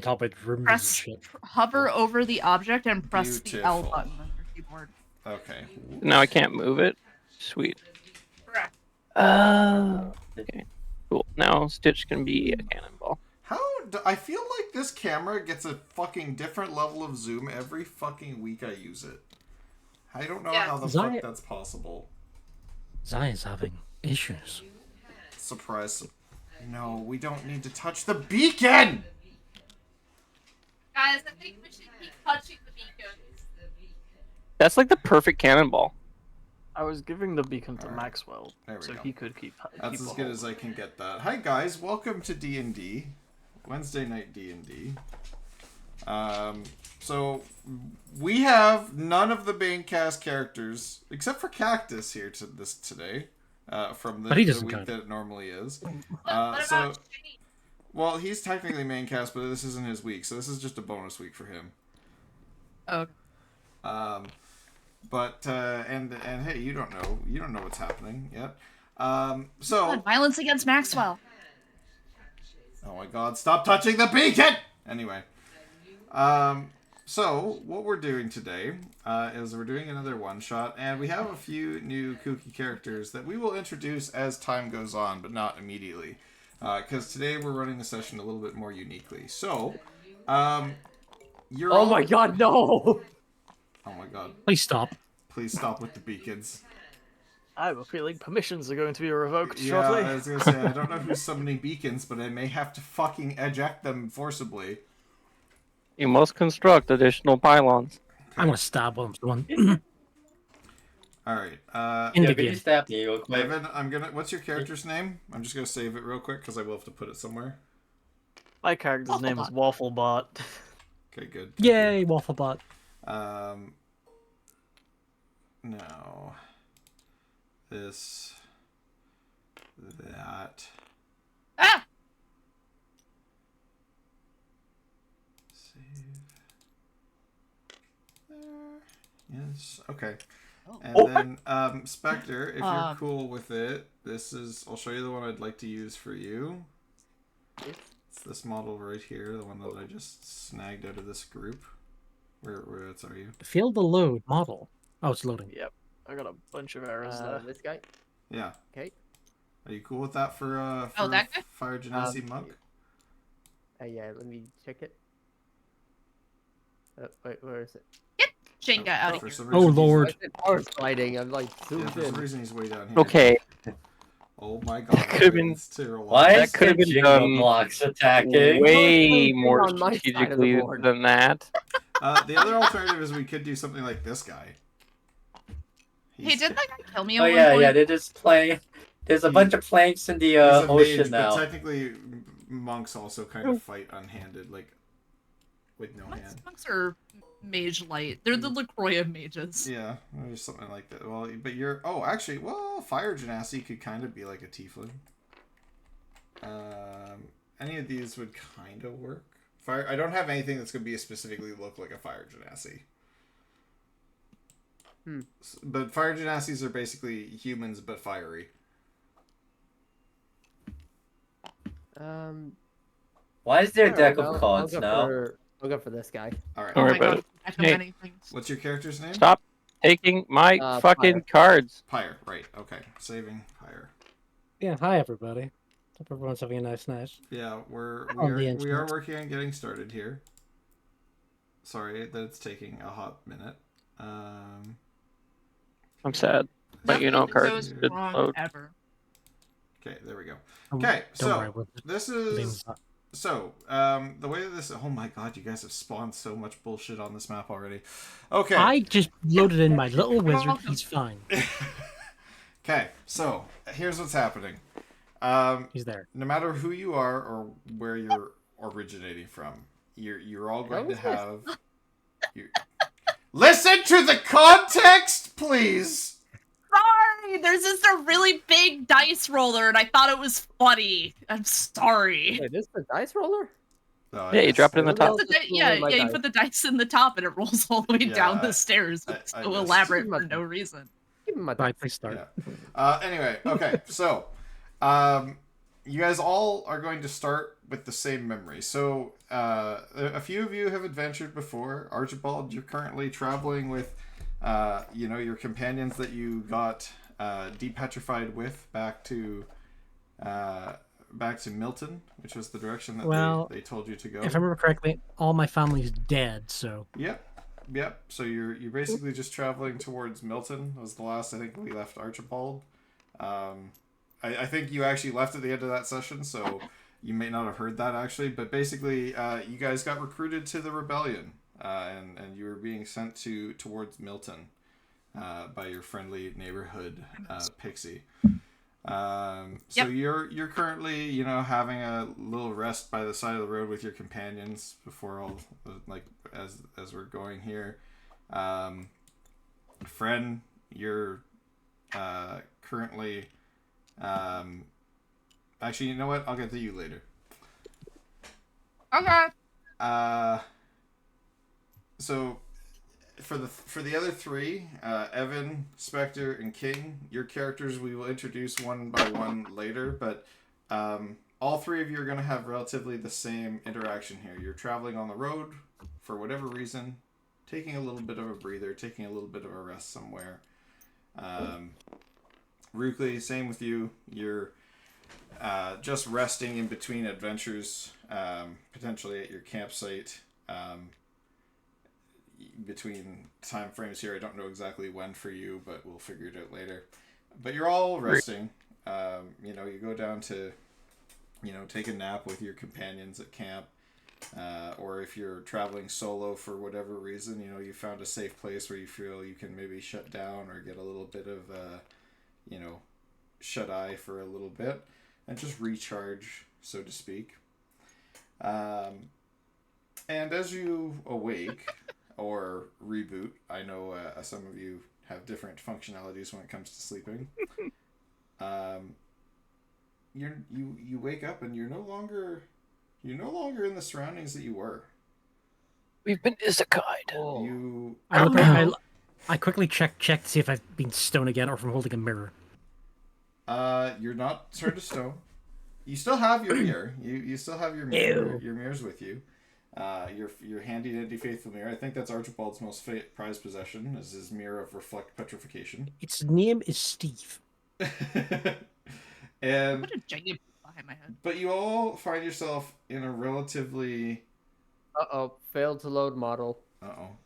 top it removes Press, shit. hover over the object and press the L Beautiful. button on your keyboard. Okay. Now I can't move it. Sweet. Correct. Okay. Cool. Now Stitch can be a cannonball. I feel like this camera gets a fucking different level of zoom every fucking week I use it. I don't know how the fuck that's possible. Zai is having issues. Surprise. No, we don't need to touch the beacon! Guys, I think we should keep touching the beacon. That's like the perfect cannonball. I was giving the beacon to Alright. Maxwell, so he could keep. That's as good as I can get that. Hi guys, welcome to D&D. Wednesday night D&D. So we have none of the main cast characters except for Cactus here today. From the week that it normally is. Well, he's technically main cast, but this isn't his week, so this is just a bonus week for him. Okay. But and hey, you don't know what's happening yet. So violence against Maxwell. Oh my God! Stop touching the beacon. Anyway, so what we're doing today is we're doing another one shot, and we have a few new kooky characters that we will introduce as time goes on, but not immediately, because today we're running the session a little bit more uniquely. So, you're. Oh my God! No. Oh my God! Please stop. Please stop with the beacons. I have a feeling permissions are going to be revoked Yeah, shortly. I was gonna say, I don't know who's summoning beacons, but I may have to fucking eject them forcibly. You must construct additional pylons. I'm gonna stab one. Alright, In the game. Stab me real quick. Evan, what's your character's name? I'm just gonna save it real quick, because I will have to put it somewhere. My character's name is Wafflebot. Okay, good. Yay, Wafflebot. No. This. That. Ah! Save. There. Yes. Okay. And then, Spectre, if you're cool with it, I'll show you the one I'd like to use for you. It's this model right here, the one that I just snagged out of this group. Where are you? Feel the load model. Oh, it's loading. Yep. I got a bunch of errors there. This guy? Yeah. Okay. Are you cool with that for that guy? Fire Genasi Monk? Yeah, let me check it. Wait, where is it? Get Shinga out of For here. some Oh reason Lord. Power sliding. I'm like Yeah, zoomed for some in. reason he's way down here. Okay. Oh my God. That could've been- it's terrible. Why That is could have been done blocks attacking? way more on my side of the strategically board. than that. The other alternative is we could do something like this guy. Hey, did that guy kill me at Oh one yeah, point? yeah. They're just playing. There's a bunch of planks in the He's a ocean mage, now. But technically, monks also kind of fight unhanded, like with no hand. Monks are mage light. They're the LaCroix of mages. Yeah, or something like that. Well, but you're. Oh, actually, well, Fire Genasi could kind of be like a tiefling. Any of these would kind of work. Fire. I don't have anything that's gonna be specifically look like a Fire Genasi. But Fire Genasis are basically humans, but fiery. Why is there a deck Alright, of cards I'll now? I'll go for this guy. All right. Don't worry Oh my about God, it. I have Hey. many things. What's your character's name? Stop taking my fucking cards. Pyre. Right. Okay. Saving Pyre. Yeah, hi everybody. Hope everyone's having a nice night. Yeah, we On the are internet. working on getting started here. Sorry that it's taking a hot minute. I'm sad. But you know, Nothing cards goes did wrong load. ever. Okay, there we go. Don't Okay, worry so about it. this Name's is not- the way that this. Oh my God, you guys have spawned so much bullshit on this map already. Okay. I just loaded in my little wizard. He's fine. Okay, so here's what's happening. He's there. No matter who you are or where you're originating from, you're all going to have. Listen to the context, please. Sorry, there's just a really big dice roller, and I thought it was funny. I'm sorry. Wait, this is the dice roller? No, Yeah, you drop it in the top. Yeah, my you dice. put the dice in the top, and it rolls all the way Yeah, down the stairs. I It's so missed. elaborate for no reason. Give me my Right, dice. please start. Yeah. Anyway, okay, so you guys all are going to start with the same memory. So, a few of you have adventured before. Archibald, you're currently traveling with, your companions that you got depetrified with back to Milton, which was the direction that they told you to go. If I remember correctly, all my family's dead, so... Yep. So you're basically just traveling towards Milton. Was the last I think we left Archibald. I think you actually left at the end of that session, so you may not have heard that actually. But basically, you guys got recruited to the rebellion, and you were being sent towards Milton by your friendly neighborhood pixie. So you're currently having a little rest by the side of the road with your companions before all as we're going here. Friend, you're currently actually, you know what, I'll get to you later. Okay. So for the other three, Evan, Spectre, and King, your characters we will introduce one by one later, but all three of you are going to have relatively the same interaction here. You're traveling on the road for whatever reason, taking a little bit of a breather, taking a little bit of a rest somewhere. Rukli, same with you. You're just resting in between adventures, potentially at your campsite. Between time frames here, I don't know exactly when for you, but we'll figure it out later. But you're all resting. You go down to, take a nap with your companions at camp, or if you're traveling solo for whatever reason, you found a safe place where you feel you can maybe shut down or get a little bit of, shut eye for a little bit and just recharge, so to speak. And as you awake or reboot, I know some of you have different functionalities when it comes to sleeping. You wake up and you're no longer in the surroundings that you were. We've been isekai'd. I quickly check to see if I've been stoned again or if I'm holding a mirror. You're not turned to stone. You still have your mirror. You still have your mirror. Your mirror's with you. Your handy dandy faithful mirror. I think that's Archibald's most prized possession, is his mirror of reflect petrification. Its name is Steve. And Put a giant behind my head. but you all find yourself in a relatively Failed to load model.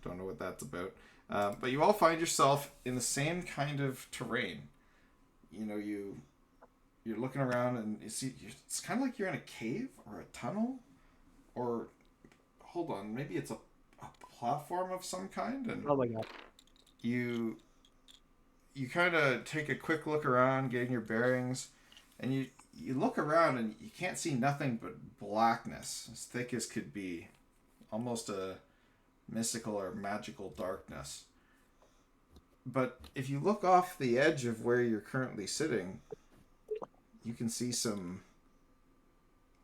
don't know what that's about. But you all find yourself in the same kind of terrain. You're looking around and you see it's kind of like you're in a cave or a tunnel, or hold on, maybe it's a platform of some kind. And Oh my god. you kind of take a quick look around, getting your bearings, and you look around and you can't see nothing but blackness, as thick as could be, almost a mystical or magical darkness. But if you look off the edge of where you're currently sitting, you can see some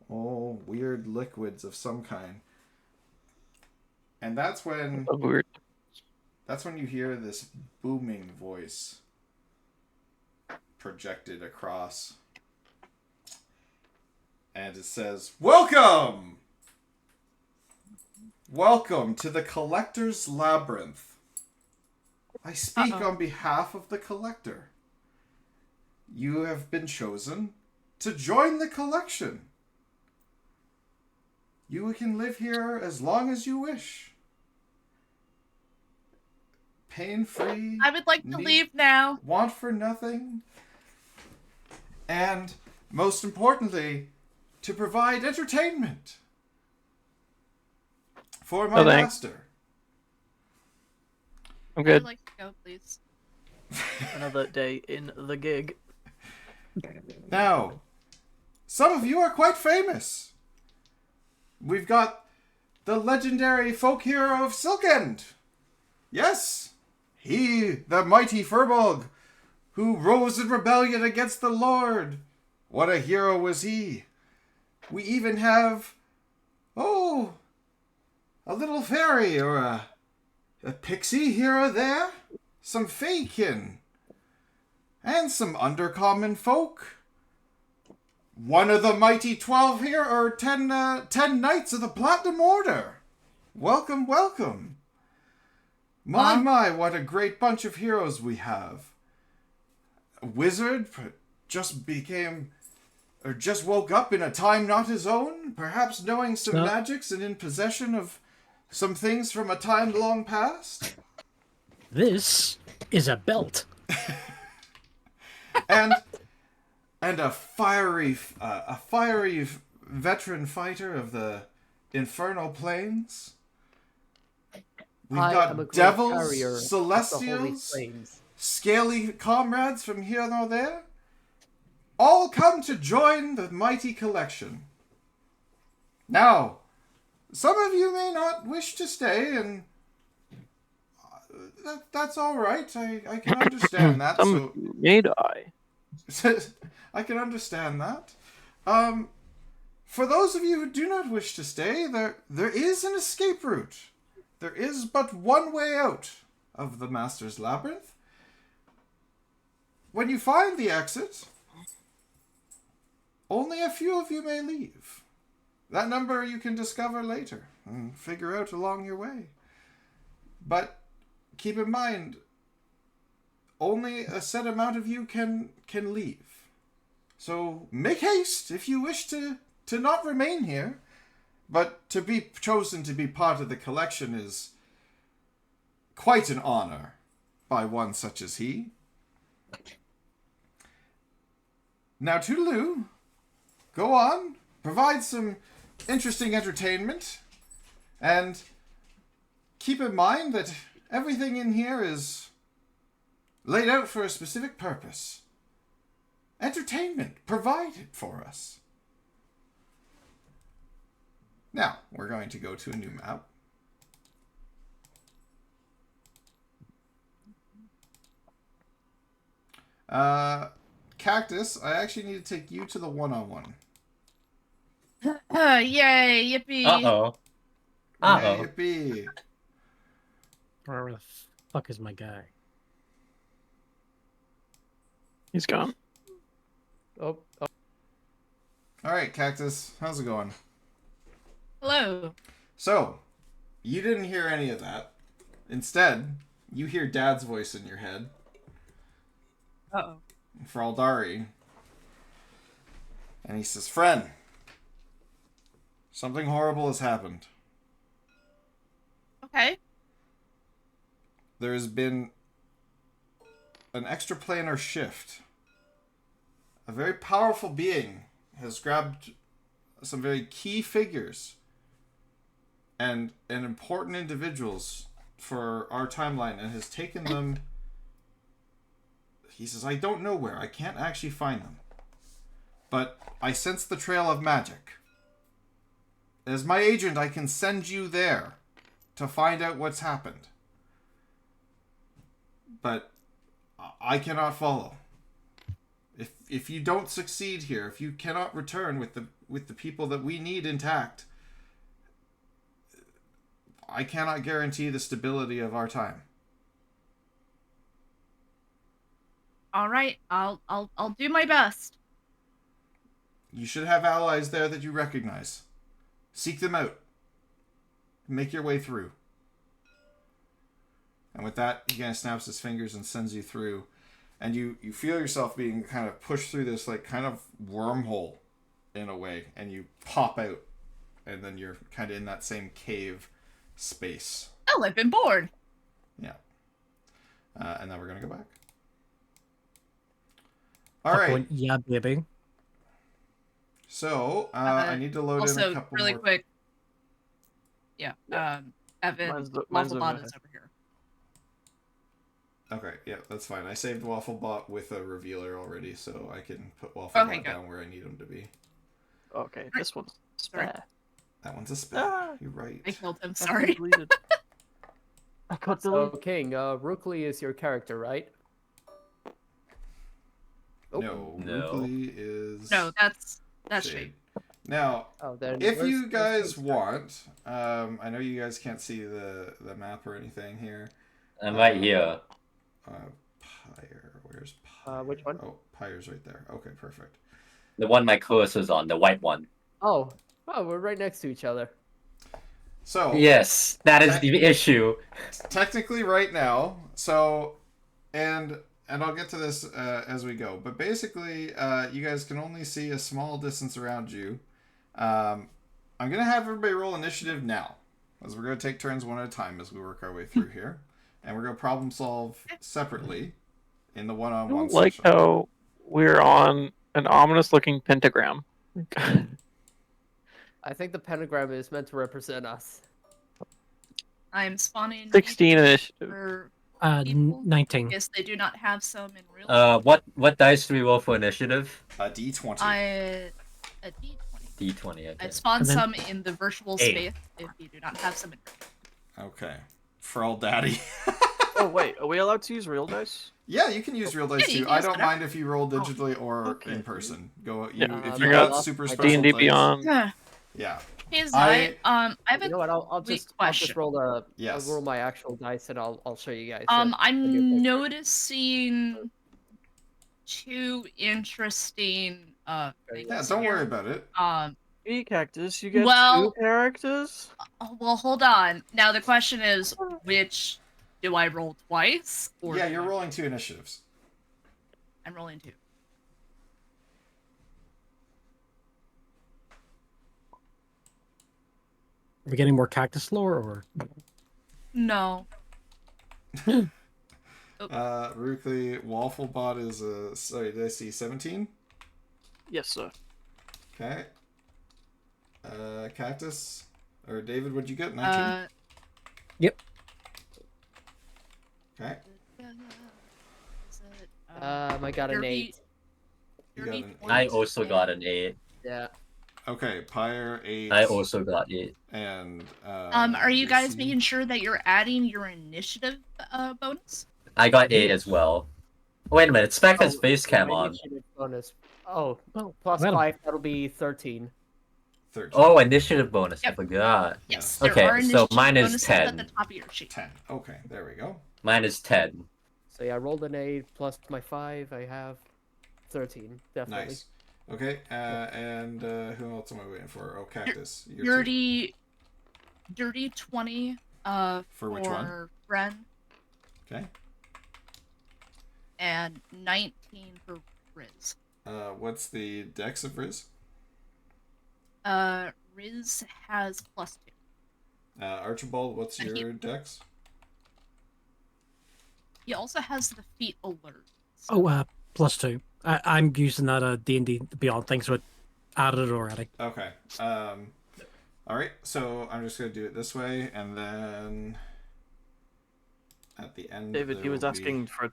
weird liquids of some kind. And that's when you hear this booming voice projected across. And it says, "Welcome! Welcome to the Collector's Labyrinth. I speak on behalf of the Collector. You have been chosen to join the collection. You can live here as long as you wish. Pain-free. I would like to leave now. Want for nothing. And, most importantly, to provide entertainment for my master." I'm I good. would like to go, please. Another day in the gig. Now, some of you are quite famous. We've got the legendary folk hero of Silkend. Yes, he, the mighty Firbolg, who rose in rebellion against the Lord. What a hero was he. We even have, a little fairy or a pixie here or there, some feykin, and some undercommon folk. one of the mighty 12 here, or 10 knights of the Platinum Order. Welcome, welcome. My, what a great bunch of heroes we have. A wizard just woke up in a time not his own, perhaps knowing some magics and in possession of some things from a time long past. This is a belt. and a fiery veteran fighter of the infernal plains. We've got devils, celestials, scaly comrades from here nor there, all come to join the mighty collection. Now, some of you may not wish to stay, and that's all right. I can understand that. Some may die. I can understand that. For those of you who do not wish to stay, there is an escape route. There is but one way out of the Master's Labyrinth. When you find the exit, only a few of you may leave. That number you can discover later and figure out along your way. But keep in mind, only a set amount of you can leave. So make haste if you wish to not remain here. But to be chosen to be part of the collection is quite an honor by one such as he. Now, Toodaloo, go on, provide some interesting entertainment, and keep in mind that everything in here is laid out for a specific purpose. Entertainment provided for us. Now, we're going to go to a new map. Cactus, I actually need to take you to the one-on-one. Yay, yippee. Uh-oh. Uh-oh. Yippee. Where the fuck is my guy? He's gone. Oh. Alright, Cactus, how's it going? Hello. So, you didn't hear any of that. Instead, you hear Dad's voice in your head. Uh-oh. For Aldari. And he says, "Friend, something horrible has happened. Okay. There has been an extraplanar shift. A very powerful being has grabbed some very key figures and important individuals for our timeline and has taken them." He says, "I don't know where. I can't actually find them. But I sense the trail of magic. As my agent, I can send you there to find out what's happened. But I cannot follow. If you don't succeed here, if you cannot return with the people that we need intact, I cannot guarantee the stability of our time." All right. I'll do my best. You should have allies there that you recognize. Seek them out. Make your way through. And with that, he kind of snaps his fingers and sends you through. And you feel yourself being kind of pushed through this like kind of wormhole in a way. And you pop out. And then you're kind of in that same cave space. Oh, I've been bored. Yeah. And then we're going to go back. All right. Yeah, baby. So, I need to load in a Also, couple really more. quick. Yeah. Evan, Mine's Wafflebot over is over here. Okay, yeah, that's fine. I saved Wafflebot with a revealer already, so I can put Wafflebot down where I need him to be. Okay, this one's spare. That one's a spell. You're right. I killed him. I Sorry. deleted. I got So, deleted. King, Rookly is your character, right? Oh. No, No. Rookley is... No, that's Shade. Shade. Now, Oh, then if where's- you guys where's King's want, I know you guys can't see the map or anything here. I'm right here. Pyre, where's Pyre? Which one? Oh, Pyre's right there. Okay, perfect. The one my cursor's on, the white one. Oh, we're right next to each other. So Yes, that is the issue. technically right now, so and I'll get to this as we go, but basically you guys can only see a small distance around you. I'm gonna have everybody roll initiative now, as we're gonna take turns one at a time as we work our way through here, and we're gonna problem solve separately in the I one-on-one don't like session. how we're on an ominous looking pentagram. I think the pentagram is meant to represent us. I'm spawning 16 initiative. for people. 19. Yes, they do not have some in real. What dice do we roll for initiative? A D20. A D20. D20. Okay. I spawned And then- some in the virtual 8. space if you do not have some in real. Okay. For all daddy. Oh wait, are we allowed to use real dice? Yeah, you can use real dice Yeah, you too. can I use don't whatever. mind if you roll digitally or okay. in person. Go you Yeah, if I you got got super my special D&D dice. Beyond. Yeah. Hey I- Zai, I have You know a what? I'll quick just question. roll Yes. I'll roll my actual dice and I'll show you guys. I'm noticing two interesting Yeah, things don't worry here. about it. Hey, Cactus, you get Well- 2 characters? Oh, well, hold on. Now the question is, which do I roll twice? Or Yeah, do you're I- rolling 2 initiatives. I'm rolling 2. Are we getting more cactus lore, or No. Rukli Wafflebot is sorry, did I see 17? Yes, sir. Okay. Cactus or David, what'd you get? 19? Yep. Okay. I got an 8. You got an I 8. also got an 8. Yeah. Okay, Pyre 8. I also got 8. And are you guys Lucy. making sure that you're adding your initiative bonus? I got 8 as well. Wait a minute, Spec has face cam My on. initiative bonus. Oh, plus well. 5. That'll be 13. 13. Oh, initiative bonus. Yep. I forgot. Yes. Yeah. There Okay, are so initiative mine is bonuses 10. at the top of your sheet. 10. Okay, there we go. Mine is 10. So yeah, I rolled an 8 plus my 5. I have 13. Definitely. Nice. Okay, and who else am I waiting for? Oh, Cactus. You're Dirty 20 For which one? Ren, Okay. and 19 for Riz. What's the dex of Riz? Riz has +2. Archibald, what's And he- your dex? He also has the feat alert. oh, +2. I'm using that D&D Beyond thing, so it added it already. Okay. All right. So I'm just gonna do it this way, and then at the end. David, there he was will asking for.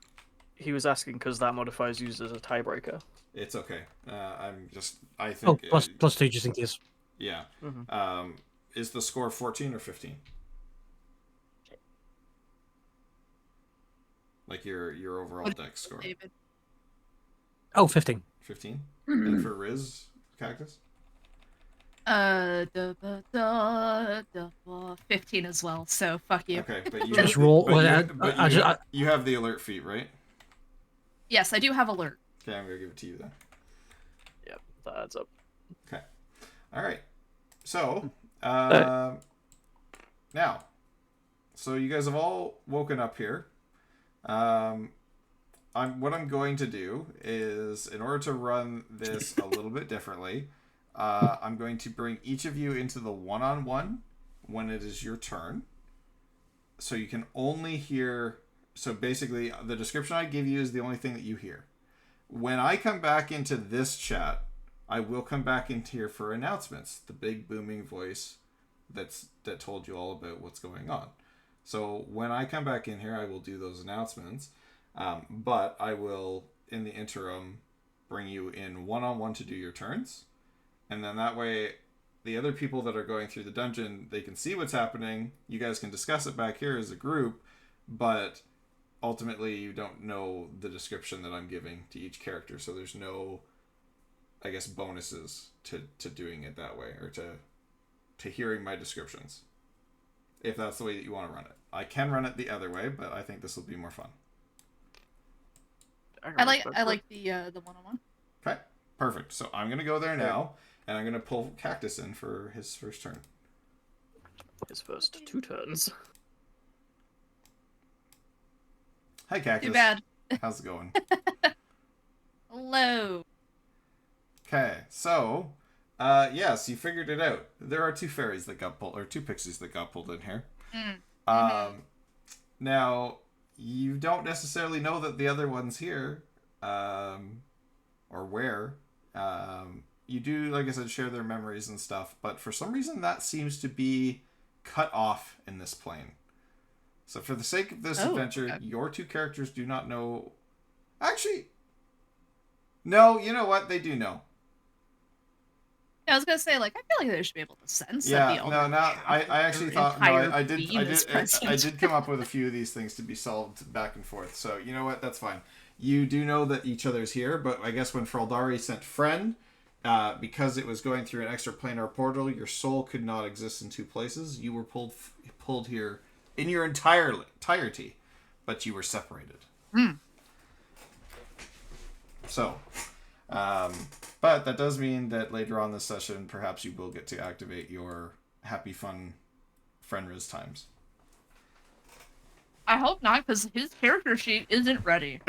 He was asking because that modifier is used as a tiebreaker. It's okay. I Oh, think. +2 just in case. Yeah. Mhm. Is the score 14 or 15? Like your overall What- dex score. David. Oh, 15. 15. And for Riz, Cactus. 15 as well. So fuck you. Okay, but you Just roll- But, well, you have the alert feat, right? Yes, I do have alert. Okay, I'm gonna give it to you then. Yep, that adds up. Okay. All right. So, now, so you guys have all woken up here. What I'm going to do is, in order to run this a little bit differently, I'm going to bring each of you into the one-on-one when it is your turn. So you can only hear. So basically, the description I give you is the only thing that you hear. When I come back into this chat, I will come back into here for announcements. The big booming voice that told you all about what's going on. So when I come back in here, I will do those announcements. But I will, in the interim, bring you in one-on-one to do your turns. And then that way, the other people that are going through the dungeon, they can see what's happening. You guys can discuss it back here as a group, but ultimately you don't know the description that I'm giving to each character. So there's no, I guess, bonuses to doing it that way, or to hearing my descriptions. If that's the way that you want to run it. I can run it the other way, but I think this will be more fun. I like the one-on-one. Okay. Perfect. So I'm going to go there now, and I'm going to pull Cactus in for his first turn. His first 2 turns. Hi, Cactus. Too bad. How's it going? Hello. Okay, so, yes, you figured it out. There are 2 fairies that got pulled, or 2 pixies that got pulled in here. Now, you don't necessarily know that the other one's here, or where. You do, like I said, share their memories and stuff, but for some reason that seems to be cut off in this plane. So for the sake of this adventure, your 2 characters do not know... Actually, no, you know what? They do know. Yeah, I was gonna say, like, I feel like they should be able to sense that the Yeah, elder I actually thought, no, I present. did come up with a few of these things to be solved back and forth. So, you know what? That's fine. You do know that each other's here, but I guess when Fraldari sent friend, because it was going through an extraplanar portal, your soul could not exist in 2 places. You were pulled here in your entirety, but you were separated. So, but that does mean that later on this session, perhaps you will get to activate your happy, fun friend-riz times. I hope not, because his character sheet isn't ready.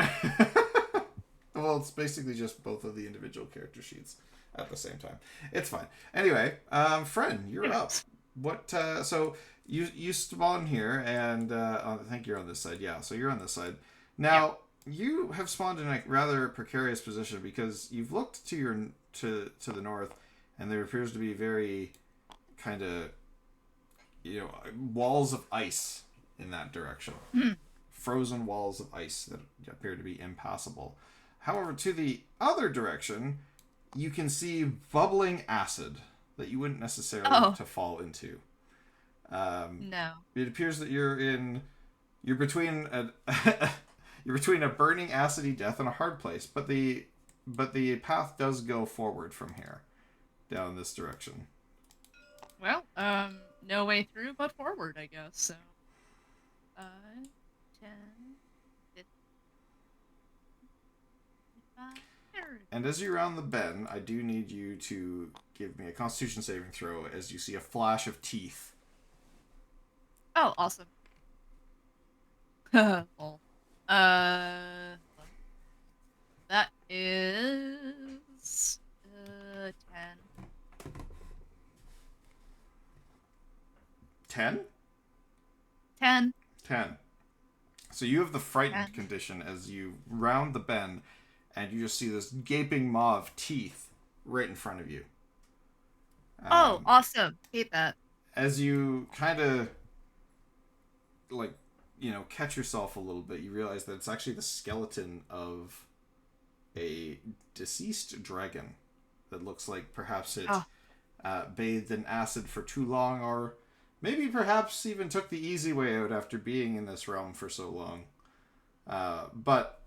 Well, it's basically just both of the individual character sheets at the same time. It's fine. Anyway, friend, you're up. What? So you spawn here, and I think you're on this side. Yeah, so you're on this side. Now you have spawned in a rather precarious position because you've looked to the north, and there appears to be very kind of walls of ice in that direction. Frozen walls of ice that appear to be impassable. However, to the other direction, you can see bubbling acid that you wouldn't necessarily to fall into. No. It appears that you're between a you're between a burning acidy death and a hard place, but the path does go forward from here, down this direction. Well, no way through but forward, I guess. So, 10, 15, 30. And as you round the bend, I do need you to give me a Constitution saving throw as you see a flash of teeth. Oh, awesome. Well, that is 10. 10? 10. 10. So you have the frightened condition as you round the bend, and you just see this gaping maw of teeth right in front of you. Oh, awesome. Hate that. As you kind of, catch yourself a little bit, you realize that it's actually the skeleton of a deceased dragon that looks like perhaps it bathed in acid for too long, or maybe perhaps even took the easy way out after being in this realm for so long. But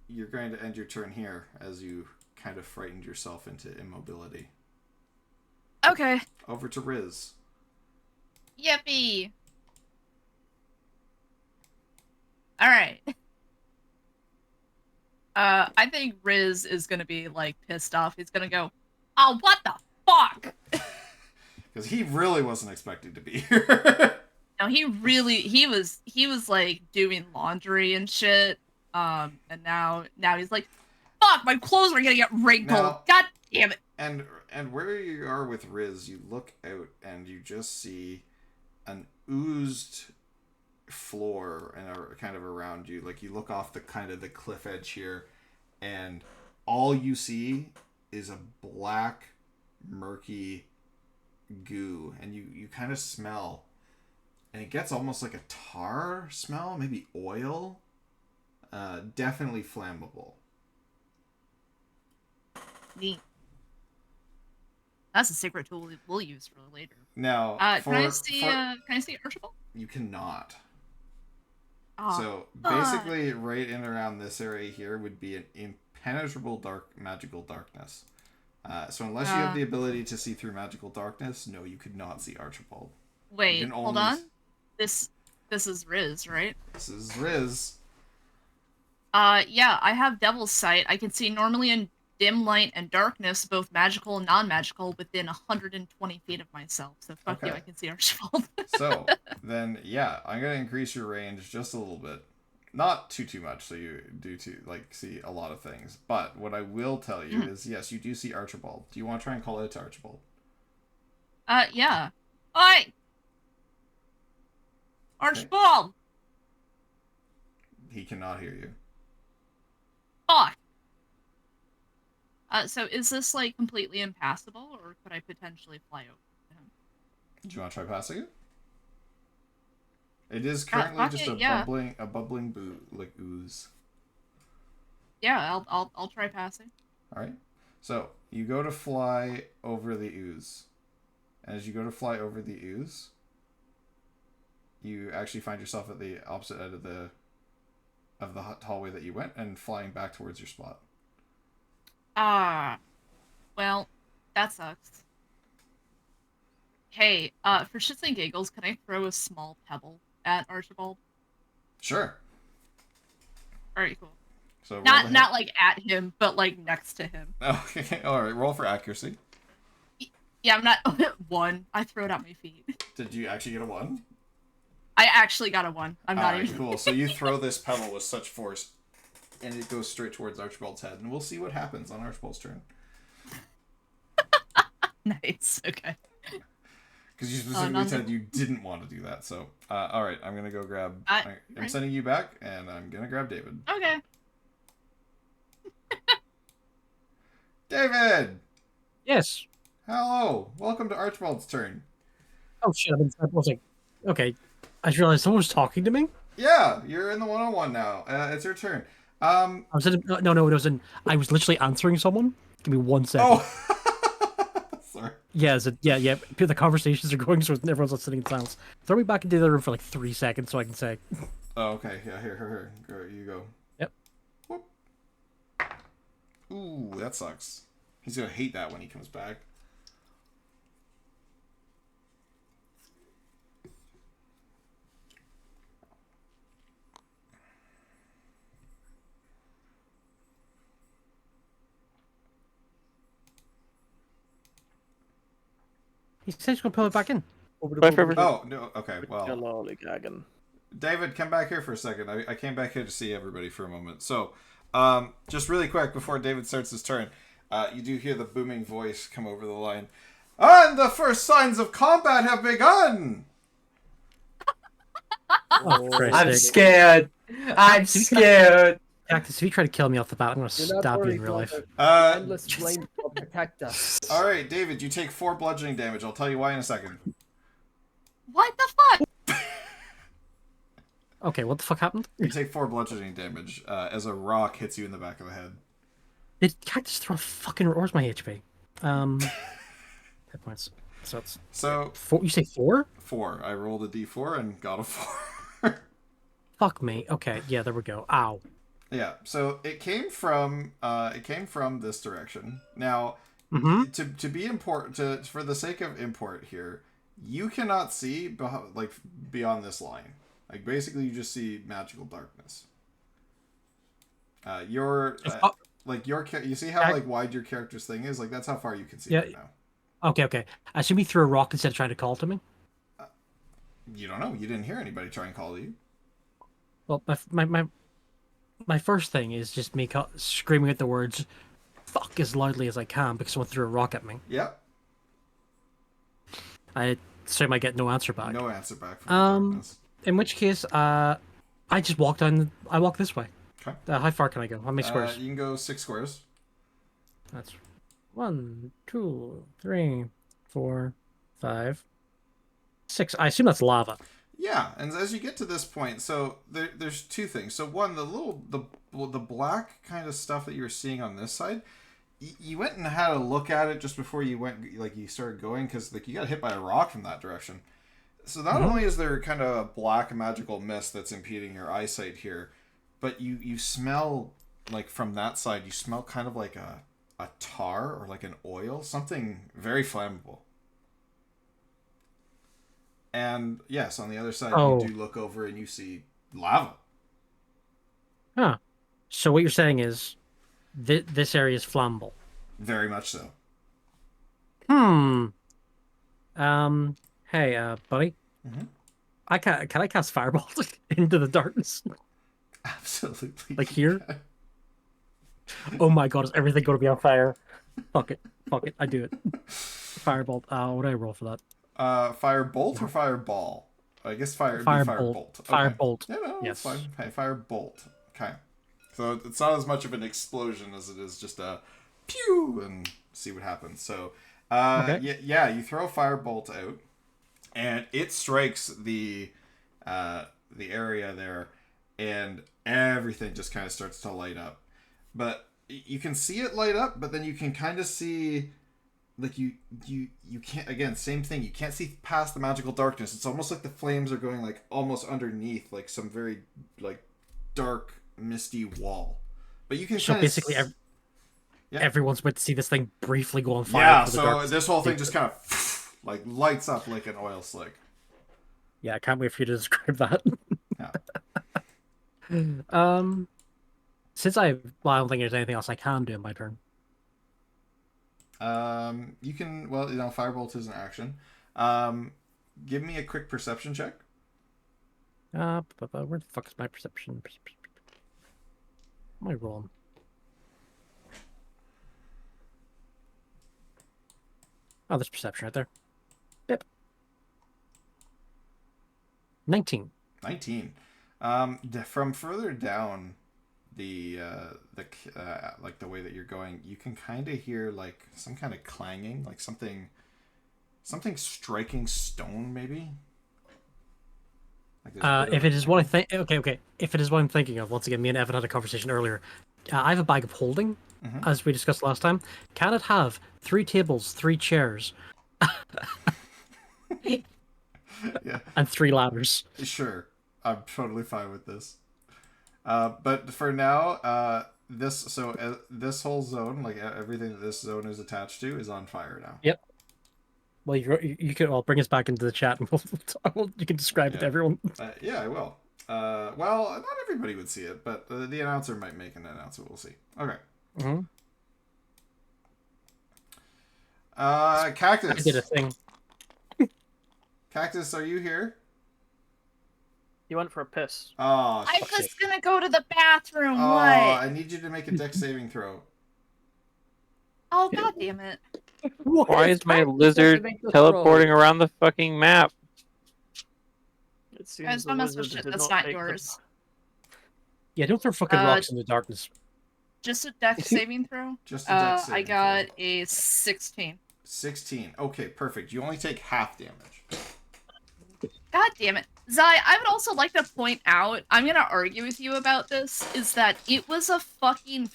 you're going to end your turn here as you kind of frightened yourself into immobility. Okay. Over to Riz. Yippee. Alright. I think Riz is gonna be, pissed off. He's gonna go, oh, what the fuck? Because he really wasn't expecting to be here. No, he was doing laundry and shit. And now he's like, fuck, my clothes are gonna get wrinkled. Now, God damn it. And where you are with Riz, you look out and you just see an oozed floor and kind of around you. Like, you look off the kind of the cliff edge here, and all you see is a black, murky goo, and you kind of smell, and it gets almost like a tar smell, maybe oil. Definitely flammable. Neat. That's a secret tool we'll use for later. Now, can I see Archibald? You cannot. Oh, So basically, right in around this area here would be an impenetrable magical darkness. So unless you have the ability to see through magical darkness, no, you could not see Archibald. Wait, hold on. This is Riz, right? This is Riz. Yeah, I have Devil's Sight. I can see normally dim light and darkness, both magical and non-magical, within 120 feet of myself. So fuck you, Okay. I can see Archibald. So then, yeah, I'm gonna increase your range just a little bit, not too much, so you do see a lot of things. But what I will tell you is, yes, you do see Archibald. Do you want to try and call out to Archibald? Yeah. Oi! Archibald! He cannot hear you. Fuck! So is this, like, completely impassable, or could I potentially fly over to him? Do you want to try passing it? It is currently just a bubbling ooze. Yeah, I'll try passing. All right. So you go to fly over the ooze, and as you go to fly over the ooze, you actually find yourself at the opposite end of the hallway that you went, and flying back towards your spot. Well, that sucks. Hey, for shits and giggles, can I throw a small pebble at Archibald? Sure. Alright, cool. So not like at him, but like next to him. Okay. All right. Roll for accuracy. Yeah, I'm not 1. I throw it at my feet. Did you actually get a 1? I actually got a 1. I'm not Alright, even. cool. So you throw this pebble with such force, and it goes straight towards Archibald's head, and we'll see what happens on Archibald's turn. Nice. Okay. Because you specifically said you didn't want to do that. So, all right, I'm gonna go grab. I'm sending you back, and I'm gonna grab David. Okay. David. Yes. Hello. Welcome to Archibald's turn. Oh shit! I was like, okay. I just realized someone was talking to me. Yeah, you're in the 1-on-1 now. It's your turn. I was in, no, it wasn't. I was literally answering someone. Give me 1 second. Oh. Sorry. Yeah, yeah. The conversations are going, so everyone's listening in silence. Throw me back into the room for like 3 seconds so I can say. Oh, okay. Yeah, here. You go. Yep. Whoop. Ooh, that sucks. He's gonna hate that when he comes back. He said he's gonna pull it back in. Bye, forever. Oh, no. Okay, well. Lollygagging. David, come back here for a second. I came back here to see everybody for a moment. So, just really quick before David starts his turn, you do hear the booming voice come over the line. And the first signs of combat have begun! Oh, I'm scared. I'm scared. Cactus, if you try to kill me off the bat, I'm gonna Do not stab you worry, in real life. Endless flame will protect us. Alright, David, you take 4 bludgeoning damage. I'll tell you why in a second. What the fuck? Okay, what the fuck happened? You take 4 bludgeoning damage as a rock hits you in the back of the head. Did Cactus throw a fucking... Where's my HP? Hit points. So it's... So, 4, you say 4? 4. I rolled a d4 and got a 4. Fuck me. Okay, yeah, there we go. Ow. Yeah, so it came from this direction. Now, to be important, for the sake of import here, you cannot see beyond this line. Like basically, you just see magical darkness. You see how like wide your character's thing is? Like that's how far you can see right now. Okay. I assume he threw a rock instead of trying to call to me. You don't know. You didn't hear anybody try and call to you. Well, my first thing is just me screaming at the words "fuck" as loudly as I can because someone threw a rock at me. Yep. I assume I get no answer back. No answer back from the darkness. In which case, I just walk down. I walk this way. Okay. How far can I go? How many squares? You can go 6 squares. That's 1, 2, 3, 4, 5, 6. I assume that's lava. Yeah, and as you get to this point, so there's 2 things. So one, the black kind of stuff that you were seeing on this side, you went and had a look at it just before you went, like you started going, because like you got hit by a rock from that direction. So not only is there kind of a black magical mist that's impeding your eyesight here, but you smell, like from that side, you smell kind of like a tar or like an oil, something very flammable. And yes, on the other side, you do look over and you see lava. Huh. So what you're saying is this area is flammable. Very much so. Hmm. Hey, buddy. Mm-hmm. Can I cast Fireball into the darkness? Absolutely. Like here? Oh my god, is everything going to be on fire? Fuck it. Fuck it. I do it. Firebolt. What do I roll for that? Firebolt or fireball? I guess fire. Firebolt. Firebolt. Okay. Firebolt. Yeah, no, Yes. that's fine. Hey, firebolt. Okay. So it's not as much of an explosion as it is just a pew and see what happens. So, Okay. yeah, you throw a firebolt out, and it strikes the area there, and everything just kind of starts to light up. But you can see it light up, but then you can kind of see, like you can't, again, same thing. You can't see past the magical darkness. It's almost like the flames are going like almost underneath, like some very like dark, misty wall. But you can So kind basically, of everyone's meant to see this thing briefly go on fire. yeah. for the So darkness. this whole thing just kind of like lights up like an oil slick. Yeah, I can't wait for you to describe that. Yeah. Since I don't think there's anything else I can do in my turn. You can, well, firebolt is an action. Give me a quick perception check. Where the fuck is my perception? Am I rolling? Oh, there's perception right there. Yep. 19. 19. From further down the like the way that you're going, you can kind of hear like some kind of clanging, like something striking stone, maybe. Like there's a bit If of it is what I think, okay. If it is what I'm thinking of, once again, me and Evan had a conversation earlier. I have a bag of holding, as we discussed last time. Can it have 3 tables, 3 chairs, yeah, and 3 ladders? sure, I'm totally fine with this. But for now, this whole zone, like everything that this zone is attached to, is on fire now. Yep. Well, you can bring us back into the chat, and you can describe it to everyone. Yeah, I will. Well, not everybody would see it, but the announcer might make an announcement. We'll see. Okay. Mm-hmm. Cactus. I did a thing. Cactus, are you here? You went for a piss. Oh, I'm shit. just gonna go to the bathroom. Oh, What? I need you to make a dex saving throw. Oh, god damn it. Why is my lizard teleporting around the fucking map? It seems Guys, the don't mess with wizard shit did that's not not make the- yours. Yeah, don't throw fucking rocks in the darkness. Just a dex saving throw? Just a dex saving I got a 16. 16. Okay, perfect. You only take half damage. God damn it. Zai, I would also like to point out, I'm gonna argue with you about this, is that it was a fucking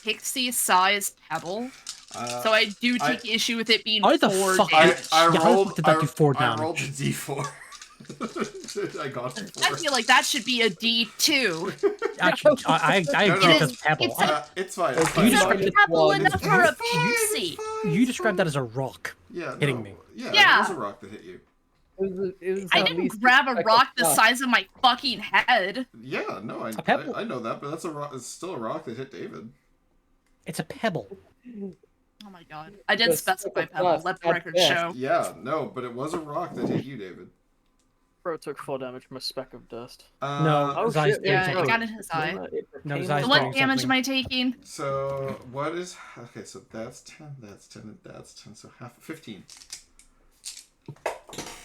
pixie-sized pebble. So I do take issue with it being How the 4 fuck damage. I Yeah, how the rolled. fuck did that do 4 I rolled a damage? d4. I got a 4. I feel like that should be a D2. Actually, I agree No, with no. this pebble. It's a- It's fine. You It's fine. It's described a it- pebble It's enough fine, for a it's fine, it's pixie. fine, You it's described fine. that as a rock. Yeah, hitting no. me. Yeah, Yeah. it was a rock that hit you. It was I at didn't least grab a like rock the rock. size of my fucking head. Yeah, no, A pebble. I know that, but that's a rock. It's still a rock that hit David. It's a pebble. Oh my god. I did Just specify look at pebble, us, let the at record best. show. Yeah, no, but it was a rock that hit you, David. Bro took 4 damage from a speck of dust. No, Oh, Zai's shit, doing Yeah, something. I got it in his eye. No, So Zai's what doing damage something. am I taking? So what is? Okay, so that's 10. That's 10. And that's 10. So half 15.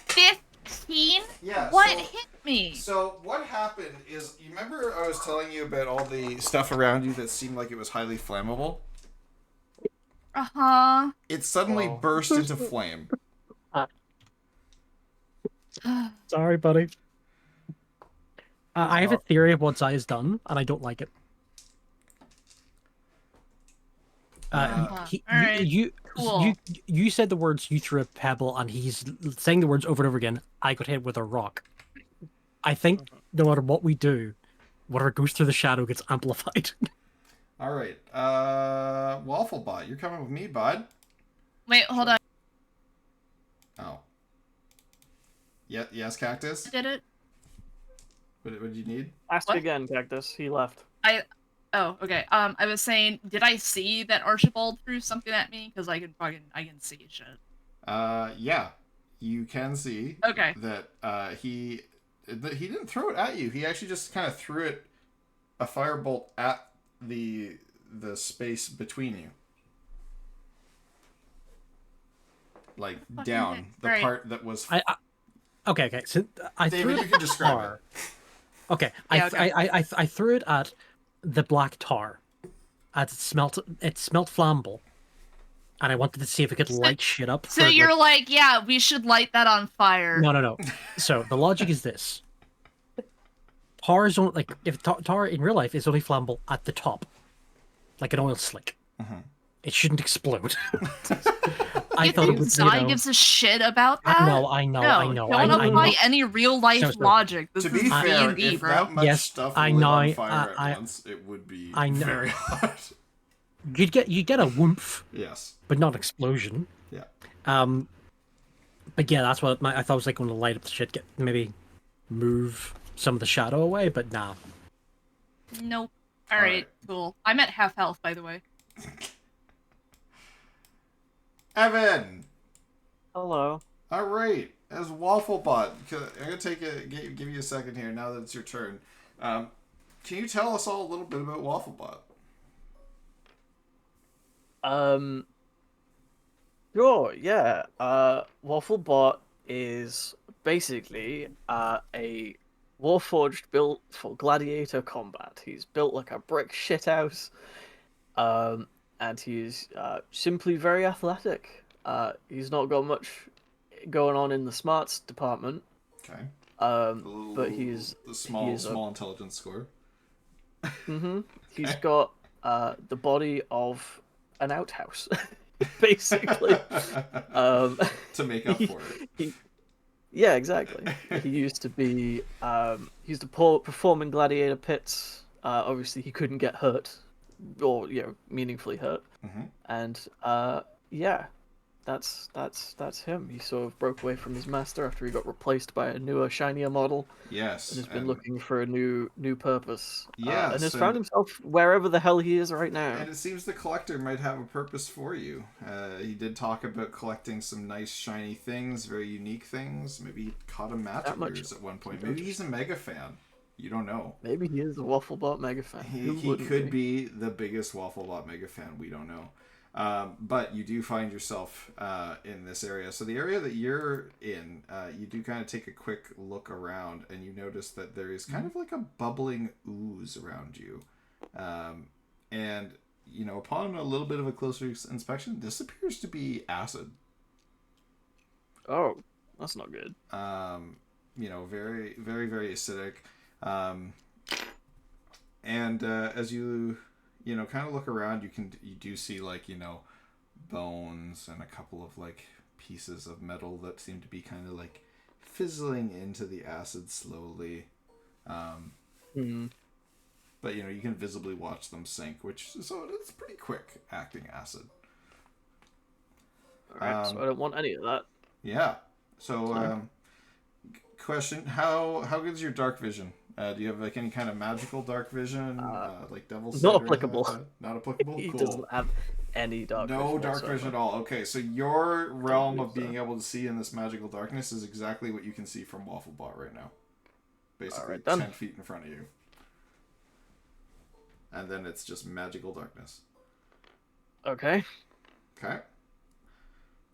15? Yeah. What so- hit me? So what happened is, you remember I was telling you about all the stuff around you that seemed like it was highly flammable? Uh-huh. It suddenly burst into flame. Sorry, buddy. I have a theory of what Zai has done, and I don't like it. Alright, cool. You said the words, you threw a pebble, and he's saying the words over and over again. I got hit with a rock. I think no matter what we do, whatever goes through the shadow gets amplified. All right. Wafflebot, you're coming with me, bud. Wait, hold on. Oh. Yeah, yes, Cactus? I did it. What do you need? Ask What? again, Cactus. He left. Oh, okay. I was saying, did I see that Archibald threw something at me? Because I can see shit. Yeah, you can see Okay. that he didn't throw it at you. He actually just kind of threw it a firebolt at the space between you, like down the Right. part that was. Okay. So I threw David, it you can describe tar. Okay. Yeah, okay. I threw it at the black tar. As it smelt flammable, and I wanted to see if it could light shit up. So for, you're like, yeah, we should light that on fire. No. So the logic is this: tar is only like if tar in real life is only flammable at the top, like an oil slick. It shouldn't explode. I thought it would. Zai gives a shit about that. I know. Don't apply any real life logic. This To be is fair, D&D, if bro. that much Yes, stuff I lit know, on fire I- at once, it would be I know. very hot. You get a whoomph, Yes. but not explosion. Yeah. But yeah, that's what I thought was like going to light up the shit. Maybe move some of the shadow away, but nah. Nope. All right, cool. I'm at half health, by the way. Evan. Hello. All right. As Wafflebot, I'm gonna give you a second here. Now that it's your turn, can you tell us all a little bit about Wafflebot? Sure, yeah. Wafflebot is basically a warforged built for gladiator combat. He's built like a brick shithouse, and he's simply very athletic. He's not got much going on in the smarts department. Okay. But he's the small intelligence score. He's got the body of an outhouse, basically. To make up for it. Yeah, exactly. He used to be perform in gladiator pits. Obviously, he couldn't get hurt, or meaningfully hurt. And yeah, that's him. He sort of broke away from his master after he got replaced by a newer, shinier model. Yes. And has been looking for a new purpose. Yes, and has found himself wherever the hell he is right now. And it seems the collector might have a purpose for you. He did talk about collecting some nice shiny things, very unique things. Maybe he caught a magic ruse at one point. Maybe he's a mega fan. You don't know. Maybe he is a Wafflebot mega fan. He could be the biggest Wafflebot mega fan. We don't know. But you do find yourself in this area. So the area that you're in, you do kind of take a quick look around, and you notice that there is kind of like a bubbling ooze around you. And, upon a little bit of a closer inspection, this appears to be acid. Oh, that's not good. Very, very, very acidic. And as you kind of look around, you do see bones and a couple of pieces of metal that seem to be kind of fizzling into the acid slowly. But you can visibly watch them sink, so it's pretty quick acting acid. Alright, so I don't want any of that. Yeah. So question, how good is your dark vision? Do you have any kind of magical dark vision, like Devil's Sight? Not applicable. Not applicable. He Cool. doesn't have any dark vision. No dark vision at all. Okay, so your realm of being able to see in this magical darkness is exactly what you can see from Wafflebot right now. Basically, 10 feet in front of you. And then it's just magical darkness. Okay. Okay.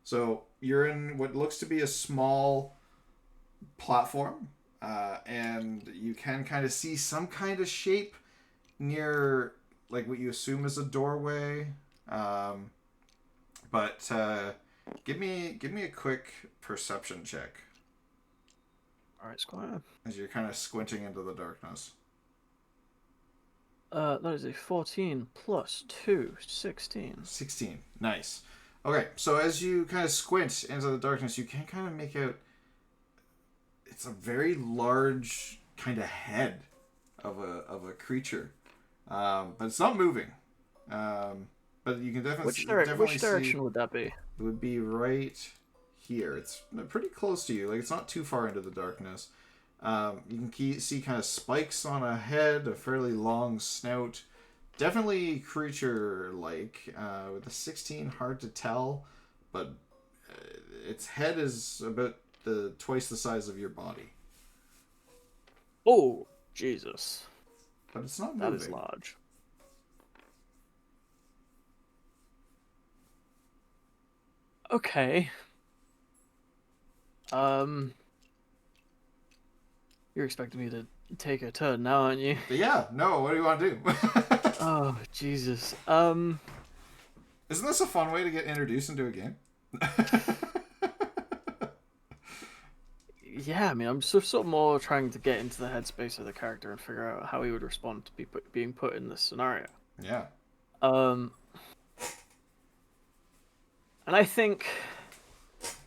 So you're in what looks to be a small platform. And you can kind of see some kind of shape near, what you assume is a doorway. But give me a quick perception check. All right, Squire. As you're kind of squinting into the darkness. That is a 14 plus 2, 16. 16. Nice. Okay, so as you kind of squint into the darkness, you can kind of make out. It's a very large kind of head of a creature, but it's not moving. But you can definitely Which direction would that be? It would be right here. It's pretty close to you. It's not too far into the darkness. You can see kind of spikes on a head, a fairly long snout, Definitely creature-like. With a 16, hard to tell, but its head is about twice the size of your body. Oh, Jesus. But it's not moving. That is large. Okay. You're expecting me to take a turn now, aren't you? But yeah, no, what do you want to do? Oh, Jesus. Isn't this a fun way to get introduced into a game? Yeah, I mean, I'm sort of more trying to get into the headspace of the character and figure out how he would respond to being put in this scenario. Yeah. And I think,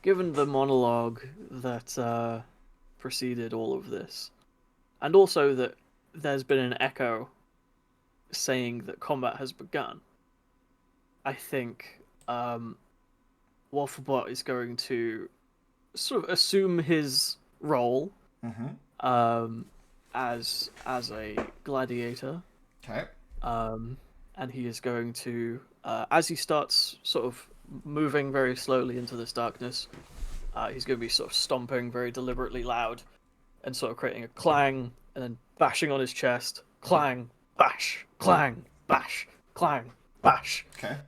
given the monologue that preceded all of this, and also that there's been an echo saying that combat has begun, I think Wafflebot is going to sort of assume his role as a gladiator. Okay. And he is going to, as he starts sort of moving very slowly into this darkness, he's going to be sort of stomping very deliberately loud and sort of creating a clang and then bashing on his chest. Clang, bash, clang, bash, clang, bash. Okay.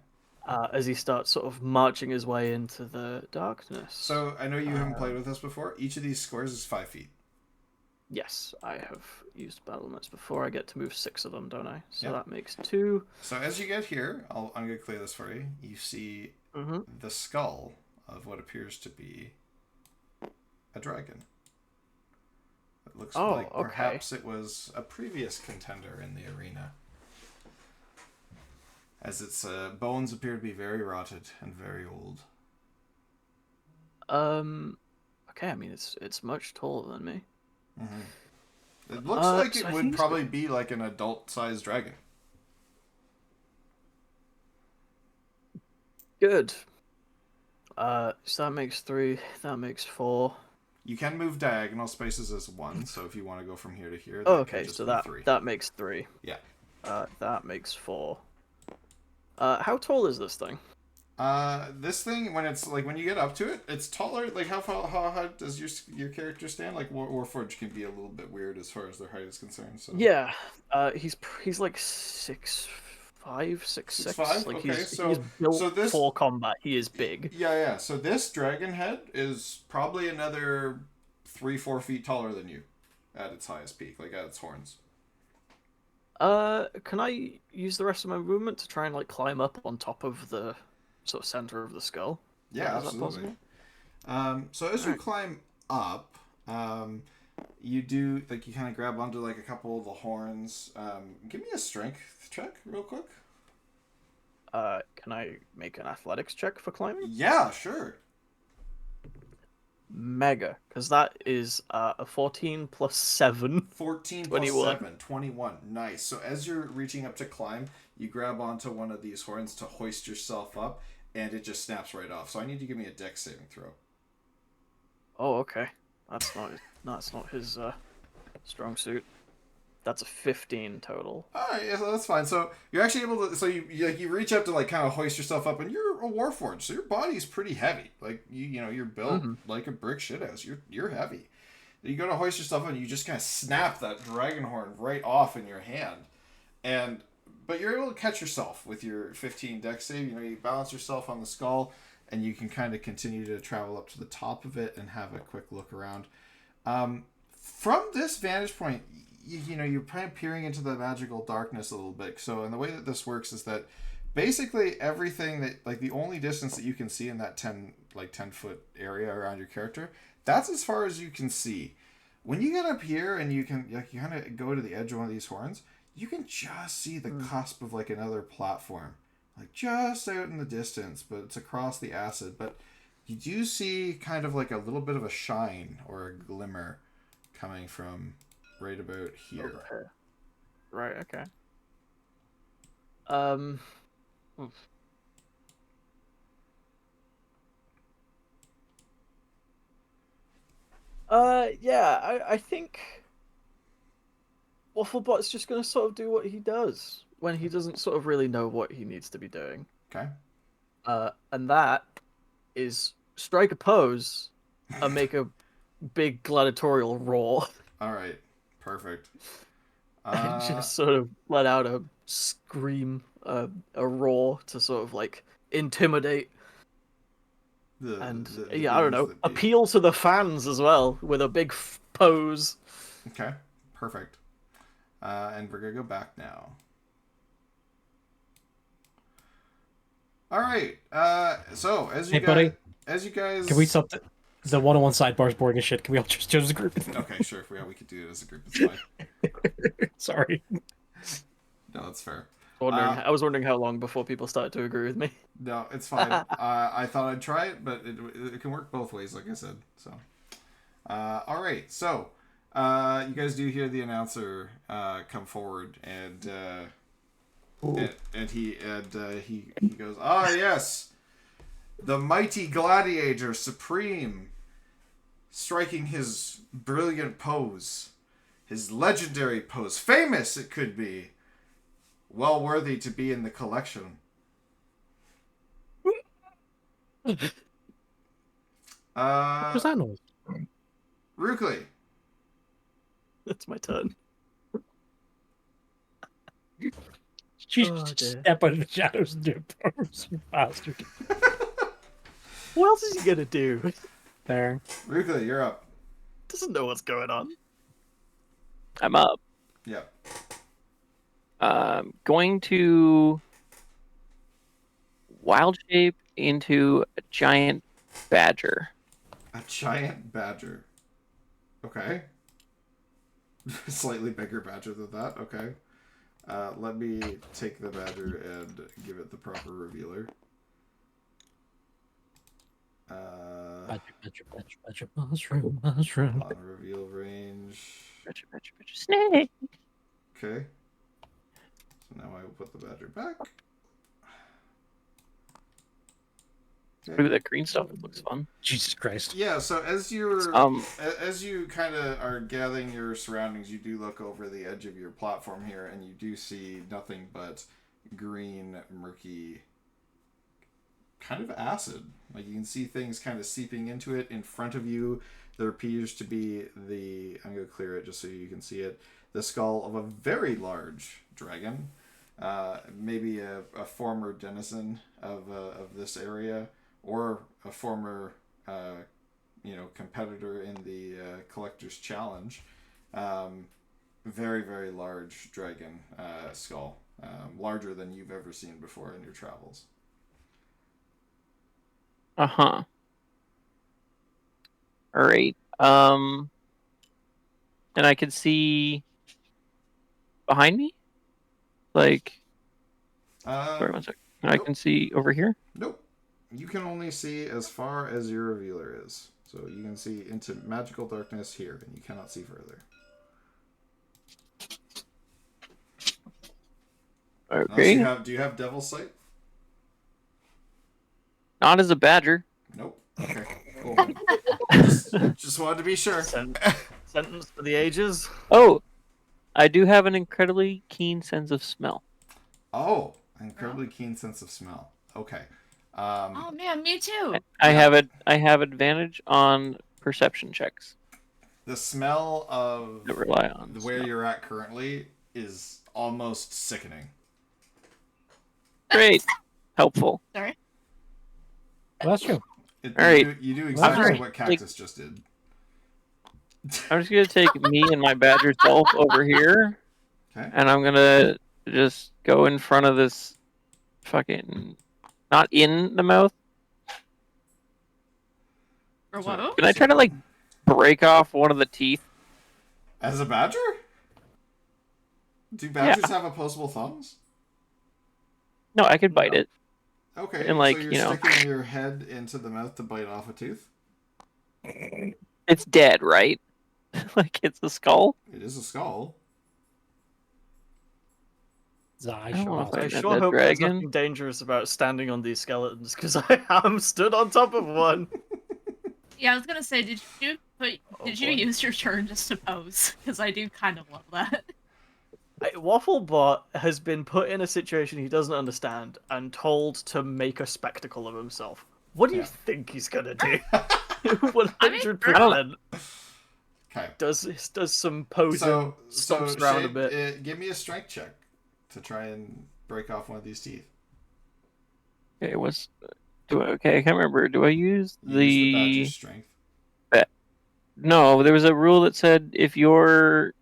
As he starts sort of marching his way into the darkness. So, I know you haven't played with us before. Each of these squares is 5 feet. Yes, I have used battle nets before. I get to move 6 of them, don't I? So that makes 2. So as you get here, I'm going to clear this for you. You see the skull of what appears to be a dragon. It looks like perhaps it was a previous contender in the arena. As its bones appear to be very rotted and very old. Okay, I mean, it's much taller than me. It looks like it would probably be like an adult-sized dragon. Good. So that makes 3. That makes 4. You can move diagonal spaces as 1, so if you want to go from here to here, Oh, okay, so that 3. that makes 3. Yeah. That makes 4. How tall is this thing? This thing, when you get up to it, it's taller. Like how high does your character stand? Like Warforged can be a little bit weird as far as their height is concerned. So yeah, he's like 6'5", 6'6". 6'5"? Like Okay, he's built for combat. He is big. Yeah. So this dragon head is probably another 3-4 feet taller than you, at its highest peak, like at its horns. Can I use the rest of my movement to try and like climb up on top of the sort of center of the skull? Yeah, is absolutely. That possible? So as you climb up, you do you kind of grab onto like a couple of the horns. Give me a strength check real quick. Can I make an athletics check for climbing? Yeah, sure. Mega, because that is a 14 plus 7. 14 plus 21. 7, 21. Nice. So as you're reaching up to climb, you grab onto one of these horns to hoist yourself up, and it just snaps right off. So I need you to give me a dex saving throw. Oh, okay. That's not his strong suit. That's a 15 total. All right, yeah, so that's fine. So you're actually able to. So you reach up to like kind of hoist yourself up, and you're a warforged, so your body's pretty heavy. Like you're built like a brick shithouse. You're heavy. You go to hoist yourself up, and you just kind of snap that dragon horn right off in your hand, but you're able to catch yourself with your 15 dex save. You balance yourself on the skull, and you can kind of continue to travel up to the top of it and have a quick look around. From this vantage point, you're kind of peering into the magical darkness a little bit. So, and the way that this works is that basically everything that, like, the only distance that you can see in that 10 foot area around your character, that's as far as you can see. When you get up here and you can, you kind of go to the edge of one of these horns, you can just see the cusp of like another platform, like just out in the distance, but it's across the acid. But you do see kind of like a little bit of a shine or a glimmer coming from right about here. Okay. Right, okay. Yeah, I think Wafflebot's just gonna sort of do what he does. when he doesn't sort of really know what he needs to be doing. Okay. And that is strike a pose and make a big gladiatorial roar. All right. Perfect. And just sort of let out a scream, a roar to sort of like intimidate and the yeah, I don't beings know, that be. appeal to the fans as well with a big pose. Okay. Perfect. And we're gonna go back now. All right. So as you Hey, buddy. as you guys, Can we stop the one-on-one sidebar's boring as shit? Can we all just choose a group? Okay, sure. We could do it as a group. It's fine. Sorry. No, that's fair. I was wondering how long before people started to agree with me. No, it's fine. I thought I'd try it, but it can work both ways, like I said. So, all right. So, you guys do hear the announcer come forward, and he goes, "Ah, yes, the mighty gladiator supreme, striking his brilliant pose, his legendary pose, famous it could be, well worthy to be in the collection." What was that noise? Rookley. It's my turn. She's Oh, just dear. step out of the shadows and do a pose, you bastard. What else is he gonna do? There. Rookley, you're up. Doesn't know what's going on. I'm up. Yep. Going to wild shape into a giant badger. A giant badger. Okay. Slightly bigger badger than that. Okay. Let me take the badger and give it the proper revealer. Badger, mushroom. On reveal range. Badger, snake. Okay. So now I will put the badger back. Look at that green stuff. It looks fun. Jesus Christ. Yeah, so as you kind of are gathering your surroundings, you do look over the edge of your platform here, and you do see nothing but green, murky, kind of acid. Like, you can see things kind of seeping into it. In front of you, there appears to be I'm going to clear it just so you can see it, the skull of a very large dragon. Maybe a former denizen of this area, or a former competitor in the Collector's Challenge. Very, very large dragon skull. Larger than you've ever seen before in your travels. Uh-huh. Alright. And I can see behind me? Like, sorry, one second. I Nope. can see over here? Nope. You can only see as far as your revealer is. So you can see into magical darkness here, and you cannot see further. Okay. Do you have Devil's Sight? Not as a badger. Nope. Okay. Cool. just wanted to be sure. Sentence for the ages. Oh! I do have an incredibly keen sense of smell. Oh, incredibly keen sense of smell. Okay. Oh man, me too. I have advantage on perception checks. The smell of That rely on where smell. you're at currently is almost sickening. Great. Helpful. Sorry. Well, that's true. You Alright. do exactly sorry. what Cactus just did. I'm just gonna take me and my badger self over here, Okay. and I'm gonna just go in front of this fucking, not in the mouth. Or what? Can I try to like break off one of the teeth? As a badger? Do badgers have opposable thumbs? No, I could bite it. Okay. And, like, so you're you know. sticking your head into the mouth to bite off a tooth? It's dead, right? Like it's a skull. It is a skull. I don't know if I Like sure that hope there's dragon. nothing dangerous about standing on these skeletons, because I am stood on top of one. Yeah, I was gonna say, did you Oh, use your turn just to pose? Because I do kind of love that. Wafflebot has been put in a situation he doesn't understand and told to make a spectacle of himself. What do you Yeah. think he's gonna do? 100%. Okay. Does some posing So stomps around a Shade, bit. give me a strength check to try and break off one of these teeth. Okay, okay, I can't remember. Do I use You use the badger's strength. No, there was a rule that said if your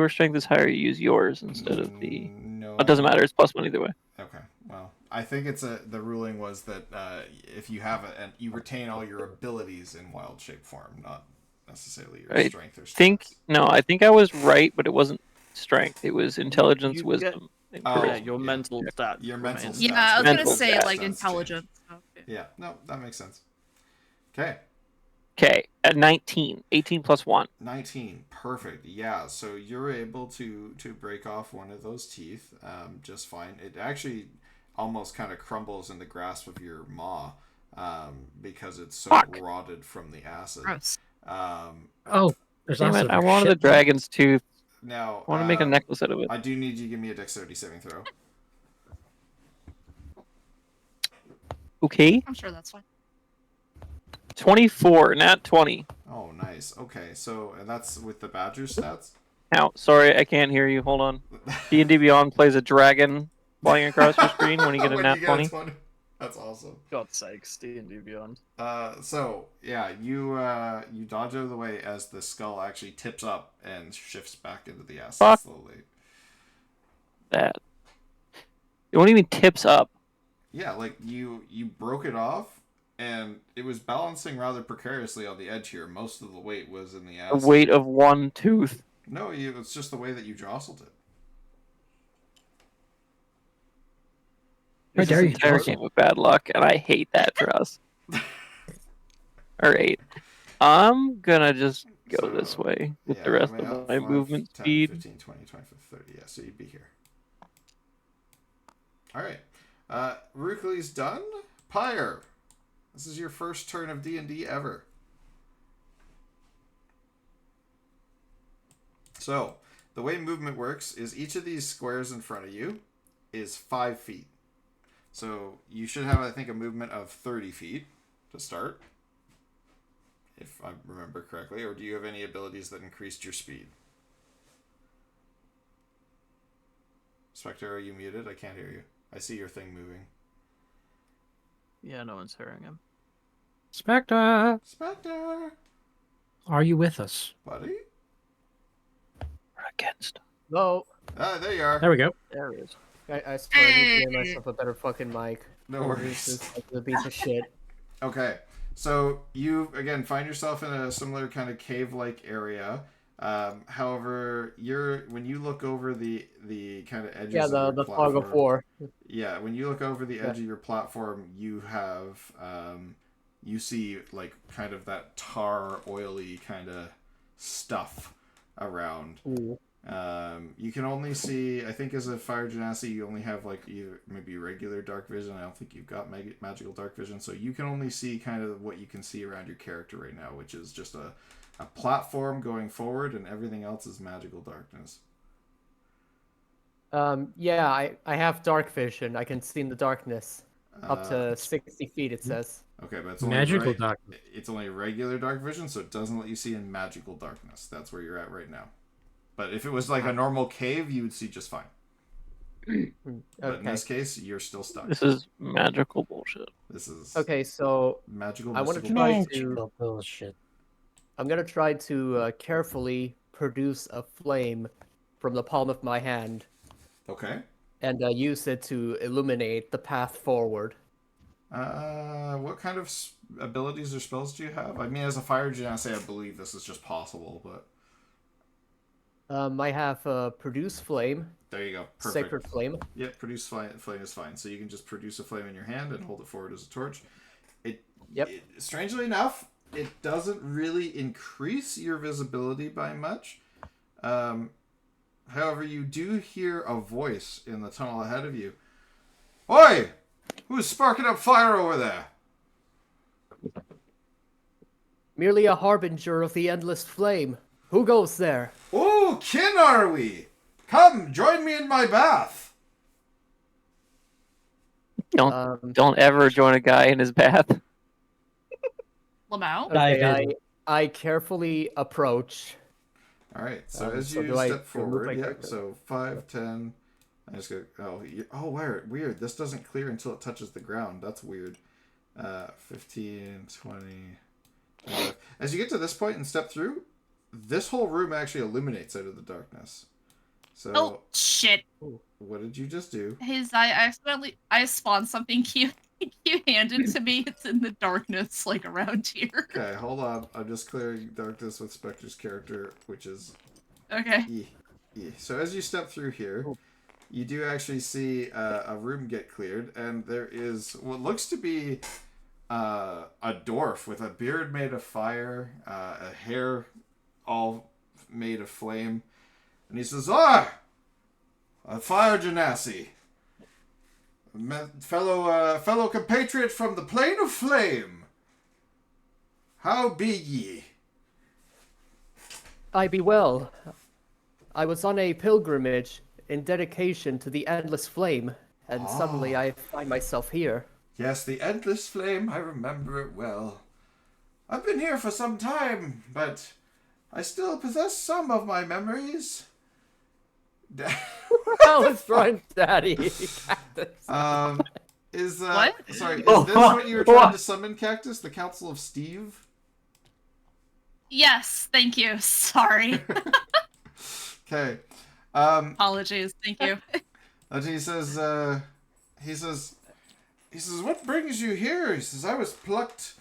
strength is higher, you use yours instead of the. No. It doesn't matter. It's plus one either way. Okay. Well, I think the ruling was that if you have and you retain all your abilities in wild shape form, not necessarily your strength or stats. I think I was right, but it wasn't strength. It was intelligence, You wisdom. Your mental stats. Your mental stats. Yeah, I was Mental gonna say stats like change. intelligence. Okay. Yeah. No, that makes sense. Okay. Okay, at 19. 18 plus 1. 19. Perfect. Yeah, so you're able to break off one of those teeth just fine. It actually almost kind of crumbles in the grasp of your maw because it's so rotted from the acid. Gross. Oh, there's Damn also it, I wanted a dragon's tooth. Now, I want to make a necklace out of it. I do need you to give me a dexterity saving throw. Okay. I'm sure that's fine. 24, not 20. Oh, nice. Okay, so and that's with the badger stats? Ow, sorry, I can't hear you. Hold on. D&D Beyond plays a dragon flying across your screen when you get a nat 20. That's awesome. God's sakes, D&D Beyond. So yeah, you dodge out of the way as the skull actually tips up and shifts back into the acid slowly. That. What do you mean tips up? Yeah, like you broke it off, and it was balancing rather precariously on the edge here. Most of the weight was in the acid. The weight of one tooth. No, it's just the way that you jostled it. This is an entire game of bad luck, and I hate that for us. Alright. I'm gonna just go this way with the rest of my movement 10, speed. 15, 20, 25, 30. Yeah, so you'd be here. Alright. Rukli's done. Pyre. This is your first turn of D&D ever. So, the way movement works is each of these squares in front of you is 5 feet. So, you should have, I think, a movement of 30 feet to start. If I remember correctly. Or do you have any abilities that increased your speed? Spectre, are you muted? I can't hear you. I see your thing moving. Yeah, no one's hearing him. Spectre! Spectre! Are you with us? Buddy? We're against. No. Ah, there you are. There we go. There he is. I swear I need to get myself a better fucking mic. No worries. This is like a piece of shit. Okay, so you again find yourself in a similar kind of cave-like area. However, when you look over the kind of edges. Yeah, of the your fog of war. Yeah, when you look over the edge of your platform, you have you see like kind of that tar, oily kind of stuff around. Ooh. You can only see, I think as a fire genasi, you only have like either maybe regular dark vision. I don't think you've got magical dark vision. So you can only see kind of what you can see around your character right now, which is just a platform going forward, and everything else is magical darkness. Yeah, I have dark vision. I can see in the darkness. Up to 60 feet, it says. Okay, but it's only Magical darkness. It's only regular dark vision, so it doesn't let you see in magical darkness. That's where you're at right now. But if it was like a normal cave, you would see just fine. But in this case, you're still stuck. This is magical bullshit. This is Okay, so magical. I want to mystical try bullshit. to. bullshit. I'm gonna try to carefully produce a flame from the palm of my hand Okay. and use it to illuminate the path forward. What kind of abilities or spells do you have? I mean, as a fire genasi, I believe this is just possible, but. I have produce flame. There you go. Perfect. Sacred flame. Yep, produce flame is fine. So you can just produce a flame in your hand and hold it forward as a torch. Strangely enough, it doesn't really increase your visibility by much. However, you do hear a voice in the tunnel ahead of you. Oi! Who's sparking up fire over there? Merely a harbinger of the endless flame. Who goes there? Oh, kin are we? Come, join me in my bath. Don't ever join a guy in his bath. Lamau? Dive Okay, in. I carefully approach. All right. So as so you do I step remove forward, my yeah. character? So 5, 10. I just go. Oh, weird. This doesn't clear until it touches the ground. That's weird. 15, 20. As you get to this point and step through, this whole room actually illuminates out of the darkness. So. Oh shit! What did you just do? Hey Zai, I spawned something cute. You handed to me. It's in the darkness, like around here. Okay, hold on. I'm just clearing darkness with Spectre's character, which is Okay. So as you step through here, you do actually see a room get cleared, and there is what looks to be a dwarf with a beard made of fire, a hair all made of flame, and he says, a fire genasi, fellow compatriot from the plane of flame. How be ye? I be well. I was on a pilgrimage in dedication to the endless flame, and suddenly I find myself here. Yes, the endless flame, I remember it well. I've been here for some time, but I still possess some of my memories. I was trying, Daddy. What? Sorry, is this Oh, what you were trying what? to summon, Cactus? The Council of Steve? Yes, thank you. Sorry. Okay. Apologies. Thank you. And he says, what brings you here? He says, I was plucked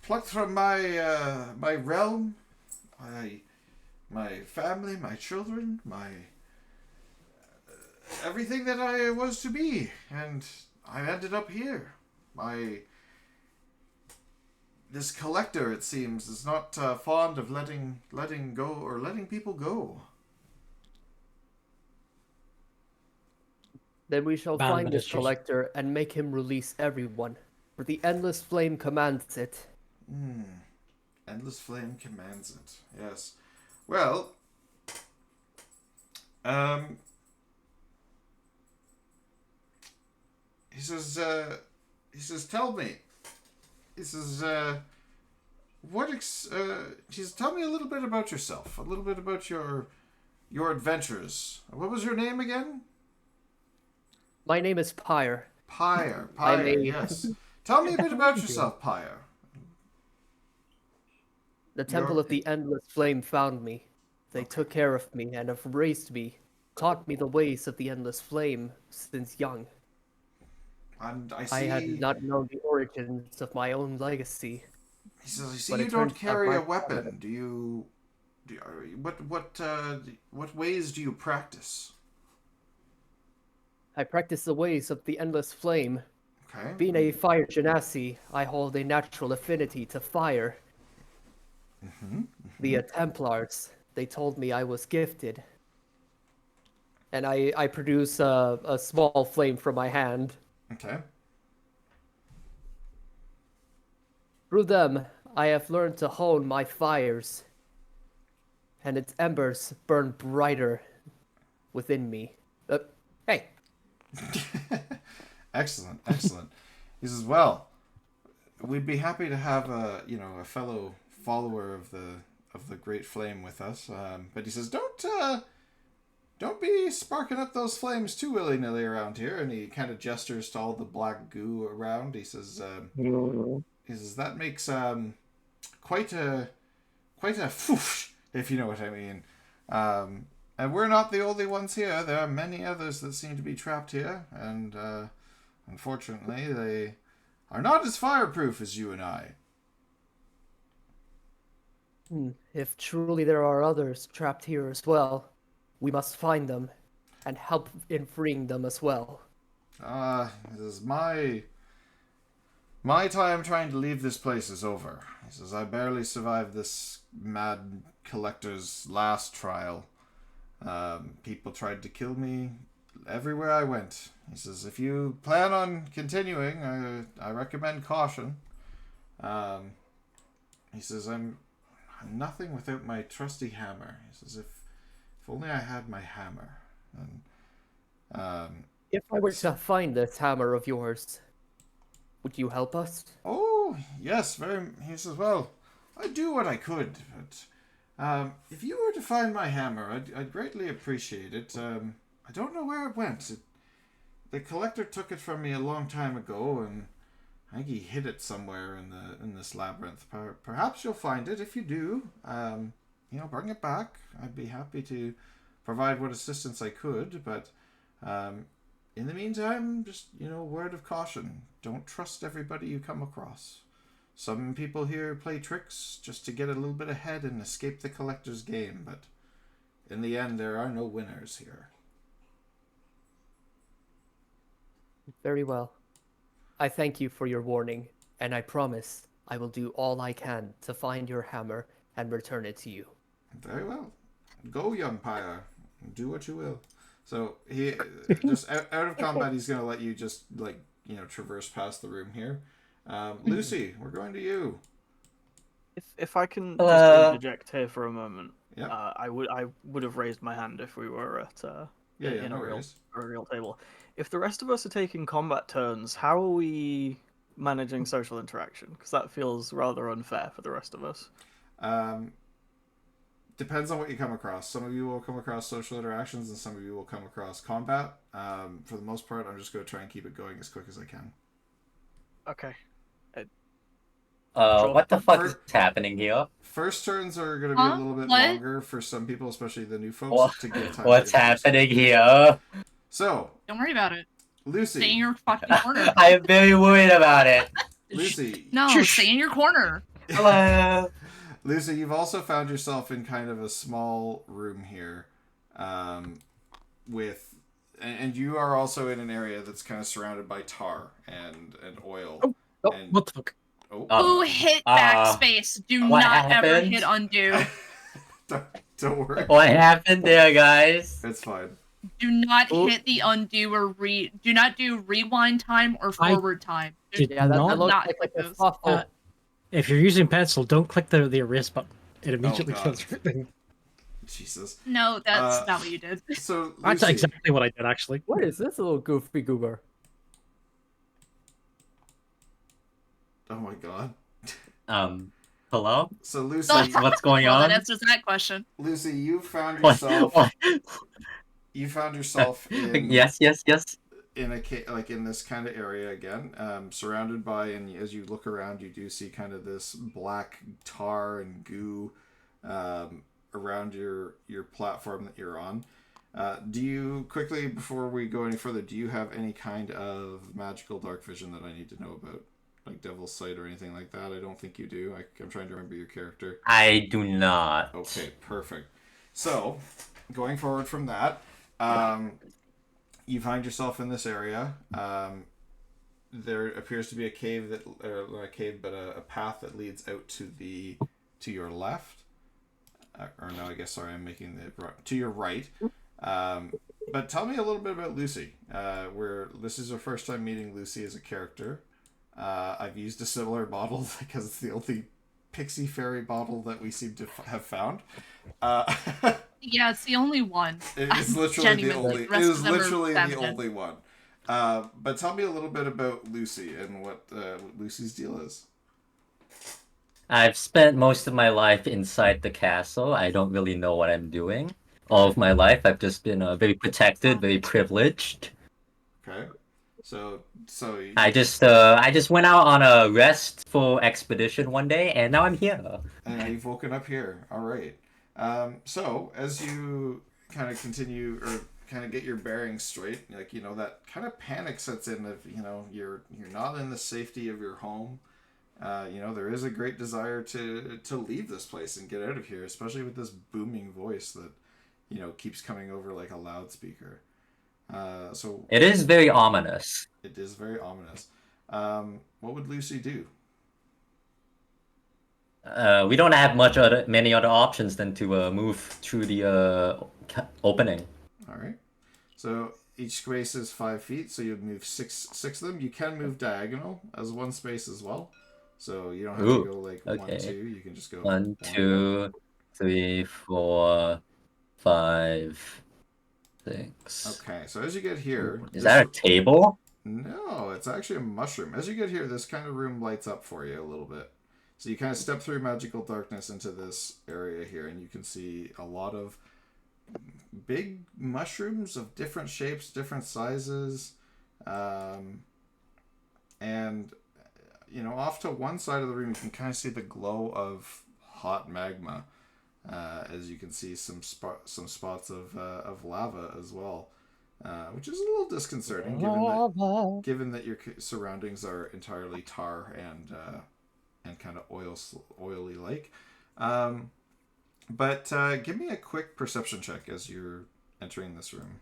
from my my realm, my family, my children, my everything that I was to be, and I ended up here. This collector, it seems, is not fond of letting go or letting people go. Then we shall Ban find this ministers. collector and make him release everyone, for the endless flame commands it. Endless flame commands it. Yes. Well, he says, tell me. He says, he says, tell me a little bit about yourself, a little bit about your adventures. What was your name again? My name is Pyre. Pyre, I'm a- yes. Tell me a bit about yourself, Pyre. The Temple of the Endless Flame found me. They took care of me and have raised me, taught me the ways of the Endless Flame since young. And I see. I had not known the origins of my own legacy. He says, I see But you it don't turns out carry my a weapon. father- Do you what ways do you practice? I practice the ways of the Endless Flame. Okay. Being a fire genasi, I hold a natural affinity to fire. The Templars, they told me I was gifted. And I produce a small flame from my hand. Okay. Through them, I have learned to hone my fires. And its embers burn brighter within me. Hey! Excellent, excellent. He says, well, we'd be happy to have a fellow follower of the Great Flame with us. But he says, don't be sparking up those flames too willy-nilly around here. And he kind of gestures to all the black goo around. He says, that makes quite a foosh, if you know what I mean. And we're not the only ones here. There are many others that seem to be trapped here, and unfortunately, they are not as fireproof as you and I. If truly there are others trapped here as well, we must find them and help in freeing them as well. This is my time trying to leave this place is over. He says, I barely survived this mad collector's last trial. People tried to kill me everywhere I went. He says, if you plan on continuing, I recommend caution. He says, I'm nothing without my trusty hammer. He says, if If only I had my hammer. And, If I were to find this hammer of yours, would you help us? oh, yes, he says, well, I'd do what I could, but if you were to find my hammer, I'd greatly appreciate it. I don't know where it went. The collector took it from me a long time ago, and I think he hid it somewhere in this labyrinth. Perhaps you'll find it. If you do, bring it back. I'd be happy to provide what assistance I could, but in the meantime, just, word of caution. Don't trust everybody you come across. Some people here play tricks just to get a little bit ahead and escape the collector's game, but in the end, there are no winners here. Very well. I thank you for your warning, and I promise I will do all I can to find your hammer and return it to you. Very well. Go, young pyre. Do what you will. So he just out of combat, he's going to let you just traverse past the room here. Lucy, we're going to you. If I can just interject here for a moment. Yeah. I would have raised my hand if we were at in a real table. If the rest of us are taking combat turns, how are we managing social interaction? Because that feels rather unfair for the rest of us. Depends on what you come across. Some of you will come across social interactions, and some of you will come across combat. For the most part, I'm just going to try and keep it going as quick as I can. Okay. What the fuck is happening here? First turns are going to be a little bit longer for some people, especially the new folks, What? to give time. What's happening here? So, don't worry about it. Lucy, Stay in your fucking corner. I am very worried about it. Lucy. No, stay in your corner. Hello. Lucy, you've also found yourself in kind of a small room here, and you are also in an area that's kind of surrounded by tar and oil. Oh, what the fuck? Who hit backspace? Do not ever hit undo. Don't worry. What happened there, guys? It's fine. Do not hit the undo or do not do rewind time or forward time. Yeah, that looks like a soft. If you're using pencil, don't click the erase button. It immediately kills everything. Jesus. No, that's not what you did. So Lucy, that's exactly what I did, actually. What is this little goofy goober? Oh my god. Hello? So Lucy, what's going on? on? That answers that question. Lucy, you found yourself. What? You found yourself in. Yes. In in this kind of area again, surrounded by, and as you look around, you do see kind of this black tar and goo around your platform that you're on. Do you, quickly before we go any further, do you have any kind of magical dark vision that I need to know about? Like Devil's Sight or anything like that? I don't think you do. I'm trying to remember your character. I do not. Okay, perfect. So, going forward from that, you find yourself in this area. There appears to be a cave not a cave, but a path that leads out to your left. Or no, I guess, sorry, I'm making to your right. But tell me a little bit about Lucy. This is our first time meeting Lucy as a character. I've used a similar bottle because it's the only pixie fairy bottle that we seem to have found. Yeah, it's the only one. It is literally the only. It is literally the only one. But tell me a little bit about Lucy and what Lucy's deal is. I've spent most of my life inside the castle. I don't really know what I'm doing. All of my life, I've just been very protected, very privileged. Okay. So I just went out on a restful expedition one day, and now I'm here. And now you've woken up here. All right. So as you kind of continue or kind of get your bearings straight, that kind of panic sets in of you're not in the safety of your home. There is a great desire to leave this place and get out of here, especially with this booming voice that keeps coming over like a loudspeaker. So it is very ominous. It is very ominous. What would Lucy do? We don't have many other options than to move through the opening. All right. So each space is 5 feet, so you'd move six of them. You can move diagonal as one space as well, so you don't have to go like 1, 2. You can just go 1, 2, 3, 4, 5, 6. Okay, so as you get here... Is that a table? No, it's actually a mushroom. As you get here, this kind of room lights up for you a little bit. So you kind of step through magical darkness into this area here, and you can see a lot of big mushrooms of different shapes, different sizes. And, you know, off to one side of the room, you can kind of see the glow of hot magma. As you can see some spots of lava as well. Which is a little disconcerting, given that your surroundings are entirely tar and kind of oily like. But give me a quick perception check as you're entering this room.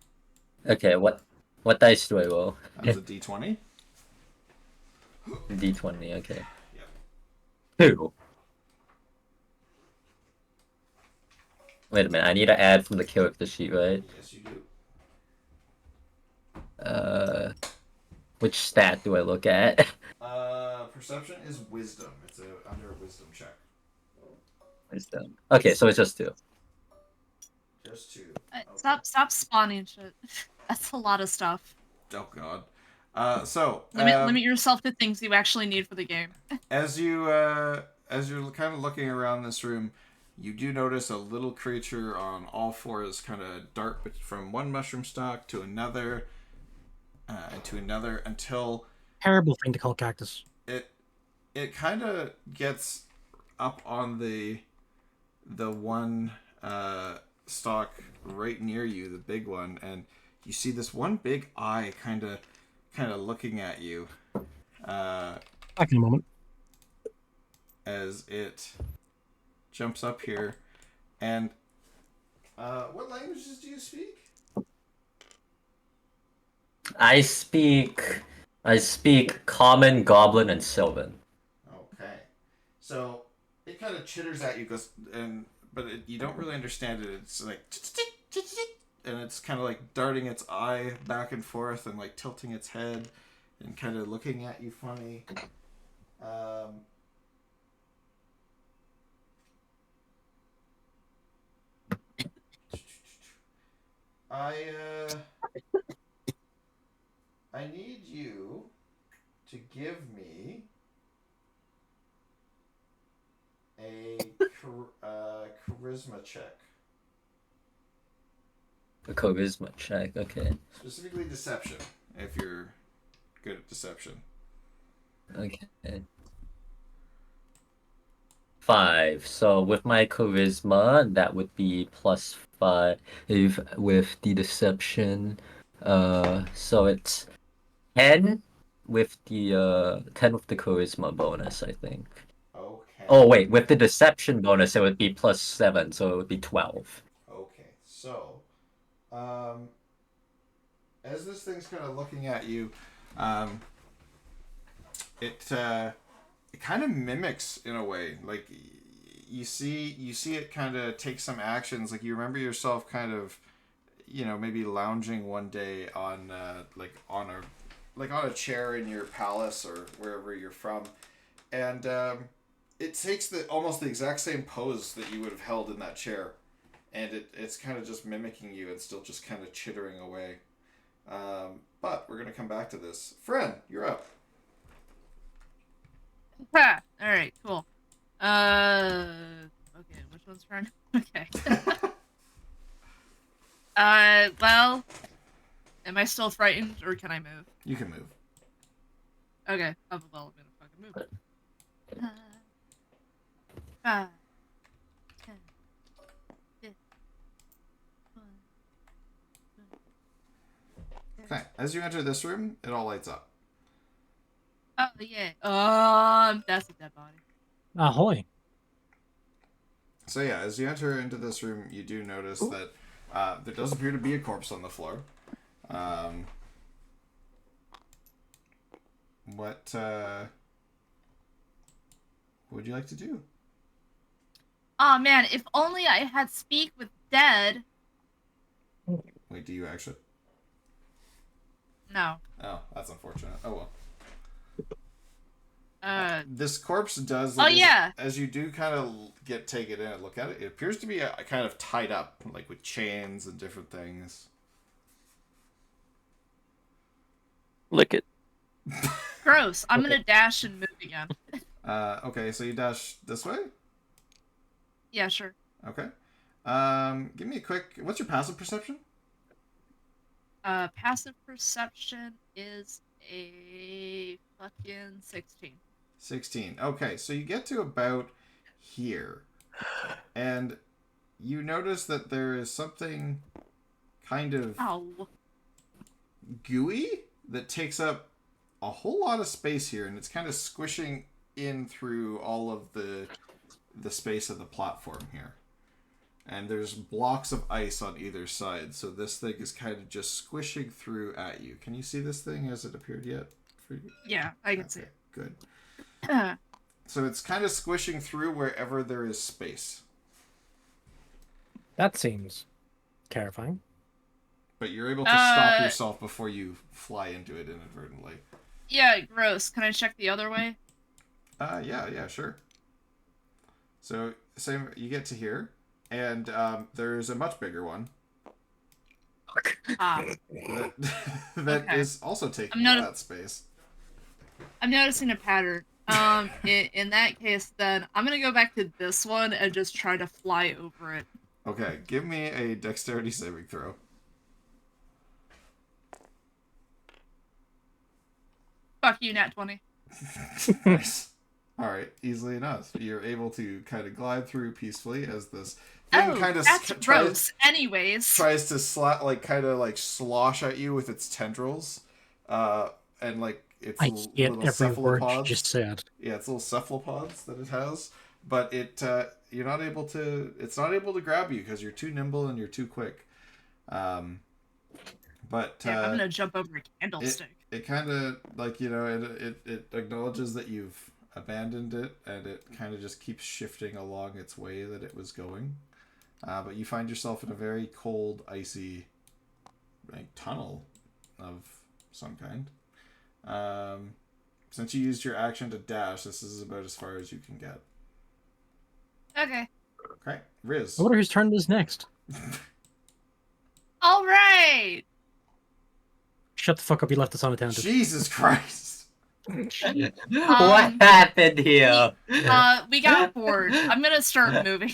Okay, what dice do I roll? That's a D20. D20, okay. Yeah. 2. Wait a minute, I need to add from the character sheet, right? Yes, you do. Which stat do I look at? Perception is wisdom. It's under a wisdom check. Wisdom. Okay, so it's just 2. Just 2. Okay. Stop spawning shit. That's a lot of stuff. Oh god. So limit yourself to things you actually need for the game. as you're kind of looking around this room, you do notice a little creature on all fours kind of dart from one mushroom stalk to another, and to another until Terrible thing to call cactus. it kind of gets up on the one stalk right near you, the big one, and you see this one big eye kind of looking at you. Back in a moment. As it jumps up here, and what languages do you speak? I speak Common, Goblin, and Sylvan. Okay, so it kind of chitters at you, but you don't really understand it. It's like, and it's kind of like darting its eye back and forth and like tilting its head and kind of looking at you funny. I need you to give me a charisma check. A charisma check, okay. Specifically deception, if you're good at deception. Okay. 5. So with my charisma, that would be +5 with the deception. So it's 10 with the 10 with the charisma bonus, I think. Okay. Oh wait, with the deception bonus, it would be +7, so it would be 12. Okay. So, as this thing's kind of looking at you, it kind of mimics in a way. Like you see it kind of take some actions. Like you remember yourself kind of, you know, maybe lounging one day on on a chair in your palace or wherever you're from, and it takes almost the exact same pose that you would have held in that chair, and it's kind of just mimicking you and still just kind of chittering away. But we're gonna come back to this. Friend, you're up. Ha! Alright, cool. Okay, which one's friend? Okay. Well, am I still frightened, or can I move? You can move. Okay, well, I'm gonna fucking move. 5, 10, 15, 20. Okay. As you enter this room, it all lights up. Oh, yeah. That's a dead body. Ahoy. So yeah, as you enter into this room, you do notice that there does appear to be a corpse on the floor. What would you like to do? Oh man, if only I had speak with dead. Wait, do you actually? No. Oh, that's unfortunate. Oh well. This corpse does. Yeah. As you do kind of take it in and look at it, it appears to be a kind of tied up, like with chains and different things. Lick it. Gross. I'm gonna dash and move again. Okay, so you dash this way? Yeah, sure. Okay. Give me a quick... What's your passive perception? Passive perception is a fucking 16. 16. Okay, so you get to about here. And you notice that there is something kind of gooey that takes up a whole lot of space here, and it's kind of squishing in through all of the space of the platform here. And there's blocks of ice on either side, so this thing is kind of just squishing through at you. Can you see this thing? Has it appeared yet for you? Yeah, I can see it. Good. So it's kind of squishing through wherever there is space. That seems terrifying. But you're able to stop yourself before you fly into it inadvertently. Yeah, gross. Can I check the other way? Yeah, sure. So, same, you get to here, and there's a much bigger one. That okay. is also taking all that space. I'm noticing a pattern. In that case, then, I'm gonna go back to this one and just try to fly over it. Okay, give me a dexterity saving throw. Fuck you, nat 20. Nice. Alright, easily enough. You're able to kind of glide through peacefully as this thing kind of that's gross. Anyways. Tries to slosh at you with its tendrils. And like its little cephalopods. You just said. Yeah, it's little cephalopods that it has. But it's not able to grab you because you're too nimble and you're too quick. But yeah, I'm gonna jump over a candlestick. It kind of it acknowledges that you've abandoned it, and it kind of just keeps shifting along its way that it was going. But you find yourself in a very cold, icy, tunnel of some kind. Since you used your action to dash, this is about as far as you can get. Okay. Okay, Riz. I wonder whose turn it is next. All right. Shut the fuck up! You left us unattended. Jesus Christ! What happened here? We got bored. I'm gonna start moving.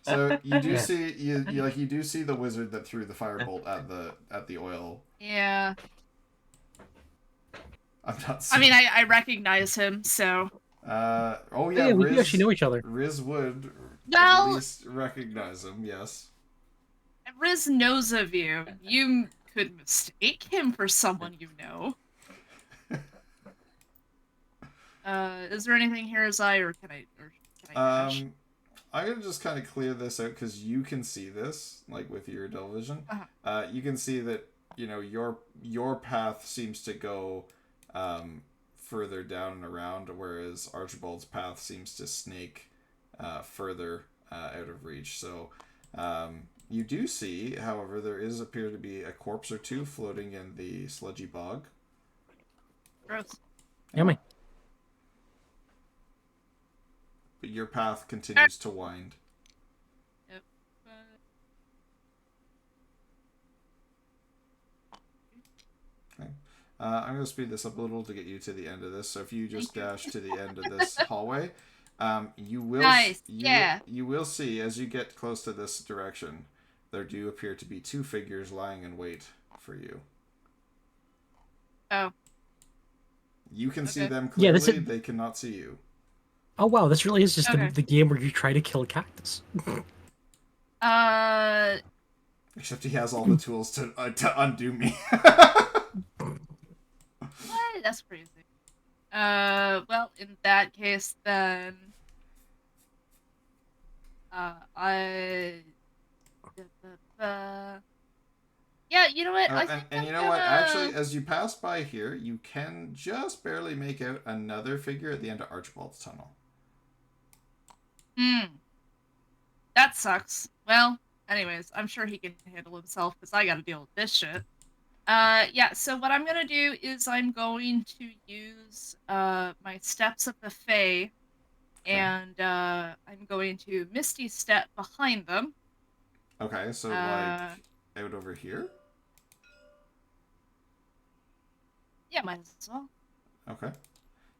So you do see you do see the wizard that threw the firebolt at the oil. Yeah. I'm not. I mean, I recognize him, so. Oh yeah, we do actually know each other. Riz would well, at least recognize him. Yes. Riz knows of you. You could mistake him for someone you know. Is there anything here, Zai, or can I dash? I'm gonna just kind of clear this out because you can see this, like with your Dell vision. You can see that your path seems to go further down and around, whereas Archibald's path seems to snake further out of reach. So you do see, however, there appear to be a corpse or two floating in the sludgy bog. Gross. Yummy. But your path continues to wind. Yep. Okay. I'm going to speed this up a little to get you to the end of this. So if you just dash to the end of this hallway, you will you will see as you get close to this direction, there do appear to be two figures lying in wait for you. Oh. You can see them clearly. Yeah, they cannot see you. Oh wow, this really is just the game where you try to kill a cactus. Except he has all the tools to undo me. What? That's crazy. Well, in that case, then, yeah, you know what? And you know what? Actually, as you pass by here, you can just barely make out another figure at the end of Archibald's tunnel. That sucks. Well, anyways, I'm sure he can handle himself because I got to deal with this shit. Yeah, so what I'm gonna do is I'm going to use my Steps of the Fae, and I'm going to Misty Step behind them. Okay, so like out over here? Yeah, might as well. Okay.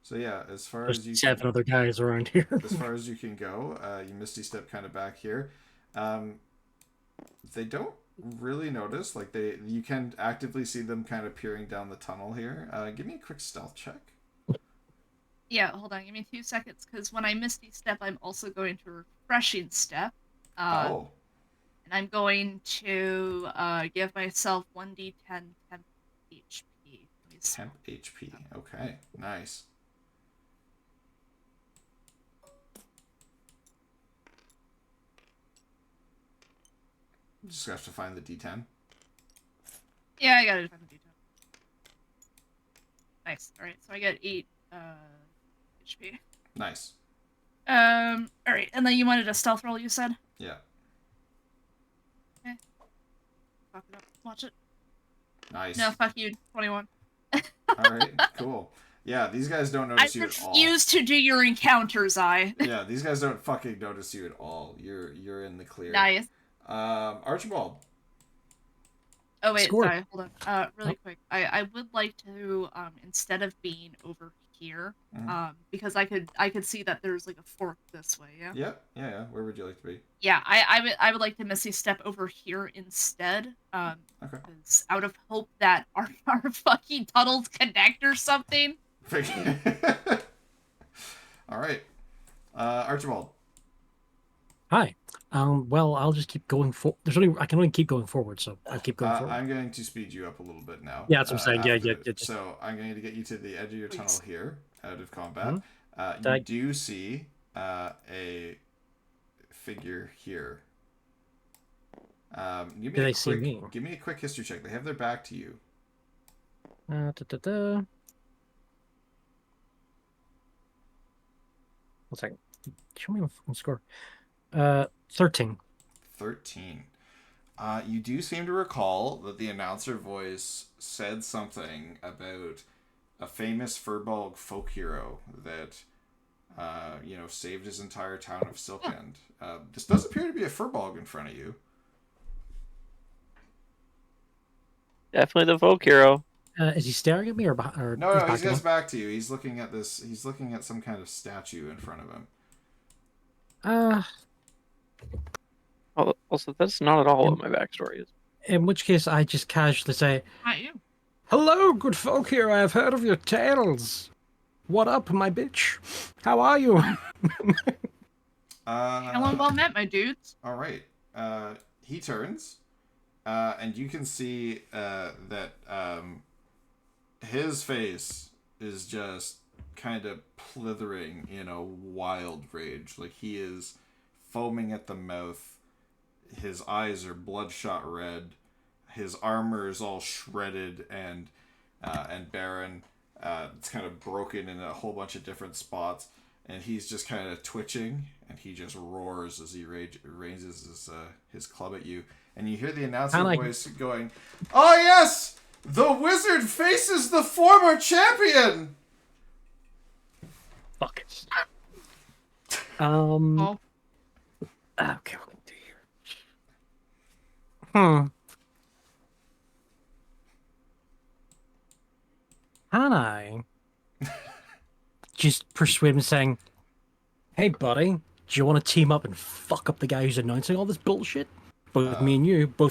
So yeah, as far There's as you 7 can, other guys around here. as far as you can go, you Misty Step kind of back here. They don't really notice. Like you can actively see them kind of peering down the tunnel here. Give me a quick stealth check. Yeah, hold on, give me 2 seconds, because when I Misty Step, I'm also going to Refreshing Step. Oh. And I'm going to give myself 1d10 temp HP. Temp HP. Okay, nice. Just have to find the D10. Yeah, I got it. Nice. All right, so I get 8 HP. Nice. All right, and then you wanted a stealth roll, you said? Yeah. Okay. Fuck it up. Watch it. Nice. No, fuck you. 21. All right. Cool. Yeah, these guys don't notice you at all. I refuse to do your encounters, Yeah, these guys don't fucking notice you at all. You're in the clear. Nice. Archibald. Oh wait, Score. sorry, hold on. Really quick. I would like to instead of being over here, because I could see that there's like a fork this way, yeah? Yeah. Where would you like to be? Yeah, I would like to Misty Step over here instead. Okay. Because out of hope that our fucking tunnels connect or something. All right. Archibald. Hi. Well, I'll just keep going for. I can only keep going forward, so I'll keep going forward. I'm going to speed you up a little bit now. Yeah, that's what I'm saying. Yeah. So I'm going to get you to the edge of your tunnel here, out of combat. Mm-hmm. You do see a figure here. Give me a quick history check. They have their back to you. One second. Show me my score. 13. 13. You do seem to recall that the announcer voice said something about a famous Furbolg folk hero that, saved his entire town of Silkend. This does appear to be a Furbolg in front of you. Definitely the folk hero. Is he staring at me or No, he's just back to you. He's looking at this. He's looking at some kind of statue in front of him. Also, that's not at all what my backstory is. In which case, I just casually say, Not you. "Hello, good folk here. I have heard of your tales. What up, my bitch? How are you?" Hello, well met, my dudes. All right. He turns, and you can see that his face is just kind of plithering in a wild rage. Like he is foaming at the mouth. His eyes are bloodshot red. His armor is all shredded and barren. It's kind of broken in a whole bunch of different spots, and he's just kind of twitching, and he just roars as he raises his club at you, and you hear the announcer voice going, "Oh yes, the wizard faces the former champion." Fuck it. Oh. Okay, what can we do here? Can I just persuade him saying, "Hey, buddy, do you want to team up and fuck up the guy who's announcing all this bullshit? Both me and you, we're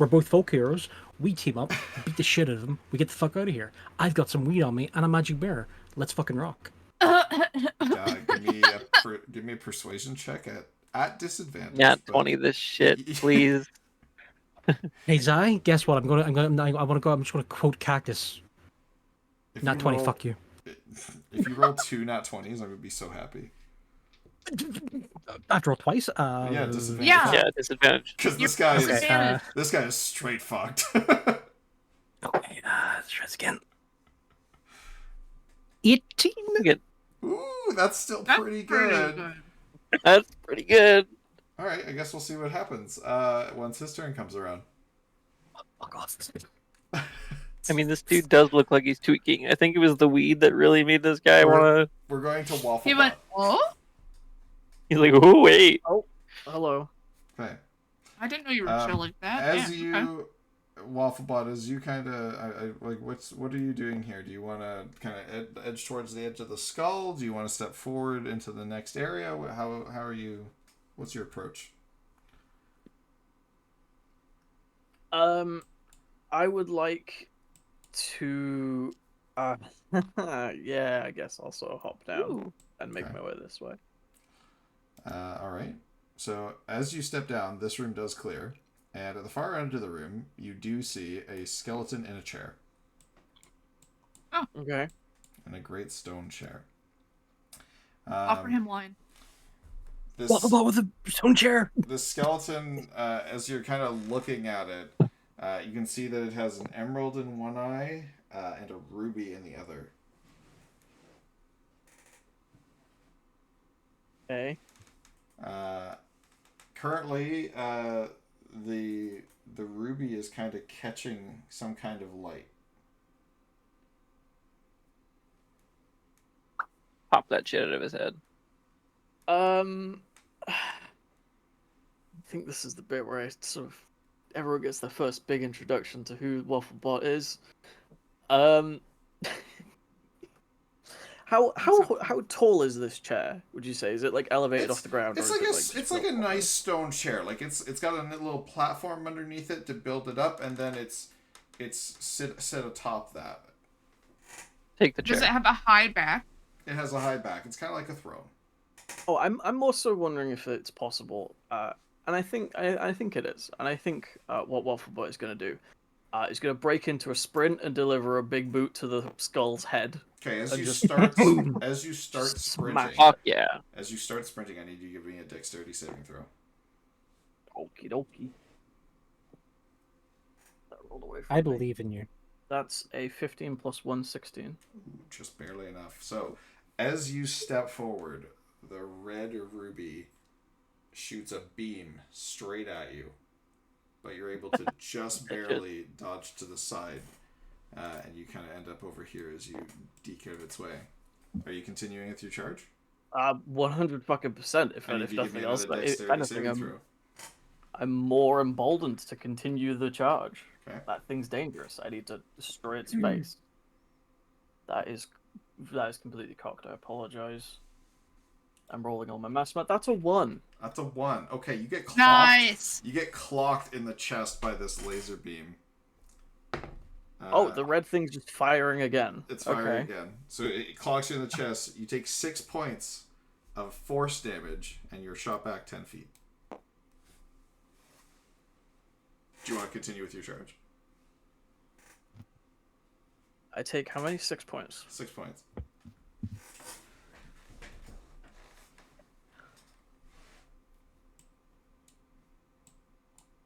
both folk heroes. We team up, beat the shit out of them. We get the fuck out of here. I've got some weed on me and a magic mirror. Let's fucking rock." Give me a persuasion check at disadvantage. Yeah, 20 this shit, please. Hey Zai, guess what? I want to go. I'm just gonna quote Cactus. Not 20. Fuck you. If you roll 2 nat 20s, I would be so happy. After all, twice. Yeah, disadvantage. Yeah, disadvantage. Because this guy is straight fucked. Okay, let's try this again. 18. Ooh, that's still pretty good. That's pretty good. All right, I guess we'll see what happens once his turn comes around. Fuck off. I mean, this dude does look like he's tweaking. I think it was the weed that really made this guy wanna. We're going to Waffle He went, oh? He's like, oh wait. Oh, hello. Okay. I didn't know you were chill like that. As Yeah, you, okay. Wafflebot, as you kind of like, what are you doing here? Do you want to kind of edge towards the edge of the skull? Do you want to step forward into the next area? How are you? What's your approach? I would like to. Yeah, I guess I'll sort of hop down and make my way this way. All right. So as you step down, this room does clear, and at the far end of the room, you do see a skeleton in a chair. Oh. Okay. In a great stone chair. Offer him wine. Wafflebot with a stone chair. The skeleton, as you're kind of looking at it, you can see that it has an emerald in one eye and a ruby in the other. Okay. Currently, the ruby is kind of catching some kind of light. Pop that shit out of his head. I think this is the bit where I sort of everyone gets their first big introduction to who Wafflebot is. How tall is this chair? Would you say? Is it like elevated off the ground? It's or like is it's like a nice stone chair. Like it's got a little platform underneath it to build it up, and then it's sit atop that. Take the chair. Does it have a high back? It has a high back. It's kind of like a throne. Oh, I'm also wondering if it's possible, and I think it is, and I think what Wafflebot is going to do is going to break into a sprint and deliver a big boot to the skull's head. Okay, as and you just start smash. sprinting, Fuck yeah. as you start sprinting, I need you to give me a dexterity saving throw. Okie dokie. That rolled away from I me. believe in you. That's a 15 plus 1, 16. Ooh, just barely enough. So, as you step forward, the red ruby shoots a beam straight at you, but you're able to just barely dodge to the side, and you kind of end up over here as you deke out of its way. Are you continuing with your charge? 100%. If I need you to give me nothing else, another if dexterity anything, saving throw. I'm more emboldened to continue the charge. Okay. That thing's dangerous. I need to destroy its face. That is completely cocked. I apologize. I'm rolling on my mass mat. That's a 1. That's a 1. Okay, you get clocked. Nice. You get clocked in the chest by this laser beam. The red thing's just firing again. It's firing again. So it clocks you in the chest. You take 6 points of force damage, and you're shot back 10 feet. Do you want to continue with your charge? I take how many? 6 points. 6 points.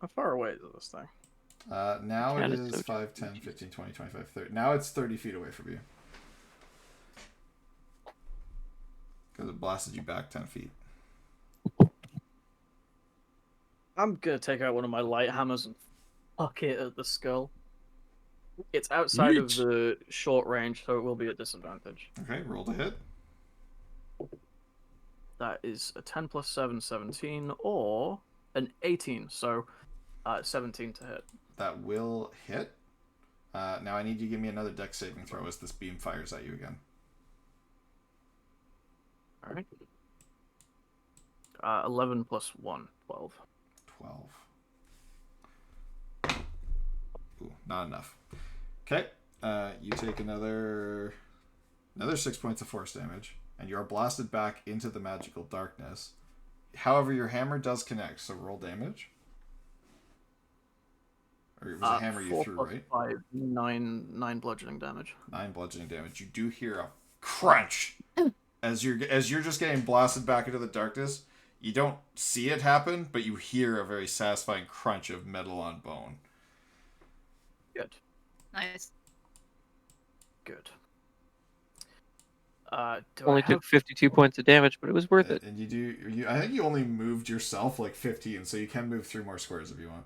How far away is this thing? Now it is so 5, 10, 15, 20, 25, 30. Now it's 30 feet away from you. Because it blasted you back 10 feet. I'm gonna take out one of my light hammers and fuck it at the skull. It's outside of the short range, so it will be at disadvantage. Okay, roll to hit. That is a 10 plus 7, 17, or an 18, so 17 to hit. That will hit. Now I need you to give me another dex saving throw as this beam fires at you again. Alright. 11 plus 1, 12. 12. Ooh, not enough. Okay, you take another 6 points of force damage, and you are blasted back into the magical darkness. However, your hammer does connect, so roll damage. Or it was a hammer you threw, right? 5, 9 bludgeoning damage. 9 bludgeoning damage. You do hear a crunch as you're just getting blasted back into the darkness. You don't see it happen, but you hear a very satisfying crunch of metal on bone. Good. Nice. Good. Only took 52 points of damage, but it was worth it. And I think you only moved yourself like 15, so you can move 3 more squares if you want.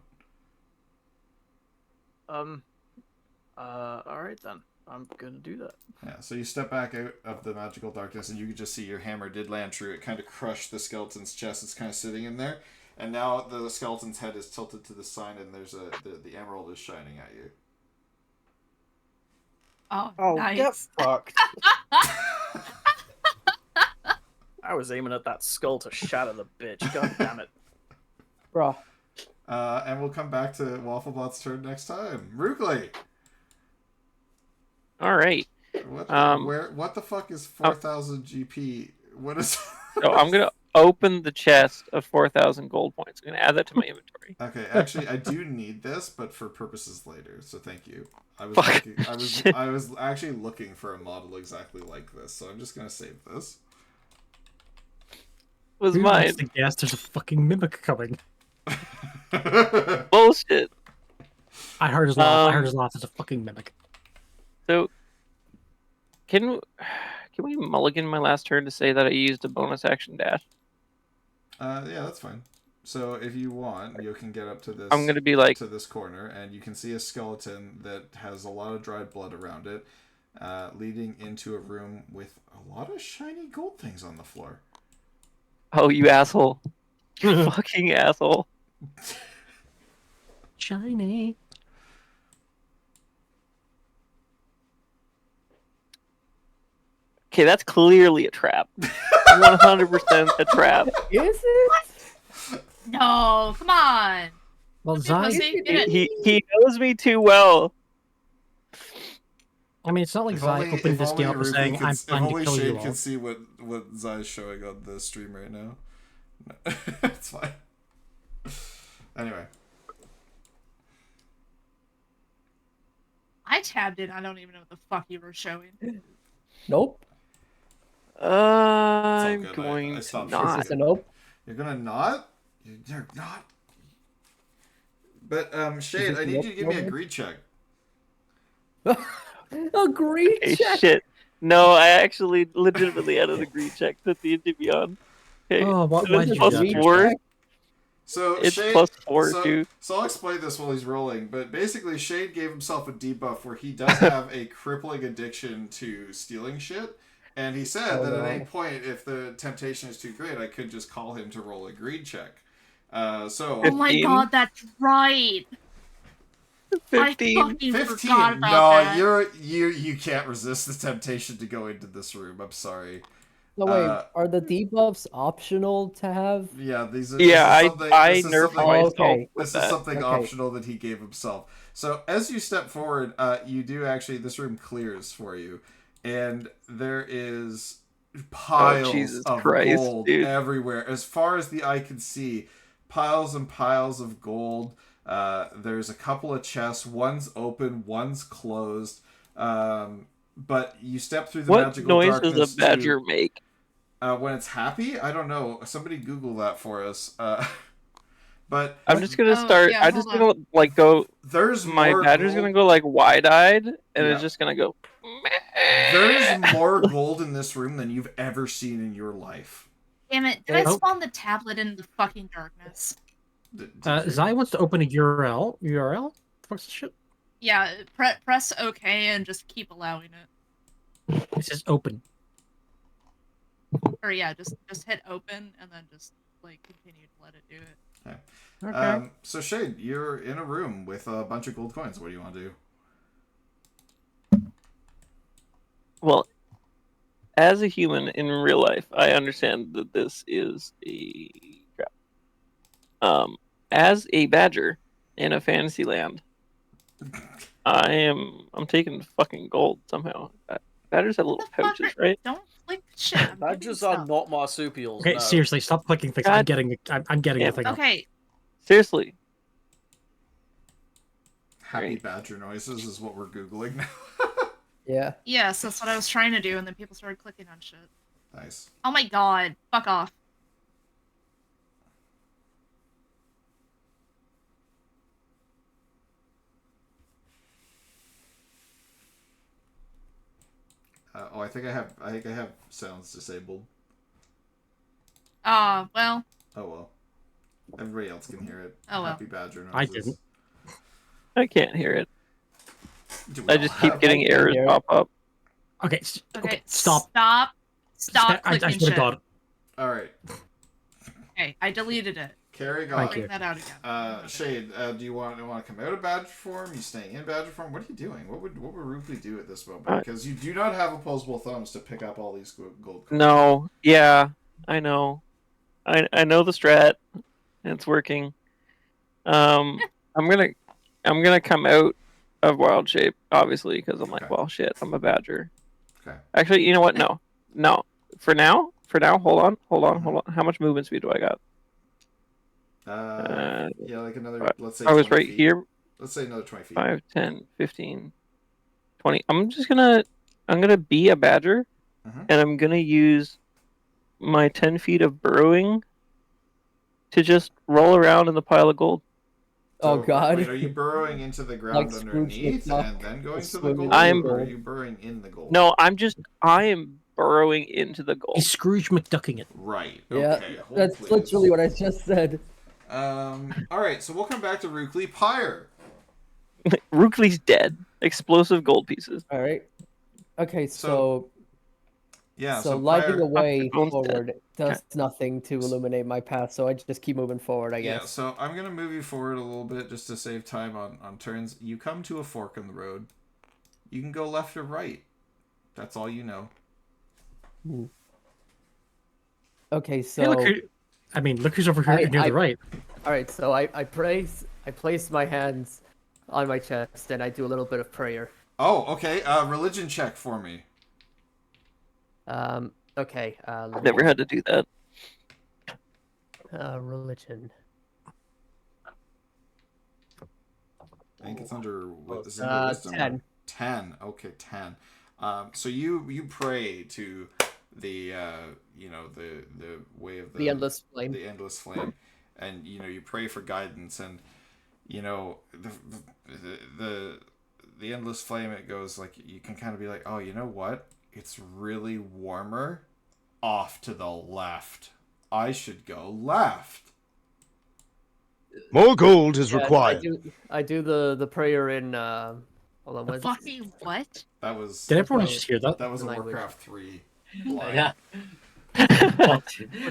Alright then. I'm gonna do that. Yeah, so you step back out of the magical darkness, and you can just see your hammer did land true. It kind of crushed the skeleton's chest. It's kind of sitting in there, and now the skeleton's head is tilted to the side, and there's the emerald is shining at you. Oh, nice. Get fucked. I was aiming at that skull to shatter the bitch. God damn it. Bruh. And we'll come back to Wafflebot's turn next time. Rugley! All right. What the fuck is 4,000 GP? What is... So I'm going to open the chest of 4,000 gold points. I'm going to add that to my inventory. Okay, actually, I do need this, but for purposes later, so thank you. I was actually looking for a model exactly like this, so I'm just going to save this. It was Who mine. wants to guess there's a fucking mimic coming? Bullshit. I heard his laugh. I heard his laugh. There's a fucking mimic. So, can we mulligan my last turn to say that I used a bonus action dash? Yeah, that's fine. So if you want, you can get up to this. I'm gonna be like to this corner, and you can see a skeleton that has a lot of dried blood around it, leading into a room with a lot of shiny gold things on the floor. Oh, you asshole! You fucking asshole! Shiny. Okay, that's clearly a trap. 100% a trap. Is it? No, come on. Well, Pussy, Zai. get it. He knows me too well. I mean, it's not like If Zai only- opened if this only game up and Ruby saying, could- "I'm if planning only to kill you Shade all." can see what Zai's showing on the stream right now. No, it's fine. Anyway. I tabbed in. I don't even know what the fuck you were showing. Nope. I'm good. going I to stopped Is not. this a nope? You're gonna not? You're not? But, Shade, this I need nope you to give me a moment? greed check. Agreed. Hey, check. shit. No, I actually legitimately added a greed check to the to on. Okay. Oh, why It did is you do plus that? Agreed 4. check? So It's Shade, plus 4 so, too. So I'll explain this while he's rolling. But basically, Shade gave himself a debuff where he does have a crippling addiction to stealing shit. And he said that at any point, if the temptation is too great, I could just call him to roll a greed check. So Oh my 15? god, that's right. 15. I fucking 15. forgot about No, that. you can't resist the temptation to go into this room. I'm sorry. So wait, are the debuffs optional to have? Yeah, these are. Yeah, this is something, I this is nerfed something, myself Okay. with This that. is something Okay. optional that he gave himself. So as you step forward, you do actually, this room clears for you, and there is piles Jesus of Christ, gold dude. everywhere, as far as the eye can see. Piles and piles of gold. There's a couple of chests. One's open, one's closed. But you step through the What magical noise darkness does a badger make? when it's happy. I don't know. Somebody Google that for us. But I'm just gonna Oh, start. yeah, I'm hold just gonna like go. there's My more badger's gold. gonna go like wide-eyed, and Yeah. it's just gonna go. There's more gold in this room than you've ever seen in your life. Damn it, did I Oh. spawn the tablet in the fucking darkness? Did you? Zai wants to open a URL. URL? What's the shit? Yeah, press OK and just keep allowing it. It says open. Or yeah, just hit open and then just like continue to let it do it. Okay. So Shade, you're in a room with a bunch of gold coins. What do you want to do? Well, as a human in real life, I understand that this is a trap. As a badger in a fantasy land, I'm taking fucking gold somehow. Badgers have little What the fuck pouches, are- right? Don't click shit. I'm giving Badgers are stuff. not marsupials. Okay, no. seriously, stop clicking things. God. I'm getting Yeah. the thing up. Okay, Seriously. Happy Great. badger noises is what we're googling now. Yeah. yes, that's what I was trying to do, and then people started clicking on shit. Nice. Oh my god, fuck off. I think I have sounds disabled. Well, Oh well. Everybody else can hear it. Oh, well. Happy badger noises. I didn't. I can't hear it. Do we I all just keep have- getting errors here. pop up. Okay, Okay, stop. Stop I clicking swear to shit. God. All right. Okay, I deleted it. Carry Thank on. you. Bring that out again. Shade, do you want to come out of badger form? You staying in badger form? What are you doing? What would Rupli do at this moment? Because you do not have opposable thumbs to pick up all these gold coins. No, yeah, I know. I know the strat. It's working. I'm gonna come out of wild shape, obviously, because I'm like, Okay. well, shit, I'm a badger. Okay. Actually, you know what? No. For now, hold on. How much movement speed do I got? Yeah, like another. Let's say. I was 20 right feet. here. Let's say another 20 feet. 5, 10, 15, 20. I'm gonna be a badger, Mhm. and I'm gonna use my 10 feet of burrowing to just roll around in the pile of gold. Oh, God. Wait, are you burrowing into the ground Scrooge underneath McDuck and then going to the swimming gold? in Or are gold. you burrowing in the gold? No, I am burrowing into the gold. He's Scrooge McDucking it. Right. Yeah, Okay. Hold, that's please. literally what I just said. All right. So we'll come back to Rukli Pyre. Rukli's dead. Explosive gold pieces. All right. Okay, so Yeah. so So lighting Pyre. away Phone's dead. forward does nothing to illuminate my path, so I just keep moving forward, I Yeah. guess. So I'm gonna move you forward a little bit just to save time on turns. You come to a fork in the road. You can go left or right. That's all you know. Okay, Hey, so look who's over here near the right. all right, so I place my hands on my chest and I do a little bit of prayer. Oh, okay. Religion check for me. Okay. Never had to do that. Religion. I think it's under wisdom. 10. 10. Okay, 10. So you pray to the the way of The endless flame. the endless flame, and you pray for guidance, and the endless flame. It goes like you can kind of be like, oh, you know what? It's really warmer off to the left. I should go left. More gold is Yeah, required. I do the prayer in hold on, The what's fucking what? That was Did everyone just hear that? that was a language. Warcraft 3 line. Yeah.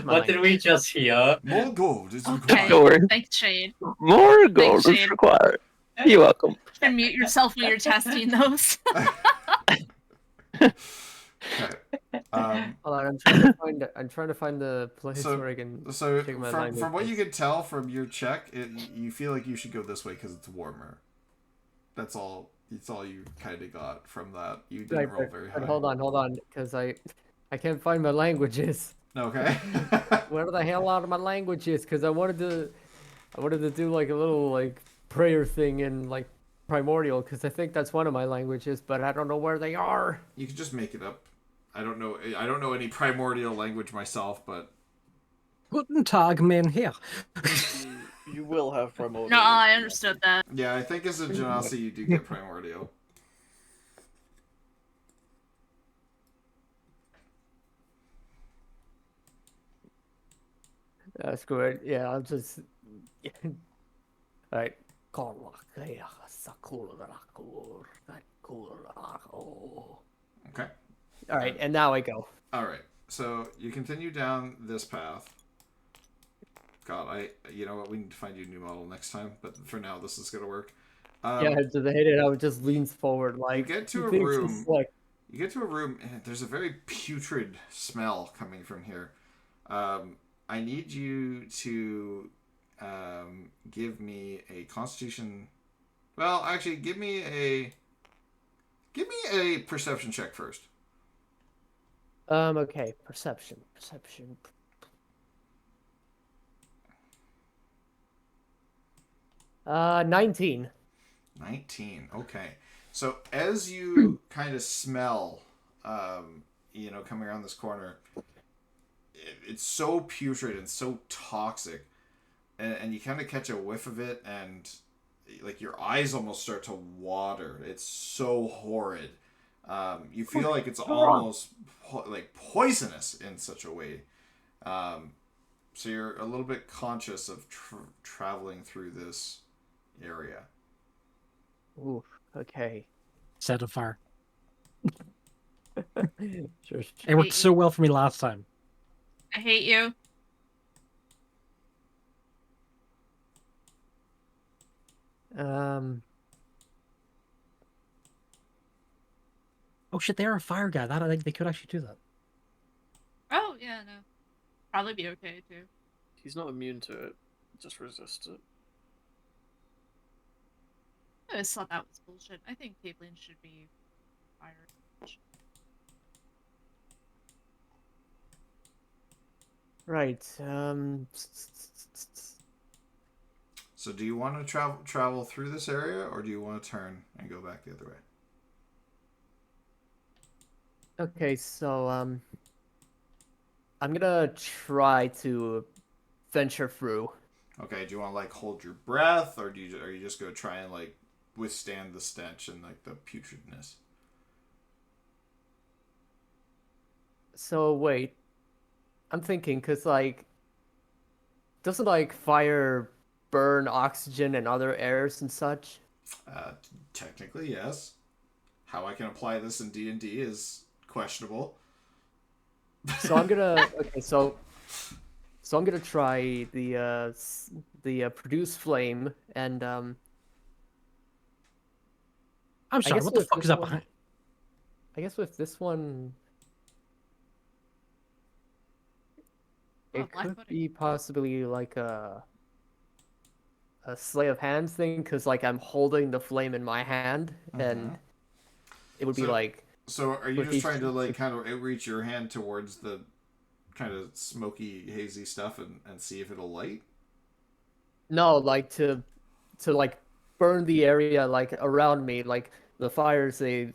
what did we just hear? More gold is Okay. required. Don't worry. Thanks, Shade. More gold Shane. is required. You're welcome. You can mute yourself when you're testing those. Okay. Hold on, I'm trying to find the place So- where I can So check my from language. what you can tell from your check, you feel like you should go this way because it's warmer. That's all. It's all you kind of got from that. You didn't Right, roll very high. but hold on, because I can't find my languages. Okay. Where the hell are my languages? Because I wanted to do like a little like prayer thing in like primordial, because I think that's one of my languages, but I don't know where they are. You can just make it up. I don't know any primordial language myself, but Guten Tag, men here. You will have primordial. No, I understood that. yeah, I think as a genasi you do get primordial. That's good. Yeah, I'll just. All right. Okay. All right, and now I go. All right. So you continue down this path. God, you know what? We need to find you a new model next time. But for now, this is gonna work. Yeah, to the hit it, I would just leans forward like. get to a thinks room. it's like- You get to a room, and there's a very putrid smell coming from here. I need you to give me a Constitution. Well, actually, give me a perception check first. Okay, perception. 19. 19. Okay. So as you kind of smell, coming around this corner, it's so putrid and so toxic, and you kind of catch a whiff of it, and like your eyes almost start to water. It's so horrid. You feel like it's almost like poisonous in such a way. So you're a little bit conscious of traveling through this area. Ooh, okay. Set of fire. Sure. It worked so well for me last time. I hate you. Oh shit, they are a fire guy. That I think they could actually do that. Oh, yeah, no. Probably be okay, too. He's not immune to it. Just resist it. I always thought that was bullshit. I think Caitlyn should be fired. Right. So do you want to travel through this area, or do you want to turn and go back the other way? Okay, so I'm gonna try to venture through. Okay, do you want to like hold your breath, or are you just gonna try and like withstand the stench and like the putridness? So wait, I'm thinking, cause like, doesn't like fire burn oxygen and other airs and such? Technically, yes. How I can apply this in D&D is questionable. So I'm gonna so I'm gonna try the produce flame and I'm I sorry, guess what the with fuck this is that one- behind? I guess with this one Oh, it black could pudding. be possibly like a sleight of hands thing, because like I'm holding the flame in my hand and it would be So- like So are you with just each- trying to like kind of outreach your hand towards the kind of smoky, hazy stuff and see if it'll light? no, like to like burn the area like around me, like the fires they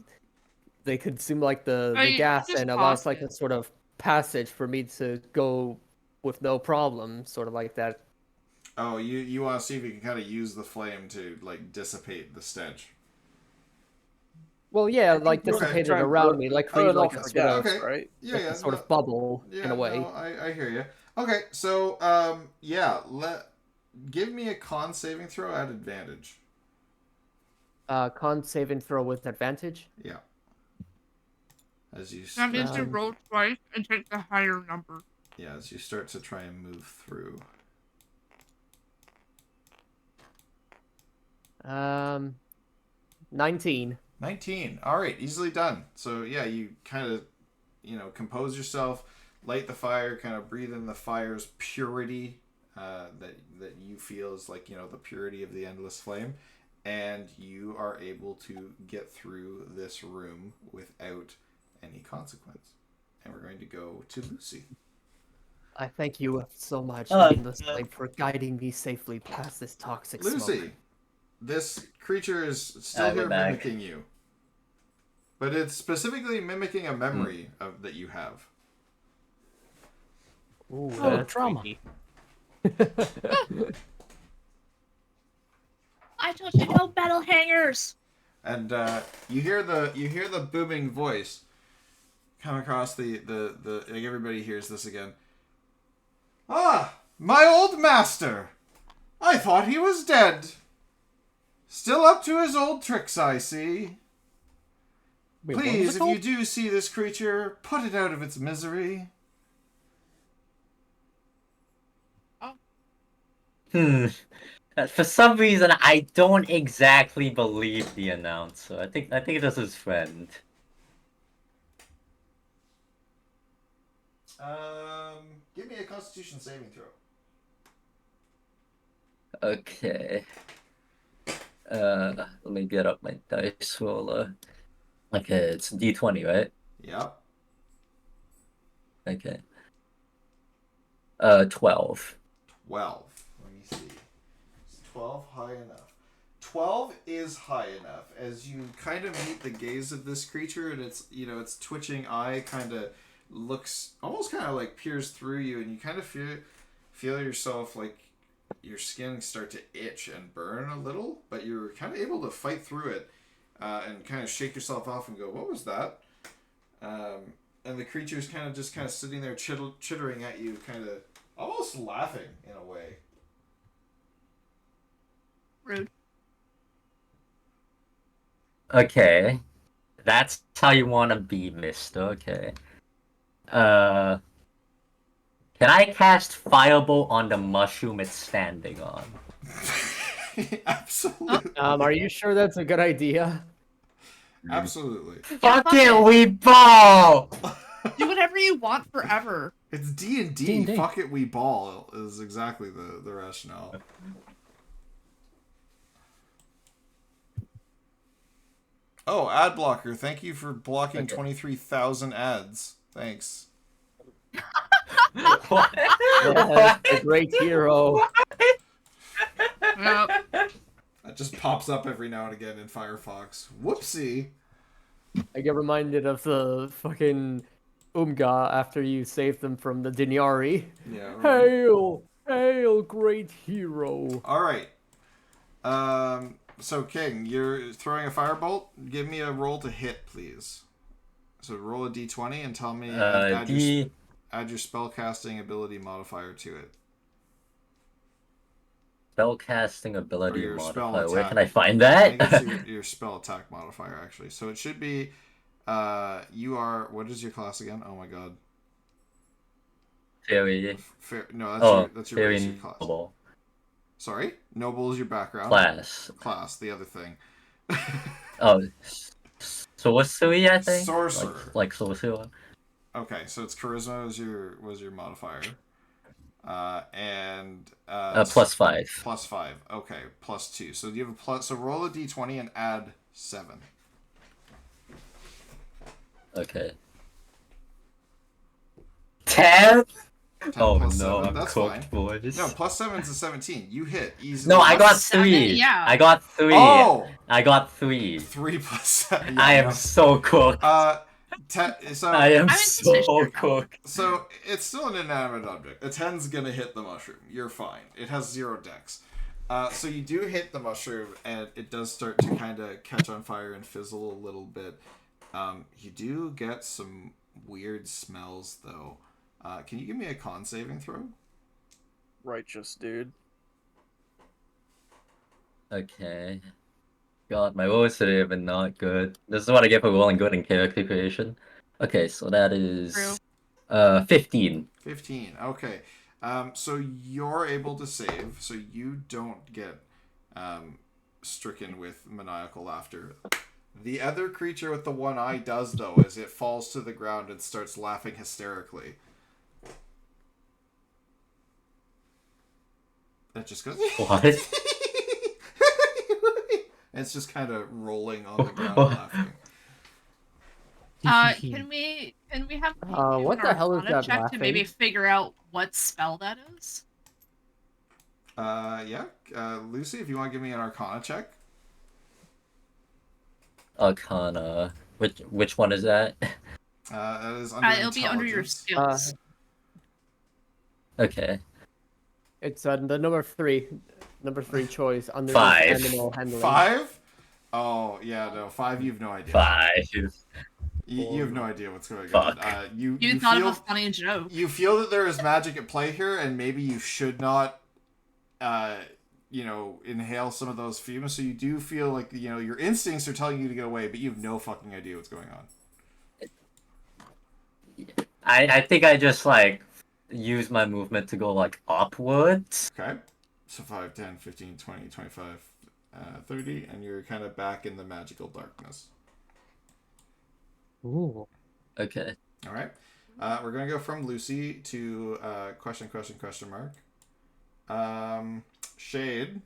consume like the Or you gas just and allows toss like it. a sort of passage for me to go with no problem, sort of like that. Oh, you want to see if you can kind of use the flame to like dissipate the stench. Well, yeah, like you Okay. dissipate it try and around me, like create burn like off a the sort of gas, Okay. right? Yeah, like yeah. a sort no, of bubble yeah, in a way. No, I hear you. Okay, so yeah, give me a con saving throw at advantage. Con save and throw with advantage. Yeah. As you That means you Um, roll twice and take the higher number. yeah, as you start to try and move through. 19. 19. All right, easily done. So yeah, you kind of, compose yourself, light the fire, kind of breathe in the fire's purity that you feel is like the purity of the endless flame, and you are able to get through this room without any consequence. And we're going to go to Lucy. I thank you so much, Hello. Endless Flame, for guiding me safely past this toxic Lucy, smoke. this creature is still We're here back. mimicking you, but it's specifically mimicking a memory that you have. Ooh, Oh, that's drama. freaky. I told you no metal hangers. And you hear the booming voice come across the like everybody hears this again. Ah, my old master! I thought he was dead. Still up to his old tricks, I see. Wait, what was Please, it if called? you do see this creature, put it out of its misery. For some reason, I don't exactly believe the announcer. I think it was his friend. Give me a Constitution saving throw. Okay. Let me get up my dice roller. Okay, it's D20, right? Yep. Okay. 12. 12. Let me see. Is 12 high enough? 12 is high enough. As you kind of meet the gaze of this creature, and its twitching eye kind of looks almost kind of like peers through you, and you kind of feel yourself like your skin start to itch and burn a little, but you're kind of able to fight through it and kind of shake yourself off and go, "What was that?" And the creature's kind of sitting there chittering at you, kind of almost laughing in a way. Rude. Okay. That's how you want to be, mister. Okay. Can I cast Firebolt on the mushroom it's standing on? Absolutely. Are you sure that's a good idea? Absolutely. Fuck fuck it, it. we ball! Do whatever you want forever. It's D&D. D&D. Fuck it, we ball is exactly the rationale. Oh, ad blocker. Thank you for blocking 23,000 ads. Thanks. What? Yes, the great hero. Yep. That just pops up every now and again in Firefox. Whoopsie. I get reminded of the fucking Umga after you saved them from the Dinyari. Yeah. Right. Hail! Hail, great hero! All right. So King, you're throwing a firebolt. Give me a roll to hit, please. So roll a d20 and tell me add your spellcasting ability modifier to it. Spellcasting ability Or your spell modifier. Where attack. can I find I that? think it's your spell attack modifier actually. So it should be you are, what is your class again? Oh my god. Fairy. No, that's your Fairy basic class. noble. Sorry? Noble is your background. Class, the other thing. Oh, sorcery, I think. Sorcerer. Like sorcerer. Okay, so it's charisma was your modifier. And +5. +5. Okay, +2. So you have a plus. So roll a d20 and add 7. Okay. 10? 10 Oh plus no, 7. I'm That's cooked, fine. boys. No, +7 is a 17. You hit easily. No, I got 7, 3. yeah. I got 3. Oh! I got 3. 3 plus 7. Yeah, I am no. so cooked. So I am I'm so sure. cooked. So it's still an inanimate object. A 10's gonna hit the mushroom. You're fine. It has 0 dex. So you do hit the mushroom, and it does start to kind of catch on fire and fizzle a little bit. You do get some weird smells, though. Can you give me a con saving throw? Righteous, dude. Okay. God, my rolls today have been not good. This is what I get for rolling good in character creation. Okay, so that is True. 15. 15. Okay. So you're able to save, so you don't get stricken with maniacal laughter. The other creature with the one eye does, though, as it falls to the ground and starts laughing hysterically. It just goes... What? It's just kind of rolling on the ground laughing. Can we have What the hell is that check laughing? to maybe figure out what spell that is? Yeah. Lucy, if you want to give me an Arcana check. Arcana. Which one is that? That is under It'll be under your intelligence. skills. Okay. It's the number 3. Number 3 choice. Under 5. Animal handling. 5? Oh, yeah, no. 5, you have no idea. 5. You have no idea what's going Fuck. on. You thought feel, of a funny joke. You feel that there is magic at play here, and maybe you should not, inhale some of those fumes. So you do feel like, your instincts are telling you to get away, but you have no fucking idea what's going on. I think I just, use my movement to go, upwards. Okay. So 5, 10, 15, 20, 25, 30, and you're kind of back in the magical darkness. Ooh. Okay. All right. We're going to go from Lucy to question mark. Shade.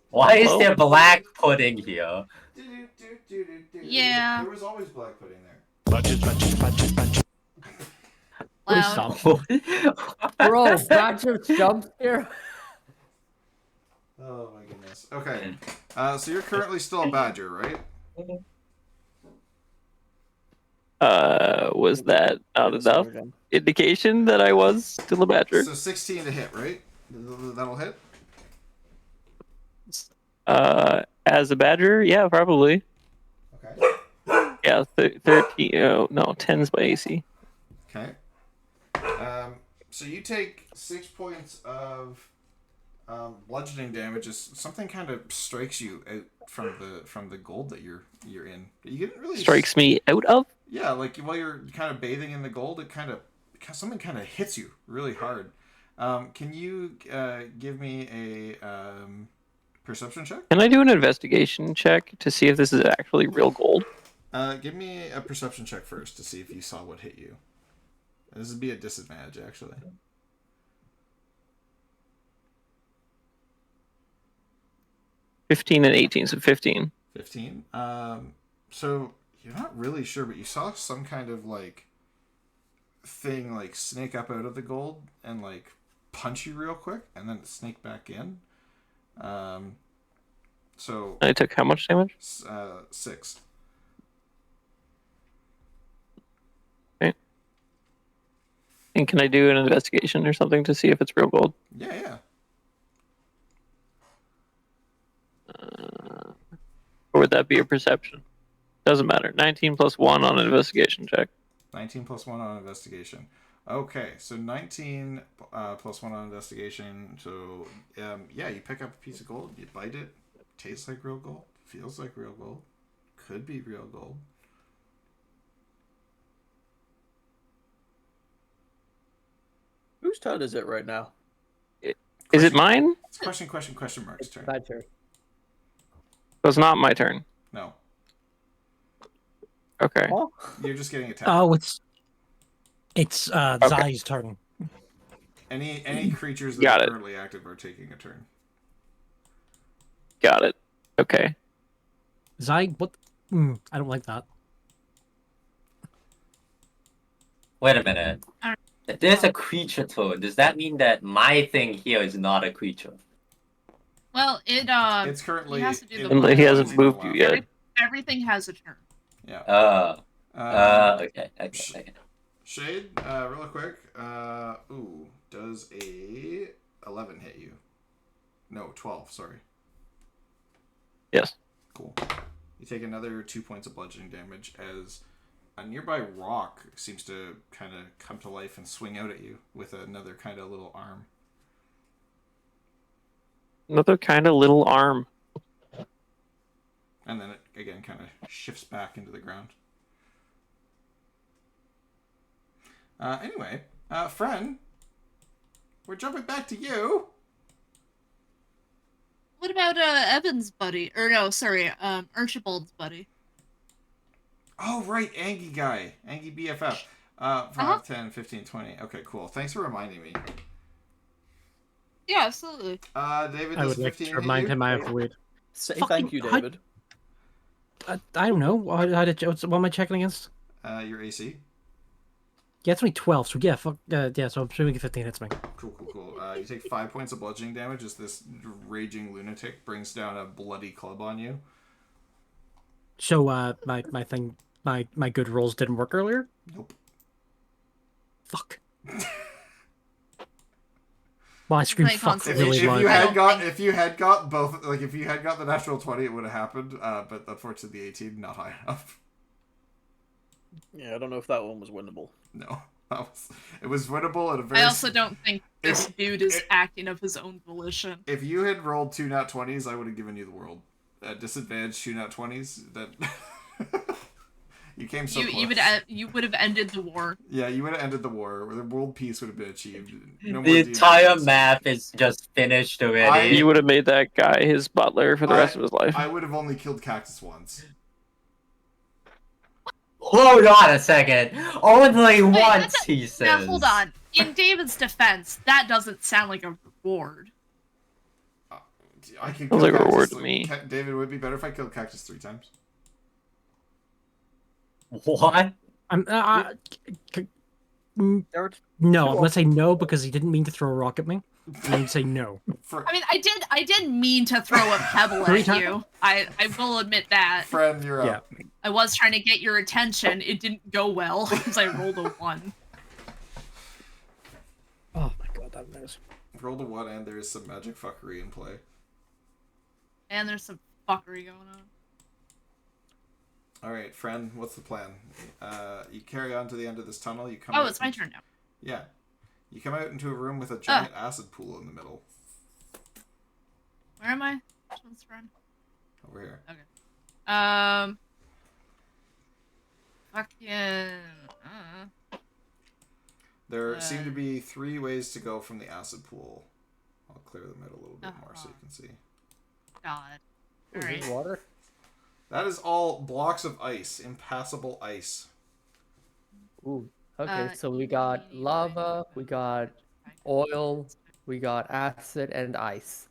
Why is there black pudding here? Yeah. There was always black pudding there. Please Loud. stop. Bro, Badger jump here. Oh my goodness. Okay. So you're currently still a badger, right? Was that not enough indication that I was still a badger? So 16 to hit, right? That'll hit? As a badger, yeah, probably. Okay. Yeah, 13. Oh, no, 10's my AC. Okay. So you take 6 points of bludgeoning damage is something kind of strikes you out from the gold that you're in. You didn't really Strikes me out of? Yeah, like while you're kind of bathing in the gold, something kind of hits you really hard. Can you give me a perception check? Can I do an investigation check to see if this is actually real gold? Give me a perception check first to see if you saw what hit you. This would be a disadvantage, actually. 15 and 18, so 15. 15. So you're not really sure, but you saw some kind of like thing like snake up out of the gold and like punch you real quick, and then snake back in. So I took how much damage? 6. Okay. And can I do an investigation or something to see if it's real gold? Yeah. Or would that be a perception? Doesn't matter. 19 plus 1 on an investigation check. 19 plus 1 on investigation. Okay, so 19 plus 1 on investigation. So, yeah, you pick up a piece of gold, you bite it, tastes like real gold, feels like real gold, could be real gold. Whose turn is it right now? Is it mine? It's question marks turn. My turn. So it's not my turn. No, Okay. Oh, you're just getting attacked. Oh, it's Zai's turn. Any creatures that Got are it. currently active are taking a turn. Got it. Okay. Zai, what? I don't like that. Wait a minute. If there's a creature toad, does that mean that my thing here is not a creature? Well, It's currently. he has to do in the And my he hasn't left. moved you yet. everything has a turn. Yeah. Okay. Shade, real quick. Does a 11 hit you? No, 12. Sorry. Yes. Cool. You take another 2 points of bludgeoning damage as a nearby rock seems to kind of come to life and swing out at you with another kind of little arm. Another kind of little arm. And then it again kind of shifts back into the ground. Anyway, friend, we're jumping back to you. What about Evan's buddy? Or no, sorry, Archibald's buddy. Oh, right, Angie guy. Angie BFF. 5, 10, 15, 20. Okay, cool. Thanks for reminding me. Yeah, absolutely. David, I does would like 15 to hit remind you? him I have weird. say Fucking- thank you, David. I don't know. What am I checking against? Your AC. Yeah, it's only 12. So yeah, fuck. Yeah, so I'm assuming 15 hits me. Cool. You take 5 points of bludgeoning damage as this raging lunatic brings down a bloody club on you. So my thing, my good rolls didn't work earlier. Nope. Fuck. Well, I screamed Like fuck constant- really If loud. you had got both, like if you had got the natural 20, it would have happened. But unfortunately, the 18 not high enough. Yeah, I don't know if that one was winnable. No, it was winnable at a very. I also don't think this dude is if- acting of his own volition. If you had rolled 2 nat 20s, I would have given you the world. At disadvantage, 2 nat 20s. That you came so close. You would have ended the war. Yeah, you would have ended the war. The world peace would have been achieved. No more The D&D entire wars. map is just finished already. He would have made that guy his butler for the rest of his life. I would have only killed Cactus once. Hold on a second. Only Wait, once, he says. Now hold on. In David's defense, that doesn't sound like a reward. I could Sounds kill like a Cactus reward to like- me. David, would it be better if I killed Cactus 3 times? What? I'm There are no. I'm gonna say no because he didn't mean to throw a rock at me. I'm gonna say no. I mean, I did mean to throw a pebble Three at times? you. I will admit that. Friend, you're up. I was trying to get your attention. It didn't go well because I rolled a 1. Oh my god, that knows. Rolled a 1 and there's some magic fuckery in play. And there's some fuckery going on. Alright, friend, what's the plan? You carry on to the end of this tunnel, you come Oh, out it's my turn now. Yeah. You come out into a room with a giant acid pool in the middle. Where am I? Which one's friend? Over here. Okay. Fucking. There seem to be 3 ways to go from the acid pool. I'll clear them out a little bit more so you can see. God. Ooh, Alright. there's water. That is all blocks of ice, impassable ice. Ooh. Okay, so we got lava, we got oil, we got acid and ice.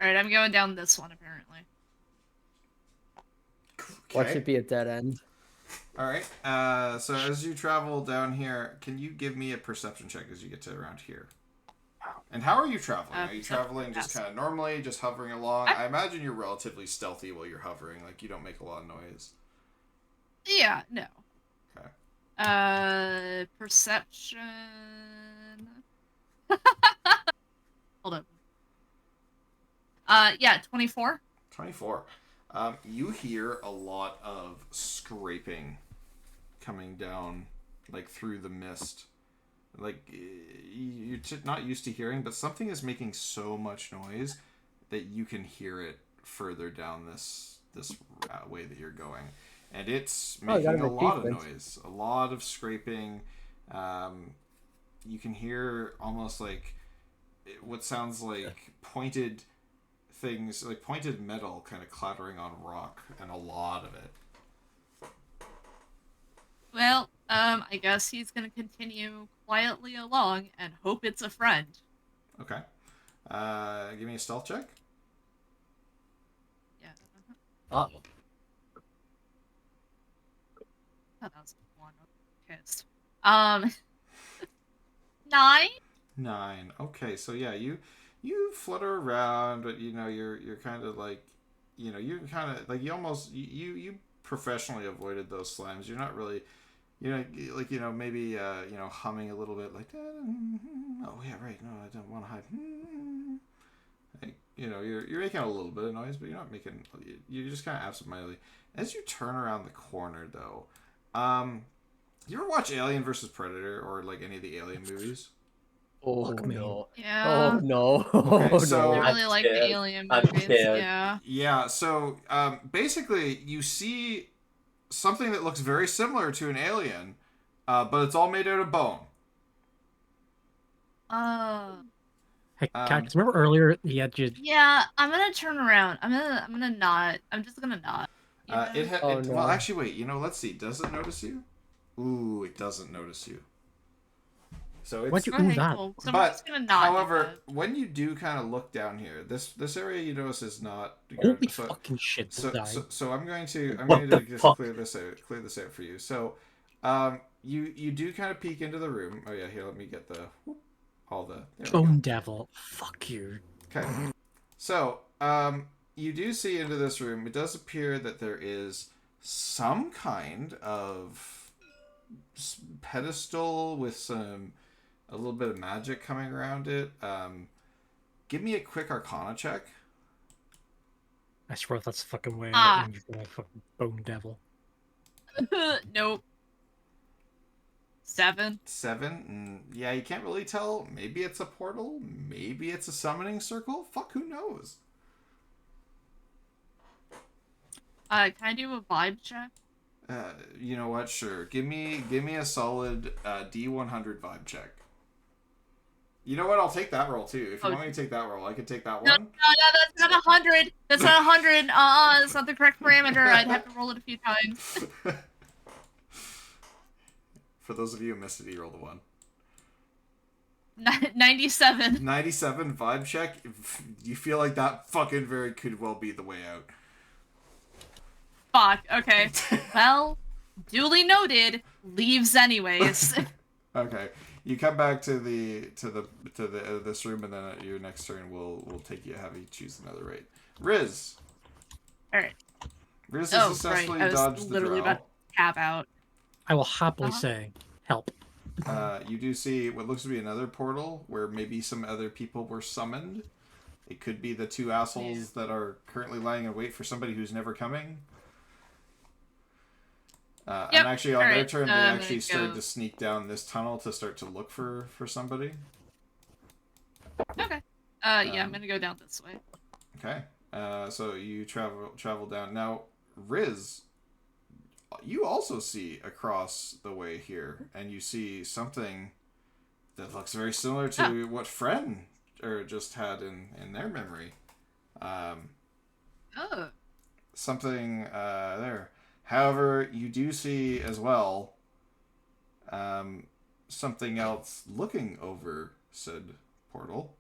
Alright, I'm going down this one apparently. What should be a dead end? Alright, so as you travel down here, can you give me a perception check as you get to around here? And how are you traveling? Are you traveling just kind of normally, just hovering along? I imagine you're relatively stealthy while you're hovering, like you don't make a lot of noise. Yeah, no. Okay. Perception. Hold up. Yeah, 24. 24. You hear a lot of scraping coming down, like through the mist. Like you're not used to hearing, but something is making so much noise that you can hear it further down this way that you're going, and it's making a lot of noise, a lot of scraping. You can hear almost like what sounds like pointed things, like pointed metal kind of clattering on rock, and a lot of it. Well, I guess he's gonna continue quietly along and hope it's a friend. Okay. Give me a stealth check. Yeah. Oh. Oh, that was one. Pissed. 9. 9. Okay, so yeah, you flutter around, but you know you're kind of like, you know, you're kind of like you professionally avoided those slimes. You're not really, you know, like, you know, maybe you know, humming a little bit like, oh yeah, right, no, I don't want to hide. Like, you know, you're making a little bit of noise, but you're not making. You're just kind of absentmindedly. As you turn around the corner, though, you ever watch Alien versus Predator or like any of the Alien movies? Oh Fuck me. no. Yeah. Oh no. Okay, so- I really like the Alien movies. Yeah. Yeah, so basically you see something that looks very similar to an alien, but it's all made out of bone. Hey, Cactus, remember earlier he had just... Yeah, I'm gonna turn around. I'm gonna nod. I'm just gonna nod. Well, actually, wait. You know, let's see. Does it notice you? Ooh, it doesn't notice you. So it's. What'd you ooh that? Cool. So but I'm just gonna nod. however, when you do kind of look down here, this area you notice is not. Holy fucking shit! So I'm going to just clear this out for you. So, you do kind of peek into the room. Oh yeah, here, let me get all the. Bone devil, fuck you. Okay. So, you do see into this room. It does appear that there is some kind of pedestal with a little bit of magic coming around it. Give me a quick Arcana check. I swear that's the fucking way. When you've got a fucking bone devil. Nope. 7. 7? Yeah, you can't really tell. Maybe it's a portal. Maybe it's a summoning circle. Fuck, who knows? Can I do a vibe check? You know what? Sure. Give me a solid D100 vibe check. You know what? I'll take that roll too. If you want me to take that roll, I can take that one. No, that's not 100. That's not 100. That's not the correct parameter. I'd have to roll it a few times. For those of you who missed it, he rolled a 1. 97. 97 vibe check. You feel like that fucking very could well be the way out. Fuck. Okay. Well, duly noted. Leaves anyways. Okay. You come back to this room, and then at your next turn, we'll take you, have you choose another rate. Riz. All right. Riz has successfully dodged the drow. About to tap out. I will happily say, help. You do see what looks to be another portal where maybe some other people were summoned. It could be the 2 assholes that are currently lying in wait for somebody who's never coming. And actually, on their turn, they actually started to sneak down this tunnel to start to look for somebody. Okay. Yeah, I'm gonna go down this way. Okay. So you travel down. Now, Riz, you also see across the way here, and you see something that looks very similar to what Fren just had in their memory. Something there. However, you do see as well something else looking over said portal.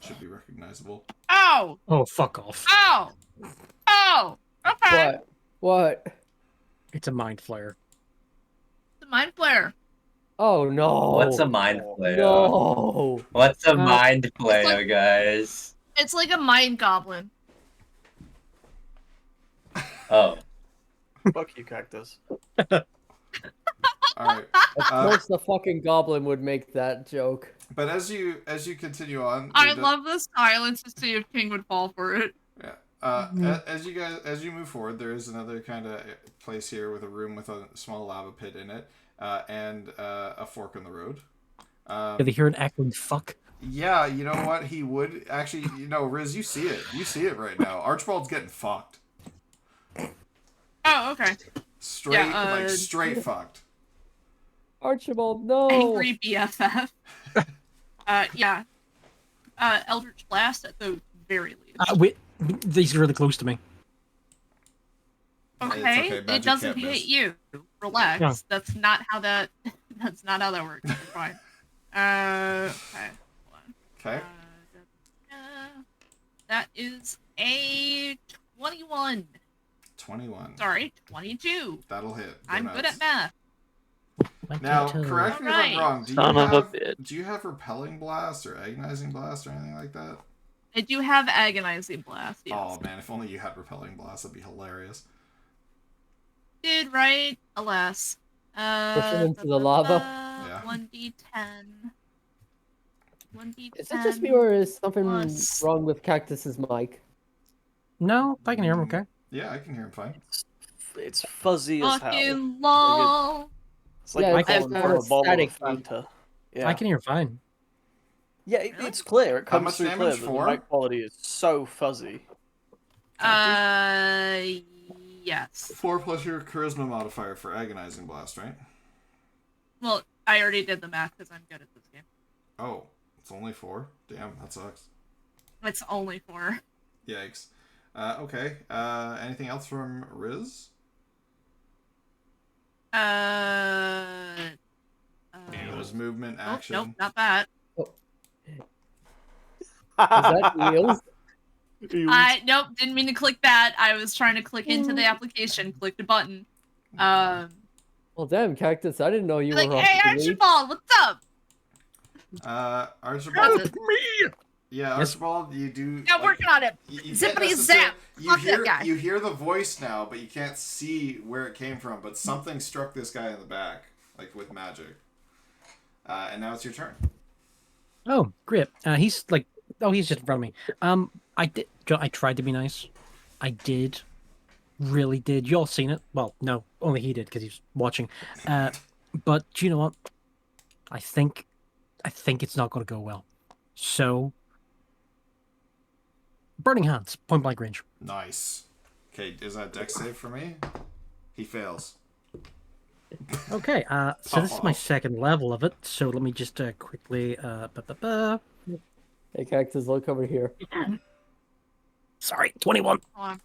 Should be recognizable. Ow! Oh, fuck off. Ow! Oh! Okay. What? It's a mind flare. The mind flare. Oh no. What's a mind flayer? No. What's a mind flayer, like- guys? It's like a mind goblin. Oh. Fuck you, Cactus. All right. Of course the fucking goblin would make that joke. But as you continue on, I love the silence to see if King would fall for it. Yeah. As you move forward, there is another kind of place here with a room with a small lava pit in it, and a fork in the road. Did they hear an echoing fuck? Yeah, you know what? He would actually. Riz, you see it. You see it right now. Archibald's getting fucked. Oh, okay. Straight fucked. Archibald, no. Angry BFF. Yeah. Eldritch Blast at the very least. Wait, these are really close to me. Okay, okay, it magic doesn't can't hit miss. you. Relax. Yeah. That's not how that. That's not how that works. You're fine. Okay. Hold on. Okay. That is a 21. 21. Sorry, 22. That'll hit. Go I'm nuts. good at math. Now, correct me if I'm Alright. wrong. Son of a bitch. Do you have repelling blast or agonizing blast or anything like that? I do have agonizing blast. Yes. Oh man, if only you had repelling blast, that'd be hilarious. Dude, right? Alas. Push him into the lava? Yeah. 1d10. 1d10. Is it just me or is something plus- wrong with Cactus's mic? No, I can hear him okay. Yeah, I can hear him fine. It's fuzzy as hell. Fucking lol. It's like Yeah, a it's from a bottle static. of Fanta. Yeah, I can hear fine. yeah, it's clear. It How comes much through clear, damage but for? the mic quality is so fuzzy. Yes. 4 plus your charisma modifier for agonizing blast, right? Well, I already did the math because I'm good at this game. Oh, it's only 4. Damn, that sucks. It's only 4. Yikes. Okay. Anything else from Riz? His movement, Nope, action. nope, not that. Is that Eels? Nope, didn't mean to click that. I was trying to click into the application, clicked a button. Well, damn, Cactus, I didn't know you Like, were hey, off the lead. Archibald, what's up? Archibald. That's it. Yeah, Yes. Archibald, you do. Yeah, working on it. You can't Zippity necessarily- zap. You Fuck hear, that guy. you hear the voice now, but you can't see where it came from. But something struck this guy in the back, like with magic. And now it's your turn. Oh, great. He's like, he's just in front of me. I tried to be nice. I did. Really did. You all seen it? Well, no, only he did because he's watching. But do you know what? I think it's not going to go well. So, burning hands, point blank range. Nice. Okay, is that dex save for me? He fails. Okay. So this is my second level of it. So let me just quickly. Hey, Cactus, look over here. Sorry, 21. Hold on.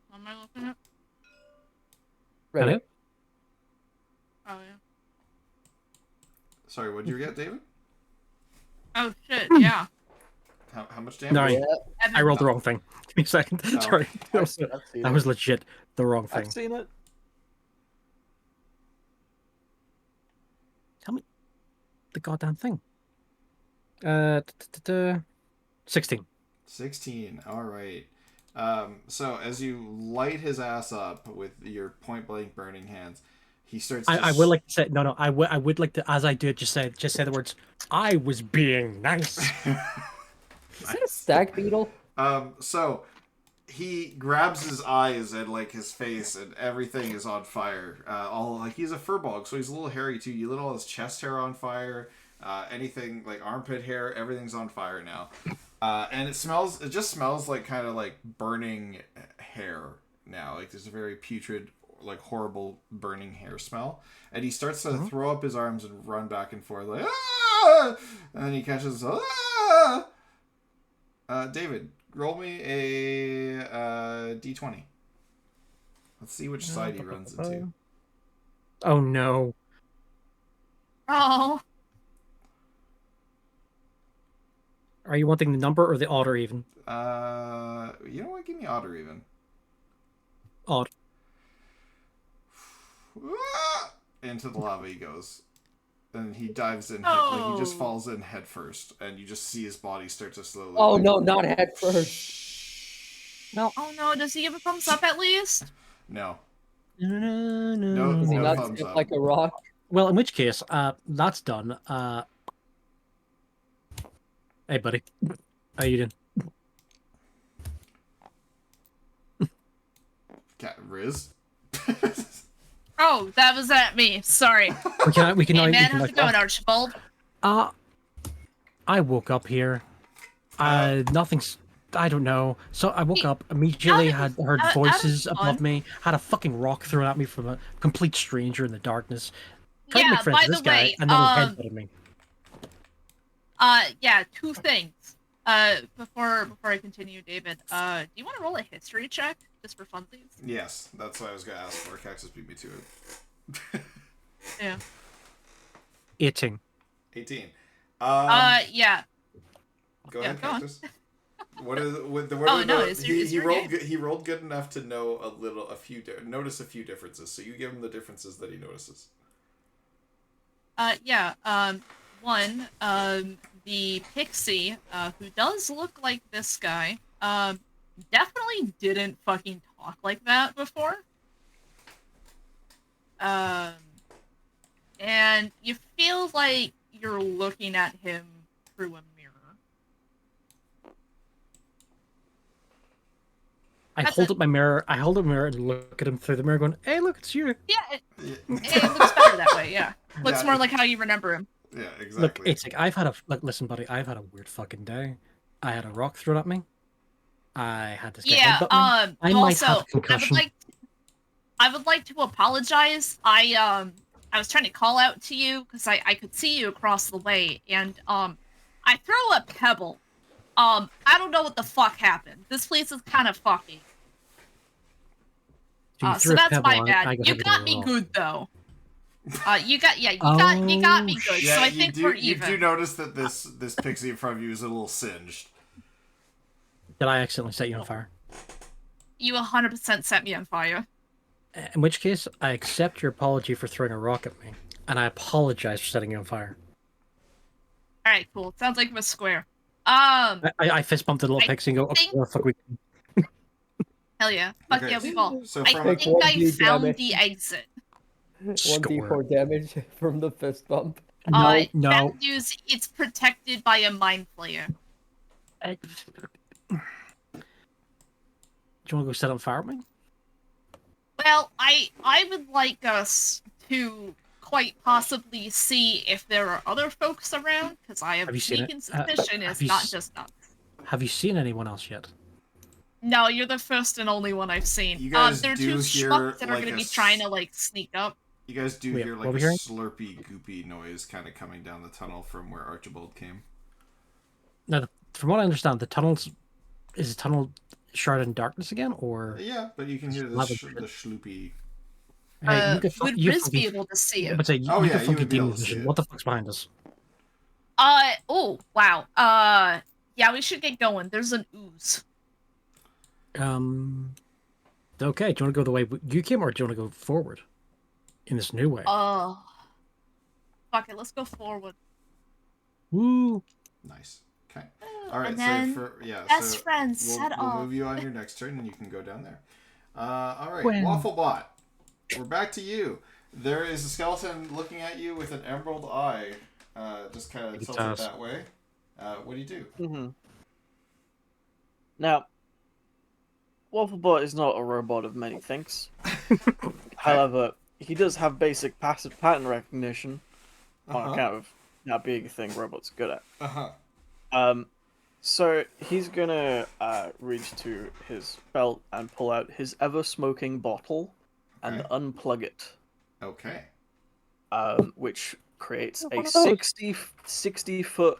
What am I looking at? Ready? Hello? Oh, yeah. Sorry, what'd you get, David? Oh, shit, yeah. How much damage? No, Yeah. I rolled the wrong thing. Give me a second. Oh. Sorry. I've seen That was legit the wrong thing. I've seen it. Tell me the goddamn thing. 16. 16. All right. So as you light his ass up with your point blank burning hands, he starts. I would like to say no. I would like to, as I do, just say the words. I was being nice. Is that a stag beetle? So he grabs his eyes and like his face, and everything is on fire. All like he's a furbog, so he's a little hairy too. You lit all his chest hair on fire. Anything like armpit hair, everything's on fire now. And it just smells like kind of like burning hair now. Like there's a very putrid, like horrible burning hair smell. And he starts to throw up his arms and run back and forth like, ah! And then he catches, ah! David, roll me a d20. Let's see which side he runs into. Oh no. Oh. Are you wanting the number or the odd or even? You know what? Give me odd or even. Odd. Into the lava he goes. And he dives in, like he just falls in head first, and you just see his body start to slowly... Oh no, not head first. No. Oh no, does he give a thumbs up at least? No. No. Does he no not thumbs skip up. like a rock? Well, in which case, that's done. Hey, buddy. How you doing? Cat Riz? Oh, that was at me. Sorry. We can Hey man, how's it going, Archibald? I woke up here. Nothing's... I don't know. So I woke up, immediately heard voices above me, had a fucking rock thrown at me from a complete stranger in the darkness. Tried to make friends by with this the guy, way, and then he headbutted me. Yeah, two things. Before I continue, David, do you want to roll a history check just for funsies? Yes, that's what I was gonna ask for. Cactus beat me to it. Yeah. 18. 18. Yeah. Go ahead, go on. Cactus. What is he rolled good enough to know notice a few differences. So you give him the differences that he notices. One, the pixie, who does look like this guy, definitely didn't fucking talk like that before. And you feel like you're looking at him through a mirror. I hold up my mirror and look at him through the mirror going, hey, look, it's you. Yeah, it looks better that way, yeah. Looks more like how you remember him. Yeah, exactly. Look, it's like, listen, buddy, I've had a weird fucking day. I had a rock thrown at me. I had this guy headbutt me. I might have a concussion. I would like to apologize. I was trying to call out to you because I could see you across the way, and I throw a pebble. I don't know what the fuck happened. This place is kind of fucky. So that's my bad. You got me good though. You got me good. Yeah, so I think we're even. You do notice that this pixie in front of you is a little singed. Did I accidentally set you on fire? You 100% set me on fire. In which case, I accept your apology for throwing a rock at me, and I apologize for setting you on fire. All right, cool. Sounds like we're square. I fist bumped the little pixie and go, okay, well, fuck we. Hell yeah. Fuck Okay. yeah, we've all. So I think I found the exit. 1d4 damage from the fist bump. No. Bad news, it's protected by a mind flayer. Do you want to go set on fire with me? Well, I would like us to quite possibly see if there are other folks around, because I have a sneaking suspicion it's not just us. Have you seen anyone else yet? No, you're the first and only one I've seen. You guys there are do two hear, schmucks that are like, going to be trying to, like, sneak up. You guys do hear, like, a hearing? slurpy, goopy noise kind of coming down the tunnel from where Archibald came. Now, from what I understand, the tunnels... Is the tunnel shrouded in darkness again, or... Yeah, but you can hear the schloopy... Hey, would Riz be able to see it? You would be able to see it. What the fuck's behind us? Oh, wow. Yeah, we should get going. There's an ooze. Okay, do you want to go the way you came, or do you want to go forward? In this new way? Fuck it, let's go forward. Woo! Nice. Okay. Alright, best friends, we'll move you on your next turn, and you can go down there. Alright, Wafflebot. We're back to you. There is a skeleton looking at you with an emerald eye. Just kind of tilted that way. What do you do? Now, Wafflebot is not a robot of many things. However, he does have basic passive pattern recognition on account of that being a thing robots are good at. So he's gonna reach to his belt and pull out his ever-smoking bottle and unplug it. Okay. Which creates One a of those. 60-foot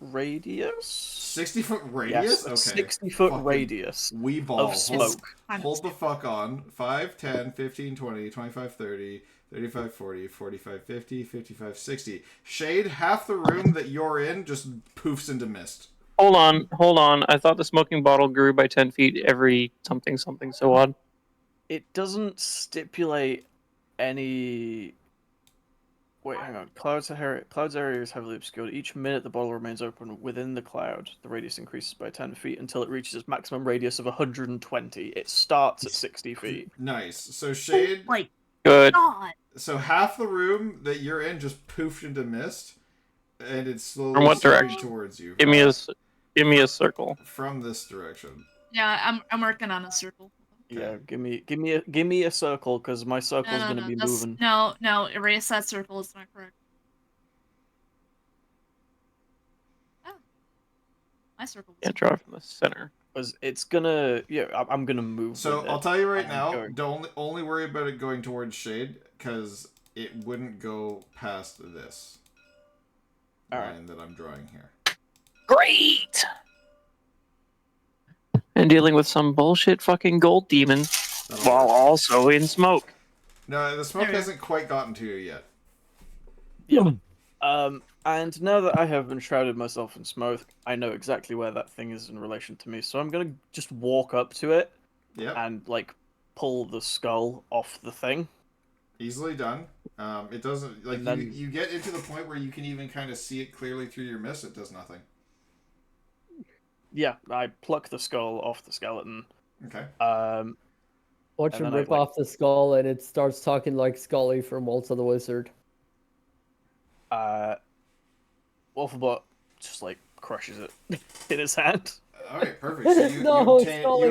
radius? 60-foot Yes, radius? a Okay. 60-foot Fucking radius wee ball. of smoke. Hold the fuck on. 5, 10, 15, 20, 25, 30, 35, 40, 45, 50, 55, 60. Shade, half the room that you're in just poofs into mist. Hold on. I thought the smoking bottle grew by 10 feet every something so odd. It doesn't stipulate any... Wait, hang on. Cloud's area is heavily obscured. Each minute the bottle remains open within the cloud. The radius increases by 10 feet until it reaches its maximum radius of 120. It starts at 60 feet. Nice. So Shade... Like, Good. God. So half the room that you're in just poofed into mist, and it's slowly From what starting direction? towards you. Give me a circle. From this direction. Yeah, I'm working on a circle. Yeah, give me a circle because my circle's gonna be moving. No, erase that circle. It's not correct. Oh, my circle. Yeah, draw from the center. Because it's gonna, I'm gonna move. So with I'll it. tell you right I'm now, going- don't only worry about it going towards Shade, because it wouldn't go past this line that I'm drawing here. Great! And dealing with some bullshit fucking gold demon while also in smoke. No, the smoke hasn't quite gotten to you yet. And now that I have enshrouded myself in smoke, I know exactly where that thing is in relation to me. So I'm gonna just walk up to it, and like pull the skull off the thing. Easily done. It doesn't like you get into the point where you can even kind of see it clearly through your mist. It does nothing. Yeah, I pluck the skull off the skeleton. Okay. Watch him rip off the skull, and it starts talking like Scully from Waltz of the Wizard. Wafflebot just like crushes it in his hand. All right, perfect. So you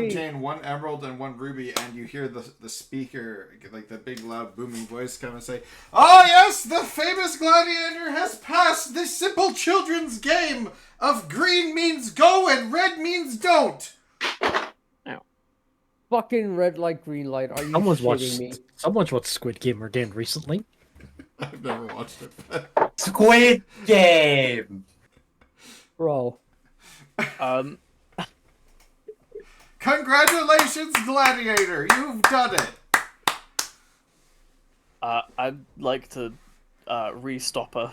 obtain 1 emerald and 1 ruby, and you hear the speaker, like the big loud booming voice, come and say, "Oh yes, the famous gladiator has passed this simple children's game of green means go and red means don't." Fucking red light, green light. Are you shitting me? Someone's watched Squid Game again recently. I've never watched it. Squid Game! Bro. Congratulations, gladiator! You've done it! I'd like to re-stopper,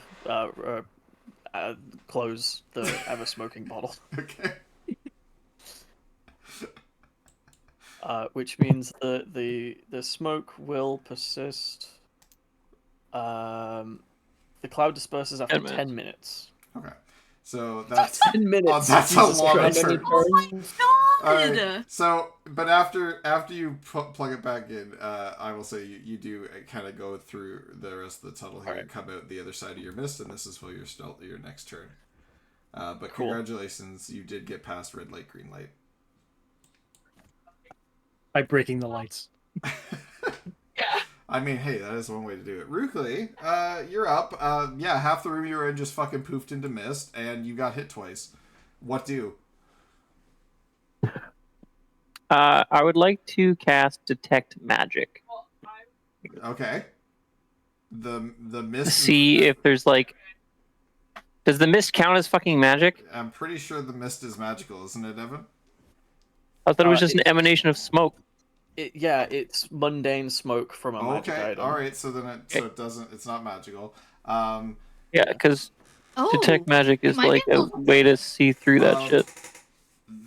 close the ever-smoking bottle. Okay. Which means the smoke will persist. The cloud disperses after 10 minutes. Okay. So that's 10 minutes. Oh, that's a long Christ. turn. Oh my God! Alright, so, but after you plug it back in, I will say you do kind of go through the rest of the tunnel here and come out the other side of your mist, and this is for your next turn. But congratulations, you did get past red light, green light. By breaking the lights. I mean, hey, that is one way to do it. Rukli, you're up. Yeah, half the room you were in just fucking poofed into mist, and you got hit twice. What do? I would like to cast Detect Magic. Okay. The mist. See if there's like. Does the mist count as fucking magic? I'm pretty sure the mist is magical, isn't it, Evan? I thought it was just an emanation of smoke. It's mundane smoke from a magic item. All right. So then it doesn't. It's not magical. Yeah, because Detect Magic is like a way to see through that shit.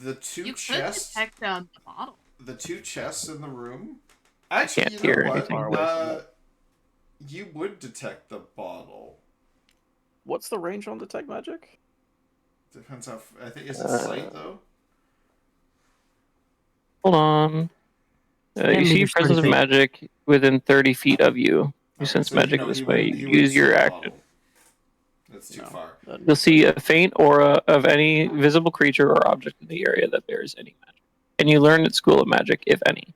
The two You chests. could detect the bottle. The 2 chests in the room. Actually, Can't you hear know anything. what? You would detect the bottle. What's the range on Detect Magic? Depends how. I think it's a sight though. Hold on. You see presence of magic within 30 feet of you. You sense magic this way. You use your action. That's too far. You'll see a faint aura of any visible creature or object in the area that bears any magic. and you learn at School of Magic, if any.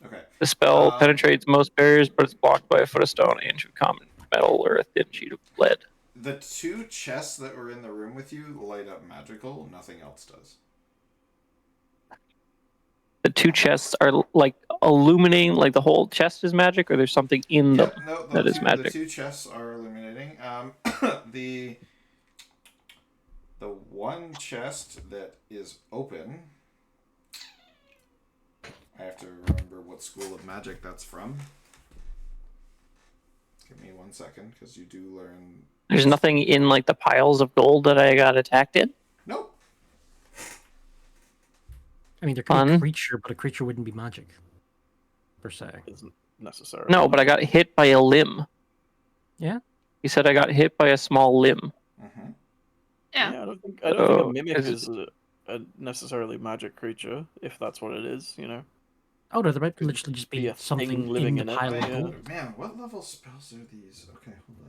Okay. The spell penetrates most barriers, but it's blocked by a foot of stone, an inch of common metal, or a thin sheet of lead. The 2 chests that were in the room with you light up magical. Nothing else does. The 2 chests are like illuminating, like the whole chest is magic, or there's something in them that is magic. The 2 chests are illuminating. The one chest that is open. I have to remember what School of Magic that's from. Give me 1 second, because you do learn. There's nothing in like the piles of gold that I got attacked in. Nope. I mean, there could be a creature, but a creature wouldn't be magic, per se. Isn't necessary. No, but I got hit by a limb. Yeah? You said I got hit by a small limb. Mm-hmm. Yeah. I don't think a mimic is a necessarily magic creature, if that's what it is, you know. Oh no, there might literally just Be be a something thing in living the in it, pile of yeah. gold. Man, what level spells are these? Okay, hold on.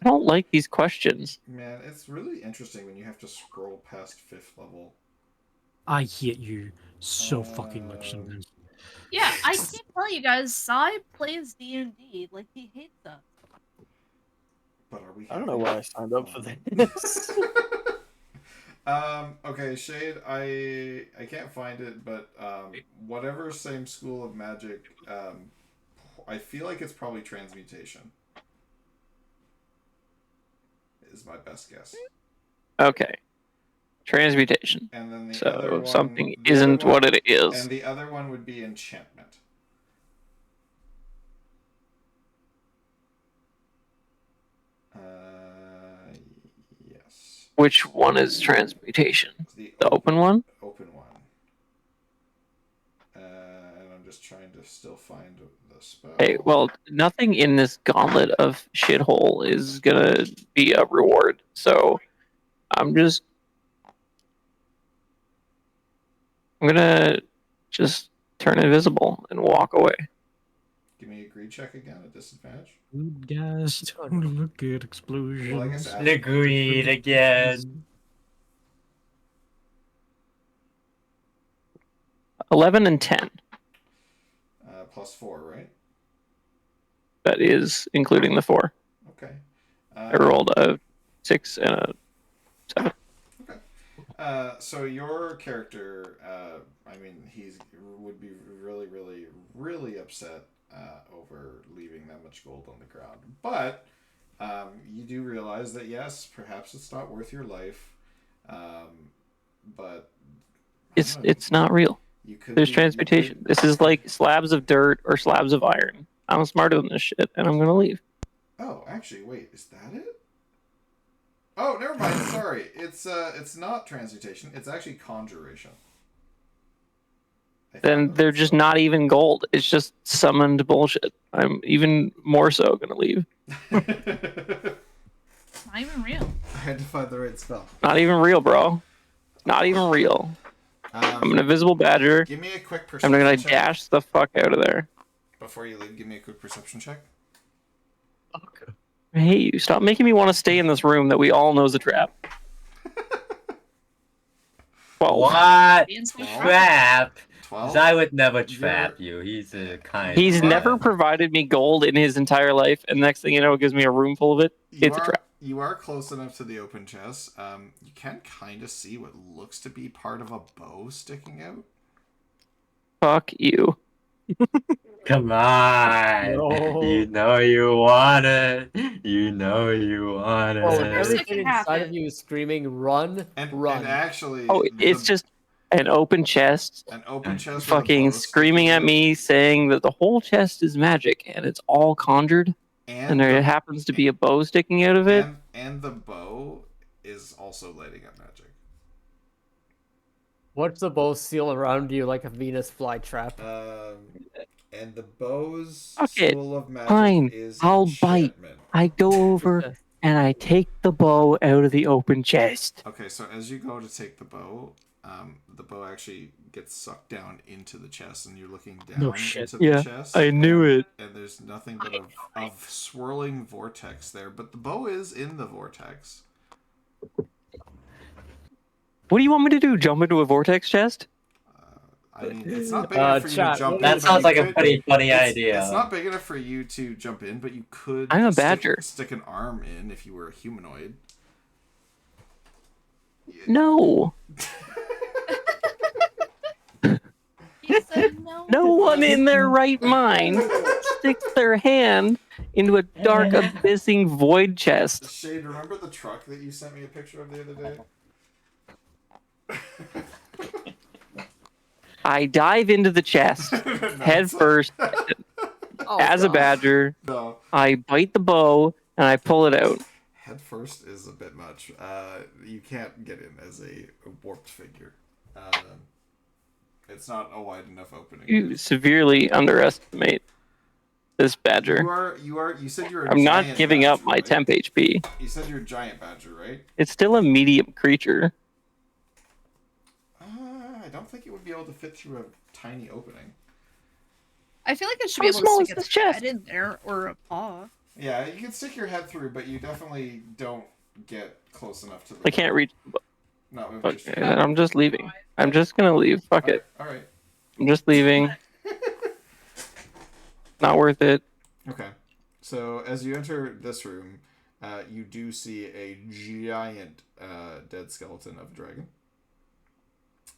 I don't like these questions. Man, it's really interesting when you have to scroll past 5th level. I hate you so fucking much sometimes. Yeah, I keep telling you guys, Sai plays D&D like he hates us. But are we? I don't know why I signed up for this. Okay, Shade, I can't find it, but whatever same School of Magic, I feel like it's probably transmutation. Is my best guess. Okay. Transmutation. And then the So other one, something isn't what it is. And the other one would be enchantment. Yes. Which one is transmutation? The open one? Open one. And I'm just trying to still find the spell. Hey, well, nothing in this gauntlet of shithole is gonna be a reward. So I'm gonna just turn invisible and walk away. Give me a greed check again at disadvantage. Good guys, don't look at explosions. Well, I guess The greed again. 11 and 10. +4, right? That is including the 4. Okay. I rolled a 6 and a 7. Okay. So your character, I mean, would be really, really, really upset over leaving that much gold on the ground. But you do realize that, yes, perhaps it's not worth your life. But It's not real. There's transmutation. This is like slabs of dirt or slabs of iron. I'm smarter than this shit, and I'm gonna leave. Oh, actually, wait, is that it? Oh, never mind. Sorry, it's not transmutation. It's actually conjuration. Then they're just not even gold. It's just summoned bullshit. I'm even more so gonna leave. Not even real. I had to find the right spell. Not even real, bro. Not even real. I'm an invisible badger. Give me a quick perception I'm gonna check. dash the fuck out of there. Before you leave, give me a quick perception check. Okay. I hate you. Stop making me want to stay in this room that we all know is a trap. Well, What? Being so Trap? 12? I would never trap you. He's a kind. he's man. never provided me gold in his entire life, and next thing you know, it gives me a room full of it. It's a trap. You are close enough to the open chest. You can kind of see what looks to be part of a bow sticking out. Fuck you. Come on. No. You know you want it. You know you want it. Oh, So there's everything can inside happen. of you is screaming, "Run, run!" And actually, Oh, it's just an open chest. an open chest. with a Fucking bow screaming sticking at out. me, saying that the whole chest is magic and it's all conjured, and there the, happens to be a bow sticking out of it. and the bow is also lighting up magic. What's the bow seal around you like a Venus flytrap? And the bow's Okay, School of Magic fine, is I'll bite. enchantment. I go over and I take the bow out of the open chest. Okay, so as you go to take the bow actually gets sucked down into the chest, and you're looking down No shit. into the Yeah, chest. I knew it. And there's nothing but a swirling vortex there, but the bow is in the vortex. What do you want me to do? Jump into a vortex chest? I mean, it's not big enough for you to chat, jump in. That but sounds you like a could- pretty funny it's, idea. It's not big enough for you to jump in, but you could. I'm a badger. Stick an arm in if you were a humanoid. No. He said no. No one in their right mind sticks their hand into a dark, abyssing void chest. Shade, remember the truck that you sent me a picture of the other day? I dive into the chest, head first, as a badger. No. I bite the bow, and I pull it out. Head first is a bit much. You can't get in as a warped figure. It's not a wide enough opening. You severely underestimate this badger. You said you're a I'm not giant giving up badger, my right? temp HP. You said you're a giant badger, right? It's still a medium creature. I don't think it would be able to fit through a tiny opening. I feel like I should How be able small to is stick this its chest? head in there or a paw. Yeah, you can stick your head through, but you definitely don't get close enough to the... I can't reach. No, Okay, then I'm just leaving. I'm just gonna leave. Fuck it. Alright. I'm just leaving. Not worth it. Okay. So, as you enter this room, you do see a giant dead skeleton of a dragon.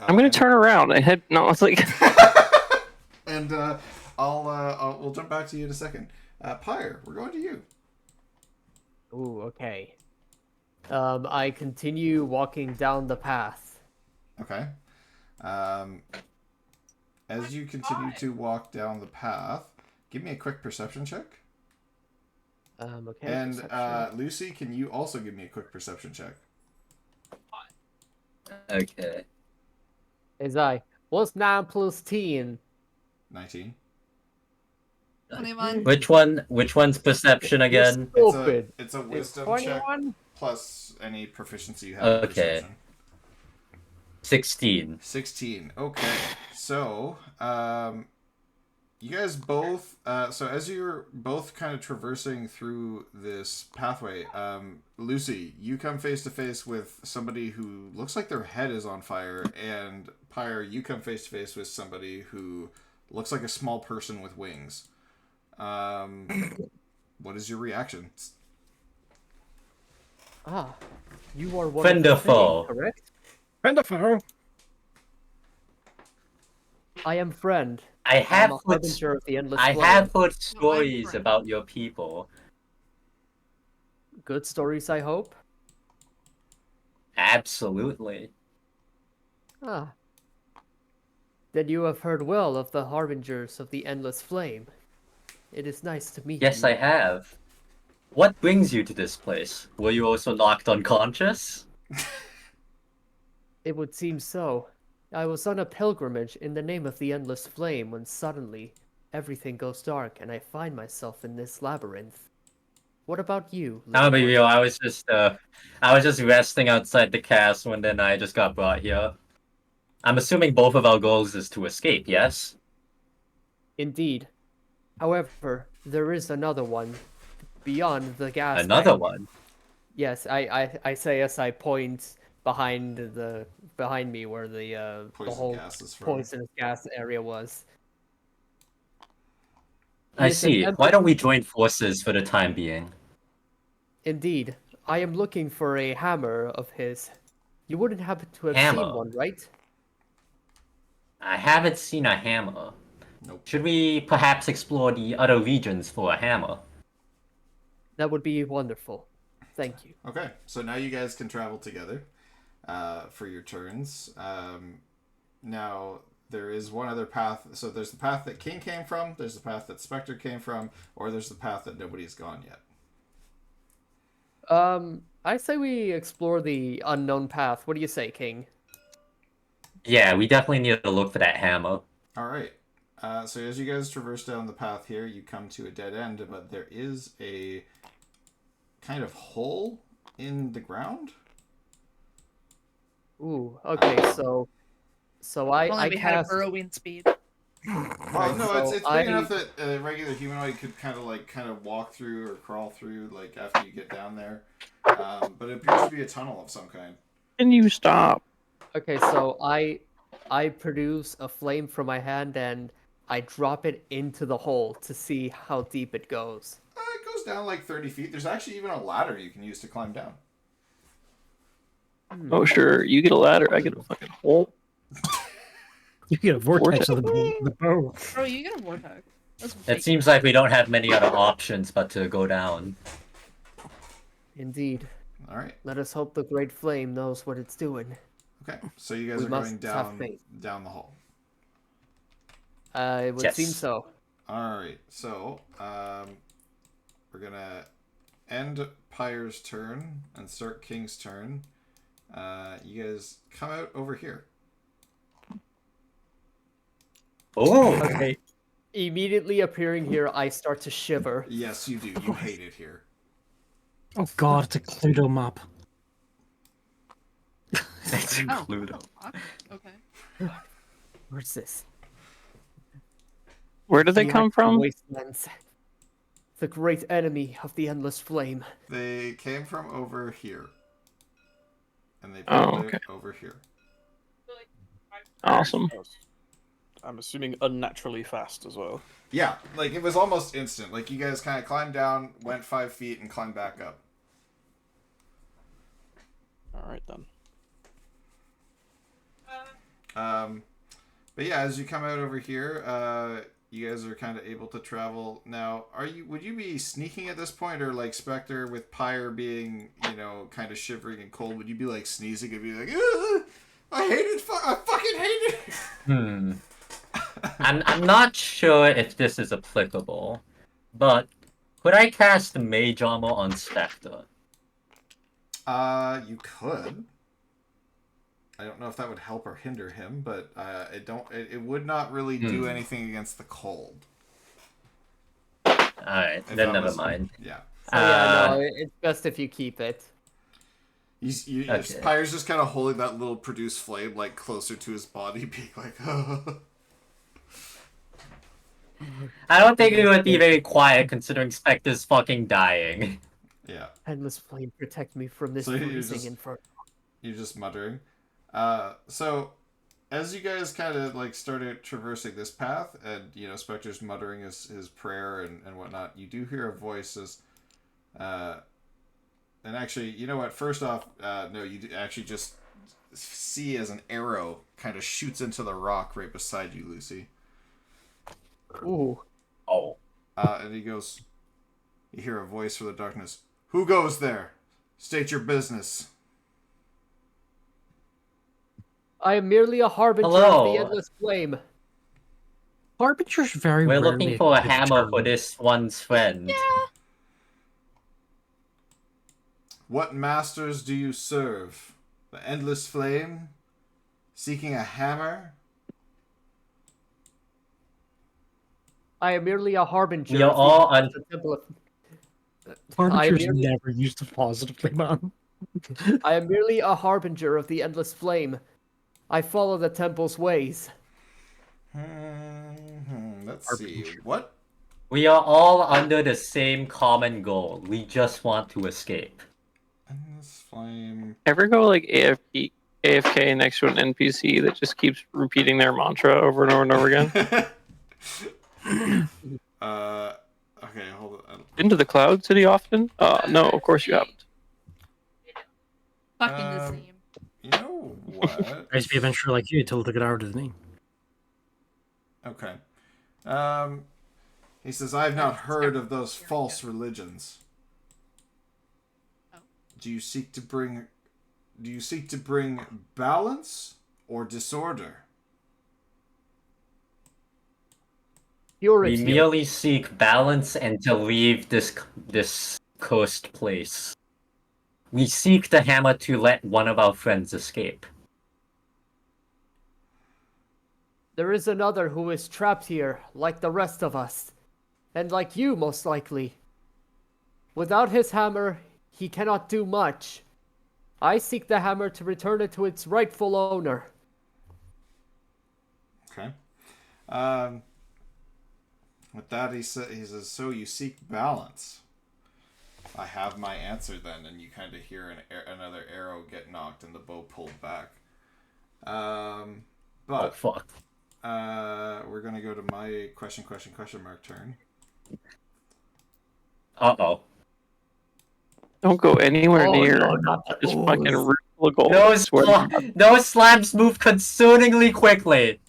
I'm gonna turn around. I head. No, it's like. And we'll jump back to you in a second. Pyre, we're going to you. Ooh, okay. I continue walking down the path. Okay. As you continue to walk down the path, give me a quick perception check. Okay. And perception. Lucy, can you also give me a quick perception check? Okay. Is what's 9 plus 10? 19. 21. Which one's perception again? Stupid. It's a Is wisdom check 21? plus any proficiency you have in Okay. perception. 16. 16. Okay. So, you guys both, so as you're both kind of traversing through this pathway, Lucy, you come face to face with somebody who looks like their head is on fire, and Pyre, you come face to face with somebody who looks like a small person with wings. What is your reaction? You are one Wonderful. of the thing, correct? Wonderful. I am friend. I have I'm a heard, harbinger of the endless I flame. have heard stories about your people. Good stories, I hope. Absolutely. Then you have heard well of the harbingers of the endless flame. It is nice to meet you. Yes, I have. What brings you to this place? Were you also knocked unconscious? It would seem so. I was on a pilgrimage in the name of the endless flame when suddenly everything goes dark and I find myself in this labyrinth. What about you? I'll be little real, I was just resting outside the castle and then I just got brought here. I'm assuming both of our goals is to escape, yes? Indeed. However, there is another one beyond the gas Another tank. one? Yes, I say as I point behind me where the whole gas is from. poisonous gas area was. I It is an see. empty- Why don't we join forces for the time being? Indeed. I am looking for a hammer of his. You wouldn't happen to have Hammer? seen one, right? I haven't seen a hammer. Nope. Should we perhaps explore the other regions for a hammer? That would be wonderful. Thank you. Okay, so now you guys can travel together for your turns. Now, there is one other path. So there's the path that King came from, there's the path that Spectre came from, or there's the path that nobody's gone yet. I say we explore the unknown path. What do you say, King? Yeah, we definitely need to look for that hammer. All right. So as you guys traverse down the path here, you come to a dead end, but there is a kind of hole in the ground. Ooh, okay, so Only I we had a cast. burrowing speed. Well, no, so it's big enough that a regular humanoid could kind of walk through or crawl through, like, after you get down there. But it appears to be a tunnel of some kind. Can you stop? Okay, so I produce a flame from my hand and I drop it into the hole to see how deep it goes. It goes down like 30 feet. There's actually even a ladder you can use to climb down. Oh sure, you get a ladder, I get a fucking hole. You get a vortex of the bow. Bro, you get a vortex. That's It ridiculous. seems like we don't have many other options but to go down. Indeed. All right. Let us hope the Great Flame knows what it's doing. Okay. So you guys We are must going have faith. down the hall. It would Yes. seem so. All right. So we're gonna end Pyre's turn and start King's turn. You guys come out over here. Oh! Okay. Immediately appearing here, I start to shiver. Yes, you do. You hate it here. Oh god, it's a Cluedo map. It's Oh, included. fuck. Okay. Where's this? Where did they The come actual from? Wastelands. The great enemy of the endless flame. They came from over here. And they Oh, built okay. it over here. Awesome. I'm assuming unnaturally fast as well. Yeah, like it was almost instant. Like you guys kind of climbed down, went 5 feet, and climbed back up. All right then. But yeah, as you come out over here, you guys are kind of able to travel. Now, would you be sneaking at this point, or like Spectre with Pyre being, kind of shivering and cold? Would you be like sneezing and be like, I hate it, I fucking hate it. I'm not sure if this is applicable, but could I cast Mage Armor on Spectre? You could. I don't know if that would help or hinder him, but it would not really do anything against the cold. Alright, then never mind. Yeah. So yeah, no, it's best if you keep it. Okay. Pyre's just kind of holding that little produced flame like closer to his body, being like, I don't think it would be very quiet considering Spectre's fucking dying. Yeah. Endless flame, protect me from this So freezing inferno. You're just muttering. So as you guys kind of like started traversing this path, and Spectre's muttering his prayer and whatnot, you do hear a voice as, and actually, you know what? First off, no, you actually just see as an arrow kind of shoots into the rock right beside you, Lucy. Ooh. Oh. And he goes, you hear a voice from the darkness. Who goes there? State your business. I am merely a harbinger Hello. of the endless flame. Harbinger's very We're rarely looking for a good hammer term. for this one's friend. Yeah. What masters do you serve? The endless flame? Seeking a hammer? I am merely a harbinger We are of all the temple of... Harbinger's merely- never used it positively, man. I am merely a harbinger of the endless flame. I follow the temple's ways. Let's see. What? We are all under the same common goal. We just want to escape. Endless flame. Ever go like AFK next to an NPC that just keeps repeating their mantra over and over and over again? Okay, hold on. Into the Cloud City often? No, of course you haven't. Fucking the same. You know what? I used to be a venture like you until they got out of the name. Okay. He says, I've not heard of those false religions. Oh. Do you seek to bring balance or disorder? Purity. We merely seek balance and to leave this cursed place. We seek the hammer to let one of our friends escape. There is another who is trapped here, like the rest of us. And like you, most likely. Without his hammer, he cannot do much. I seek the hammer to return it to its rightful owner. Okay. With that, he says, so you seek balance. I have my answer then, and you kind of hear another arrow get knocked and the bow pulled back. But Oh fuck. we're gonna go to my question mark turn. Uh-oh. Don't go anywhere near. no, not the Just ooze. fucking root the goal. Those slabs move concerningly quickly.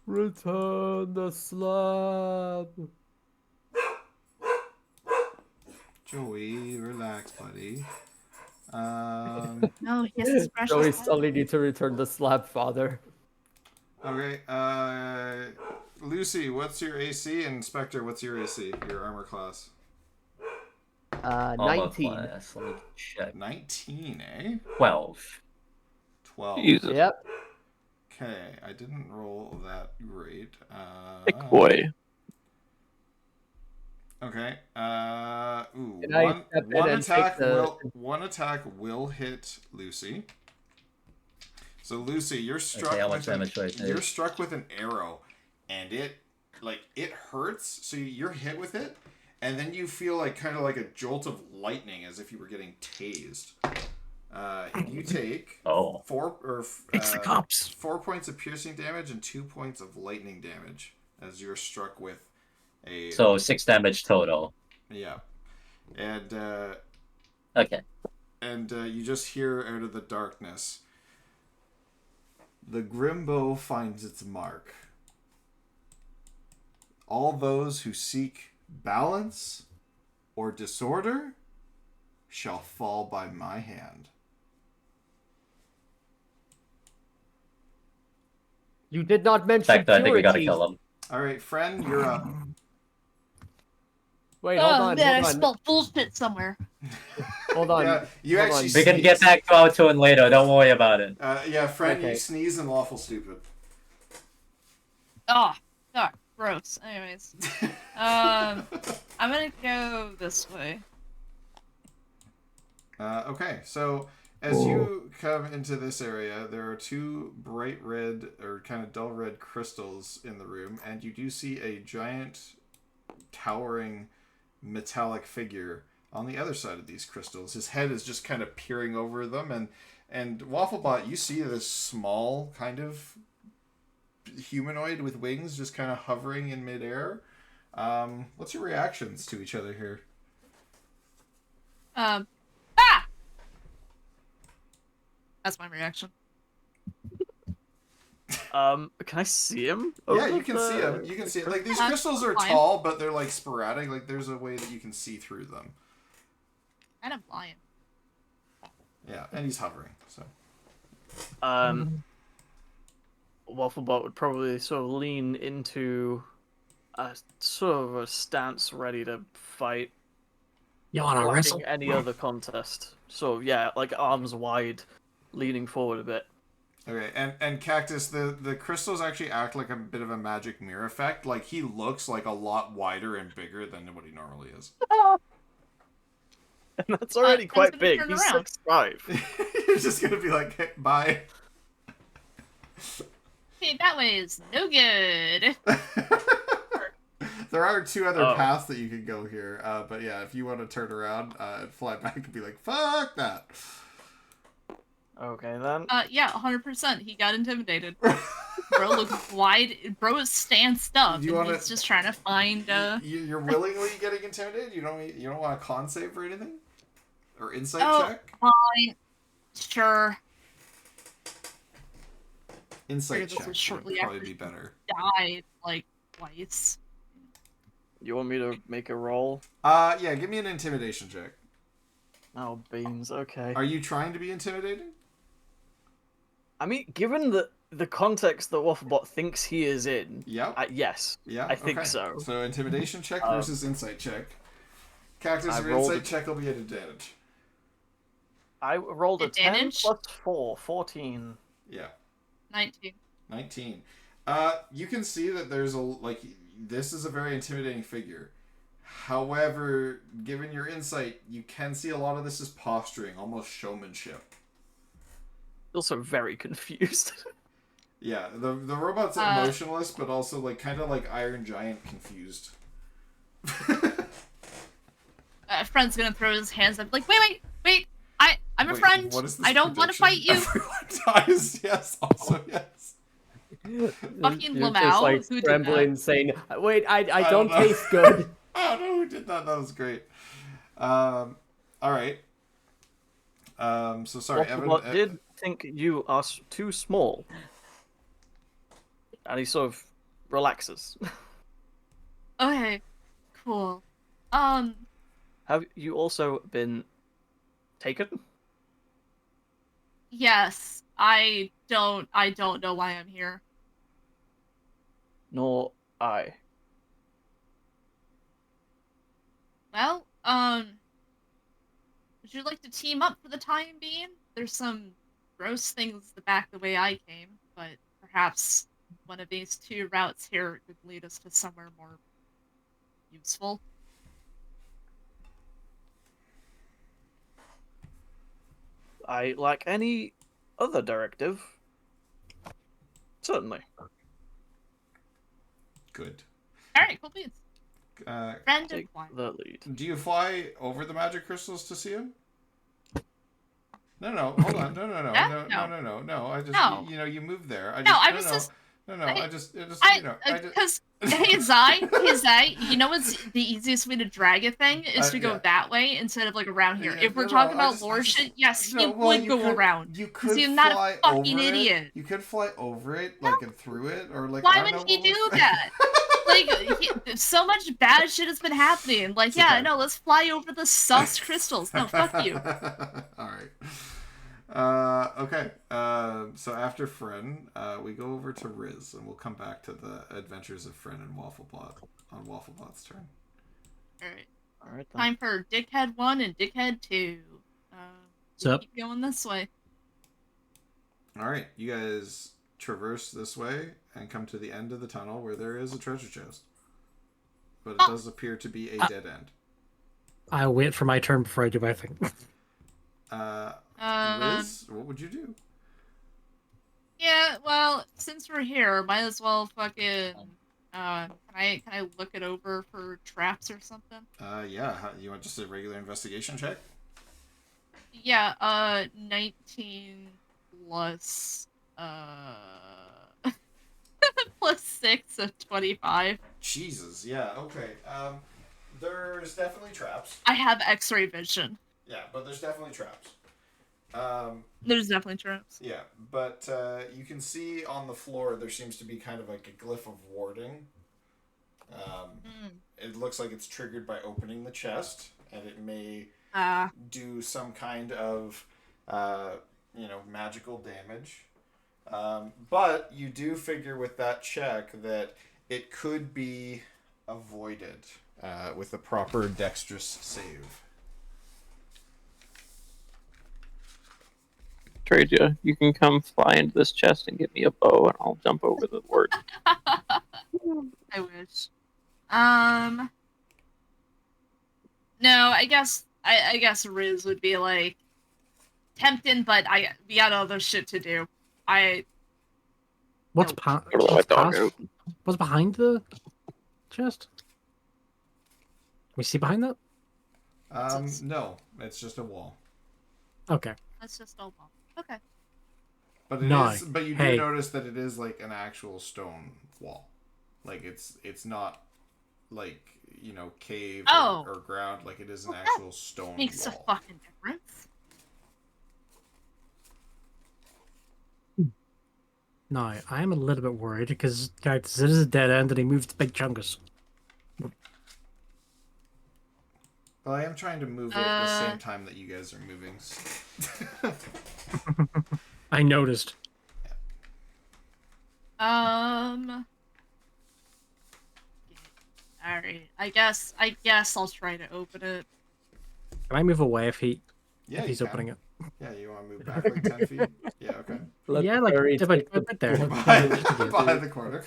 Return the slab. Joey, relax, buddy. No, he has his precious Joey head. still need to return the slab, father. Okay, Lucy, what's your AC? And Spectre, what's your AC? Your armor class? 19. Class. Let me check. 19, eh? 12. 12. Jesus. Yep. Okay, I didn't roll that great. Thick boy. Okay. Ooh, Can I step in one and attack take the- one attack will hit Lucy. So Lucy, you're struck Okay, how much with an, damage do I take? you're struck with an arrow, and it hurts. So you're hit with it, and then you feel like kind of like a jolt of lightning, as if you were getting tased. You take 4 points of piercing damage and 2 points of lightning damage as you're struck with a. So 6 damage total. Yeah, and Okay. And you just hear out of the darkness. The Grimbow finds its mark. All those who seek balance or disorder shall fall by my hand. You did not In mention fact, I think we gotta purity. kill him. All right, friend, you're up. Wait, hold on, man, hold I on. spelled bullshit somewhere. Hold on. Yeah, you hold actually. on. We can get back to it later. Don't worry about it. Yeah, friend, Okay. you sneeze and lawful stupid. Oh, God, gross. Anyways, I'm gonna go this way. Okay, so as you come into this area, there are 2 bright red or kind of dull red crystals in the room, and you do see a giant, towering, metallic figure on the other side of these crystals. His head is just kind of peering over them, and Wafflebot, you see this small kind of humanoid with wings just kind of hovering in midair. What's your reactions to each other here? That's my reaction. Can I see him? Yeah, you can see him. You can see it. Like, these crystals are Fine. tall, but they're like sporadic. Like, there's a way that you can see through them. Kind of lying. Yeah, and he's hovering. So Wafflebot would probably sort of lean into a sort of a stance ready to fight. You wanna lacking wrestle? any other contest. So yeah, like arms wide, leaning forward a bit. okay, and Cactus, the crystals actually act like a bit of a magic mirror effect. Like, he looks like a lot wider and bigger than what he normally is. And that's already Ben's quite gonna big. turn He's around. 6'5". He's just gonna be like, hey, bye. Okay, that way is no good. There are 2 other Oh. paths that you could go here, but yeah, if you want to turn around and fly back and be like, fuck that. Okay then. Yeah, 100%. He got intimidated. Bro looks wide. Bro is stanced up, Do you and wanna- he's just trying to find. You're willingly getting intimidated? You don't want a con save for anything? Or insight Oh. check? Fine. Sure. Insight Figured this check was would shortly probably after be better. Died like twice. You want me to make a roll? Yeah, give me an intimidation check. Oh, beans. Okay. Are you trying to be intimidating? I mean, given the context that Wafflebot thinks he is in, Yep. yes, Yeah, I think okay. so. So intimidation check versus insight check. Cactus, I your rolled insight a- check will be at advantage. I rolled a 10 Advantage? plus 4, 14. Yeah, 19. 19. You can see that there's this is a very intimidating figure. However, given your insight, you can see a lot of this is posturing, almost showmanship. Also very confused. Yeah, the robot's emotionless, but also kind of like Iron Giant confused. Friend's gonna throw his hands up like, wait! I'm I'm a Wait, friend. what is this I don't want to fight prediction? you. Everyone dies. Yes. Also yes. Fucking You're Lamau, just like who did scrambling, saying, "Wait, I don't don't know. taste good." I don't know who did that. That was great. All right. So sorry, Evan. Wafflebot did think you are too small, and he sort of relaxes. Okay, cool. Have you also been taken? Yes. I don't know why I'm here. Nor I. Well, would you like to team up for the time being? There's some gross things the back the way I came, but perhaps one of these two routes here could lead us to somewhere more useful. Like any other directive. Certainly. Good. Alright, cool beans. Friend and Take fly. the lead. Do you fly over the magic crystals to see him? No, hold on. No. I just, No. you moved there. I just, Because, hey, Zai, you know what's the easiest way to drag a thing is to go yeah. that way instead of, like, around here. Yeah, If we're talking about lore shit, yes, you would go around. You Because could you're not fly a fucking over idiot. It. You could fly over it, like, and through it, or, like, Why I don't would know he what do that? Like, so much bad shit has been happening. Like, It's yeah, okay. no, let's fly over the sus crystals. No, fuck you. Alright. Okay. So after Fren, we go over to Riz, and we'll come back to the adventures of Fren and Wafflebot on Wafflebot's turn. Alright, time for Dickhead 1 and Dickhead 2. Sup? Keep going this way. Alright, you guys traverse this way and come to the end of the tunnel where there is a treasure chest. But it does appear to be a dead end. I'll wait for my turn before I do my thing. Riz, what would you do? Yeah, well, since we're here, might as well fucking can I look it over for traps or something? Yeah, you want just a regular investigation check? Yeah, 19 plus plus 6 of 25. Jesus, yeah, okay. There's definitely traps. I have X-ray vision. Yeah, but there's definitely traps. There's definitely traps. Yeah, but you can see on the floor there seems to be kind of like a glyph of warding. It looks like it's triggered by opening the chest, and it may do some kind of magical damage. But you do figure with that check that it could be avoided with a proper dexterous save. Trade you can come fly into this chest and get me a bow, and I'll jump over the word. I wish. No, I guess Riz would be like tempting, but we got other shit to do. What's behind the chest? Can we see behind that? No, it's just a wall. Okay. That's just all wall. Okay. But you do notice that it is like an actual stone wall. Like it's not like, cave or ground, like it is an actual stone Makes wall. a fucking difference. No, I am a little bit worried because it is a dead end and he moved big chungus. Well, I am trying to move it at the same time that you guys are moving. I noticed. Alright. I guess I'll try to open it. Can I move away if he's can. opening it? Yeah, you want to move back like 10 feet? Yeah, okay. Yeah, like right there. Behind the corner.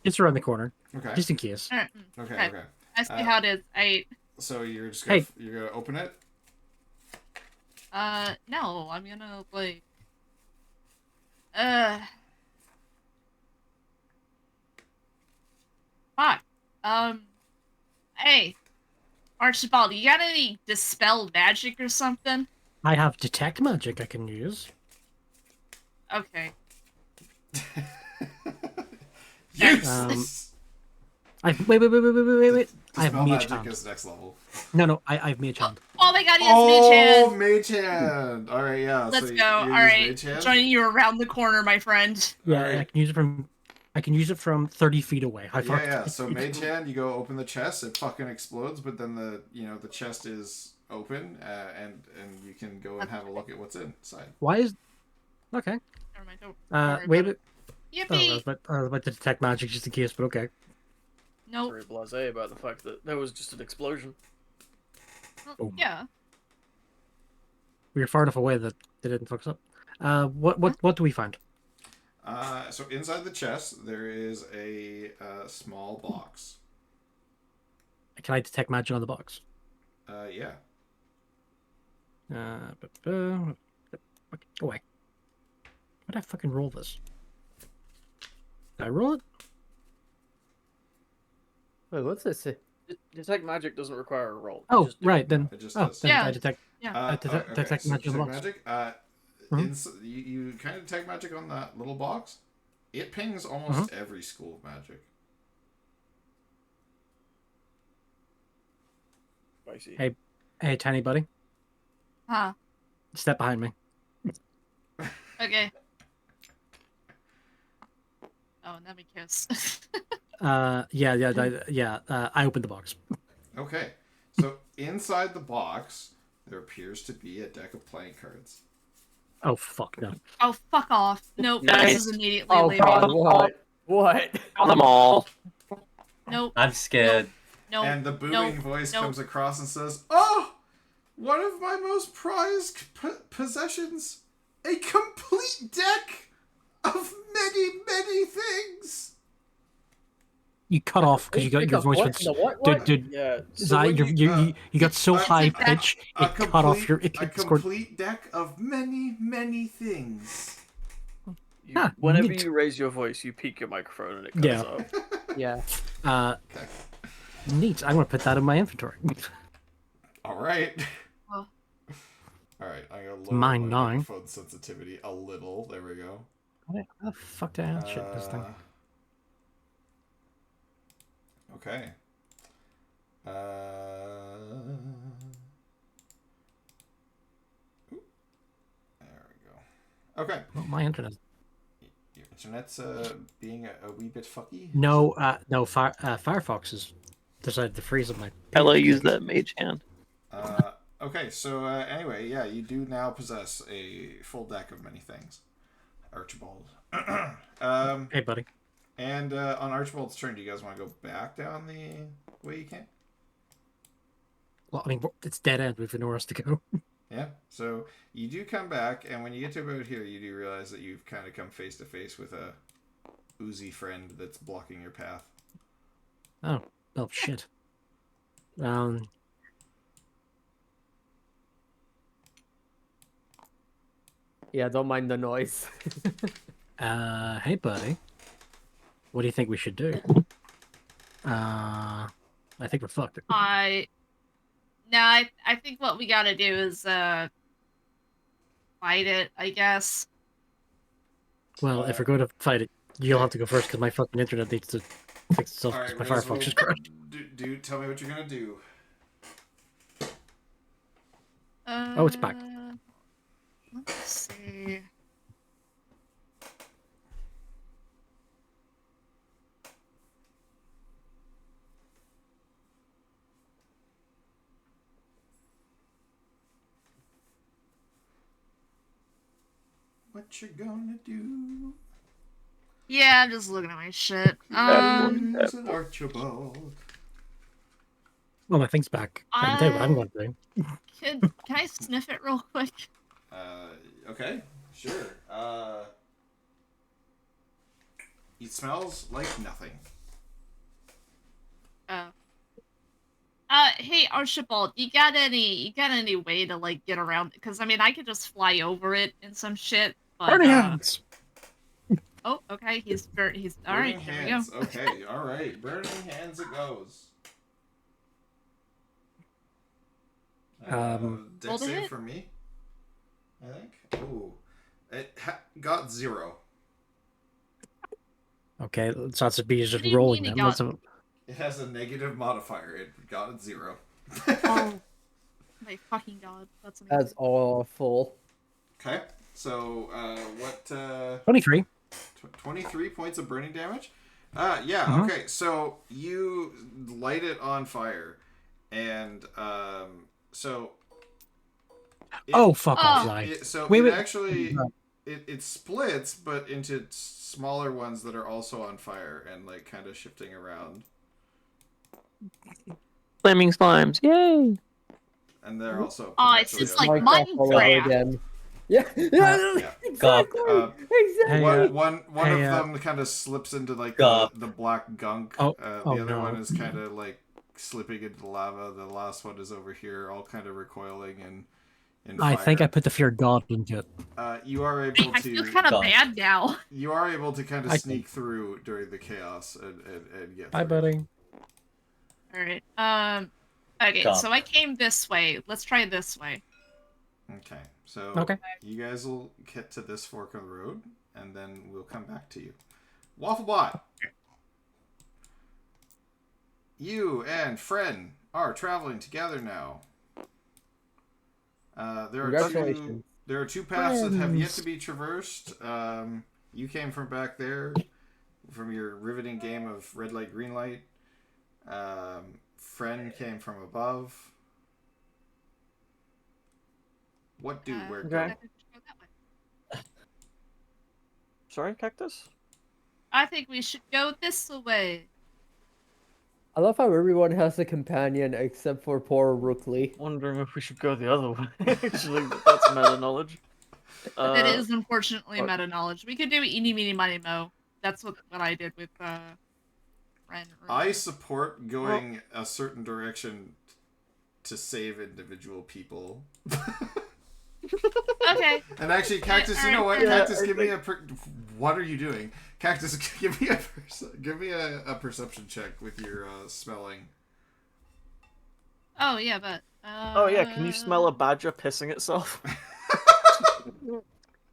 Just around the corner. Okay. Just in case. Okay. I see how it is. So you're just gonna you're gonna open it? No, I'm gonna like fuck. Hey, Archibald, you got any dispel magic or something? I have detect magic I can use. Okay. Yes! Wait. I have Dispel mage magic hand. is next level. No, I have mage hand. Oh my god, he has mage hand! Mage hand! Alright, yeah. Let's so go. you All use right, mage hand? joining you around the corner, my friend. Yeah, Alright. I can use it from. I can use it from 30 feet away. How far? Yeah. So mage hand, you go open the chest, it fucking explodes, but then the chest is open, and you can go and have a look at what's inside. Why is? Okay. Never mind, don't worry Wait. about it. Oh, I Yippee! was about to detect magic just in case, but okay. Nope. Very blasé about the fact that there was just an explosion. Oh. Yeah. We were far enough away that they didn't fuck us up. What do we find? So inside the chest, there is a small box. Can I detect magic on the box? Yeah. Go away. Why'd I fucking roll this? Did I roll it? Wait, what's this? Detect magic doesn't require a roll. Oh, Just do it. right, then. It just Oh, does. then Yeah. I detect. Yeah. Detect magic on the box. Magic. You kind of detect magic on that little box. It pings almost every school of magic. Spicy. Hey, tiny buddy, Huh. step behind me. Okay. Oh, let me kiss. I opened the box. Okay, so inside the box, there appears to be a deck of playing cards. Oh fuck no. Oh, fuck off. Nope, Nice. this is immediately Oh labeled. god, what? What? Kill them all. Nope. I'm scared. Nope. And the booming nope, voice nope. comes across and says, "Oh, one of my most prized possessions, a complete deck of many, many things." You cut off because you got your voice What? went. The what? Dude, Yeah. Zai, when you got so a- high pitch it cut off your. It a scored. complete deck of many, many things. Whenever neat. you raise your voice, you peak your microphone and it comes Yeah. up. Yeah. Neat. I'm gonna put that in my inventory. All right. Oh. All right. I'm gonna lower Mine my 9. microphone sensitivity a little. There we go. How the fuck did I add shit this thing? Okay. Oop. There we go. Okay. Well, my internet. Your internet's being a wee bit fucky. No, Firefox has decided to freeze on my. Ella used that mage hand. Okay, so anyway, yeah, you do now possess a full deck of many things, Archibald. Hey, buddy. And on Archibald's turn, do you guys want to go back down the way you came? Well, I mean, it's dead end. We've nowhere else to go. Yeah. So you do come back, and when you get to about here, you do realize that you've kind of come face to face with a oozy friend that's blocking your path. Oh shit. Yeah, don't mind the noise. Hey, buddy. What do you think we should do? I think we're fucked. I think what we gotta do is fight it, I guess. Well, if we're going to fight it, you'll have to go first because my fucking internet needs to fix itself. All 'Cause right, my Riz, Firefox is crashed. Dude, tell me what you're gonna do. Oh, it's back. Let's see. What you gonna do? Yeah, I'm just looking at my shit. Use an Archibald. Well, my thing's back. I can tell you what I'm going to do. Can I sniff it real quick? Okay, sure. It smells like nothing. Hey Archibald, you got any way to like get around? Because I mean, I could just fly over it and some shit. But, Burning hands. Oh, okay. He's all right. Burning There we hands. go. Okay, all right. Burning hands. It goes. Roll Dex to save hit. for me. I think. Ooh. It got 0. Okay, so that's be just What do you rolling mean it them. got- It has a negative modifier. It got a 0. Oh my fucking god, that's amazing. That's awful. Okay. So, what, 23. 23 points of burning damage? Yeah, Mhm. okay. So, you light it on fire. And, so... Oh, fuck off, Oh. Zai. So, Wait, it wait. actually... It splits, but into smaller ones that are also on fire and, like, kind of shifting around. Flaming slimes, yay! And they're also Oh, it's potentially just on like fire. all over Minecraft. again. Yeah, Yeah. exactly, exactly. Hey, One hey, of them kind of slips into like Gop. the black gunk. Oh, The oh, other no. one is kind of like slipping into the lava. The last one is over here, all kind of recoiling in I fire. think I put the fear of God into it. You are able I feel to. kind of God. bad now. You are able to kind of I sneak through during the chaos and get. Hi, through. buddy. All right. Okay, Stop. so I came this way. Let's try this way. Okay, so Okay. you guys will get to this fork of the road, and then we'll come back to you. Wafflebot, you and Fren are traveling together now. There are Congratulations. two paths that have yet to be traversed. You came from back there, from your riveting game of red light, green light. Fren came from above. What do where go? I think we should go that way. Sorry, Cactus? I think we should go this way. I love how everyone has a companion except for poor Rookley. Wondering if we should go the other way. Actually, that's meta knowledge. That is unfortunately what- meta knowledge. We could do eeny, meeny, miny, mo. That's what I did with Ren. I support going a certain direction to save individual people. Okay. And actually, Cactus, you know what? Yeah, Cactus, give me a. What are you doing? Cactus, give me a perception check with your smelling. Oh yeah, but. Oh yeah, can you smell a badger pissing itself?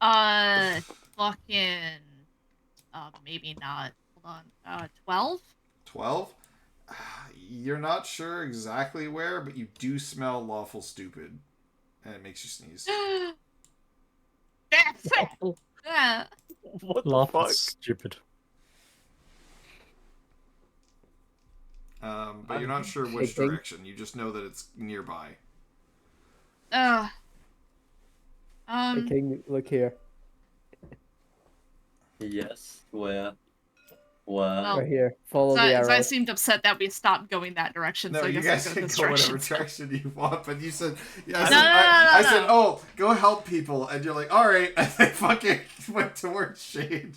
Fucking. Maybe not. Hold on. 12. 12. You're not sure exactly where, but you do smell lawful stupid, and it makes you sneeze. Yeah. What the Laugh fuck? is stupid. But you're not sure which shaking. direction. You just know that it's nearby. Uh. Okay, look here. Yes, where? Well, Right here. Follow the arrow. I seemed upset that we stopped going that direction, No, so I you guess guys I'll can go this go whatever direction. direction you want, but you said, yeah, No, I said, no. oh, go help people, and you're like, all right, and they fucking went towards Shade.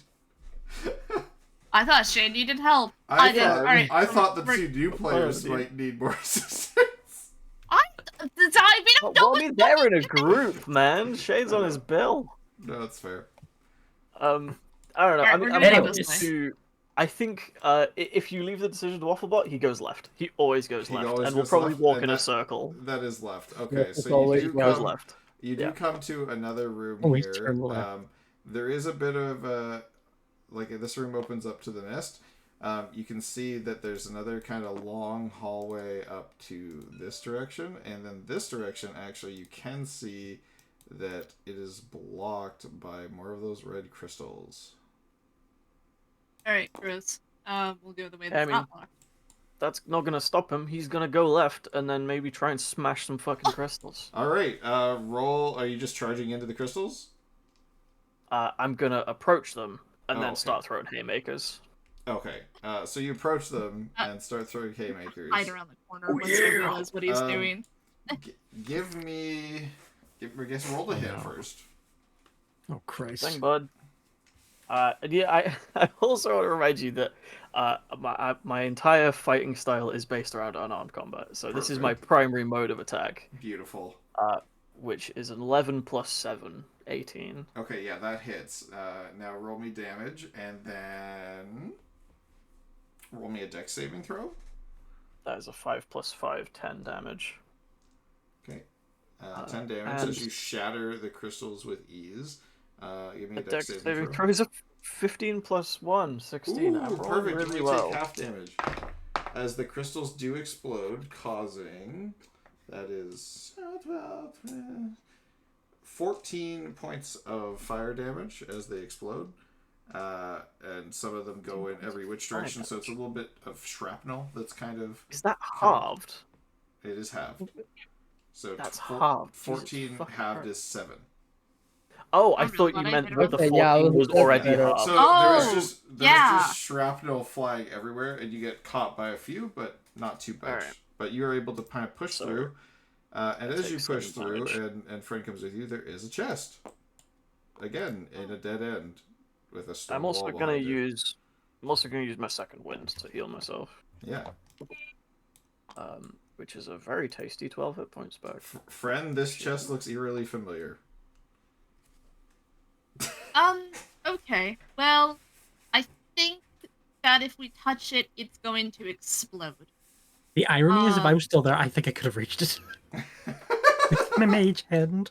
I thought Shane needed help. I did. thought, All right. I thought the we're- two new players dude. might need more assistance. We don't know Well, I mean, they're in a group, man. Shade's on his bill. No, that's fair. I don't know. Alright, I'm we're going gonna go this to. I think if you leave the decision to Wafflebot, he goes left. He always goes He left, always and we'll goes probably left, walk and in a that- circle. That is left. Yeah, Okay, it's so you always do Goes come, left. you do Yeah. come to another room Always here. turn left. There is a bit of like this room opens up to the nest. You can see that there's another kind of long hallway up to this direction, and then this direction actually you can see that it is blocked by more of those red crystals. Alright, Chris. We'll go the way I that's mean- not locked. That's not gonna stop him. He's gonna go left, and then maybe try and smash some fucking crystals. All right, roll. Are you just charging into the crystals? I'm gonna approach them and Oh, then okay. start throwing haymakers. Okay, so you approach them and start throwing haymakers. Hide around the corner once he realizes what he's doing. Give me. I guess roll the hit first. Oh, Christ. Thing, bud. Yeah, I also want to remind you that my entire fighting style is based around unarmed combat. So this is my primary mode of attack, Beautiful. which is an 11 plus 7, 18. Okay, yeah, that hits. Now roll me damage and then roll me a dex saving throw. That is a 5 plus 5, 10 damage. Okay. 10 damage as you shatter the crystals with ease. Give me a dex saving throw. Throws a 15 plus 1, 16. Ooh, I'm rolling perfect. really you well. take half damage. As the crystals do explode, causing... That is 12, 14 points of fire damage as they explode. And some of them go in every which direction, so it's a little bit of shrapnel that's kind of... Is that halved? It is halved. So that's halved. 14 halved is 7. Oh, I Oh, thought you really? meant that the Okay, 14 yeah, was that's already better. halved. So Oh, there's yeah. just shrapnel flying everywhere, and you get caught by a few, but not too much. Alright. But you're able to kind of push So, through. And as you take push 7 through, damage. and friend comes with you, there is a chest. Again, in a dead end, with a stone I'm also wall gonna behind it. use my second wind to heal myself. Yeah. Which is a very tasty 12 hit points back. Friend, this chest looks eerily familiar. Okay. Well, I think that if we touch it, it's going to explode. The irony is, if I was still there, I think I could have reached it. With my mage hand.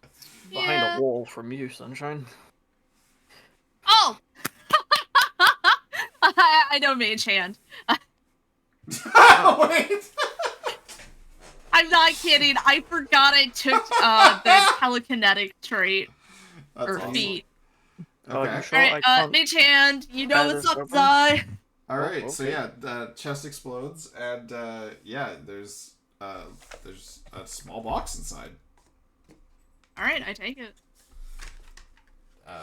Behind Yeah. a wall from you, Sunshine. Oh! I know mage hand. Wait! I'm not kidding. I forgot I took the telekinetic trait That's or awesome. feat. Oh, Okay. you sure I Alright, can't... mage hand, you know try what's this up, open? Zai. Alright, Oh, so okay. yeah, the chest explodes, and yeah, there's a small box inside. Alright, I take it. Do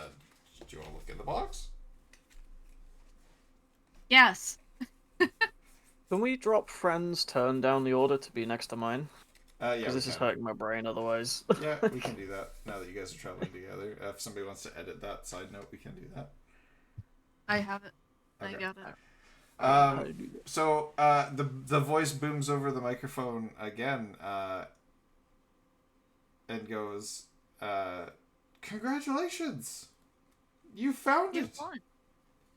you want to look in the box? Yes. Can we drop friends turn down the order to be next to mine? Yeah, Because this is hurting my brain otherwise. Yeah, we can do that now that you guys are traveling together. If somebody wants to edit that side note, we can do that. I have it. Okay. I got it. So the voice booms over the microphone again, and goes, "Congratulations, you found You it!" won.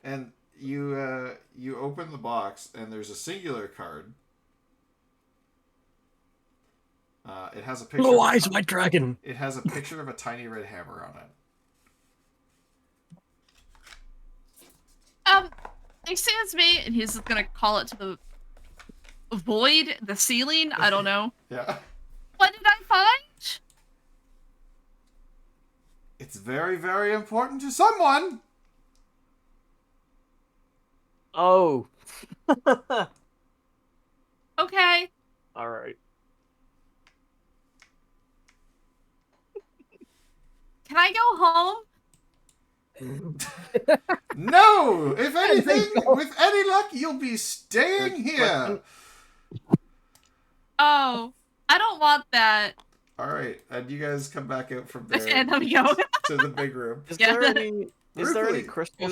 And you open the box, and there's a singular card. It has a picture. Blue eyes, white dragon. It has a picture of a tiny red hammer on it. He sees me, and he's just gonna call it to the void, the ceiling. I don't know. Yeah. What did I find? It's very, very important to someone. Oh. Okay. Alright. Can I go home? No! If anything, with any luck, you'll be staying here. Oh, I don't want that. Alright, and you guys come back out from there And let me go. to the big room. Is Yeah. there any... Is there any Ruthley. crystal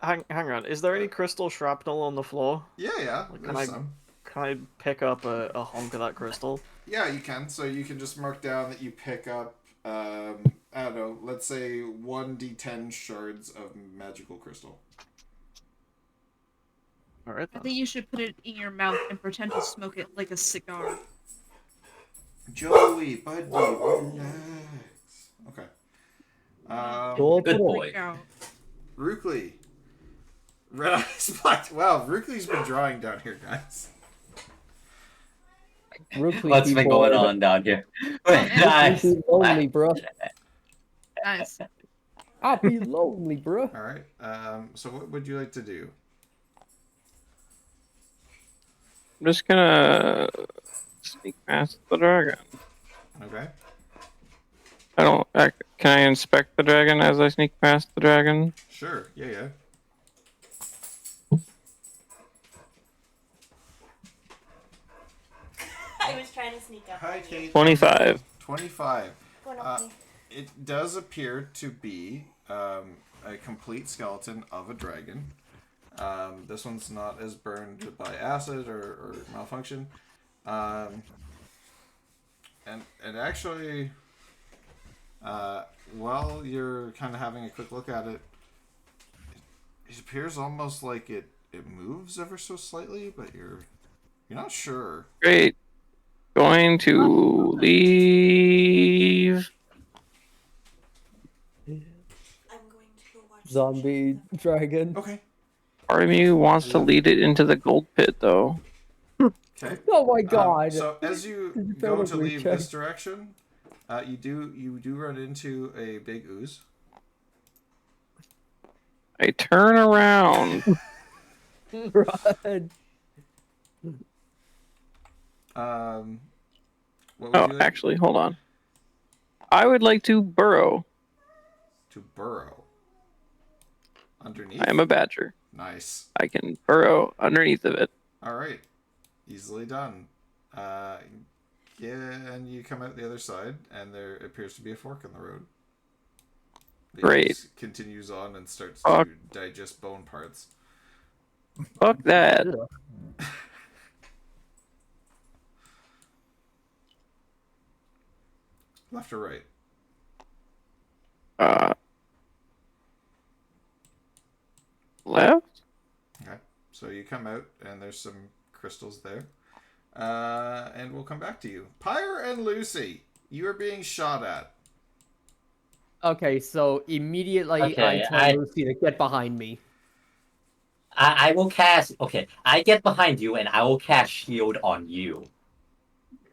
hang on. Is there any crystal shrapnel on the floor? Yeah, Can there's I- some. Can I pick up a hunk of that crystal? Yeah, you can. So you can just mark down that you pick up, I don't know, let's say 1d10 shards of magical crystal. Alright I then. think you should put it in your mouth and pretend to smoke it like a cigar. Joey, buddy, relax. Okay. Good boy. Out. Rookley. Red Eyes Black. Wow, Rookley's been drawing down here, guys. What's been going on down here? Nice. Be lonely, bro. Nice. I'll be lonely, bro. Alright, so what would you like to do? I'm just gonna sneak past the dragon. Okay. Can I inspect the dragon as I sneak past the dragon? Sure, yeah. I was trying to sneak up. Hi, on you. Kate. 25. 25. Going up me. It does appear to be a complete skeleton of a dragon. This one's not as burned by acid or malfunction. And actually, while you're kind of having a quick look at it, it appears almost like it moves ever so slightly, but you're not sure. Great. Going to leave. I'm going to go watch Zombie dragon. Okay. Part of me wants to lead it into the gold pit, though. Okay. Oh my god. So as you Did you go to totally leave check? this direction, you do run into a big ooze. I turn around. Run. What would Oh, you like actually, hold on. I would like to burrow. to burrow underneath? I am a badger. Nice. I can burrow underneath of it. All right, easily done. Yeah, and you come out the other side, and there appears to be a fork in the road. The Great. ooze continues on and starts Fuck. to digest bone parts. Fuck that. Left or right? Left? Okay. So you come out, and there's some crystals there. And we'll come back to you. Pyre and Lucy, you are being shot at. Okay, so immediately Okay, I tell Lucy to get behind me. I will cast. Okay, I get behind you and I will cast shield on you.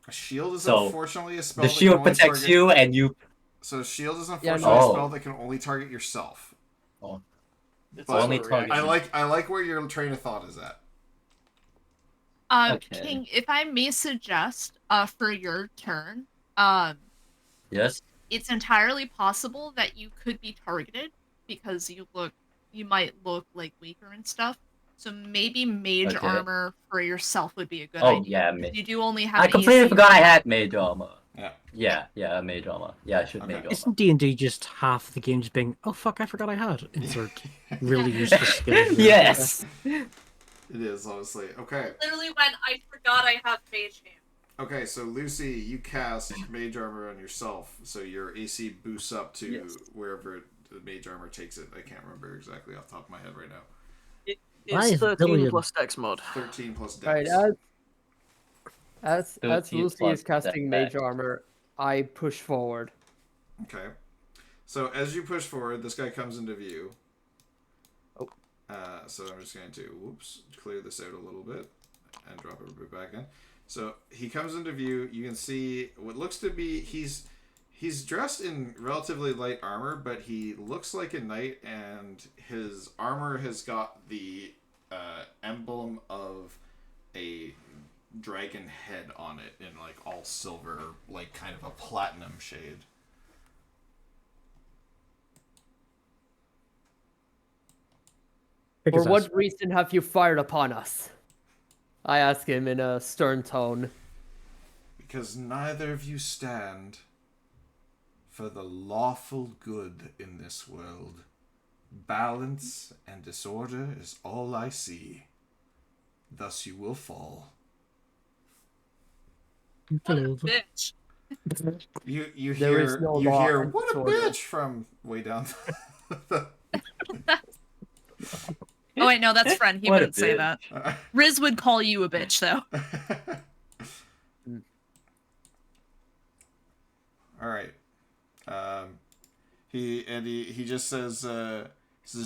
A shield is So, unfortunately a spell The that can shield only protects target... you, and you. So shield is Yeah, unfortunately no. a spell that can only target yourself. It's But only also a target- reaction. I like where your train of thought is at. Okay. King, if I may suggest, for your turn, Yes. it's entirely possible that you could be targeted because you might look like weaker and stuff. So maybe mage Okay. armor for yourself would be a good Oh, idea. yeah, because you do only have I completely AC. forgot I had mage armor. Yeah. Yeah, mage armor. Yeah, I should Okay. mage armor. Isn't D&D just half the game just being, oh fuck, I forgot I had insert really useless skill here. Yes. It is, honestly. Okay. Literally when I forgot I have mage hand. Okay, so Lucy, you cast mage armor on yourself, so your AC boosts up to wherever the mage armor takes it. I can't remember exactly off the top of my head right now. Why It's is 13 Billion- plus Dex mod. 13 plus Dex. Right, as 13 Lucy plus is casting dex. mage armor, I push forward. Okay. So as you push forward, this guy comes into view. Oh. So I'm just going to, clear this out a little bit and drop everybody back in. So he comes into view. You can see what looks to be, he's dressed in relatively light armor, but he looks like a knight, and his armor has got the emblem of a dragon head on it in like all silver, like kind of a platinum shade. For what reason have you fired upon us? I ask him in a stern tone. Because neither of you stand for the lawful good in this world. Balance and disorder is all I see. Thus you will fall. What a bitch. You There is hear no you law hear and what a disorder." bitch from way down. Oh wait, no, that's Friend. He What a wouldn't say bitch. that. Riz would call you a bitch, though. All right. He just says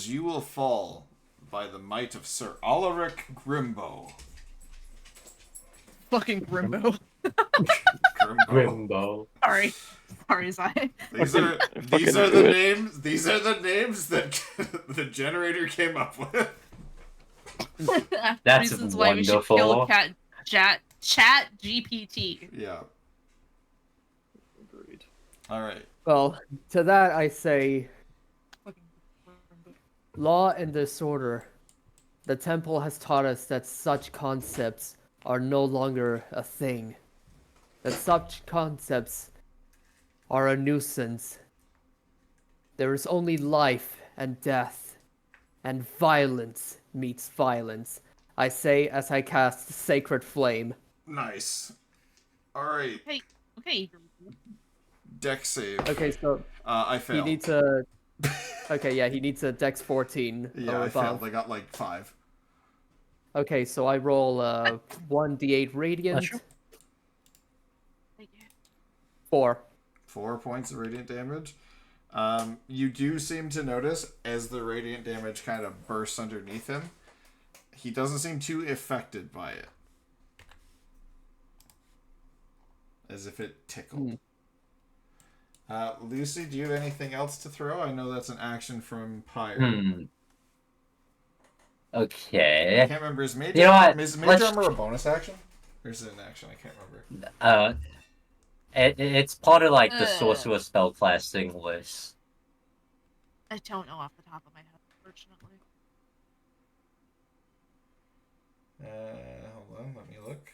you will fall by the might of Sir Alaric Grimbo. Fucking Grimbo. Grimbo. Sorry, Zai. These are the names. These are the names that the generator came up with. That's Reasons why we should kill wonderful. Chat GPT. Yeah. Agreed. All right. Well, to that I say, law and disorder. The temple has taught us that such concepts are no longer a thing. That such concepts are a nuisance. There is only life and death, and violence meets violence. I say as I cast Sacred Flame. Nice. All right. Okay. Dex save. Okay, so I he failed. needs a... Okay, yeah, he needs a Dex 14 Yeah, or I failed. above. I got like 5. Okay, so I roll 1d8 radiant. Bless you. 4. 4 points of radiant damage. You do seem to notice as the radiant damage kind of bursts underneath him, he doesn't seem too affected by it. As if it tickled. Lucy, do you have anything else to throw? I know that's an action from Pyre. Okay. I can't remember. Is Mage, is Mage Armor a bonus action? Or is it an action? I can't remember. It's part of like the sorcerer spellcasting list. I don't know off the top of my head, unfortunately. Hold on, let me look.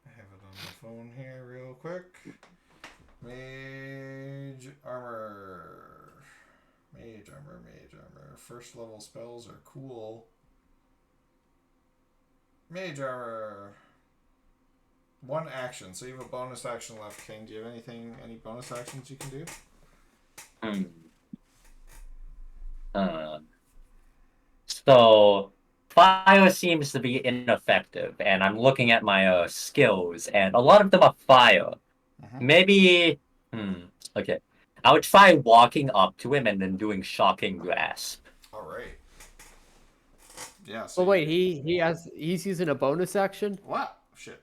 I have it on my phone here real quick. Mage Armor. Mage Armor, Mage Armor. First level spells are cool. Mage Armor. 1 action, so you have a bonus action left, King. Do you have any bonus actions you can do? So fire seems to be ineffective, and I'm looking at my skills, and a lot of them are fire. Maybe, okay. I would try walking up to him and then doing shocking grasp. All right. Yeah. So But wait, he's using a bonus action? What? Shit.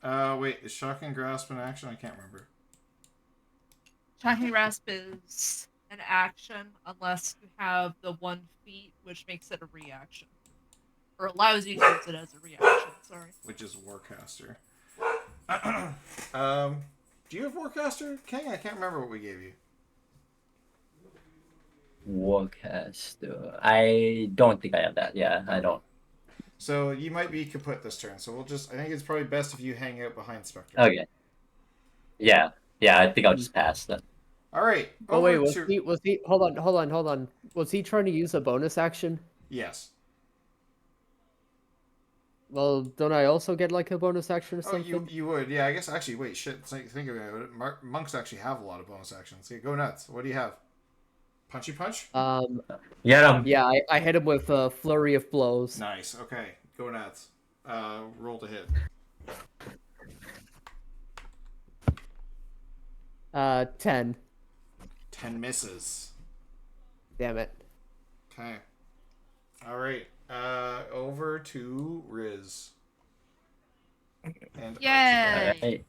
Wait, is shocking grasp an action? I can't remember. Shocking grasp is an action unless you have the 1 feat, which makes it a reaction. Or allows you to use it as a reaction, sorry. Which is Warcaster. Do you have Warcaster, King? I can't remember what we gave you. Warcaster. I don't think I have that. Yeah, I don't. So you might be kaput this turn. So we'll just. I think it's probably best if you hang out behind Spectre. Okay. Yeah. I think I'll just pass that. All right. Oh wait, was he? Hold on. Was he trying to use a bonus action? Yes. Well, don't I also get like a bonus action or something? Oh, you would. Yeah, I guess actually. Wait, shit. Think about it. Monks actually have a lot of bonus actions. Okay, go nuts. What do you have? Punchy punch? Yeah. Yeah, I hit him with a flurry of blows. Nice. Okay, go nuts. Roll to hit. 10. 10 misses. Damn it. Okay. All right. Over to Riz. And Yay! Hey.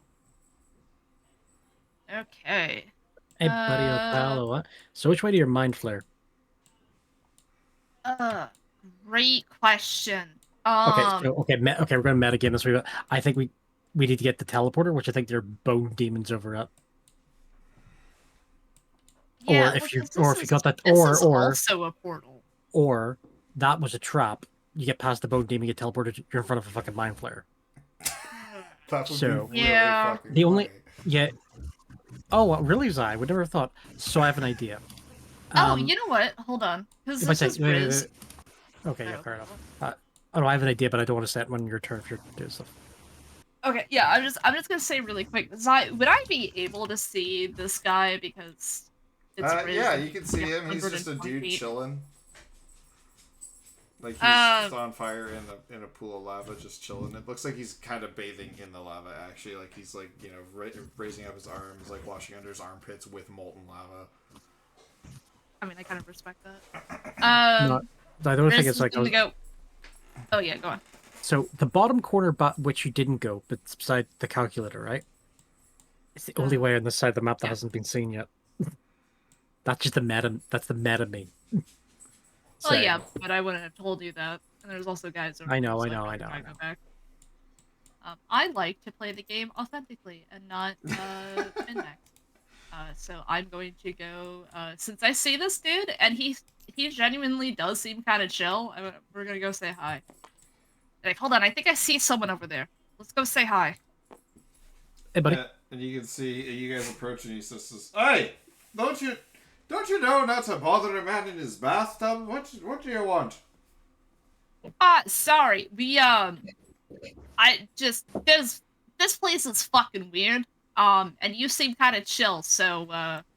Okay. Hey, buddy, old pal. What? So which way do your mind flare? Great question. Okay, we're going to metagame this. I think we need to get the teleporter, which I think there are bone demons over at. Yeah, or if you this got that, is or also a portal. Or that was a trap. You get past the bone demon, get teleported. You're in front of a fucking mind flare. That would So be really fucking the only funny. Oh, really, Zai? I would never have thought. So I have an idea. Oh, you know what? Hold on. Because this is Riz. Okay, yeah, fair enough. I have an idea, but I don't want to say it when your turn if you're doing stuff. Okay, yeah, I'm just gonna say really quick, Zai, would I be able to see this guy because it's Riz? Yeah, you can see him. He's just a dude chilling. Like he's just on fire in a pool of lava, just chilling. It looks like he's kind of bathing in the lava, actually. Like he's like, you know, raising up his arms, like washing under his armpits with molten lava. I mean, I kind of respect that. I don't think it's like. Go. Oh yeah, go on. So the bottom corner, which you didn't go, but it's beside the calculator, right? It's the only way on this side of the map that hasn't been seen yet. That's just the meta. That's the meta me. So, well, yeah, but I wouldn't have told you that. And there's also guys over I know. Back. I like to play the game authentically and not min-max. So I'm going to go. Since I see this dude and he genuinely does seem kind of chill, we're gonna go say hi. Like, hold on, I think I see someone over there. Let's go say hi. Hey, buddy. And you can see you guys approach and he says, "Hey, don't you know not to bother a man in his bathtub? What do you want?" Sorry. This place is fucking weird. And you seem kind of chill, so,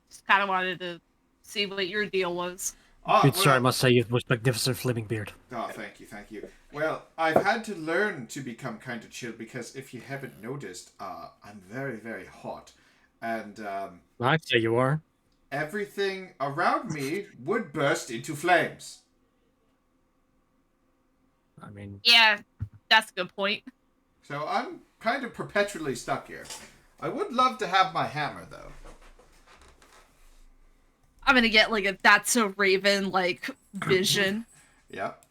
just kind of wanted to see what your deal was. Good start, I must say, you have a magnificent flaming beard. Oh, thank you. Well, I've had to learn to become kind of chill because if you haven't noticed, I'm very, very hot. and I'd say you are. everything around me would burst into flames. I mean, Yeah, that's a good point. So I'm kind of perpetually stuck here. I would love to have my hammer, though. I'm gonna get like a That's a Raven like vision. Yep.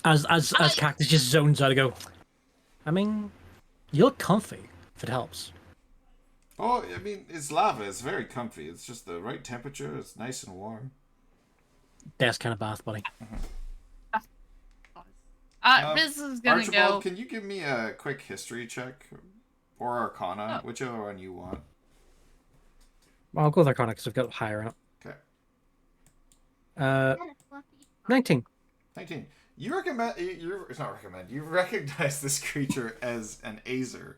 as Cactus just zones out, I go. I mean, you look comfy. If it helps. Oh, I mean, it's lava. It's very comfy. It's just the right temperature. It's nice and warm. Best kind of bath, buddy. Riz is gonna Archibald, go. can you give me a quick history check? Or Arcana, whichever one you want. Well, I'll go with Arcana because I've got higher up. Okay. 19. 19. You recommend... It's not recommend. You recognize this creature as an Azer,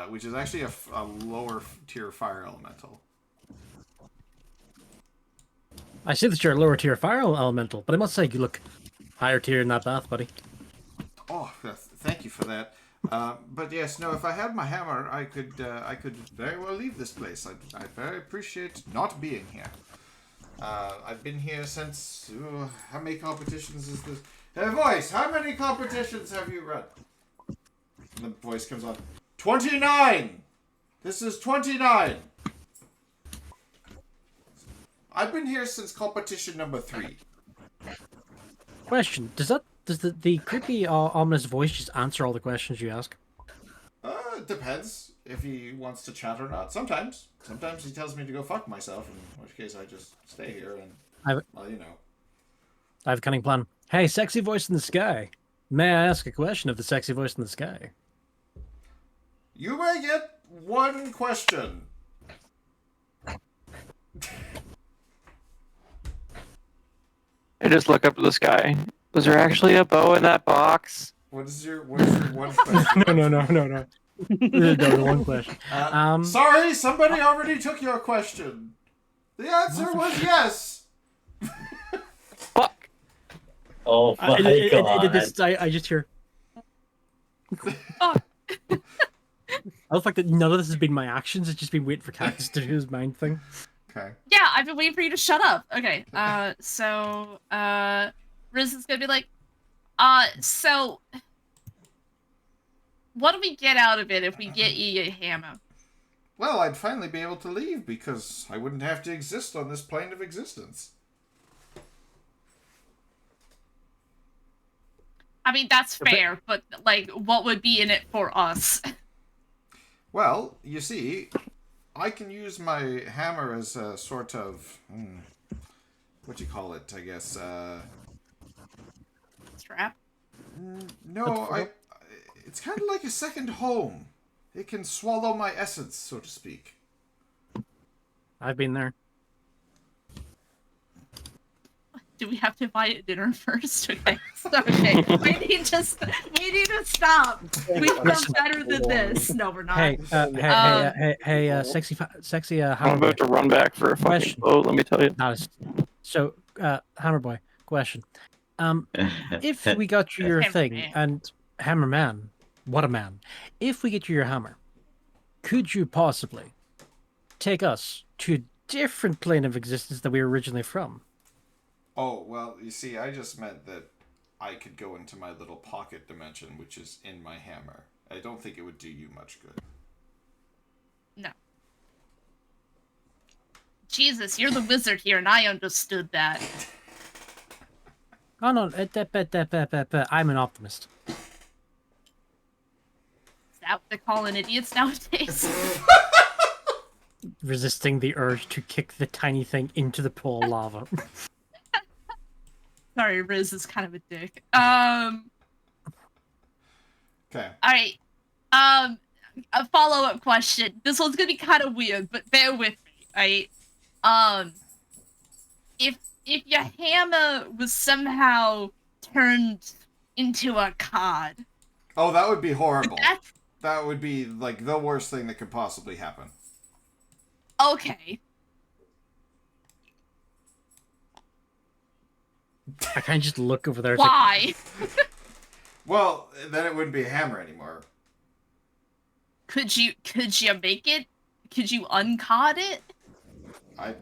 which is actually a lower tier fire elemental. I see that you're a lower tier fire elemental, but I must say you look higher tier in that bath, buddy. Oh, thank you for that. But yes, no. If I had my hammer, I could very well leave this place. I very appreciate not being here. I've been here since. How many competitions is this? Hey, voice. How many competitions have you run? And the voice comes on. 29. This is 29. I've been here since competition number 3. Question: Does the creepy ominous voice just answer all the questions you ask? It depends if he wants to chat or not. Sometimes he tells me to go fuck myself, in which case I just stay here and, well, you know. I have a cunning plan. Hey, sexy voice in the sky. May I ask a question of the sexy voice in the sky? You may get one question. I just look up to the sky. Was there actually a bow in that box? What is your one question? No. No, one question. Sorry, somebody already took your question. The answer was yes. Fuck. Oh my god. I just hear. I love the fact that none of this has been my actions. It's just been waiting for Cactus to do his mind thing. Okay. Yeah, I've been waiting for you to shut up. Okay. So Riz is gonna be like, so what do we get out of it if we get you a hammer? Well, I'd finally be able to leave because I wouldn't have to exist on this plane of existence. I mean, that's fair, but like, what would be in it for us? Well, you see, I can use my hammer as a sort of, what do you call it? I guess. Strap. No, it's kind of like a second home. It can swallow my essence, so to speak. I've been there. Do we have to buy dinner first? Okay. Okay. We need to stop. We are better than this. No, we're not. Hey, sexy I'm hammer boy. about to run back for a fucking Question. bow, let me tell you. So, hammer boy, question. If we got you your thing, and hammer man, what a man. If we get you your hammer, could you possibly take us to a different plane of existence that we were originally from? Oh, well, you see, I just meant that I could go into my little pocket dimension, which is in my hammer. I don't think it would do you much good. No. Jesus, you're the wizard here, and I understood that. Oh no, I'm an optimist. Is that what they call idiots nowadays? Resisting the urge to kick the tiny thing into the pool of lava. Sorry, Riz is kind of a dick. Okay. Alright. A follow-up question. This one's gonna be kind of weird, but bear with me, right? If your hammer was somehow turned into a cod. Oh, that would be horrible. That would be, like, the worst thing that could possibly happen. Okay. I kind of just look over there. Why? Well, then it wouldn't be a hammer anymore. Could you make it Could you uncaught it? I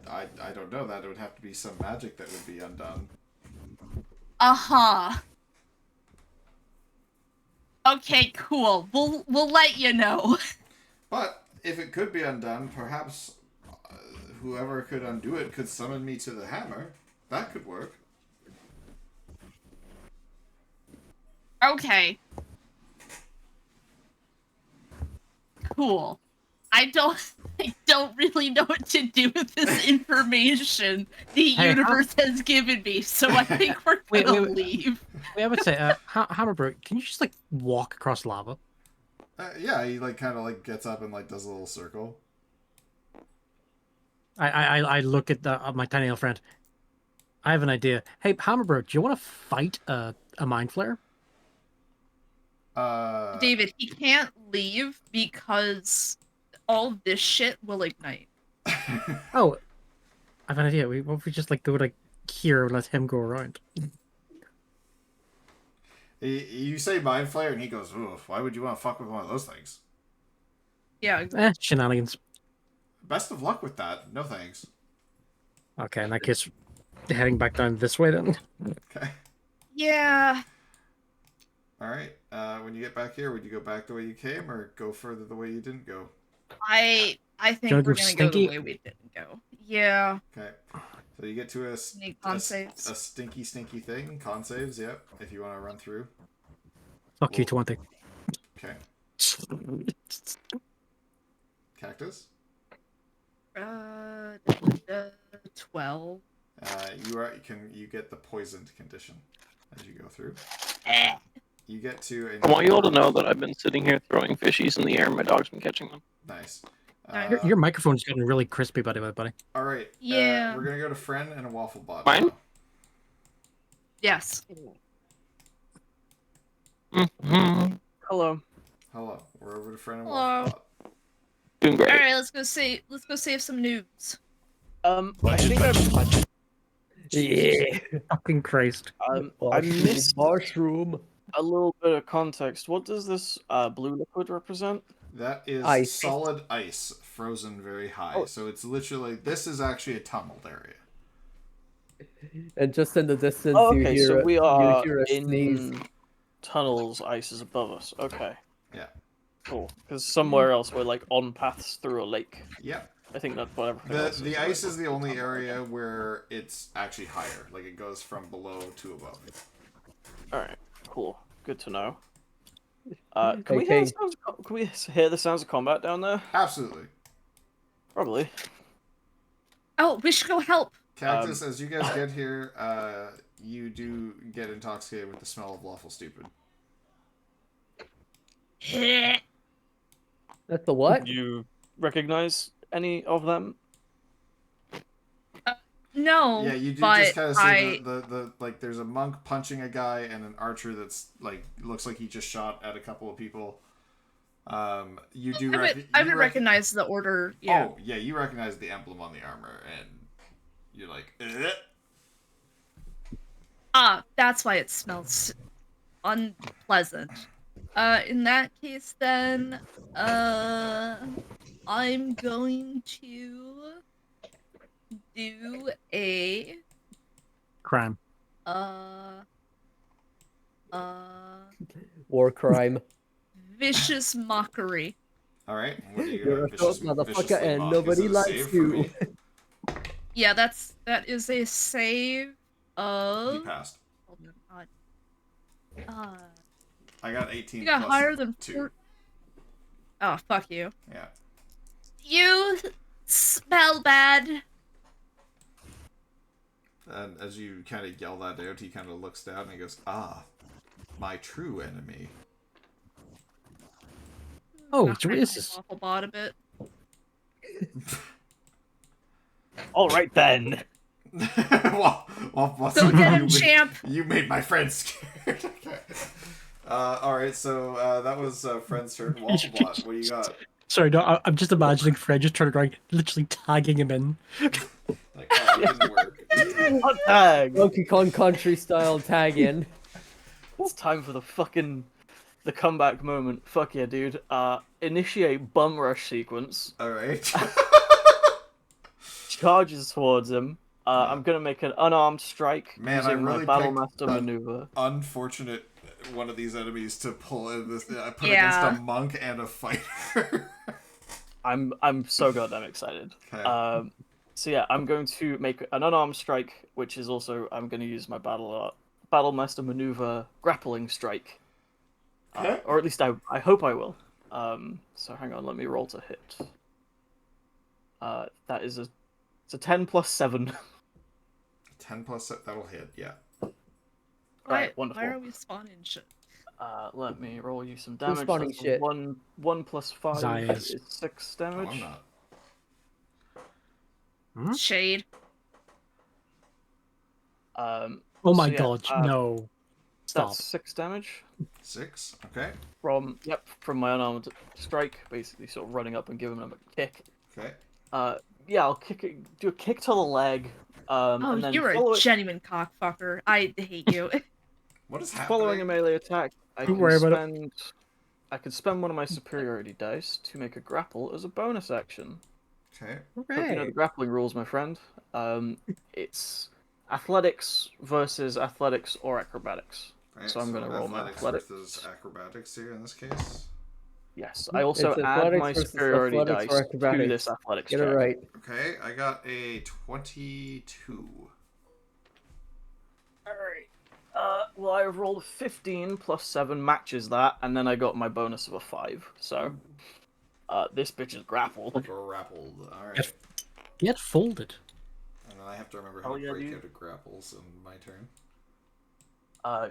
don't know. That would have to be some magic that would be undone. Uh-huh. Okay, cool. We'll let you know. But if it could be undone, perhaps whoever could undo it could summon me to the hammer. That could work. Okay. Cool. I don't really know what to do with this information the universe has given me, so I think we're gonna leave. Wait, I would say, Hammerbrook, can you just like walk across lava? Yeah, he like kind of like gets up and like does a little circle. I look at my tiny little friend. I have an idea. Hey, Hammerbrook, do you want to fight a mind flare? David, he can't leave because all this shit will ignite. Oh, I have an idea. What if we just like go to here and let him go around? You say mind flare, and he goes, "Ooh, why would you want to fuck with one of those things?" Yeah, exactly. Shenanigans. Best of luck with that. No thanks. Okay, in that case, heading back down this way then. Okay. Yeah. All right. When you get back here, would you go back the way you came, or go further the way you didn't go? I think Gonna we're go gonna go the stinky? way we didn't go. Yeah. Okay. So you get to a Con saves. stinky thing. Con saves, yep. If you want to run through. Fuck you, 20. Okay. Cactus. 12. You get the poisoned condition as you go through. Eh. You get to a. I want you all to know that I've been sitting here throwing fishies in the air and my dog's been catching them. Nice. Your microphone's getting really crispy, buddy. All right. Yeah. We're gonna go to Friend and a Waffle Bot. Mine? Now. Yes. Mm-hmm. Hello. Hello. We're over to Friend and Hello. Waffle Bot. Doing great. All right, let's go save some noobs. I think Yeah. Fucking Christ. I missed mushroom. a little bit of context. What does this blue liquid represent? That is Ice. solid ice, frozen very high. Oh. So it's literally, this is actually a tunneled area. And just in the distance, Oh, you okay, hear, so we you are hear a sneeze. in tunnels. Ice is above us. Okay. Yeah. Cool. Because somewhere else we're like on paths through a lake. Yep. I think that's what everything else The is. ice is the only area where it's actually higher. Like it goes from below to above. Alright, cool. Good to know. Can we hear the sounds of combat down there? Absolutely. Probably. Oh, we should go help. Cactus, as you guys get here, you do get intoxicated with the smell of lawful stupid. That's the what? Do you recognize any of them? No. Yeah, you do but just kind of see the like there's a monk punching a guy and an archer that's like looks like he just shot at a couple of people. You do I would recognize the order. Yeah. Oh, yeah, you recognize the emblem on the armor and you're like, eh. That's why it smells unpleasant. In that case then, I'm going to do a Crime. War crime. vicious mockery. All right. What do you You're a vicious, motherfucker viciously and mock? nobody Is it a likes save for you. me? Yeah, that is a save of. You passed. Hold on. I got 18. You got plus higher than 2. 4. Oh, fuck you. Yeah. You smell bad. And as you kind of yell that out, he kind of looks down and he goes, "Ah, my true enemy." Oh, Knock my Jesus. waffle bot a bit. Alright then. well, Go get him, champ. You made my friend scared. Okay. All right, so that was friend's turn. Wafflebot, what do you got? Sorry, no, I'm just imagining Fred just turning around, literally tagging him in. Like, oh, it didn't work. Hot tag. Donkey Kong Country style tag in. It's time for the fucking the comeback moment. Fuck yeah, dude. Initiate bum rush sequence. Alright. Charges towards him. I'm gonna make an unarmed strike Man, using I really my Battle picked Master maneuver. unfortunate one of these enemies to pull in this put against Yeah. a monk and a fighter. I'm so goddamn excited. Okay. So yeah, I'm going to make an unarmed strike, which is also I'm going to use my Battle Master maneuver grappling strike. Okay. Or at least I hope I will. So hang on, let me roll to hit. That is it's a 10 plus 7. 10 plus that'll hit, yeah. Alright, wonderful. Why are we spawning shit? Let me roll you some damage. spawning That's shit? 1 plus 5 Zaya is 6 damage. Oh, I'm not. Shade. Oh my So yeah, god, no. Stop. That's 6 damage 6, okay. from my unarmed strike, basically sort of running up and giving him a kick. Okay. Yeah, I'll do a kick to the leg. Oh, and then you're follow a genuine cockfucker. I hate you. What is happening? following a melee attack, I Don't can worry about it. spend one of my superiority dice to make a grapple as a bonus action. Okay. Hope you know the grappling rules, my friend. It's athletics versus athletics or acrobatics. Right, So I'm going to roll my athletics. versus acrobatics here in this case. Yes, I also It's add athletics my versus superiority athletics dice or to acrobatics. this athletics Get check. it right. Okay, I got a 22. Alright. Well, I have rolled 15 plus 7 matches that, and then I got my bonus of a 5. So, this bitch is grappled. Grappled. Alright. Get folded. And then I have to remember how Oh, to yeah, break dude. out of grapples in my turn.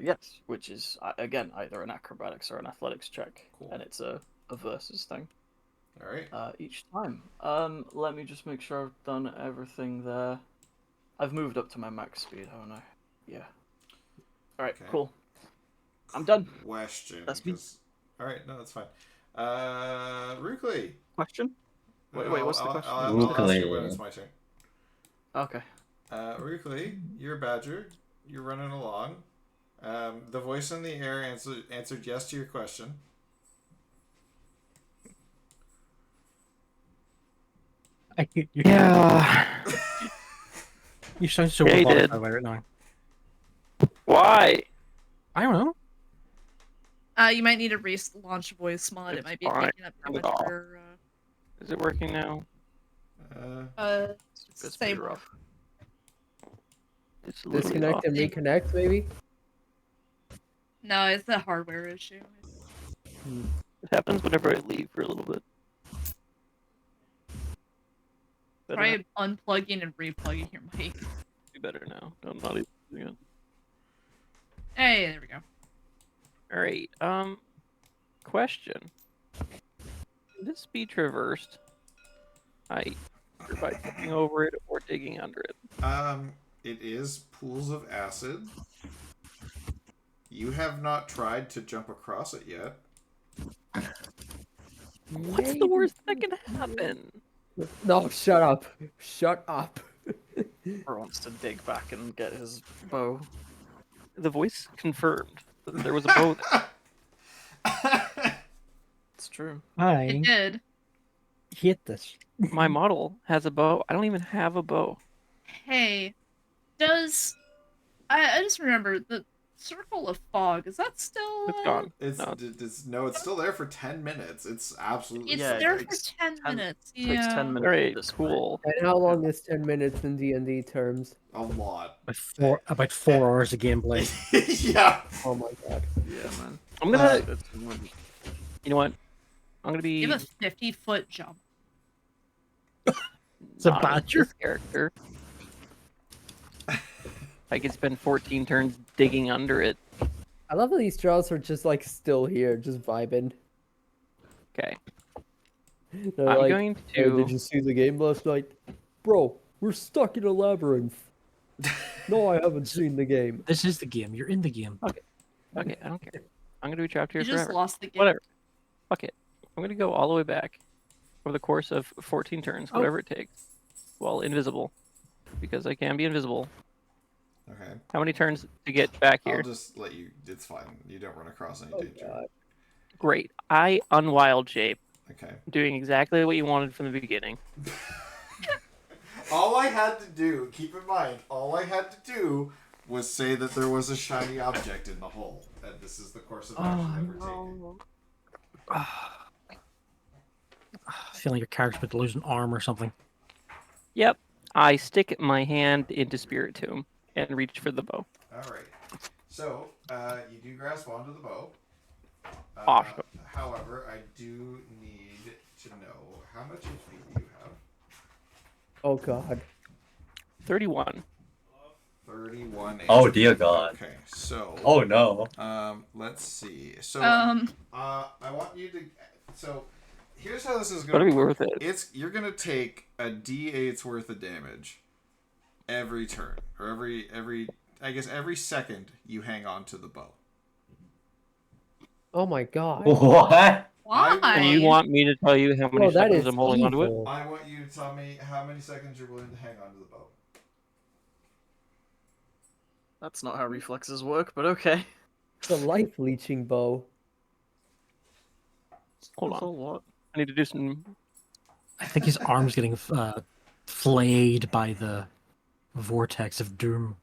Yes, which is, again, either an acrobatics or an athletics check. Cool. And it's a versus thing. Alright. Each time. Let me just make sure I've done everything there. I've moved up to my max speed, haven't I? Yeah. Alright, Okay. cool. I'm done. Question. That's me. Alright, no, that's fine. Rukli. Question? Wait, what's the question? I'll ask you when Rukli. it's my turn. Okay. Rukli, you're a badger. You're running along. The voice in the air answered yes to your question. Yeah. You sound so Yeah, he robotic did. by the way right now. Why? I don't know. You might need to relaunch voice mod. It It's might be fine. taking up too much Not at all. of your. Is it working now? It's pretty Same. rough. It's literally Disconnect off. and reconnect, maybe? No, it's a hardware issue. It happens whenever I leave for a little bit. Better now. Try unplugging and replugging your mic. Be better now. I'm not even doing it. Hey, there we go. Alright, question. Can this be traversed? Either by tripping over it or digging under it. It is pools of acid. You have not tried to jump across it yet. What's the worst that can happen? No, shut up. Shut up. Or wants to dig back and get his bow. The voice confirmed that there was a bow there. It's true. I It did. hate this. My model has a bow. I don't even have a bow. Hey, does I just remember the circle of fog? Is that still? It's gone. It's No. it's still there for 10 minutes. It's absolutely It's Yeah, there it for takes 10 minutes. Takes Yeah. 10 minutes. Alright, to display. cool. And how long is 10 minutes in D&D terms? a lot. About 4 hours of gameplay. Yeah. Oh my god. Yeah, man. I'm gonna. It's- You know what? I'm gonna be. You have a 50-foot jump. It's a not as badger. this character. I could spend 14 turns digging under it. I love how these trials are just like still here, just vibing. Okay. They're I'm like, going "Hey, to. did you see the game last night? Bro, we're stuck in a labyrinth. No, I haven't seen the game. This is the game. You're in the game. Okay, I don't care. I'm gonna be trapped here You just forever. lost the game. Whatever. Fuck it. I'm gonna go all the way back over the course of 14 turns, Oh. whatever it takes, while invisible, because I can be invisible. Okay. How many turns to get back I'll here? just let you. It's fine. You don't run across any Oh danger. god. Great. I unwild shape, Okay. doing exactly what you wanted from the beginning. All I had to do, keep in mind, all I had to do was say that there was a shiny object in the hole, and this is the course of action that we're taking. Feeling your character's about to lose an arm or something. Yep. I stick my hand into Spirit Tomb and reach for the bow. All right. So you do grasp onto the bow. Awesome. However, I do need to know how much HP do you have? Oh god. 31. 31. Oh dear God. Okay, so. Oh no. Let's see. So. I want you to. So, here's how this is going Gotta to be work. worth it. You're gonna take a D8's worth of damage every turn, or every second you hang on to the bow. Oh my god. What? Why? And you want me to tell you how many Bro, that seconds is I'm holding onto it? evil. I want you to tell me how many seconds you're willing to hang on to the bow. That's not how reflexes work, but okay. The life leeching bow. Hold That's on. a lot. I need to do some. I think his arm's getting flayed by the vortex of doom.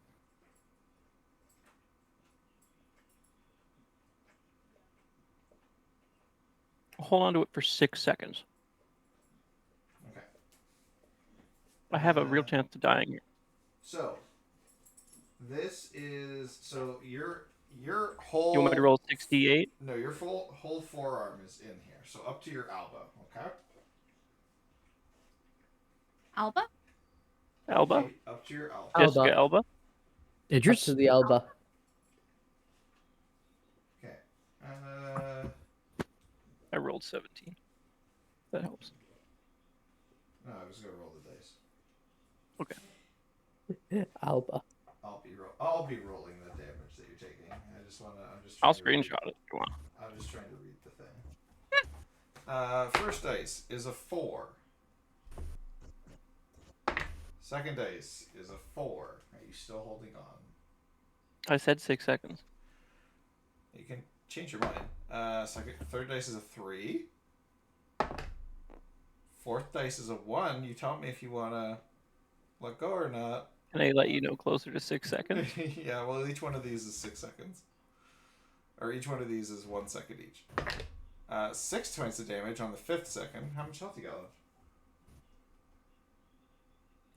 Hold on to it for 6 seconds. Okay. I have a real chance of dying here. So, this is your whole. You want me to roll 68? No, your whole forearm is in here, so up to your elbow. Okay. Alba? Elba? Okay, up to your elbow. Elba. Jessica Elba? Up Idris? to the elbow. Okay. I rolled 17. That helps. No, I was gonna roll the dice. Okay. Alba. I'll be rolling the damage that you're taking. I'm just I'll trying to screenshot it if you want. I'm just trying to read the thing. First dice is a 4. Second dice is a 4. Are you still holding on? I said 6 seconds. You can change your mind. Third dice is a 3. Fourth dice is a 1. You tell me if you want to let go or not. Can I let you know closer to 6 seconds? Yeah, well, each one of these is 6 seconds. Or each one of these is 1 second each. 6 points of damage on the 5th second. How much health you got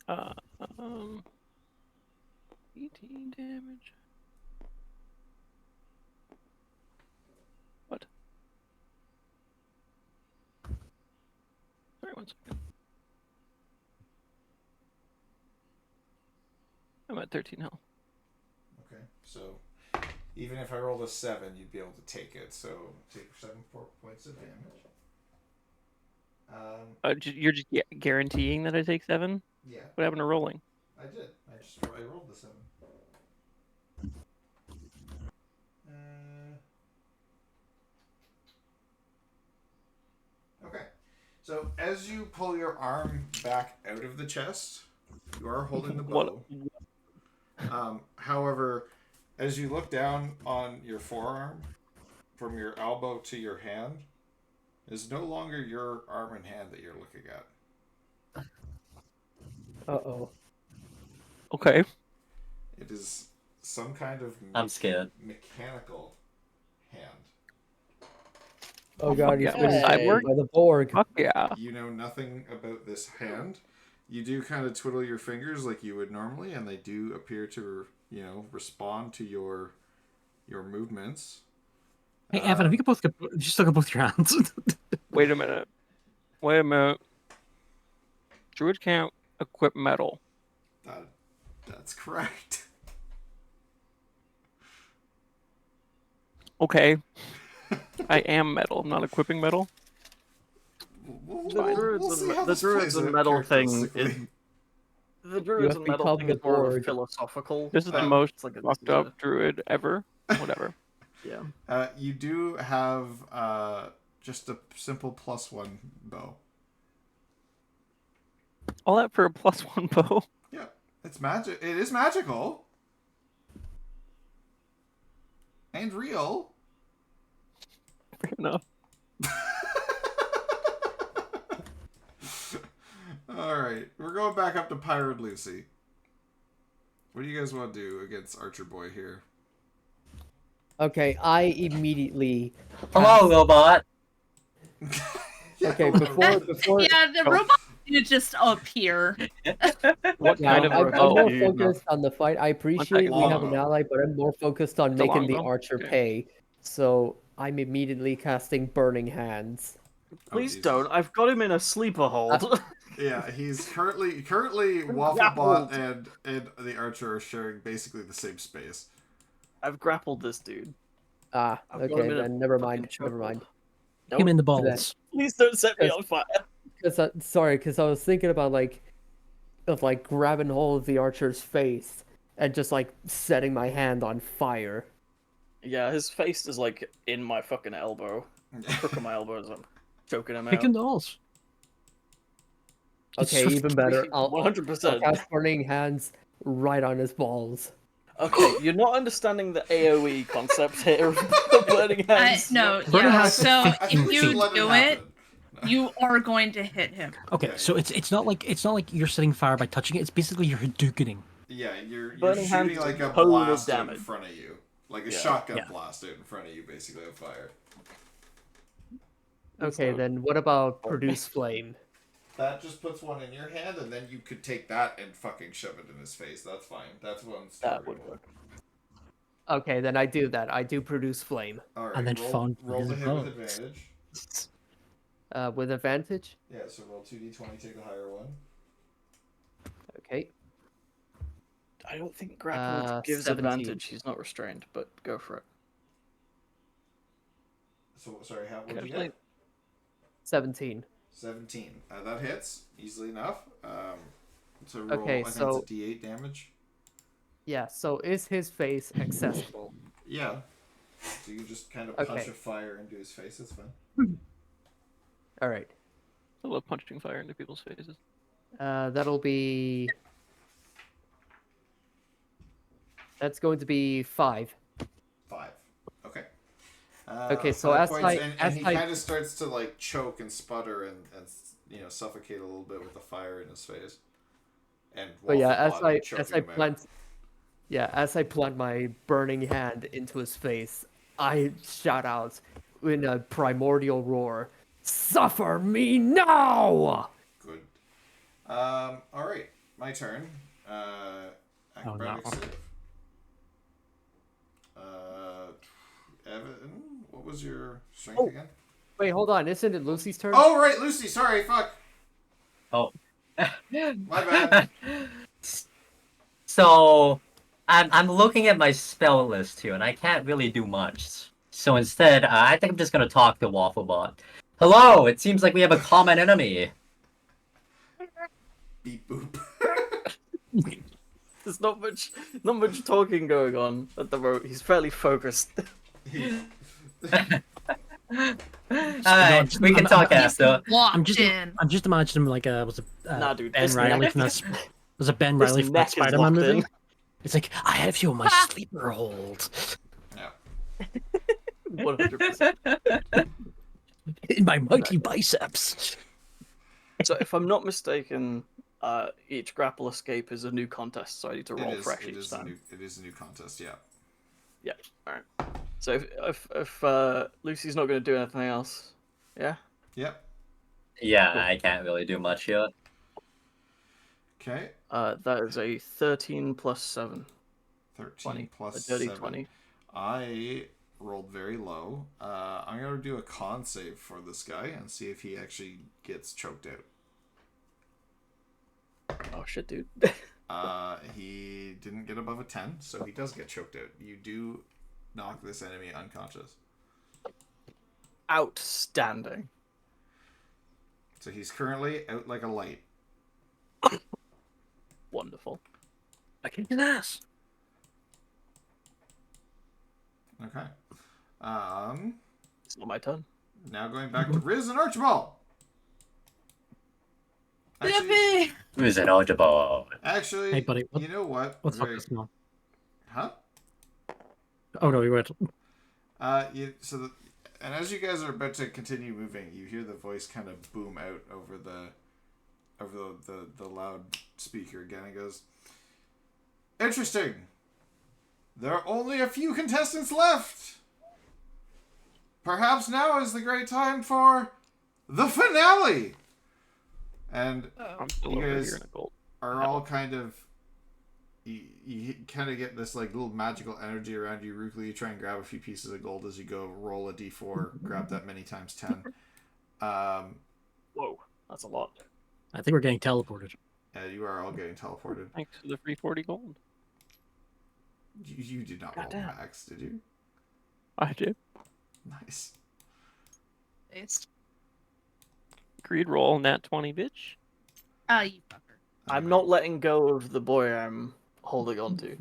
left? 18 damage. What? Sorry, 1 second. I'm at 13 health. Okay, so even if I rolled a 7, you'd be able to take it. So take 7 points of damage. You're just guaranteeing that I take 7? Yeah, What happened to rolling? I did. I rolled the 7. Okay. So as you pull your arm back out of the chest, you are holding the bow. However, as you look down on your forearm, from your elbow to your hand, is no longer your arm and hand that you're looking at. Uh-oh. Okay. It is some kind of I'm scared. mechanical hand. Oh god, he's yeah, been cyborg? by the Borg. Fuck yeah. You know nothing about this hand. You do kind of twiddle your fingers like you would normally, and they do appear to, respond to your movements. Hey, Evan, if you could both just look at both your hands. Wait a minute. Druid can't equip metal. That's correct. Okay. I am metal. I'm not equipping metal. The druids and metal thing is. The druids and metal thing is more of a philosophical. This is the most fucked up druid ever. Whatever. Yeah. You do have just a simple +1 bow. All that for a +1 bow? Yeah. It's magic. It is magical. And real. enough. Alright, we're going back up to Pirate Lucy. What do you guys want to do against Archer Boy here? Okay, I immediately. Hello, robot. Okay, before. Yeah, the robot didn't just appear. What Yeah, kind of I'm robot more do you know? focused on the fight. I appreciate we have an longbow. ally, but I'm more focused on It's a making the longbow? archer Okay. pay. So I'm immediately casting Burning Hands. Please Jesus. don't. I've got him in a sleeper hold. Yeah, he's currently Wafflebot and the Archer are sharing basically the same space. I've grappled this dude. Ah, I've got okay, him in a then never fucking mind. Never chokehold. mind. Hit him in the Don't do that. balls. Please don't set me on fire. Sorry, because I was thinking about like grabbing hold of the archer's face and just like setting my hand on fire. Yeah, his face is like in my fucking elbow. Crook of my elbow as I'm choking him Kick out. him in the balls. Okay, even better. I'll 100%. cast Burning Hands right on his balls. Okay, you're not understanding the AoE concept here of burning hands. No, Burning yeah. Hands- So I if think we should you let do happen. it, you are going to hit him. Okay, Okay. so it's not like you're setting fire by touching it. It's basically you're Hadoukening. Yeah, you're Burning shooting hands like is a a cone of blast out in damage. front of you. Like a Yeah. shotgun Yeah. blast out in front of you, basically, of fire. Okay, then what about Produce Flame? That just puts one in your hand, and then you could take that and fucking shove it in his face. That's fine. That's one's That would targetable. work. Okay, then I do that. I do Produce Flame. Alright, And then roll, found roll his the hit with bones. advantage. With advantage. Yeah, so roll 2d20, take the higher one. Okay. I don't think grapple gives 17. advantage. He's not restrained, but go for it. So, sorry, what did you Actually, get? 17. 17. That hits, easily enough. So roll, Okay, I think so- it's a d8 damage. Yeah, so is his face accessible? Yeah. So you just kind of punch Okay. a fire into his face, it's fine. Alright. I love punching fire into people's faces. That'll be... That's going to be 5. 5. Okay. Okay, so 5 as points, I- and as he I- kind of starts to like choke and sputter and suffocate a little bit with the fire in his face. And But yeah, Wafflebot choking him out. as I plant my burning hand into his face, I shout out in a primordial roar, "Suffer me now!" Good. All right, my turn. Acrobatic no. save. Evan, what was your strength Oh. again? Wait, hold on, isn't it Lucy's turn? Oh right, Lucy. Sorry, fuck. Oh. My bad. So, I'm looking at my spell list here, and I can't really do much. So instead, I think I'm just gonna talk to Wafflebot. Hello, it seems like we have a common enemy. Beep boop. There's not much talking going on at the moment. He's fairly focused. Alright, we can talk after. Locked I'm just in. imagining him like was a Nah, dude, Ben this Riley neck- from that. Was a Ben This Riley from neck that is Spider-Man locked movie? in. It's like I have you on my sleeper hold 100%. in my mighty biceps. So if I'm not mistaken, each grapple escape is a new contest, so I need to roll fresh each time. It is a new contest. Yeah. Yeah. All right. So if Lucy's not going to do anything else, yeah. Yep. Yeah, I can't really do much here. Okay. That is a 13 plus 7. 13 20. plus A dirty 7. 20. I rolled very low. I'm gonna do a con save for this guy and see if he actually gets choked out. Oh shit, dude. He didn't get above a 10, so he does get choked out. You do knock this enemy unconscious. Outstanding. So he's currently out like a light. Wonderful. I kicked his ass. Okay. It's not my turn. Now going back to Riz and Archibald. Actually, Yippee! Who's an Archibald? actually, Hey, buddy, you know what? What's up Very- this now? Huh? Oh no, you went. So And as you guys are about to continue moving, you hear the voice kind of boom out over the loud speaker again. It goes, "Interesting. There are only a few contestants left. Perhaps now is the great time for the finale." And I'm still you over guys here in a gold. are all kind of... You kind of get this like little magical energy around you. Rukely, you try and grab a few pieces of gold as you go. Roll a d4. Grab that many times 10. Whoa, that's a lot. I think we're getting teleported. Yeah, you are all getting teleported. Thanks for the free 40 gold. You did not roll Goddamn. max, did you? I did. Nice. Based. Agreed roll, nat 20, bitch. You fucker. I'm not letting go of the boy I'm holding on to.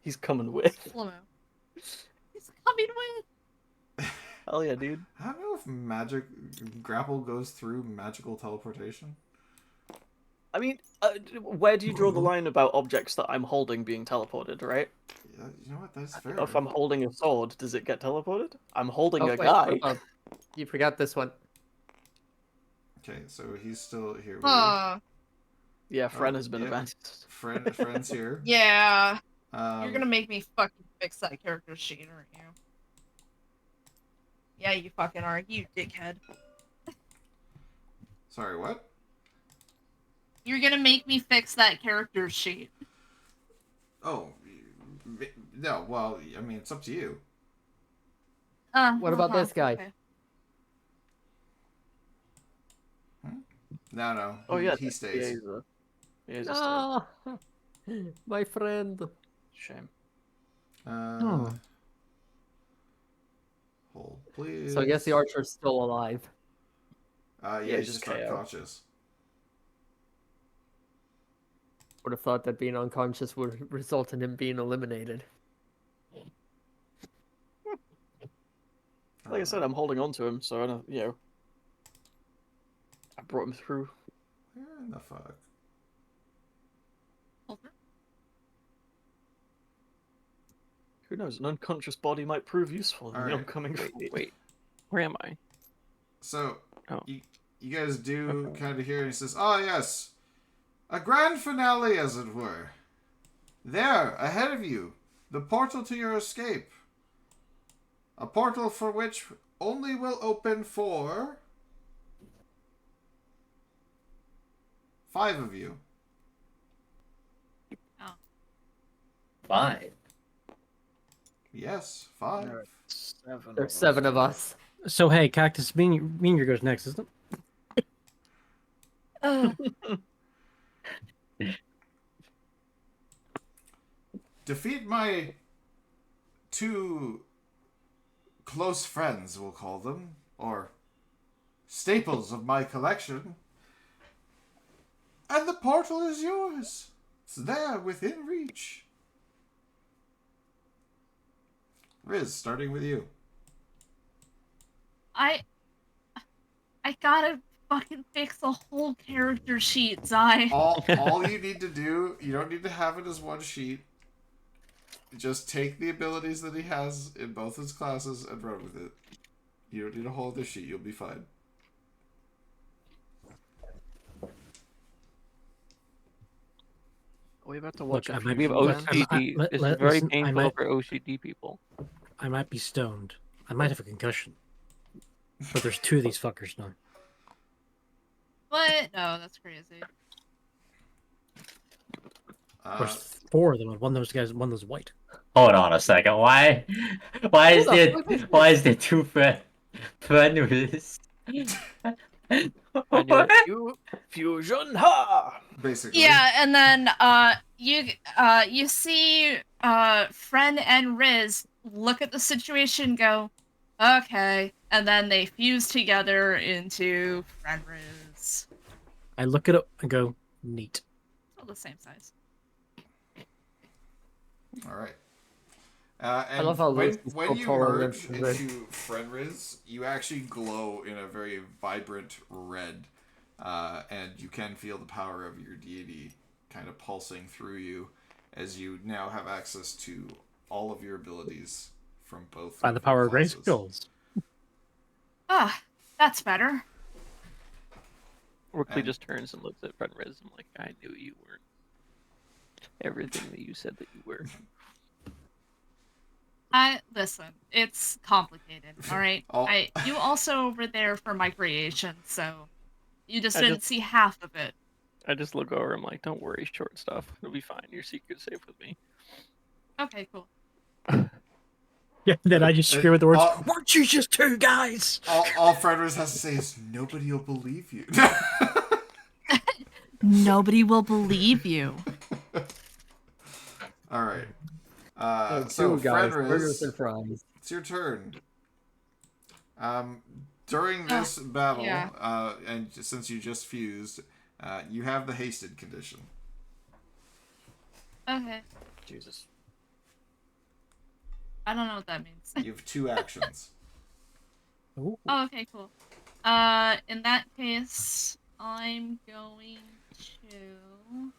He's coming with. Limo. He's coming with. Hell yeah, dude. I don't know if magic grapple goes through magical teleportation. I mean, where do you draw the line about objects that I'm holding being teleported, right? Yeah, you know what? That's fair. If I'm holding a sword, does it get teleported? I'm holding Oh, a wait, guy. hold on. You forgot this one. Okay, so he's still here. With Huh. Yeah, Fren has been yeah. abandoned. Friend's here. Yeah. Um, You're gonna make me fucking fix that character sheet, aren't you? Yeah, you fucking are, you dickhead. Sorry, what? You're gonna make me fix that character sheet. Oh, no. Well, I mean, it's up to you. What about this guy? Okay. No. Oh yeah, he stays. He's a Ah, my friend. shame. Hold, please. So I guess the archer's still alive. Yeah, Yeah, he's just just KO. unconscious. Would have thought that being unconscious would result in him being eliminated. Like I said, I'm holding on to him, so I don't, I brought him through. Where in the fuck? Who knows? An unconscious body might prove useful in the Alright. oncoming fight. Wait, where am I? So, Oh. you guys do kind of hear, and he says, "Oh, yes. A grand finale, as it were. There, ahead of you, the portal to your escape. A portal for which only will open for 5 of you." 5. Yes, 5. There are 7. There's 7 of us. So hey, Cactus, Meanier goes next, isn't it? Defeat my 2 close friends, we'll call them, or staples of my collection, and the portal is yours. It's there within reach. Riz, starting with you. I gotta fucking fix the whole character sheet, Zai. All you need to do, you don't need to have it as one sheet. Just take the abilities that he has in both his classes and run with it. You don't need a whole other sheet, you'll be fine. Are we about to watch Look, a I might We have be- look, OCD. let- This let- is very listen, I painful might- for OCD people. I might be stoned. I might have a concussion. But there's 2 of these fuckers now. What? No, that's crazy. Of course, 4 of them, and one of those guys, one was white. Hold on a second. Why is there 2 friends? Fusion, ha! basically. Yeah, and then you see Fren and Riz look at the situation, go, okay, and then they fuse together into Fren Riz. I look at it and go, neat. All the same size. Alright. And love how when Luis is you so merge tolerant of into Frenriz, you actually glow in a very vibrant red. And you can feel the power of your deity kind of pulsing through you as you now have access to all of your abilities from both. By of the your power of grace classes. skills. Ah, that's better. Rookley And- just turns and looks at Fenris. I'm like, I knew you weren't everything that you said that you were. Listen, it's complicated, alright? Oh. You also were there for my creation, so you just I didn't just- see half of it. I just look over. I'm like, don't worry, short stuff. It'll be fine. Your secret's safe with me. Okay, cool. Yeah, then I just scream with the words, all- weren't you just two guys? All Frederick has to say is, nobody will believe you. Nobody will believe you. All right. Oh, So, two guys, burgers Frederick, and fries. it's your turn. During this battle, yeah. and since you just fused, you have the hasted condition. Okay. Jesus. I don't know what that means. You have 2 actions. Ooh. Oh, okay, cool. In that case, I'm going to...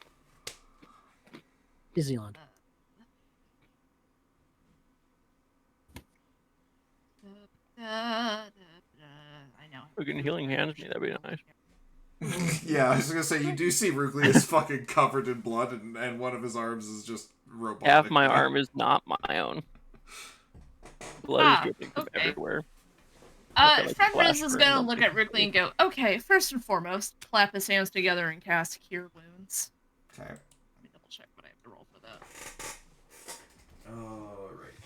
Disneyland. I know. Fucking healing hands me. That'd be nice. Yeah, I was gonna say, you do see Rukli is fucking covered in blood, and one of his arms is just robotic. Half my arm is not my own. Blood is dripping from okay. everywhere. Like Fenris is splash gonna burn look at Rickley and go, okay, first and foremost, clap his hands together and cast Cure Wounds. Okay. Let me double check what I have to roll for that. Alright.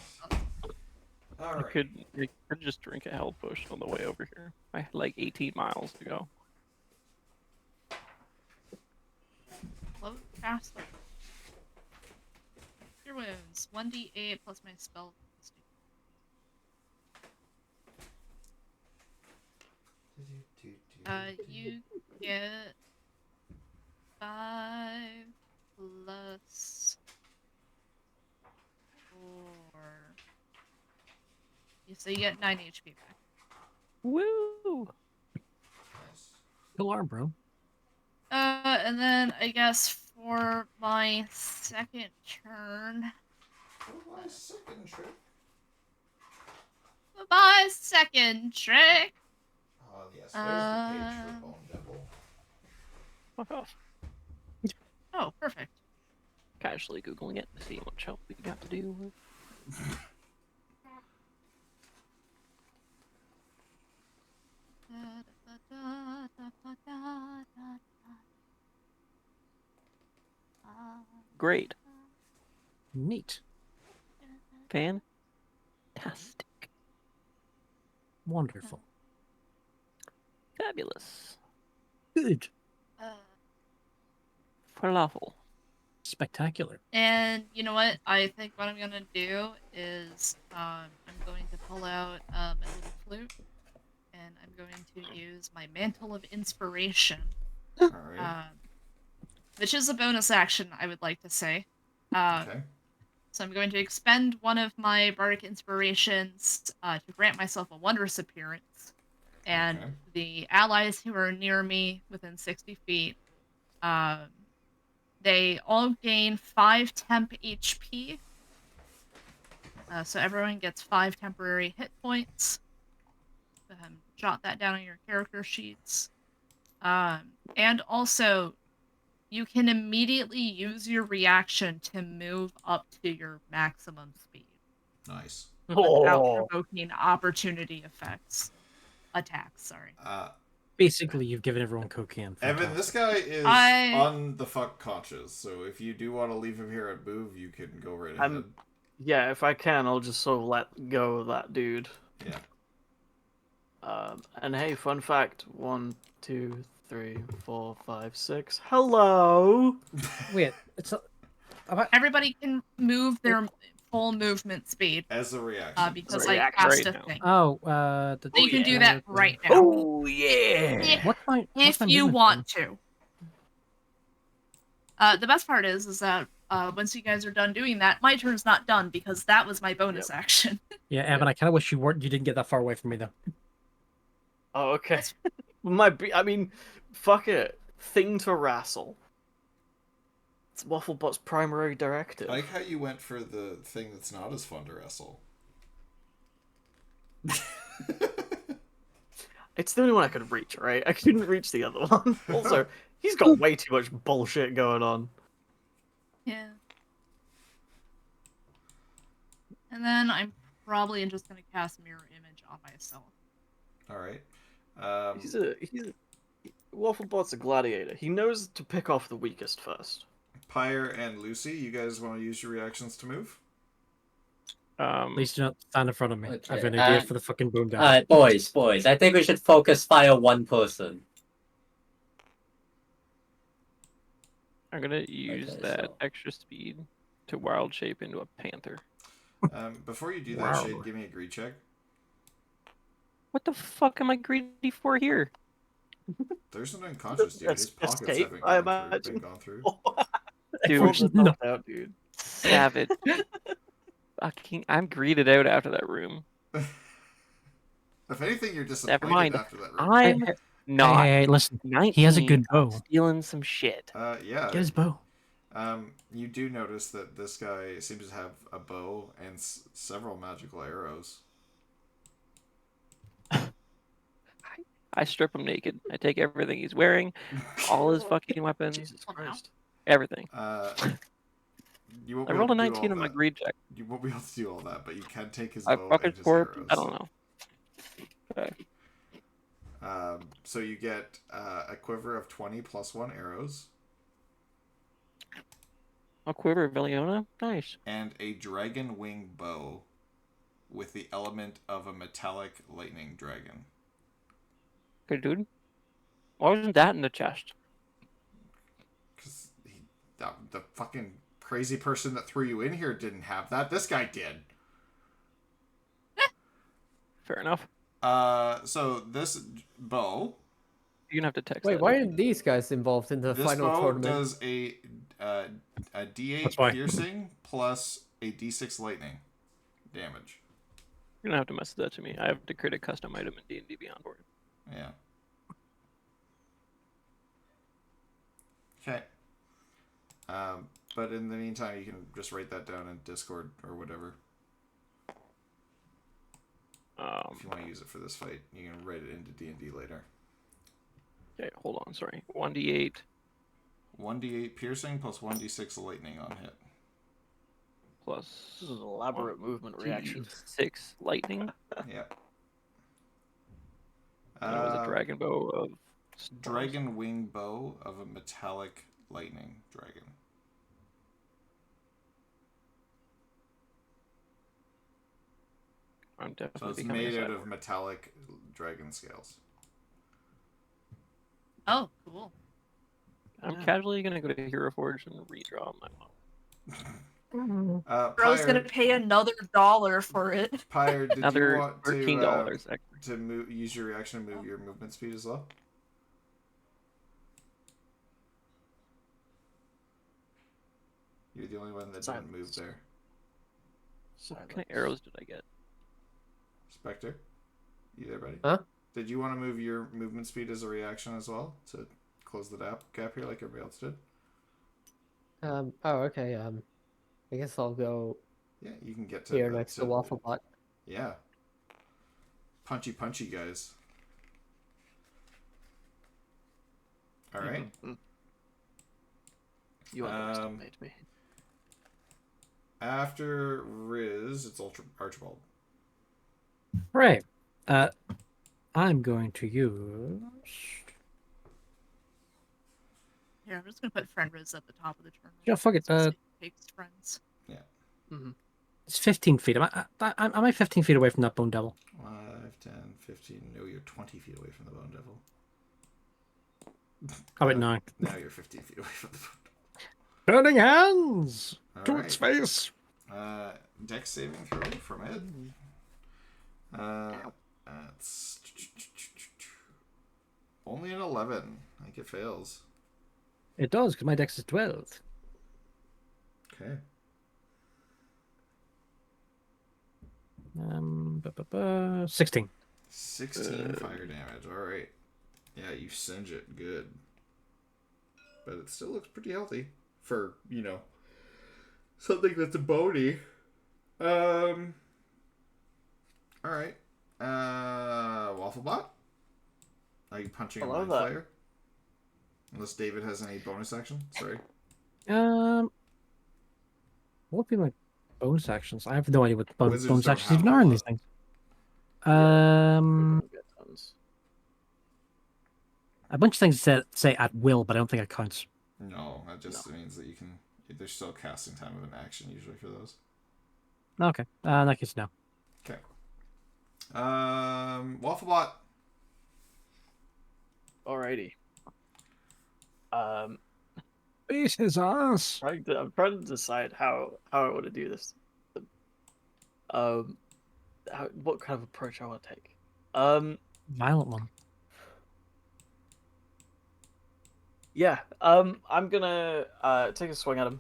I Alright. could just drink a health potion on the way over here. I had like 18 miles to go. Load faster. Cure Wounds. 1d8 plus my spell. You get 5 plus 4. So you get 9 HP back. Woo! Cool arm, bro. And then I guess for my second turn. My second trick. My second trick. Oh, yes, there's the page for Bone Devil. Fuck off. Oh, perfect. Casually googling it to see what help we got to do with. Great. Neat. Fantastic. Wonderful. Fabulous. Good. Falafel. Spectacular. And you know what? I think what I'm gonna do is I'm going to pull out my little flute, and I'm going to use my Mantle of Inspiration, Alright. which is a bonus action, I would like to say. Okay. So I'm going to expend one of my bardic inspirations to grant myself a wondrous appearance, and Okay. the allies who are near me within 60 feet, they all gain 5 temp HP. So everyone gets 5 temporary hit points. Jot that down on your character sheets. And also, you can immediately use your reaction to move up to your maximum speed Nice. without Oh. provoking opportunity attacks. Sorry. Basically, you've given everyone cocaine. Evan, this guy is I- on the fuck conscious, so if you do want to leave him here at move, you can go right ahead. Yeah, if I can, I'll just sort of let go of that dude. Yeah. And hey, fun fact: 1, 2, 3, 4, 5, 6. Hello. Wait, it's a... Everybody can move their full movement speed As a reaction. because Right, I cast right a now. thing. Oh, So you can do that right now. Oh yeah. What's my If you movement want to. The best part is that once you guys are done doing that, my turn's not done because that was my bonus action. Yeah, Evan, I kind of wish you didn't get that far away from me though. Oh, okay. I mean, fuck it. Thing to wrestle. It's Wafflebot's primary directive. I like how you went for the thing that's not as fun to wrestle. It's the only one I could reach, right? I couldn't reach the other one. Also, he's got way too much bullshit going on. Yeah. And then I'm probably just gonna cast Mirror Image on myself. All right. He's a Wafflebot's a gladiator. He knows to pick off the weakest first. Pyre and Lucy, you guys want to use your reactions to move? Please do not stand in front of me. Okay, I have an idea for the fucking boom down. Alright, boys. I think we should focus fire one person. I'm gonna use that extra speed to wild shape into a panther. Before you do that, Wow. Shade, give me a greed check. What the fuck am I greedy for here? There's an unconscious dude. His pockets Escape, haven't I been imagine. gone through. Dude, No. Out, dude. savage. Fucking, I'm greeted out after that room. If anything, you're Never disappointed mind. after that room. I'm not. Hey, listen. 19. He has a good I'm bow. stealing some shit. Yeah. Get his bow. You do notice that this guy seems to have a bow and several magical arrows. I strip him naked. I take everything he's wearing, all his fucking weapons, Jesus Christ. everything. You won't I be rolled able a to do 19 all on my that. greed check. You won't be able to do all that, but you can take his I bow fuck and his his corpse. arrows. I don't know. Okay. So you get a quiver of 20 plus 1 arrows. A quiver of Viliona? Nice. And a dragon wing bow with the element of a metallic lightning dragon. Good dude. Why wasn't that in the chest? Because the fucking crazy person that threw you in here didn't have that. This guy did. Fair enough. So this bow. You're gonna have to text Wait, that. why aren't these guys involved in the This final bow tournament? does a D8 That's why. piercing plus a D6 lightning damage. You're gonna have to message that to me. I have to create a custom item in D&D Beyond for it. Yeah. Okay. But in the meantime, you can just write that down in Discord or whatever. If you want to use it for this fight, you can write it into D&D later. Okay, hold on. Sorry. 1d8. 1d8 piercing plus 1d6 lightning on hit. Plus This is an elaborate movement reaction. 6 lightning. Yeah. And it was a dragon bow of Dragon wing bow of a metallic lightning dragon. I'm So definitely it's becoming made a out cyborg. of metallic dragon scales. Oh, cool. I'm casually gonna go to Hero Forge and redraw my model. Bro's gonna pay another $1 for it. Pyre, did Another you want $13 to move, use your reaction to move your movement speed as well? You're the only one that didn't move there. What kind of arrows did I get? Spectre, you there, buddy? Huh? Did you want to move your movement speed as a reaction as well to close the gap here like everybody else did? Oh, okay. I guess I'll go Yeah, you can get to here next to Wafflebot. Yeah. Punchy guys. All right. You underestimate me. After Riz, it's Archibald. Right. I'm going to use. Here, I'm just gonna put friend Riz at the top of the turn. Yeah, fuck it. Takes friends. Yeah. It's 15 feet. Am I 15 feet away from that bone devil? 5, 10, 15. No, you're 20 feet away from the bone devil. Oh, wait, 9. Now you're 15 feet away from the bone Burning hands! devil. To All its right. face! Dex saving throw from Ed. That's only an 11. I think it fails. It does, because my dex is 12. Okay. 16. 16 fire damage. All right. Yeah, you singe it good. But it still looks pretty healthy for, something that's bony. All right. Wafflebot? Are you punching I a love mind that. flayer? Unless David has any bonus action. Sorry. What would be my bonus actions? I have no idea what the Wizards bonus don't actions have even a are in lot. these things. We're gonna get tons. A bunch of things say at will, but I don't think it counts. No, that just means that you can. There's still casting time of an action usually for those. Okay, in that case, no. Okay. Wafflebot. Alrighty. Beat his ass. I'm trying to decide how I want to do this. What kind of approach I want to take. Violent one. Yeah. I'm gonna take a swing at him.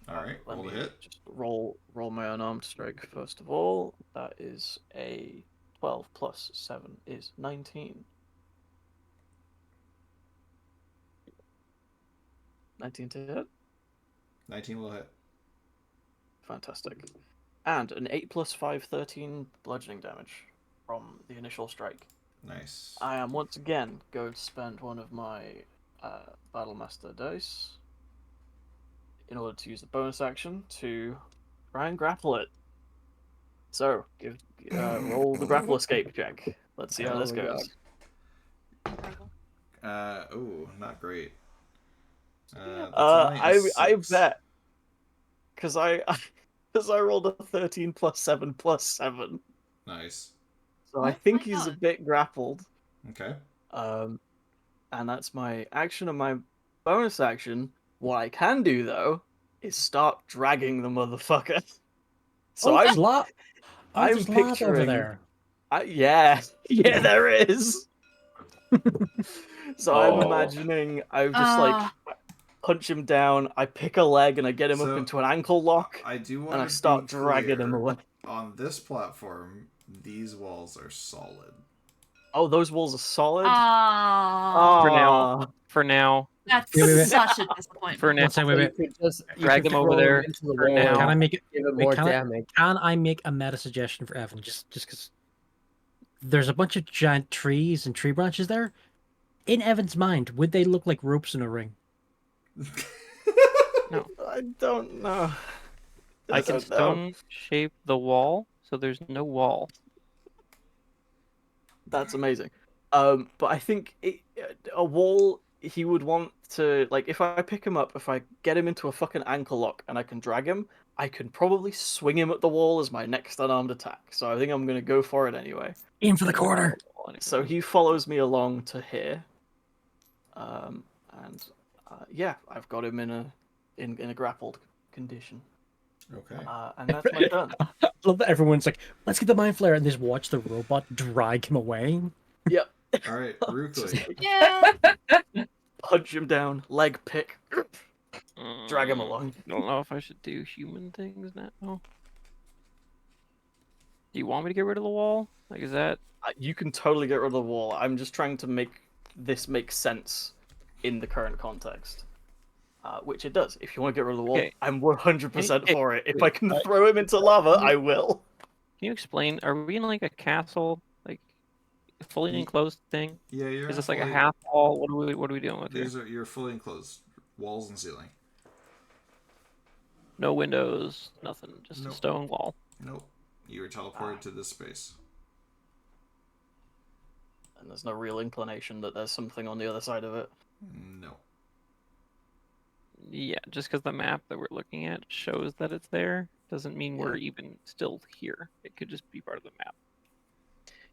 All right, Let roll me the hit. just roll my unarmed strike first of all. That is a 12 plus 7 is 19. 19 to hit. 19 will hit. Fantastic. And an 8 plus 5, 13 bludgeoning damage from the initial strike. Nice. I am once again going to spend one of my Battlemaster dice in order to use the bonus action to try and grapple it. So, roll the grapple escape check. Let's see how this goes. Not great. That's only a I 6. bet because I rolled a 13 plus 7 plus 7. Nice. So I think he's a bit grappled. Okay. And that's my action and my bonus action. What I can do though is start dragging the motherfucker. So I'm there's lava over there. Yeah, there is. So I'm imagining I just like punch him down. I pick a leg and I get him up into an ankle lock. I do want and I to start be dragging him clear, away. On this platform, these walls are solid. Oh, those walls are solid. For now. That's Wait. such a disappointment. For now. Wait. You could just Drag them over there into the for wall now. Can I make it? give it Wait, more can damage. Can I make a meta suggestion for Evan? Just because there's a bunch of giant trees and tree branches there. In Evan's mind, would they look like ropes in a ring? No. I don't know. I can stone shape the wall, so there's no wall. That's amazing. But I think a wall he would want to, like, if I pick him up, if I get him into a fucking ankle lock and I can drag him, I can probably swing him at the wall as my next unarmed attack. So I think I'm gonna go for it anyway. Aim for the corner. So he follows me along to here. Yeah, I've got him in a grappled condition. Okay. And that's my turn. I love that everyone's like, let's get the mind flare and just watch the robot drag him away. Yep. All right, Rukli. Yeah. Punch him down, leg pick, drag him along. I don't know if I should do human things now. Do you want me to get rid of the wall? Like, is that... You can totally get rid of the wall. I'm just trying to make this make sense in the current context. Which it does. If you want to get rid of the wall, I'm 100% for it. If I can throw him into lava, I will. Can you explain? Are we in like a castle, like a fully enclosed thing? Yeah, you're. Is this like a half wall? What are we doing with These are you're fully enclosed, walls and ceiling. No windows, nothing, just a stone wall. Nope. You were teleported to this space. And there's no real inclination that there's something on the other side of it. No. Yeah, just because the map that we're looking at shows that it's there doesn't mean we're even still here. It could just be part of the map.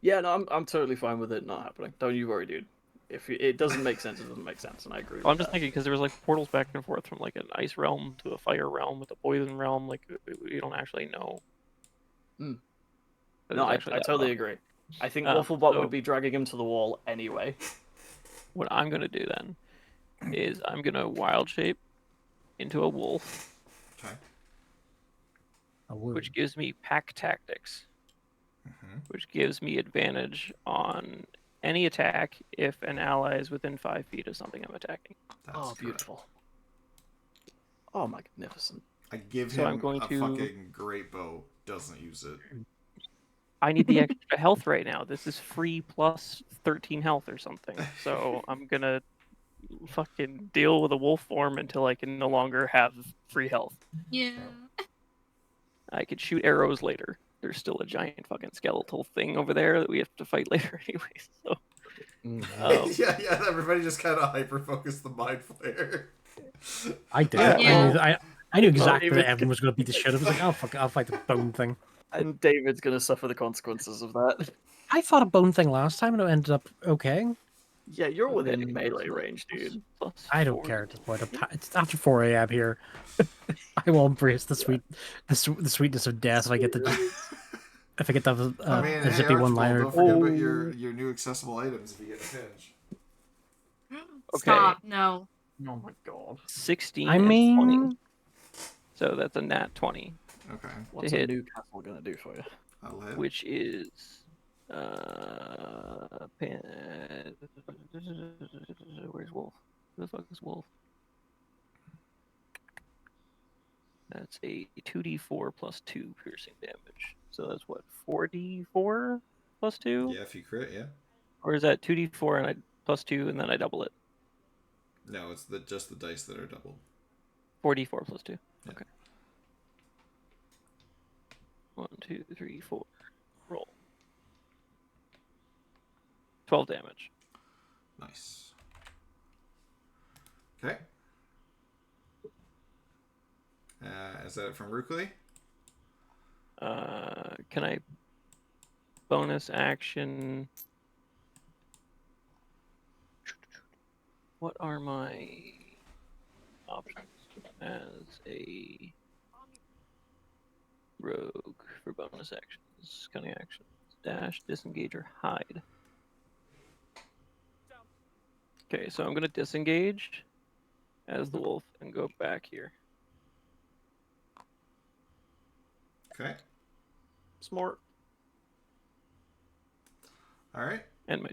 Yeah, no, I'm totally fine with it not happening. Don't you worry, dude. If it doesn't make sense, it doesn't make sense, and I agree. Well, I'm just thinking because there was like portals back and forth from like an ice realm to a fire realm with a poison realm. Like we don't actually know. No, I totally agree. I think Wafflebot would be dragging him to the wall anyway. What I'm gonna do then is I'm gonna wild shape into a wolf, okay. Which gives me pack tactics, which gives me advantage on any attack if an ally is within 5 feet of something I'm attacking. That's beautiful. Oh, magnificent. I give him a fucking great bow. Doesn't use it. I need the extra health right now. This is free plus 13 health or something. So I'm gonna fucking deal with a wolf form until I can no longer have free health. Yeah. I could shoot arrows later. There's still a giant fucking skeletal thing over there that we have to fight later anyway. So yeah, everybody just kind of hyper focused the mind flare. I did. Yeah. I knew exactly David- that Evan was going to beat the shit. I was like, oh fuck it, I'll fight the bone thing. And David's gonna suffer the consequences of that. I fought a bone thing last time and it ended up okay. Yeah, you're within Okay, melee so range, dude. plus I don't 40. care at this point. It's after 4 a.m. here. I will embrace the sweetness of death if I get to have I mean, a hey, zippy Archibald, one-liner. don't forget about your new accessible items if you get a pinch. Okay. Stop. No. Oh my god. 16 I and 20. mean, So that's a nat 20, Okay, What's hit. a new castle gonna do for you? I'll hit. which is where's Wolf? Who the fuck is Wolf? That's a 2d4 plus 2 piercing damage. So that's what, 4d4 plus 2? Yeah, if you crit, yeah. Or is that 2d4 and I plus 2 and then I double it? No, it's just the dice that are doubled. 4d4 plus 2. Yeah. Okay. 1, 2, 3, 4. Roll. 12 damage. Nice. Okay. Is that it from Rukli? Can I bonus action? What are my options as a rogue for bonus actions? Cunning actions. Dash, disengage, or hide. Okay, so I'm going to disengage as the wolf and go back here. Okay. Smart. All right. And my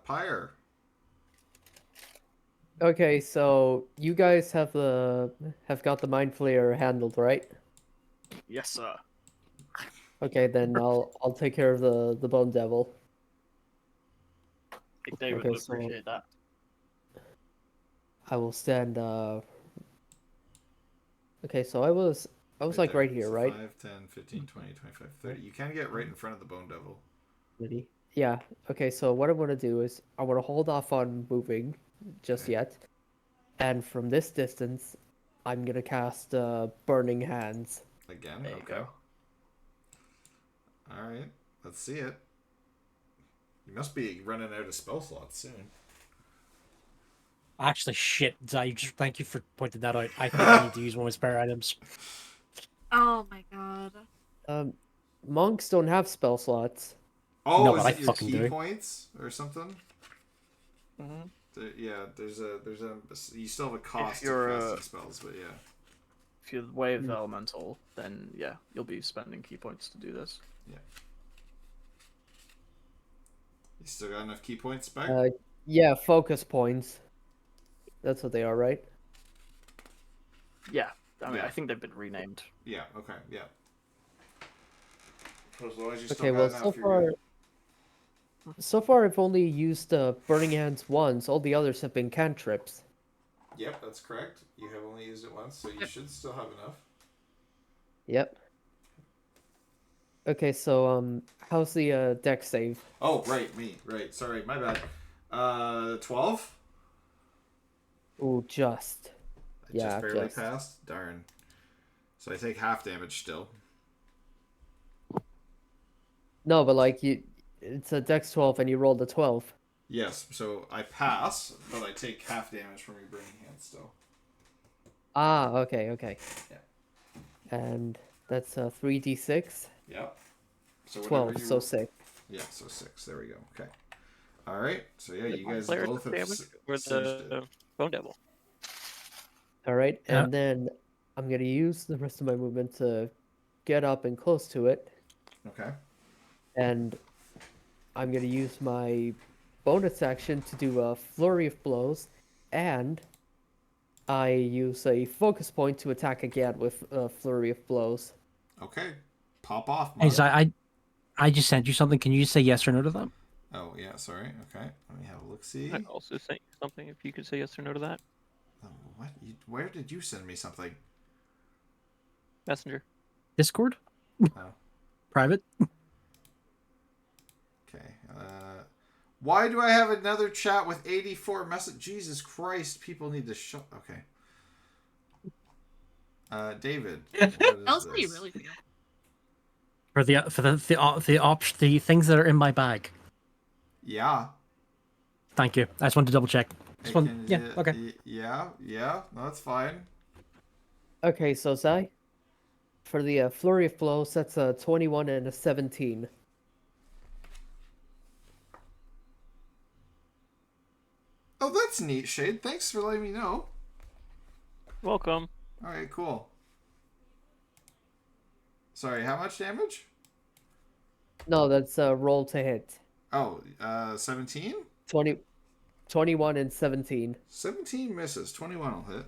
Pyre. Okay, so you guys have got the mind flayer handled, right? Yes, sir. Okay, then I'll take care of the bone devil. I think David Okay, would so- appreciate that. I will stand. Okay, so I was like there. right here, So right? 5, 10, 15, 20, 25, 30. You can get right in front of the Bone Devil. Ready? Yeah. Okay, so what I want to do is I want to hold off on moving just Okay. yet, and from this distance, I'm gonna cast Burning Hands. Again? There you Okay. go. All right. Let's see it. You must be running out of spell slots soon. actually, shit, Zai, thank you for pointing that out. I think I need to use one of my spare items. Oh my god. Monks don't have spell slots. Oh, No, is but I it your fucking key do. points or something? Mhm. Yeah, there's a you still have a cost you're of a- casting spells, but yeah. If you're wave elemental, then yeah, you'll be spending key points to do this. You still got enough key points back? Yeah, focus points. That's what they are, right? Yeah, I mean, Yeah. I think they've been renamed. Yeah. Okay. Yeah. As long as you still Okay, got well, enough, so you're good. far I've only used Burning Hands once. All the others have been cantrips. Yep, that's correct. You have only used it once, so you should still have enough. Yep. Okay, so how's the deck save? Oh, right, me. Right, sorry, my bad. 12? Ooh, just. I Yeah, just barely just. passed? Darn. So I take half damage still. No, but like it's a dex 12 and you rolled a 12. Yes, so I pass, but I take half damage from your burning hand still. Ah, okay. Yeah. And that's 3d6, Yep. So whatever 12, you so roll- 6. Yeah, so 6. There we go. Okay. Alright, so yeah, you guys Player both have damage or singed it. the bone devil. All right, Yeah. and then I'm gonna use the rest of my movement to get up and close to it, Okay. and I'm gonna use my bonus action to do a flurry of blows, and I use a focus point to attack again with a flurry of blows. Okay. Pop off, Hey, mother. Zai, I just sent you something. Can you just say yes or no to that? Oh, yeah, sorry. Okay, let me have a look-see. I also sent you something. If you could say yes or no to that. Oh, what? Where did you send me something? Messenger. Discord? Oh, Private? okay. Why do I have another chat with 84 message? Jesus Christ, people need to shut... Okay. David, what is Tell us how you this? really feel. For the things that are in my bag. Yeah. Thank you. I just wanted to double check. Hey, Yeah, okay. Yeah, no, that's fine. Okay, so Zai, for the flurry of blows, that's a 21 and a 17. Oh, that's neat, Shade. Thanks for letting me know. Welcome. Alright, cool. Sorry, how much damage? No, that's a roll to hit. Oh, 17? 21 and 17. 17 misses. 21 will hit.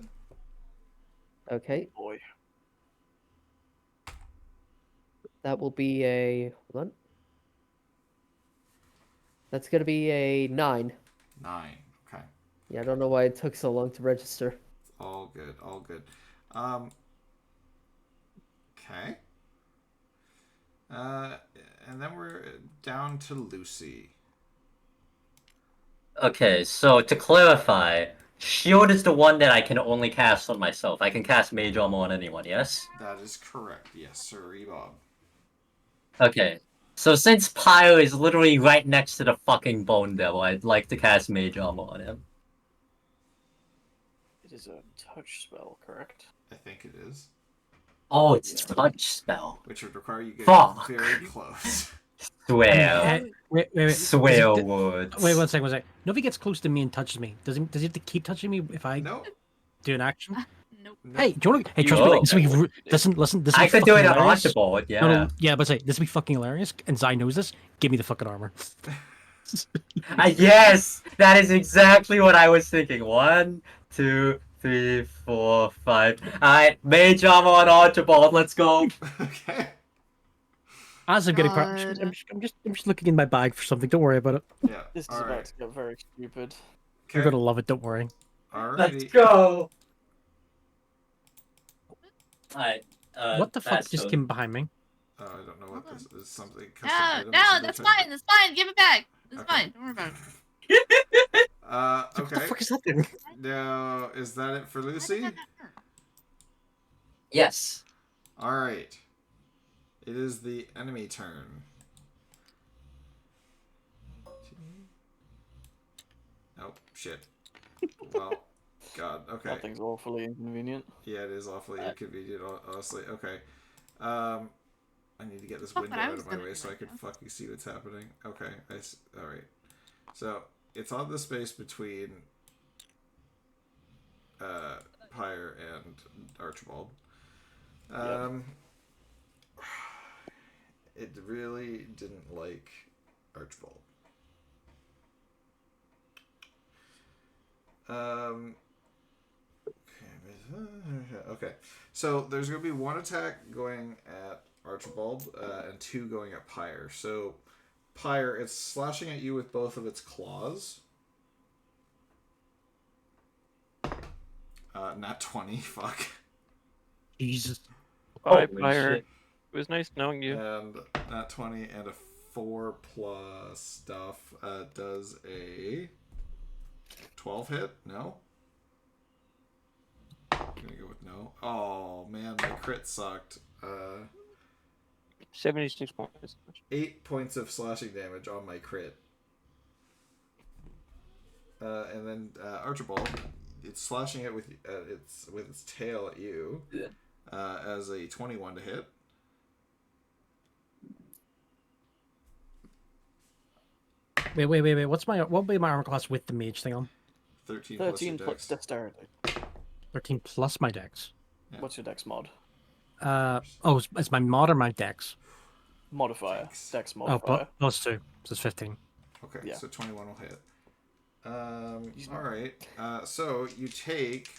Okay, Boy. that will be a... Hold on. That's gonna be a 9. 9. Okay. Yeah, I don't know why it took so long to register. All good, all good. Okay. And then we're down to Lucy. Okay, so to clarify, shield is the one that I can only cast on myself. I can cast mage armor on anyone, yes? That is correct. Yes, sir, Bob. Okay. So since Pyre is literally right next to the fucking Bone Devil, I'd like to cast mage armor on him. It is a touch spell, correct? I think it is. Oh, it's a touch spell. Which would require you get Fuck. very close. Swear. Wait. Swear Does he- words. Wait, one second. No, if he gets close to me and touches me, does he have to keep touching me if I Nope. do an action? Nope. No. Hey, do you want to? Hey, You trust me. will. This will be, listen. This will I be could do fucking it on hilarious. Archibald, yeah. No, yeah, but say this will be fucking hilarious, and Zai knows this. Give me the fucking armor. Yes! That is exactly what I was thinking. 1, 2, 3, 4, 5. Alright, mage armor on Archibald, let's go. Okay. As I'm getting, God. I'm just looking in my bag for something. Don't worry about it. Yeah. This is all about right. to get very stupid. You're Okay. gonna love it. Don't worry. Let's Alrighty. go. Alright, What the fuck that's just so- came behind me? Oh, I don't know what this is. Something. Custom No, item, no, something that's to- fine. That's fine. Give it back. It's Okay. fine. Don't worry about it. What the Okay. fuck is that thing? Now, is that it for Lucy? Yes. Alright. It is the enemy turn. Nope. Shit. Well, God. Okay. Nothing's awfully inconvenient. Yeah, it is awfully inconvenient, honestly. Okay. I need to get this Fuck, window but I out was of my gonna way do so I that, can yeah. fucking see what's happening. Okay. Alright. So, it's on the space between Pyre and Archibald. It really didn't like Archibald. Okay. So there's going to be one attack going at Archibald and 2 going at Pyre. So Pyre, it's slashing at you with both of its claws. Nat 20, fuck. Jesus. Bye, Holy Pyre. shit. It was nice knowing you. And nat 20 and a 4 plus stuff does a 12 hit? No? I'm gonna go with no. Oh man, my crit sucked. 76 points. 8 points of slashing damage on my crit. And then Archibald, it's slashing it with its tail at you as a 21 to hit. Wait. What will be my armor class with the mage thing on? 13 13 plus your plus dex. dexterity. 13 plus my dex. Yeah. What's your dex mod? It's my mod or my dex? Modifier. Thanks. Dex Oh, modifier. plus 2. So it's 15. Okay, Yeah. so 21 will hit. Alright. So you take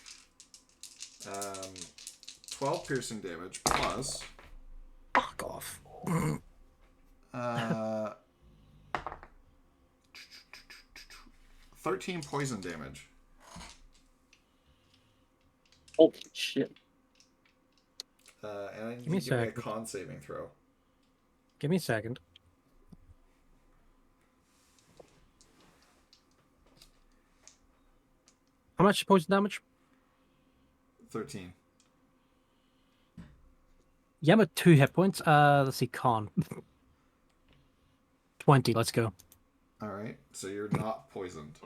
12 piercing damage plus Fuck off. Uh, 13 poison damage. Holy shit. And I need Give me you to give me a second. con saving throw. Give me a second. How much poison damage? 13. Yeah, I'm at 2 hit points. Let's see, con. 20, let's go. Alright, so you're not poisoned.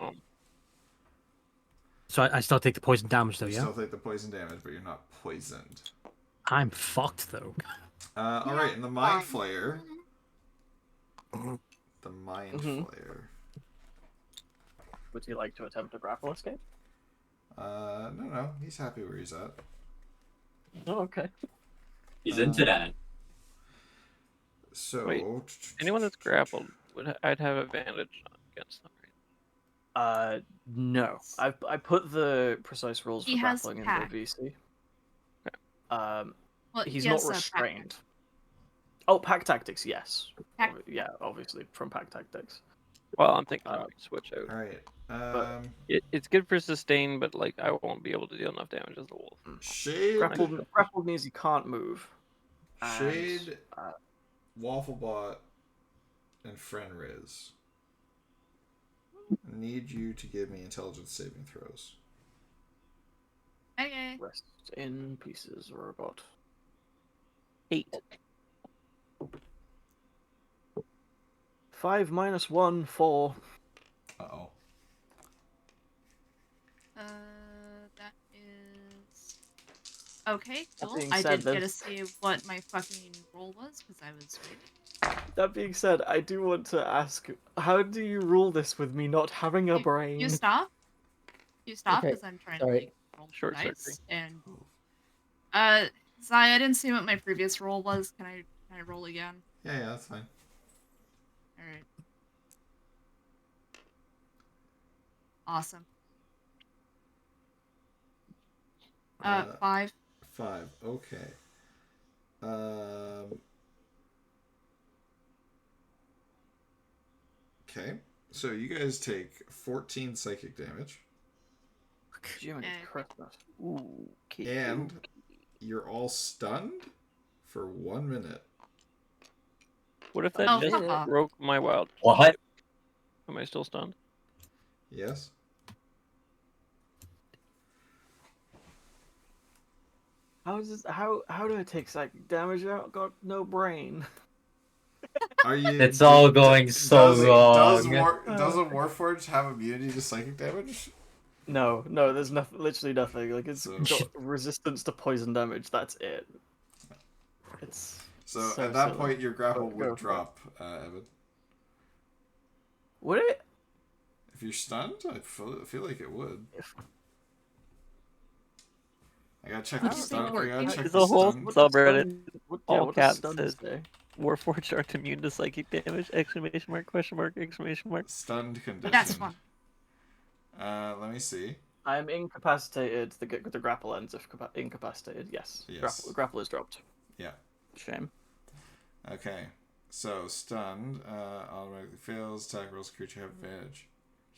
So I still take the poison damage, though, You yeah? still take the poison damage, but you're not poisoned. I'm fucked, though. Alright, and the Mind Flayer. The Mind Flayer. Would you like to attempt a grapple escape? No, he's happy where he's at. Oh, okay. He's into that. So, Wait, anyone that's grappled, I'd have advantage against them, right? No. I put the precise rules He for has grappling in pack. the VC. Well, He's he not has, pack restrained. Oh, pack tactics, yes. Pack- Yeah, obviously from pack tactics. Well, I'm thinking I might switch out. alright. It's good for sustain, but like I won't be able to deal enough damage as the wolf. Shade. Grappled means he can't move. And, Shade, Wafflebot, and Fenriz. I need you to give me intelligence saving throws. Okay. Rest in pieces, robot. 8. 5 minus 1, 4. Uh-oh. That is... Okay, cool. being I said, didn't get to there's- see what my fucking roll was, because I was waiting. That being said, I do want to ask, how do you rule this with me not having a brain? You stop? You stop, Okay, because I'm trying sorry. to, like, roll the Short dice. circuit. And, Zai, I didn't see what my previous roll was. Can I roll again? Yeah, that's fine. Alright. Awesome. 5. 5. Okay. Okay. So you guys take 14 psychic damage, Jiminy Christmas. Ooh, okay. and you're all stunned for 1 minute. What if that Oh, just fuck off. broke my wild? What? Am I still stunned? Yes? How do I take psychic damage? I got no brain. Are you? It's all going so wrong. Doesn't Warforged have immunity to psychic damage? No, there's nothing. Literally nothing. Like it's got resistance to poison damage. That's it. It's So so at that silly. point, your grapple Go would for it. drop, Evan. Would it? If you're stunned, I feel like it would. I gotta check the How's it stun. I work? gotta check There's the a whole stun. subreddit. All what caps does stun says say? Warforged aren't immune to psychic damage! Exclamation mark! Question mark! Exclamation mark! Stunned condition. That's fun. Let me see. I'm incapacitated. The grapple ends if incapacitated. Yes. Yes. Grapple is dropped. Yeah. Shame. Okay. So stunned. Automatically fails. Attack rolls. Creature have advantage.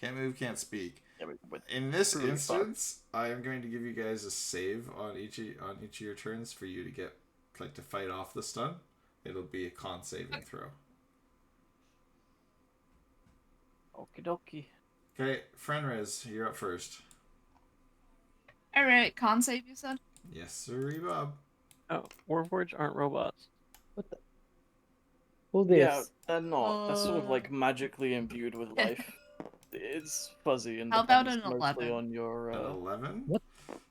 Can't move. Can't speak. Yeah, with In this really instance, I am going to give you guys a save on each of your turns for you to get to fight off the stun. It'll be a con saving throw. Okie dokie. Okay, Fenriz, you're up first. Alright, con save, you said? Yes, sir, Bob. Oh, Warforged aren't robots. Who this? Yeah, they're not. They're sort of like magically imbued with life. It's fuzzy and How about depends an mostly 11? on your An 11? What?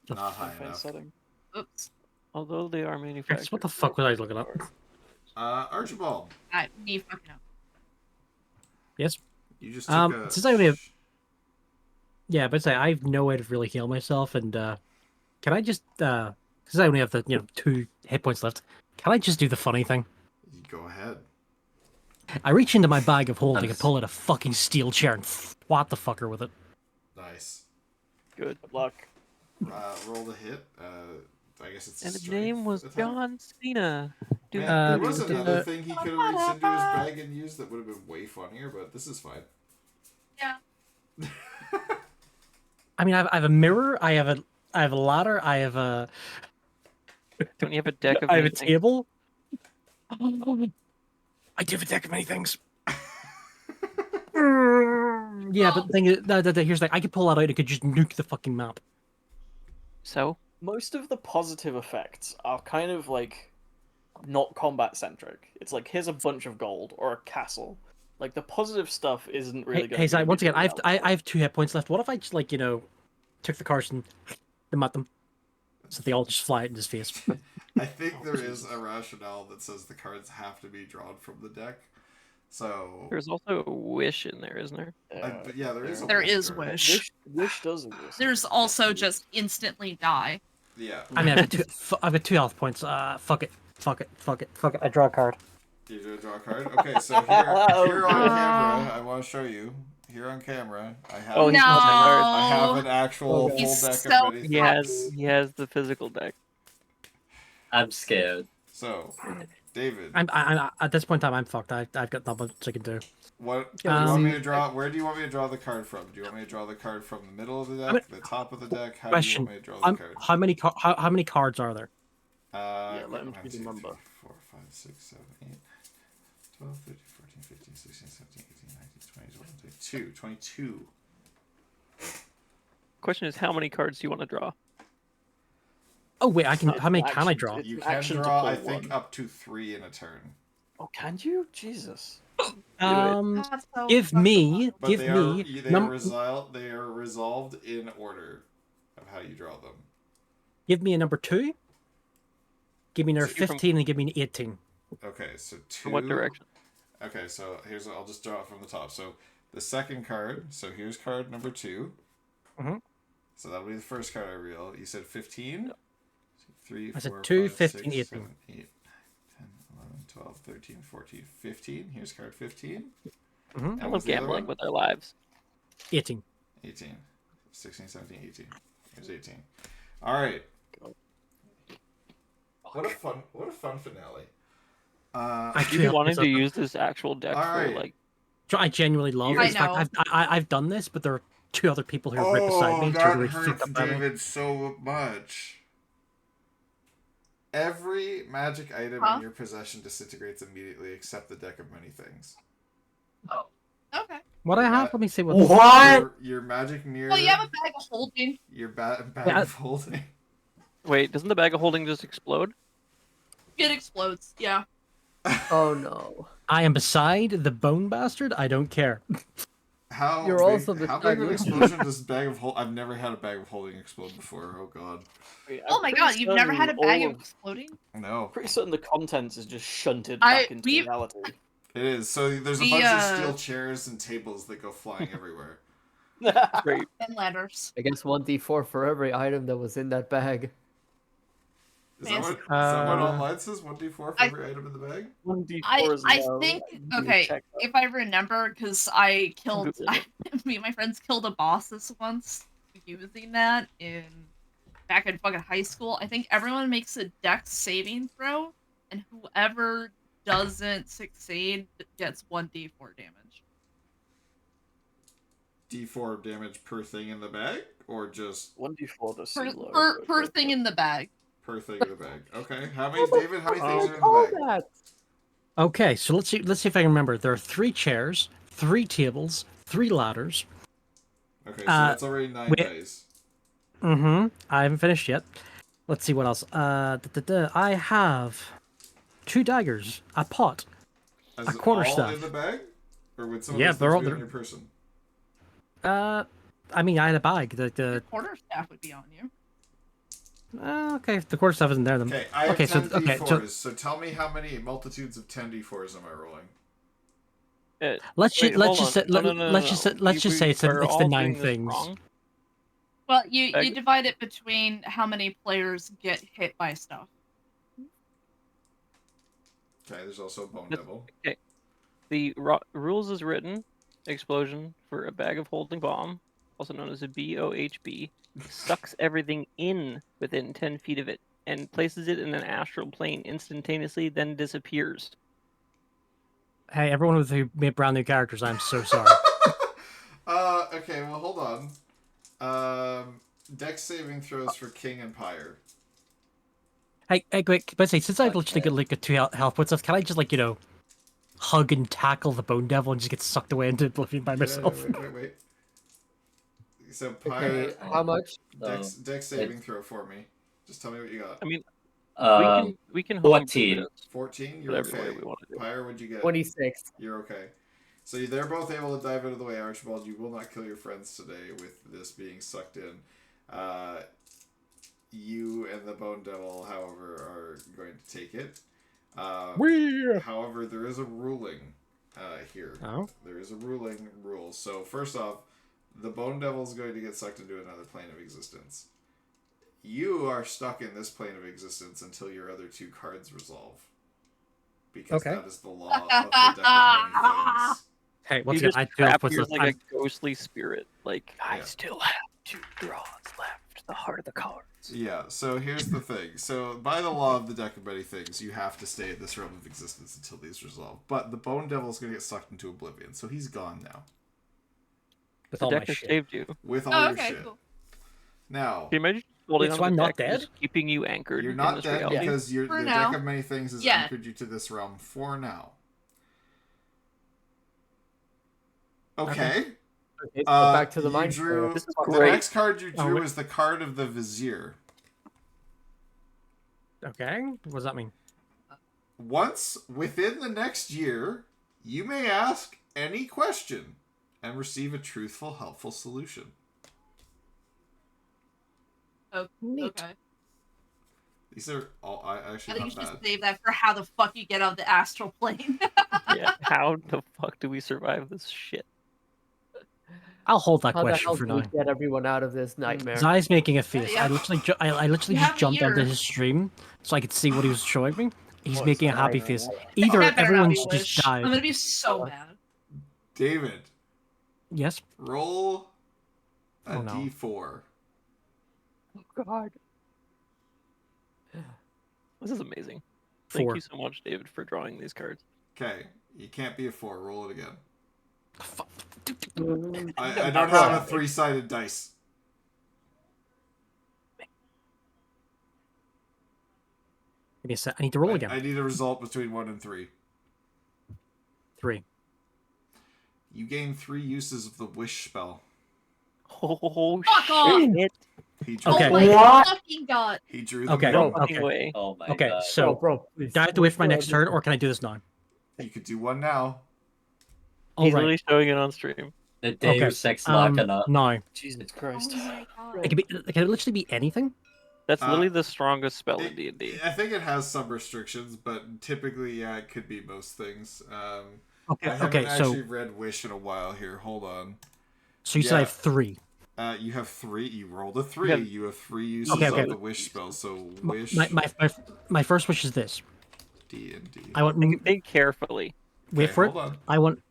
Not high defense enough. setting. Oops. Although they are manufactured. What the fuck was I looking up? Archibald, Me fucking up. Yes? you just took a... Since I only have... Yeah, but say I have no way to really heal myself, and can I just since I only have the 2 hit points left, can I just do the funny thing? Go ahead. I reach into my bag of holding and pull out a fucking steel chair and swat the fucker with it. Nice. Good. Good luck. Roll the hit. I guess it's. And his strength name was attack. John Cena. Man, there was Uh, another thing he could have reached into his bag and used that would have been way funnier, but this is fine. Yeah. I mean, I have a mirror. I have a ladder. I have a. Don't you have a deck of I have a many things? table. I do have a deck of many things. Yeah, but the thing is, here's the thing. I could pull that out. It could just nuke the fucking map. So? Most of the positive effects are kind of like not combat centric. It's like here's a bunch of gold or a castle. Like the positive stuff isn't really going Hey, to Zai, once again, I immediately have 2 hit points left. What if I just took the cards and them at them, so they all just fly in his face? I think there is a rationale that says the cards have to be drawn from the deck. So There's also a wish in there, isn't there? but yeah, there is. There is card. wish. Wish does exist. There's also just instantly die. Yeah. I mean, I've got 2 health points. Fuck it. I draw a card. You do draw a card. Okay, so here on camera, I want to show you. Here on camera, I have. Oh, No. I have an actual full He's deck so of many He has the physical deck. I'm scared. So, David, I'm at this point in time, I'm fucked. I've got not much I can do. what do you want me to draw? Where do you want me to draw the card from? Do you want me to draw the card from the middle of the deck, the top of the deck? How do you Question: want me to draw the card? How many cards are there? Yeah, let him 1, choose 2, a number. 3, 4, 5, 6, 7, 8, 12, 13, 14, 15, 16, 17, 18, 19, 20, 22. Question is, how many cards do you want to draw? Oh wait, I can. It's How many an can I action- draw? it's You an can action to draw, pull I think, one. up to 3 in a turn. Oh, can you? Jesus. That's so Give me, But give they are me. they are resolved in order of how you draw them. Give me a number 2. Give me a number So you're from- 15 and give me an 18. Okay, so 2. From what direction? Okay, so I'll just draw it from the top. So the second card. So here's card number 2. Mhm. So that'll be the first card I reveal. You said 15. 3, I said 4, 2, 5, 15, 6, 18. 7, 8, 10, 11, 12, 13, 14, 15. Here's card 15. Mhm. And I love what's the other gambling one? with our lives. 18. 18. 16, 17, 18. Here's 18. All right. What a fun finale. You've been wanting to use this actual deck for Alright. like. I genuinely love it. I In fact, know. I've done this, but there are 2 other people who are right beside me. that who hurts fucked up that one. David so much. Every magic item Huh? in your possession disintegrates immediately, except the deck of many things. Okay. What I have? Let me see what. Your magic mirror. Well, you have a bag of holding. Your bag Yeah. of holding. Wait, doesn't the bag of holding just explode? It explodes. Yeah. Oh no. I am beside the bone bastard. I don't care. How You're big, also how beside big of an me. explosion does bag of hold? I've never had a bag of holding explode before. Oh god. Wait, Oh I'm my pretty god, you've never had a certain bag all of exploding? No. Pretty certain the contents is just shunted I- back into we- reality. It is. So there's a The, bunch of steel chairs and tables that go flying everywhere. Great. And ladders. I guess 1d4 for every item that was in that bag. Is that what Uh, online says? 1d4 for I- every item in the bag? 1d4 is I low. think You can okay, check that. if I remember, because I killed Google me and my friends killed a boss this once using that back in fucking high school. I think everyone makes a dex saving throw, and whoever doesn't succeed gets 1d4 damage. D4 damage per thing in the bag? Or just 1d4 does Per seem low. per but- thing in the bag. per thing in the bag? Okay. How many, David? How many things are in the bag? that. Okay, so let's see if I can remember. There are 3 chairs, 3 tables, 3 ladders. Okay, so that's already 9 wait. days. Mm-hmm. I haven't finished yet. Let's see what else. I have 2 daggers, a pot. Is A it quarterstaff. all in the bag? Or would some of Yeah, those they're things all- be on they're- your person? I mean, I had a bag. Your The quarterstaff would be on you. okay, if the quarterstaff isn't there, then Okay, I have okay, 10 so okay, D4s, so tell me how many multitudes of 10 D4s am I rolling? let's Wait, just let's hold just on. say, No, no, no, let's no, just no. say, let's just say it's the We're all 9 doing this things. wrong. Well, you Bag- divide it between how many players get hit by stuff. Okay, there's also a Bone That's- Devil. The rules is written: explosion for a bag of holding bomb, also known as a BOHB, sucks everything in within 10 feet of it, and places it in an astral plane instantaneously, then disappears. Hey, everyone who made brand new characters, I'm so sorry. Okay, well, hold on. Dex saving throws for King and Pyre. Hey, quick, but say, since I've literally got like a 2 health points left, can I just like, hug and tackle the Bone Devil and just get sucked away into oblivion by myself? Wait. So Pyre, Okay, how much? Dex saving throw for me. Just tell me what you got. I mean, Um, we can hope 14. 14. You're whatever way okay. we want to do. Pyre, what'd you get? 26. You're okay. So they're both able to dive out of the way. Archibald, you will not kill your friends today with this being sucked in. You and the Bone Devil, however, are going to take it. However, there is a ruling here. Oh? There is a rule. So first off, the Bone Devil is going to get sucked into another plane of existence. You are stuck in this plane of existence until your other 2 cards resolve. Because that is the law of the deck of many things. Hey, once You again, just I trap what's here this? like a ghostly spirit. Like, Yeah. I still have 2 draws left. The heart of the cards. Yeah, so here's the thing. So, by the law of the deck of many things, you have to stay in this realm of existence until these resolve. But the Bone Devil's going to get sucked into oblivion, so he's gone now. With The all my deck has shit. saved you. With all Oh, your okay, shit. cool. Now, Can you imagine holding Wait, on so to I'm the not deck dead? just keeping you anchored you're in not this dead reality? because the now. deck of many things has Yeah. anchored you to this realm for now. Okay. Okay, so back to the you mind. drew, This is the great. next card you drew wait. is the card of the Vizier. Okay, what does that mean? Once within the next year, you may ask any question and receive a truthful, helpful solution. Okay. These are all I actually think you not should bad. save that for how the fuck you get out of the astral plane. Yeah, how the fuck do we survive this shit? I'll hold that How the question hell for do we now. get everyone out of this nightmare? Zai's making a face. Yeah. I literally You have just a jumped onto year. his stream so I could see what he was showing me. He's What's making a that? happy face. Either That better not everyone be should Wish. just die. I'm gonna be so mad. David, Yes. roll a Oh, no. d4. Oh, God. This is amazing. 4. Thank you so much, David, for drawing these cards. Okay, you can't be a 4. Roll it again. Fuck. I don't have a 3-sided dice. Give me a sec. I need to roll again. I need a result between 1 and 3. 3. You gain 3 uses of the wish spell. Oh, Fuck off! shit. He drew, Okay. Oh my What? fucking god! He drew the Okay. moon. No fucking Okay. way. Oh my Okay, god. so Bro, please. do I have to wait for my next turn, or can I do this now? You could do one now. All He's right. literally showing it on stream. The Deus Ex Machina. No. Jesus Oh Christ. my god. Can it literally be anything? That's Uh, literally the strongest spell in It- D&D. I think it has some restrictions, but typically, yeah, it could be most things. Okay. I haven't Okay. actually read Wish in a while here. Hold on. So you said I yeah. have 3. You have 3. You rolled a 3. have- You have 3 uses Okay, okay. of the Wish spell. So Wish My first wish is this. D&D. I want. Think carefully. Wait Okay, for it. hold on. I want.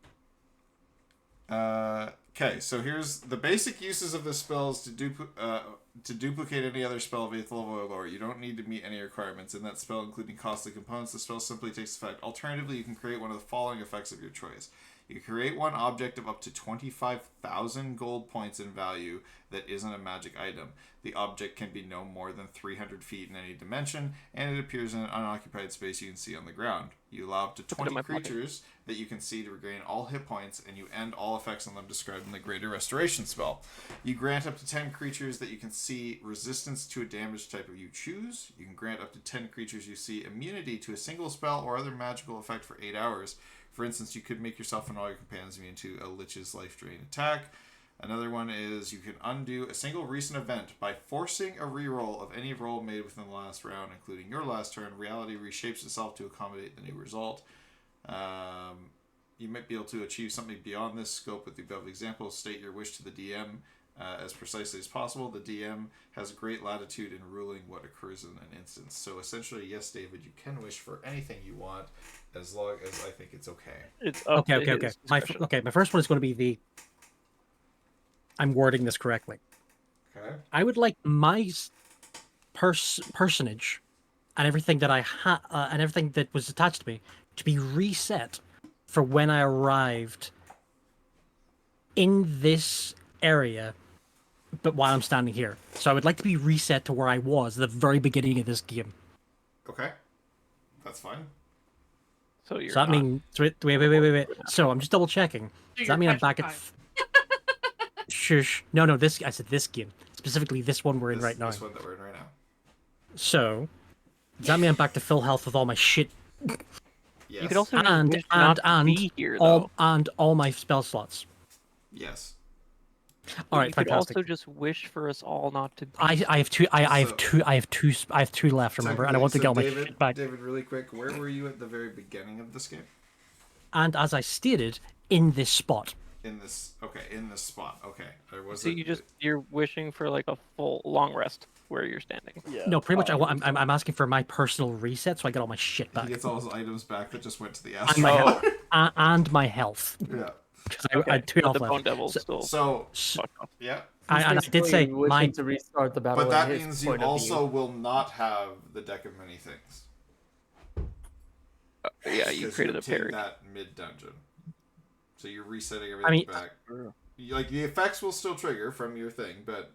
Okay, so here's the basic uses of this spell is to duplicate any other spell of 8th level or lower. You don't need to meet any requirements in that spell, including costly components. The spell simply takes effect. Alternatively, you can create one of the following effects of your choice. You can create one object of up to 25,000 gold points in value that isn't a magic item. The object can be no more than 300 feet in any dimension, and it appears in an unoccupied space you can see on the ground. You allow up to it in 20 my pocket. creatures that you can see to regain all hit points, and you end all effects on them described in the Greater Restoration spell. You grant up to 10 creatures that you can see resistance to a damage type you choose. You can grant up to 10 creatures you see immunity to a single spell or other magical effect for 8 hours. For instance, you could make yourself and all your companions immune to a Lich's life drain attack. Another one is you can undo a single recent event by forcing a reroll of any roll made within the last round, including your last turn. Reality reshapes itself to accommodate the new result. You might be able to achieve something beyond this scope with the above examples. State your wish to the DM as precisely as possible. The DM has great latitude in ruling what occurs in an instance. So essentially, yes, David, you can wish for anything you want as long as I think it's okay. It's up Okay. to Okay. his Okay. discretion. My first one is going to be the. I'm wording this correctly. Okay. I would like my personage and everything that I had and everything that was attached to me to be reset for when I arrived in this area, but while I'm standing here. So I would like to be reset to where I was at the very beginning of this game. Okay. That's fine. So you're So that not. means wait. So I'm just double checking. Does that mean I'm back at? Shush. No. This I said this game specifically. This one we're in right now. This one that we're in right now. So does that mean I'm back to full health with all my shit Yes. You could also just and wish not to be here, though. all my spell slots? Yes. All right, You could fantastic. also just wish for us all not to be. I have two. I have two left. Remember, and I want to get all my shit back. David, really quick, where were you at the very beginning of this game? And as I stated, in this spot. In this spot. Okay. There was So you're wishing for like a full long rest where you're standing. Yeah. No, pretty much. I'm asking for my personal reset, so I get all my shit back. He gets all his items back that just went to the and astral. my health. And my health. Yeah. Because I had two But health the left. Bone Devil's still. So fucked up. yeah. And I did say Basically my. wishing to restart the battle. But that in his means you point of also view. will not have the deck of many things. Yeah, you 'Cause created you a parry. obtained that mid dungeon. So you're resetting everything back. Like the effects will still trigger from your thing, but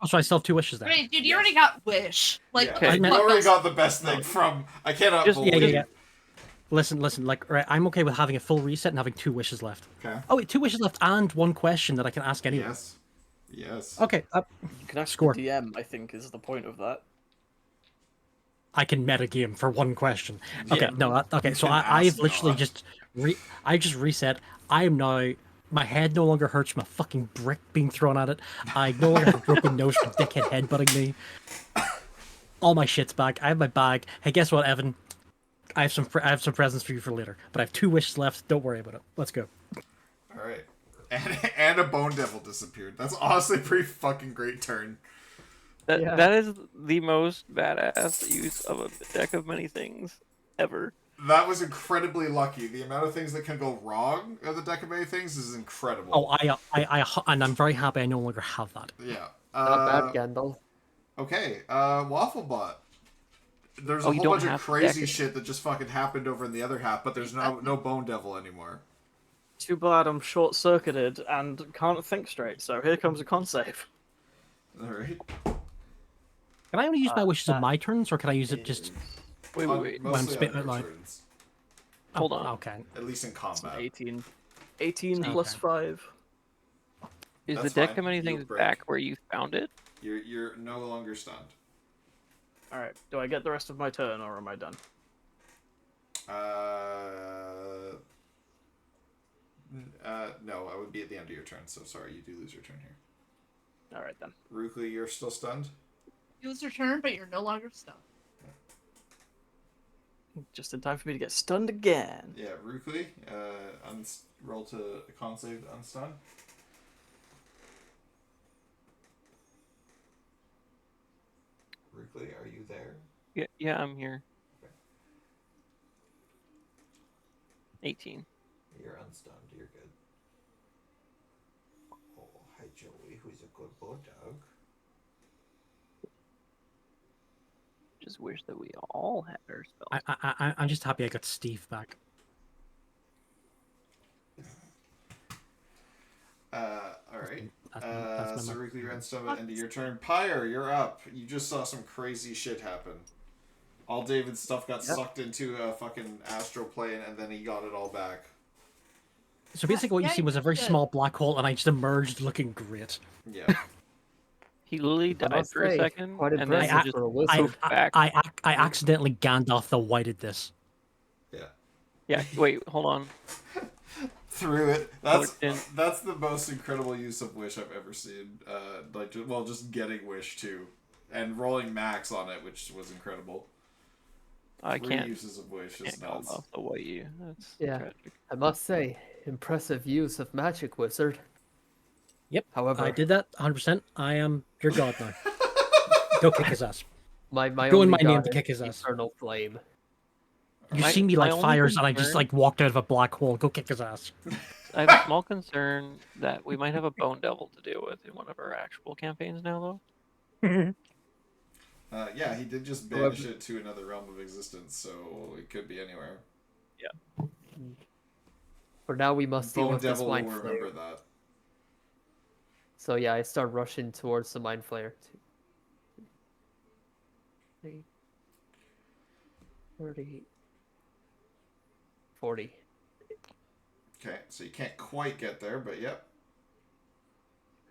Also, I still have two wishes there. Wait, dude, you already got wish. Like, yeah, I you meant- already got the best thing from. I cannot Just- believe. Yeah. Listen. Like, right, I'm okay with having a full reset and having two wishes left. Okay. Oh wait, two wishes left and one question that I can ask anyone. Yes. Yes. Okay. You can ask Score. the DM, I think, is the point of that. I can metagame for one question. Okay, Yeah. no, okay. You So can I've ask literally not. just I just reset. I am now. My head no longer hurts from a fucking brick being thrown at it. I no longer have a broken nose from dickhead headbutting me. All my shit's back. I have my bag. Hey, guess what, Evan? I have some presents for you for later. But I have two wishes left. Don't worry about it. Let's go. All right. And a bone devil disappeared. That's honestly a pretty fucking great turn. That is the most badass use of a deck of many things ever. That was incredibly lucky. The amount of things that can go wrong of the deck of many things is incredible. Oh, and I'm very happy I no longer have that. Yeah. Not bad, Gandalf. Okay, Wafflebot. There's a Oh, you whole don't bunch of have crazy deck- shit that just fucking happened over in the other half, but there's no Bone Devil anymore. Too bad I'm short-circuited and can't think straight, so here comes a con save. Alright. Can I only use my wishes on my turns, or can I use it just Wait. when I'm Mostly spitting on it your like? turns. Hold on. Okay. At least in combat. 18. 18 plus Okay. 5. Is That's the deck fine. of many You things break. back where you found it? You're no longer stunned. Alright, do I get the rest of my turn, or am I done? No, I would be at the end of your turn, so sorry, you do lose your turn here. Alright then. Rukli, you're still stunned? you lose your turn, but you're no longer stuck. Just in time for me to get stunned again. Yeah, Rukli, roll to con save to unstun. Rukli, are you there? Yeah, I'm here. 18. You're unstunned, you're good. Oh, hi Joey, who's a good bulldog. Just wish that we all had our spells. I'm just happy I got Steve back. Alright. That's So my Rukli, you're unstunned at the end of your turn. Pyre, you're up. You just saw some crazy shit happen. All David's stuff got sucked into a fucking astral plane, and then he got it all back. So basically, what you Yeah, see was a very good. small black hole, and I just emerged looking great. Yeah. He literally died must for a say, second, quite and then impressive he just for a wizard. moved back. I accidentally Gandalf the whited this. Yeah. Yeah, wait, hold on. Through it. That's Put in- that's the most incredible use of wish I've ever seen. Just getting wish too, and rolling max on it, which was incredible. I Three can't. uses of wish is Can't call nuts. off the white you. That's Yeah. tragic. I must say, impressive use of magic, wizard. Yep. However, I did that 100%. I am your god now. Go kick his ass. my Go in only my name god to is kick his ass. Eternal flame. You My- see me my like only fires, and I just concern- like walked out of a black hole. Go kick his ass. I have a small concern that we might have a bone devil to deal with in one of our actual campaigns now, though. Yeah, he did just banish it to another realm of existence, so it could be anywhere. For now, we must deal Bone with this Devil will mind remember flayer. that. So yeah, I start rushing towards the mind flayer. 2, 3, 30, 40. Okay, so you can't quite get there, but yep.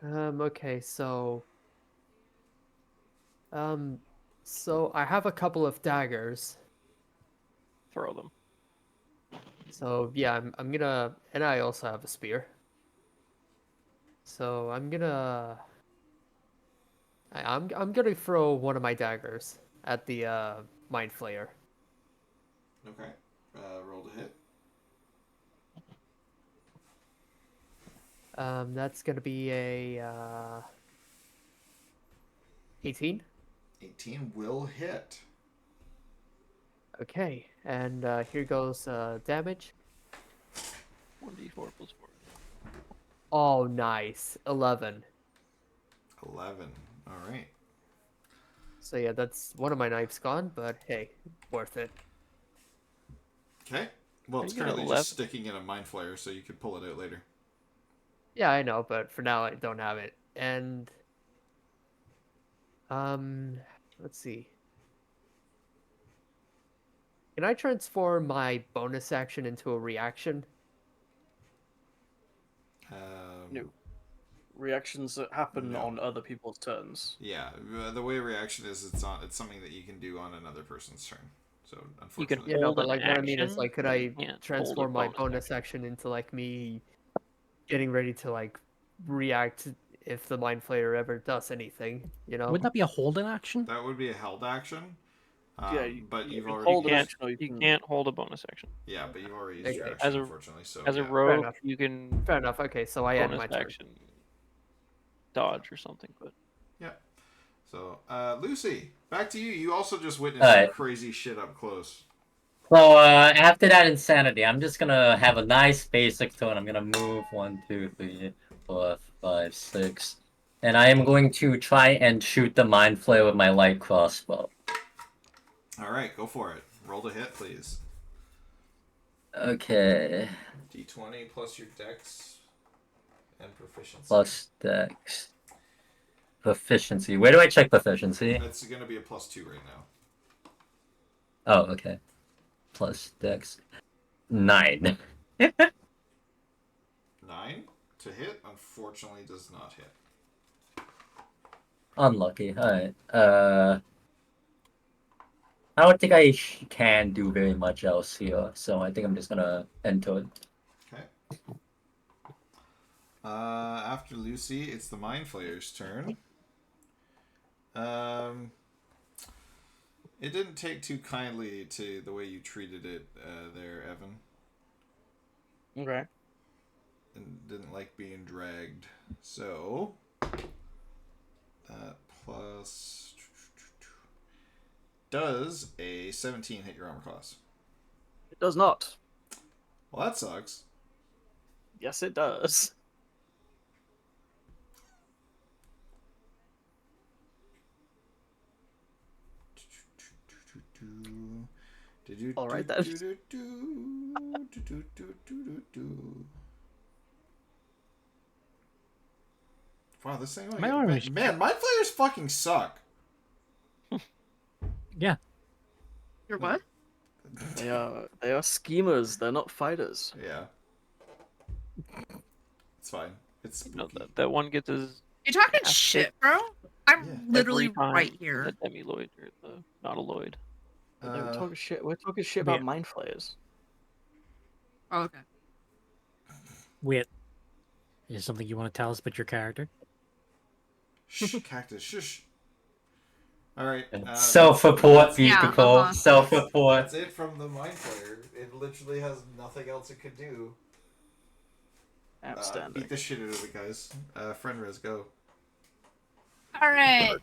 Okay, so I have a couple of daggers. Throw them. So yeah, I'm gonna, and I also have a spear. So I'm gonna I'm gonna throw one of my daggers at the mind flayer. Okay. Roll to hit. That's gonna be a 18. 18 will hit. Okay, and here goes damage. 1d4 plus 4. Oh, nice. 11. 11. All right. So yeah, that's one of my knives gone, but hey, worth it. Okay. Well, it's You got currently 11. just sticking in a mind flayer, so you could pull it out later. Yeah, I know, but for now I don't have it. And let's see. Can I transform my bonus action into a reaction? No. Reactions that happen No. on other people's turns. Yeah, the way reaction is, it's something that you can do on another person's turn. So You can unfortunately, Yeah, no, hold but an like what I mean is action, like, could but I you can't hold a transform my bonus bonus action into like me getting ready to like react if the mind flayer ever does anything, you know? Wouldn't that be a holding action? that would be a held action. Yeah, But you you've can already hold an used, action or you can... can't hold a bonus action. yeah, but you've already used your Okay. action, As a- unfortunately. So As a yeah. rogue, enough. you can Fair enough. Okay, so I end bonus my turn. action dodge or something, but Yeah. So Lucy, back to you. You also just witnessed Alright. some crazy shit up close. So after that insanity, I'm just gonna have a nice basic tone. I'm gonna move 1, 2, 3, 4, 5, 6, and I am going to try and shoot the mind flayer with my light crossbow. All right, go for it. Roll to hit, please. Okay. D20 plus your dex and proficiency. Plus dex. Proficiency. Where do I check proficiency? That's going to be a +2 right now. Oh, okay. Plus dex. 9. 9 to hit, unfortunately, does not hit. Unlucky. Alright. I don't think I can do very much else here, so I think I'm just gonna enter it. Okay. After Lucy, it's the Mind Flayer's turn. It didn't take too kindly to the way you treated it there, Evan. Okay. And didn't like being dragged. So, that plus... Does a 17 hit your armor class? It does not. Well, that sucks. Yes, it does. All right, then. Wow, this thing. My arm is- Man, Mind Flayers fucking suck. Yeah. You're what? They are schemers. They're not fighters. Yeah. It's fine. It's spooky. that one gets his You're talking Yeah, shit, bro. I'm Yeah. literally every time right here. The Demi-Lloyd or the Nautiloid. We're talking shit. We're talking shit Yeah. about mind flayers. Oh, okay. Wait. Is there something you want to tell us about your character? Shh, cactus, shush. All right. Self-report, Yeah, people. uh-huh. Self-report. That's it from the Mind Flayer. It literally has nothing else it could do. Outstanding. Beat the shit out of it, guys. Friend go. Alright,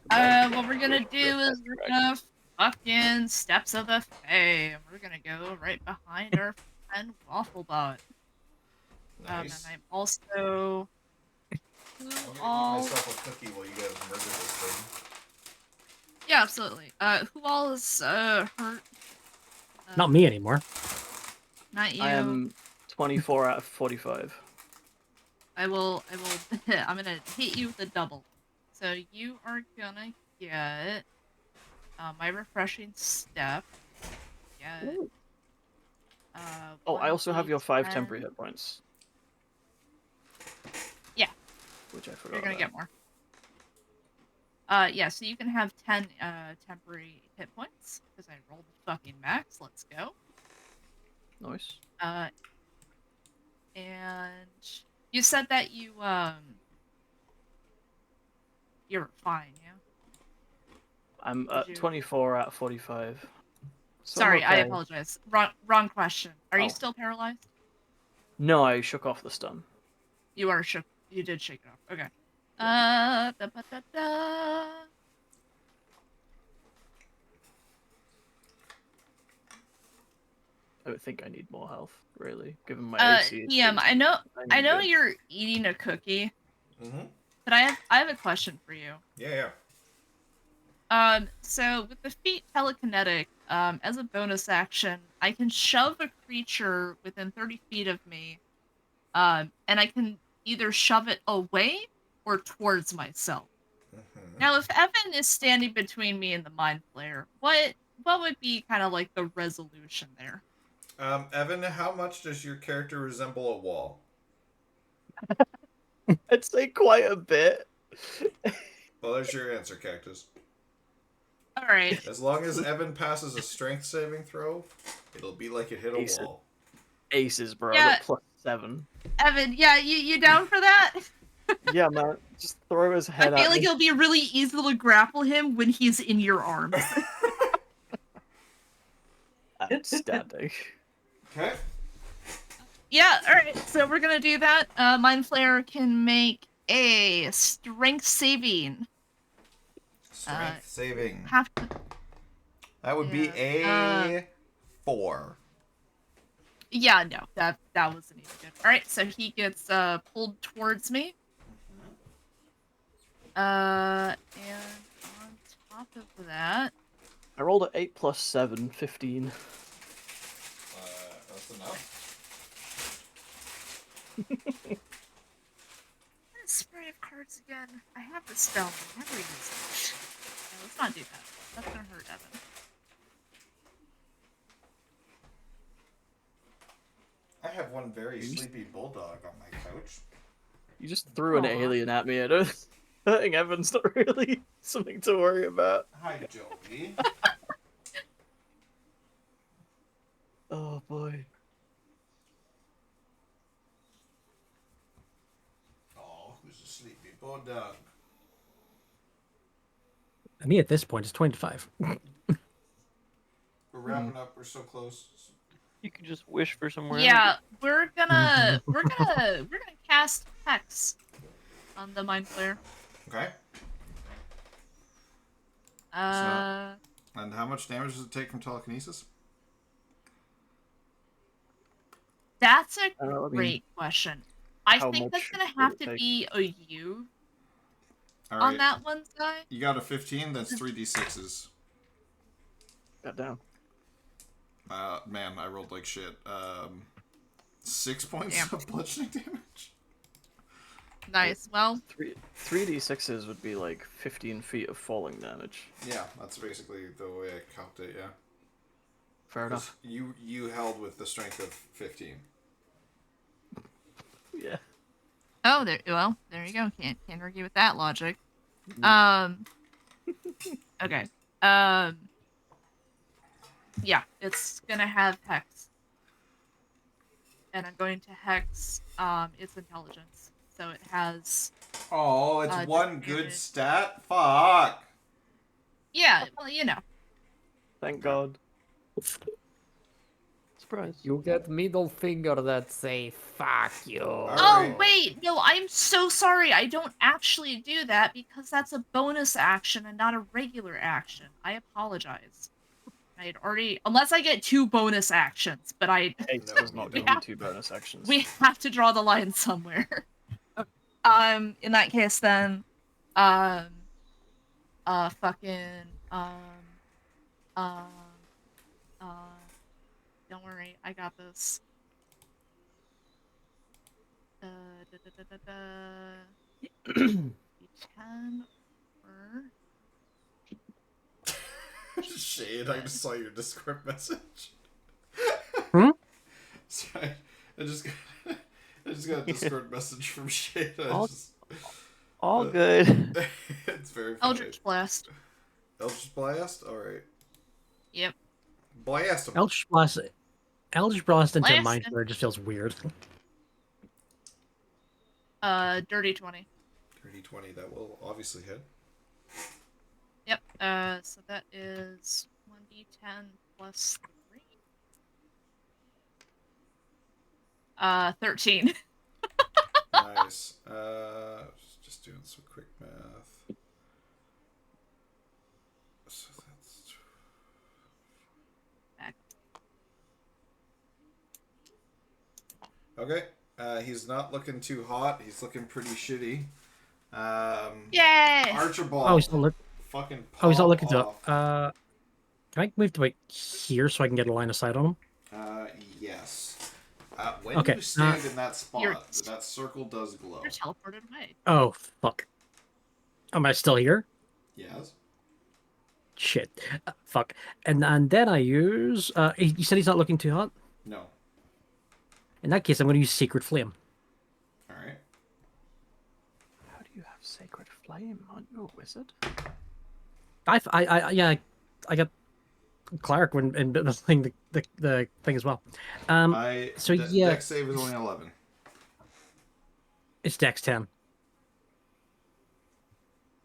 what we're gonna do is we're gonna fucking Steps of the Fae. We're gonna go right behind our friend Wafflebot. Nice. And I'm also... I'm gonna all... eat myself a cookie while you guys murder this thing. Yeah, Yeah, absolutely. Who all is hurt? Not me anymore. Not you. I am 24 out of 45. I will. I'm gonna hit you with a double. So you are gonna get my refreshing step. Get. Oh, I also have your 5 1d10. temporary hit points. Yeah. Which I forgot You're gonna about. get more. Yeah, so you can have 10 temporary hit points because I rolled the fucking max. Let's go. Nice. And you said that you're fine, yeah? I'm Did at you- 24 out of 45. So I'm Sorry, I okay. apologize. Wrong question. Are Oh. you still paralyzed? No, I shook off the stun. You are shook. You did shake it off. Okay. Da, ba, da, da. I don't think I need more health, really, given my AC. DM, I know good. you're eating a cookie, Mm-hmm. but I have a question for you. Yeah. So with the feat telekinetic, as a bonus action, I can shove a creature within 30 feet of me, and I can either shove it away or towards myself. Mm-hmm. Now, if Evan is standing between me and the Mind Flayer, what would be kind of like the resolution there? Evan, how much does your character resemble a wall? I'd say quite a bit. Well, there's your answer, Cactus. All right. As long as Evan passes a strength saving throw, it'll be like it hit a Ace it. wall. Aces, bro. Yeah. I got +7. Evan, yeah, you down for that? Yeah, man. Just throw his head I feel at like me. it'll be really easy to grapple him when he's in your arms. Outstanding. Okay. Yeah, alright, so we're gonna do that. Mind Flayer can make a strength saving. Strength saving. Have to... That would be a 4. Yeah, no, that wasn't even good. Alright, so he gets pulled towards me. And on top of that... I rolled an 8 + 7, 15. That's enough. Spray of cards again. I have the spell, but I never use it. No, let's not do that. That's gonna hurt Evan. I have one very sleepy bulldog on my couch. You just threw an Aw. alien at me. I don't think Evan's not really something to worry about. Hi, Joey. Oh boy. Oh, who's a sleepy bulldog? I mean, at this point, it's 25. We're wrapping up. We're so close. You can just wish for somewhere. Yeah, we're gonna cast Hex on the Mind Flayer. Okay. And how much damage does it take from telekinesis? That's a I mean, great question. I how think that's much gonna would have it to take? be a U All on right. that one guy. You got a 15. That's 3d6s. Goddamn. Man, I rolled like shit. 6 points Damn. of bludgeoning damage. Nice. Well, 3d6s would be like 15 feet of falling damage. Yeah, that's basically the way I count it. Yeah. Fair enough. You held with the strength of 15. Yeah. oh, there you go. Can't argue with that logic. Okay. Yeah, it's gonna have Hex. And I'm going to Hex its intelligence. So it has Oh, it's one good disadvantage. stat? Fuck! Yeah, well, you know. Thank God. Surprise. You get middle finger that say fuck you. Oh, Alright. wait! No, I'm so sorry. I don't actually do that because that's a bonus action and not a regular action. I apologize. I had already... Unless I get 2 bonus actions, but I... Ace does not give me 2 bonus actions. We have to draw the line somewhere. In that case, then... fucking, um, don't worry, I got this. Da, da, da, da, da, da. 10 or... Shade, I just saw your Discord message. Hmm? Sorry, I just got a Discord message from Shade. All good. It's very funny. Eldritch Blast. Eldritch Blast? Alright. Yep. Blast him. Eldritch Blast into Blast Mind him. Flare just feels weird. Dirty 20. Dirty 20, that will obviously hit. Yep, so that is 1d10 plus 3. 13. Nice. Just doing some quick math. So that's... Back. Okay. He's not looking too hot. He's looking pretty shitty. Yay! Archibald. Oh, he's not looking. Fucking pop Oh, he's not looking to. off. Can I move to like here so I can get a line of sight on him? Yes. When Okay, you stand in that spot, you're- that circle does glow. You're teleported away. Oh fuck. Am I still here? Yes. Shit. Fuck. And then I use. You said he's not looking too hot. No. In that case, I'm going to use Secret Flame. Alright. How do you have Sacred Flame? Aren't you a wizard? I got Clark when and the thing the thing as well. So yeah, Dex save is only 11. it's Dex 10.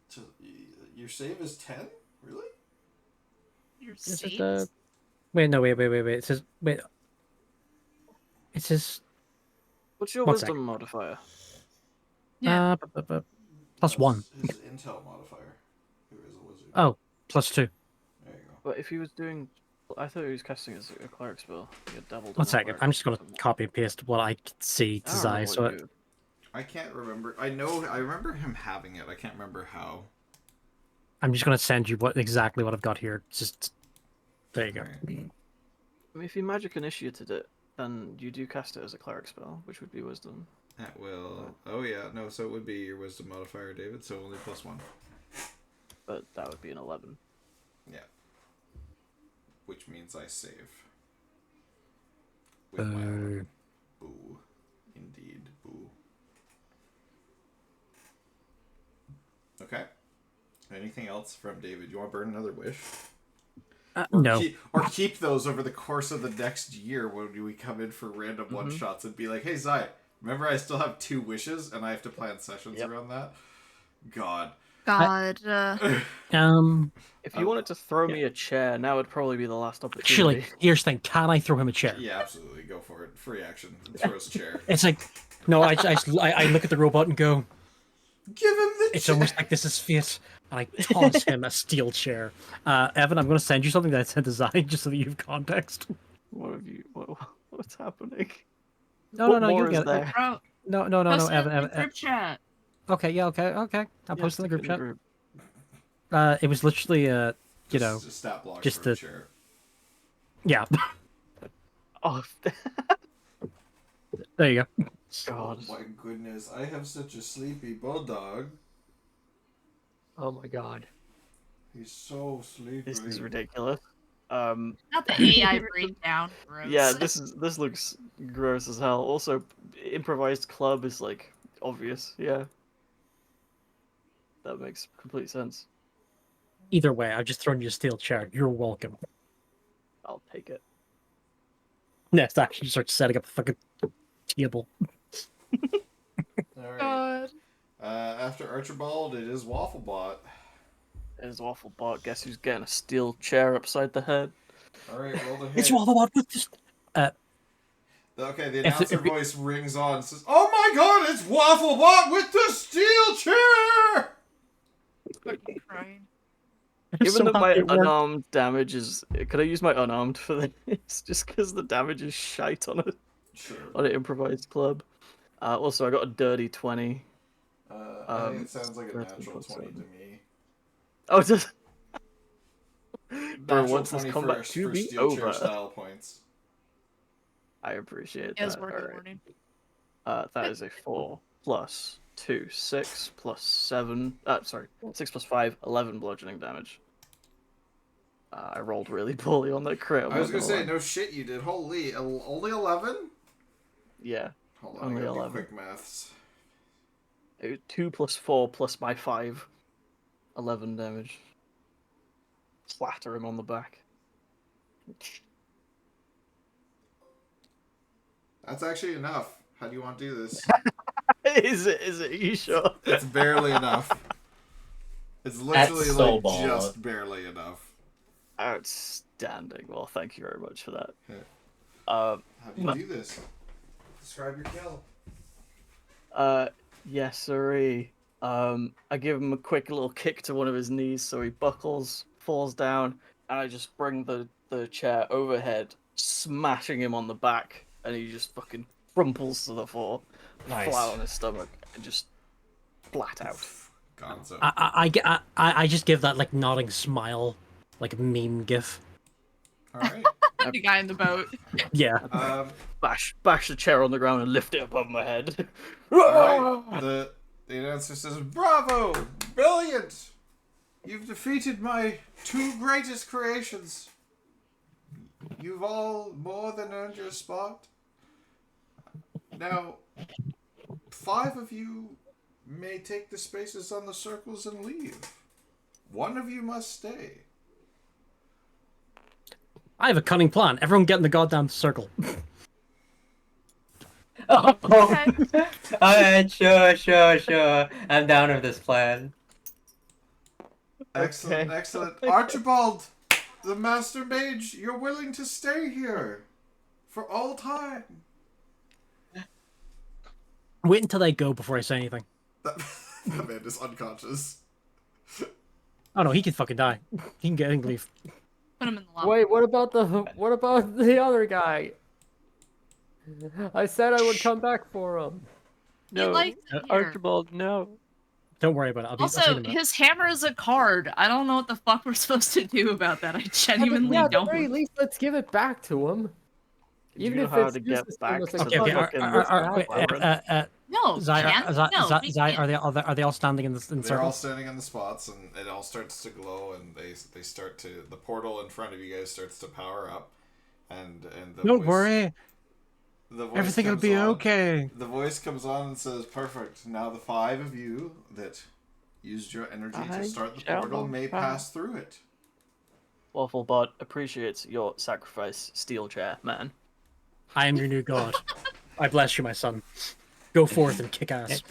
So, your save is 10? Really? Your This is saves? the... Wait, no, wait. It says wait. It says What's your One wisdom modifier? Yeah. plus 1. His intel modifier. Who is a wizard. Oh, plus 2. There you go. But if he was doing, I thought he was casting as a cleric spell. He had double. One second. I'm just going to copy and paste what I can see to Zai. So I can't remember. I remember him having it. I can't remember how. I'm just going to send you exactly what I've got here. Just there you go. Alright. I mean, if you magic initiated it, then you do cast it as a cleric spell, which would be wisdom. That will. Oh yeah, no. So it would be your wisdom modifier, David. So only plus 1. But that would be an 11. Yeah. Which means I save. With my armor. Boo. Indeed. Boo. Okay. Anything else from David? You want to burn another wish? No. Keep those over the course of the next year when we come in for random one shots and be like, hey Zai, remember I still have 2 wishes and I have to plan sessions around that? God. If you wanted to throw me a chair, now would probably be the last opportunity. Actually, here's the thing. Can I throw him a chair? Yeah, absolutely. Go for it. Free action. Throw his chair. It's like, no, I look at the robot and go, give him the it's chair. almost like this is fate. And I toss him a steel chair. Evan, I'm going to send you something that I sent to Zai just so that you have context. What have you? What's happening? No, What no, more you'll is get there? it. Bro, No, post it in Evan. the group chat. Okay, yeah, okay. I'll Yeah, post in the stick group chat. group. It was literally, Just stat block just for a the- chair. yeah. Oh, There you go. God. Oh my goodness, I have such a sleepy bulldog. Oh my god. He's so sleepy. This is ridiculous. Not the AI breakdown. Gross. Yeah, this looks gross as hell. Also, improvised club is like obvious. Yeah, that makes complete sense. Either way, I've just thrown you a steel chair. You're welcome. I'll take it. Next, actually start setting up the fucking table. Alright. God. After Archibald, it is Wafflebot. There's Wafflebot. Guess who's getting a steel chair upside the head? Alright, roll the hit. It's Wafflebot with this. Okay, the If announcer it- voice rings on and says, oh my god, it's Wafflebot with the steel chair! Fucking crying. Even though Somehow my it worked. unarmed damage is... Could I use my unarmed for this? Just because the damage is shite on it. Sure. On an improvised club. Also, I got a dirty 20. I think it sounds like a that's natural plus 20 to seven. me. Oh, just Bro Natural wants this 20 combat for to be steel chair over. style points. I appreciate It was that. worth Alright. warning. That is a 4 plus 2, 6 plus 7. Sorry, 6 plus 5, 11 bludgeoning damage. I rolled really poorly on that crit. I was gonna say, no shit you did. Holy, only 11? Yeah, Hold on, only I gotta do 11. quick maths. 2 plus 4 plus my 5. 11 damage. Slatter him on the back. That's actually enough. How do you want to do this? Is it? Are you sure? It's barely enough. It's literally That's so like ball. just barely enough. Outstanding. Well, thank you very much for that. Okay. Um, How do you do this? Describe your kill. yes, sirree. I give him a quick little kick to one of his knees so he buckles, falls down, and I just bring the chair overhead, smashing him on the back, and he just fucking crumples to the floor, Nice. flat on his stomach, and just flat out. Gonzo. I just give that like nodding smile, like meme gif. Alright. The guy in the boat. Yeah. Bash the chair on the ground and lift it above my head. Alright. The announcer says, "Bravo! Brilliant! You've defeated my 2 greatest creations. You've all more than earned your spot. Now, 5 of you may take the spaces on the circles and leave. 1 of you must stay." I have a cunning plan. Everyone get in the goddamn circle. Oh, Okay. alright, sure. I'm down with this plan. Excellent, Okay. excellent. Archibald, the Master Mage, you're willing to stay here for all time. Wait until they go before I say anything. That man is unconscious. Oh no, he can fucking die. He can get and leave. Put him in the lava. Wait, what about the other guy? I said I would come back for him. No, liked it here. Archibald, no. Don't worry about it. I'll see you Also, in a minute. his hammer is a card. I don't know what the fuck we're supposed to do about that. I genuinely Yeah, at the don't. very least, let's give it back to him. Do Even you if know how it's to get useless back as to a Okay, the okay. fucking Wait, labyrinth? No, Zai, can't. No, we Zai, can't. are they all standing in the They're all circle? standing on the spots, and it all starts to glow, and they start to, the portal in front of you guys starts to power up, and the Don't voice, worry. the voice Everything will comes be on. okay. The voice comes on and says, "Perfect. Now the 5 of you that used your energy to start the portal may pass through it." Wafflebot appreciates your sacrifice, steel chair, man. I am your new god. I bless you, my son. Go forth and kick ass.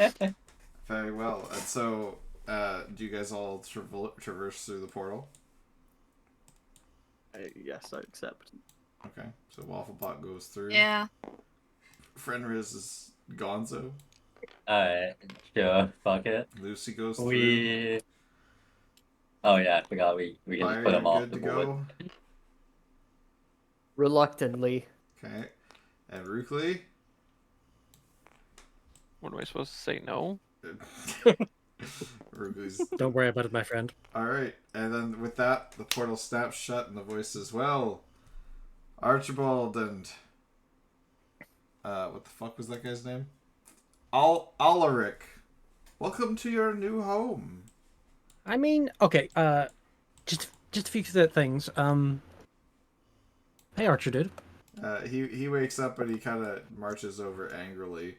Very well. And so, do you guys all traverse through the portal? Yes, I accept. Okay. So Wafflepot goes through. Yeah. Fenris is Gonzo. Alright, sure, fuck it. Lucy goes through. We... Oh yeah, I forgot we can just Fire, put them you're off good the to board. go. Reluctantly. Okay. And Rukli? What am I supposed to say? No? Rukli's... Don't worry about it, my friend. Alright. And then with that, the portal snaps shut and the voice says, "Well, Archibald and... what the fuck was that guy's name? Alaric. Welcome to your new home." I mean, okay, just a few things. Hey, Archer, dude. He wakes up and he kind of marches over angrily.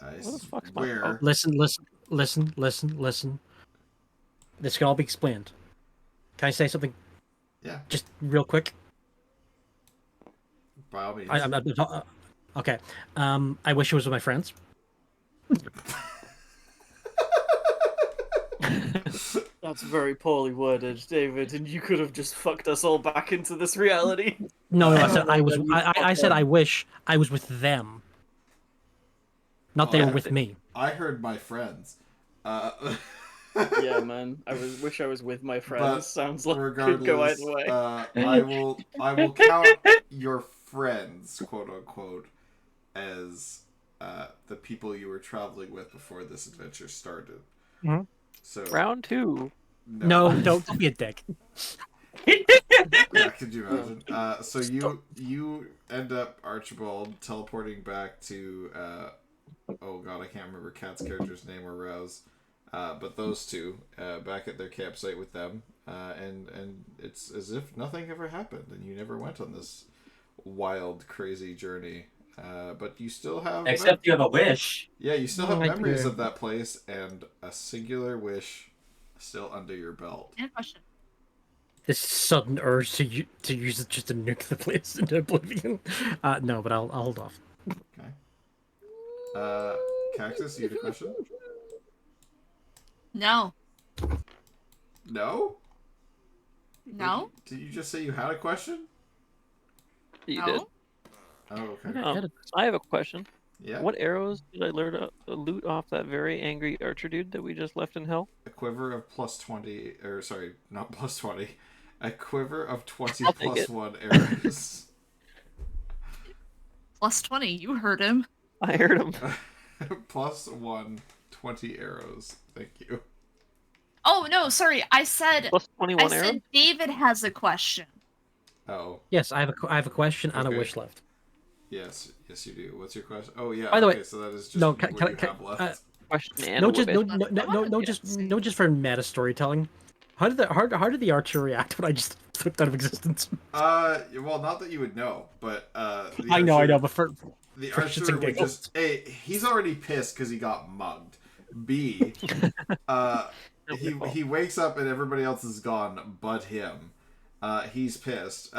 What the fuck's my Where? Listen. This can all be explained. Can I say something? Yeah. Just real quick. By all means. Okay. I wish it was with my friends. That's very poorly worded, David, and you could have just fucked us all back into this reality. No, I said no, I was. no, you I said I wish I was with them. Not they were with me. I heard my friends. Yeah, man. Wish I was with my friends. But Sounds like regardless, could go either way. I will count your friends, quote unquote, as the people you were traveling with before this adventure started. Mhm. So Round 2. No, don't be a dick. Yeah, could you imagine? So you end up, Archibald, teleporting back to oh god, I can't remember Kat's character's name or Rouse. But those two, back at their campsite with them, and it's as if nothing ever happened, and you never went on this wild, crazy journey. But you still have... Except you have a wish. Yeah, you still have I memories do. of that place, and a singular wish still under your belt. And a question. This sudden urge to use it just to nuke the place into oblivion. No, but I'll hold off. Okay. Cactus, you had a question? No. No? No? Did you just say you had a question? You No? did. Oh, okay. I have a question. Yeah. What arrows did I loot off that very angry archer dude that we just left in hell? A quiver of plus 20, or sorry, not plus 20. A quiver of 20 I'll take plus it. 1 arrows. Plus 20, you heard him. I heard him. Plus 1, 20 arrows. Thank you. Oh, no, sorry. I said Plus 21 I arrows? said David has a question. Oh, Yes, I have a question and a Okay. wish left. yes. Yes, you do. What's your question? Oh, yeah. By the way, okay, so that is just no, what you have left. Question and No, a just wish. no, just for meta storytelling. How did the archer react when I just flipped out of existence? Well, not that you would know, but the I know, archer- but for The for archer shits and would giggles. just... A, he's already pissed because he got mugged. B, he wakes up and everybody else is gone but him. He's pissed.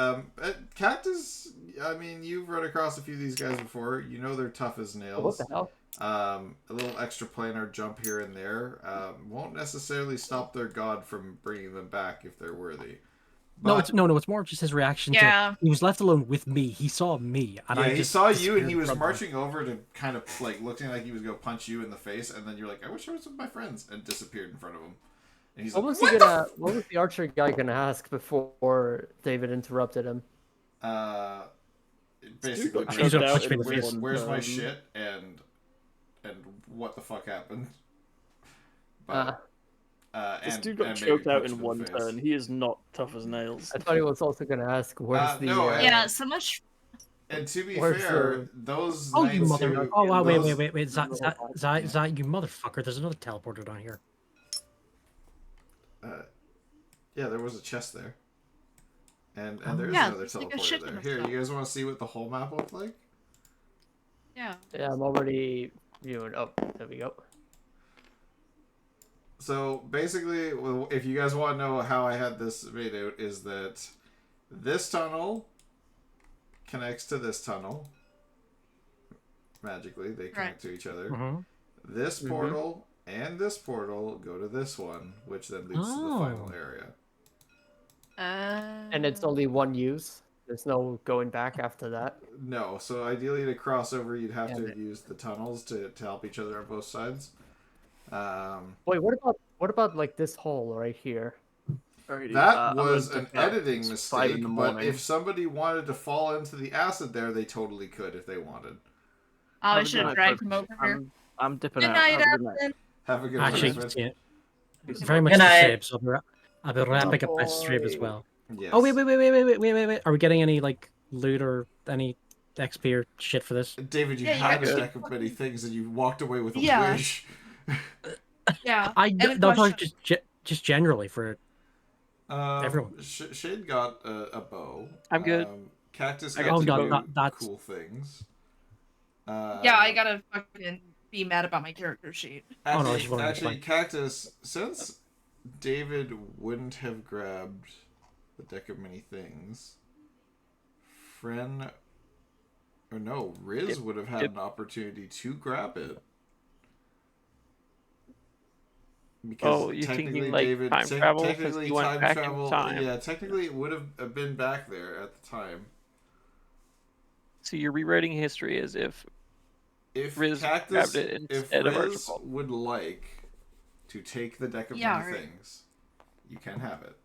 Cactus, I mean, you've run across a few of these guys before. You know they're tough as What nails. the hell? A little extra planar jump here and there won't necessarily stop their god from bringing them back if they're worthy. No, But- it's more of just his reaction Yeah. to he was left alone with me. He saw me, and yeah, I he just saw you and he disappeared was from him. marching over to kind of like looking like he was going to punch you in the face, and then you're like, I wish I was with my friends, and disappeared in front of him. And he's What like, was he gonna? What was the archer guy gonna ask before David interrupted him? Basically, got He's gonna out punch me in the in face. one where's my turn. shit and what the fuck happened? But, This and, dude got and maybe choked out punch in him one the face. turn. He is not tough as nails. I thought he was also gonna ask where's the. no, Yeah, so much. And to be Where's fair, those Oh, you knights mother! who, Oh wow! those- Wait! Zai, you motherfucker! There's another teleporter down here. Yeah, there was a chest there. And there is Yeah, another there's like a teleporter shit there. ton of Here, stuff. you guys want to see what the whole map looked like? Yeah. Yeah, I'm already viewing. Oh, there we go. So basically, well, if you guys want to know how I had this made out, is that this tunnel connects to this tunnel. Magically, they connect to each other. Mm-hmm. This portal and this portal go to this one, which then leads to the final area. And it's only one use. There's no going back after that. No, so ideally to cross over, you'd have Damn to it. use the tunnels to help each other on both sides. Wait, what about like this hole right here? Alrighty, That I'm gonna was an dip out. editing It's 5 in mistake, the but morning. if somebody wanted to fall into the acid there, they totally could if they wanted. I Have a should good have night, dragged folks. him over here. I'm dipping Good out. night, Have a good night. Aspen. Have a good Actually, one. yeah, very much Good the night. same. So I'll be wrapping up my stream as well. Yes. Oh wait! Are we getting any like loot or any XP or shit for this? David, you Yeah, you had a actually- deck of many things and you walked away with a Yeah. wish. Yeah. I and a no, question. just generally for Everyone. Shade got a bow. I'm good. Cactus I got got two two bows. That's- cool things. Yeah, I gotta fucking be mad about my character sheet. Oh, no, Actually, it's one of the actually, fine. Cactus, since David wouldn't have grabbed the deck of many things, Riz would have had an opportunity to grab it. Because Oh, you're thinking, technically, like, David, time travel, 'cause technically you went time back in travel. time. Yeah, technically it would have been back there at the time. So you're rewriting history as if If Riz Cactus, grabbed it if instead of Riz Archibald. would like to take the deck of Yeah, many right. things, you can have it.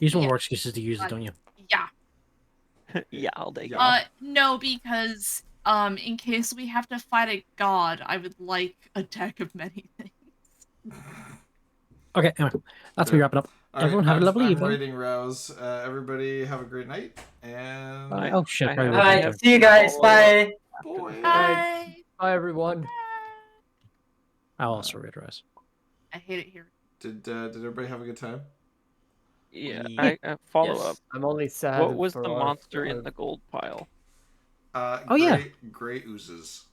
you just want Yeah. more excuses to use it, don't you? Yeah. yeah, I'll take Yeah. it. No, because in case we have to fight a god, I would like a deck of many things. Okay, anyway, that's me wrapping up. All Everyone right, have a lovely I'm evening. rating Rouse. Everybody have a great night. And Bye. Oh shit! I Right, have- we're Alright, done. see you guys. Bye. boy. Bye. Bye, everyone. I'll also read Rise. I hate it here. Did everybody have a good time? Yeah, Yeah. I follow Yes. up. I'm only sad. What was for the our- monster our- in the gold pile? Oh, yeah. Gray oozes.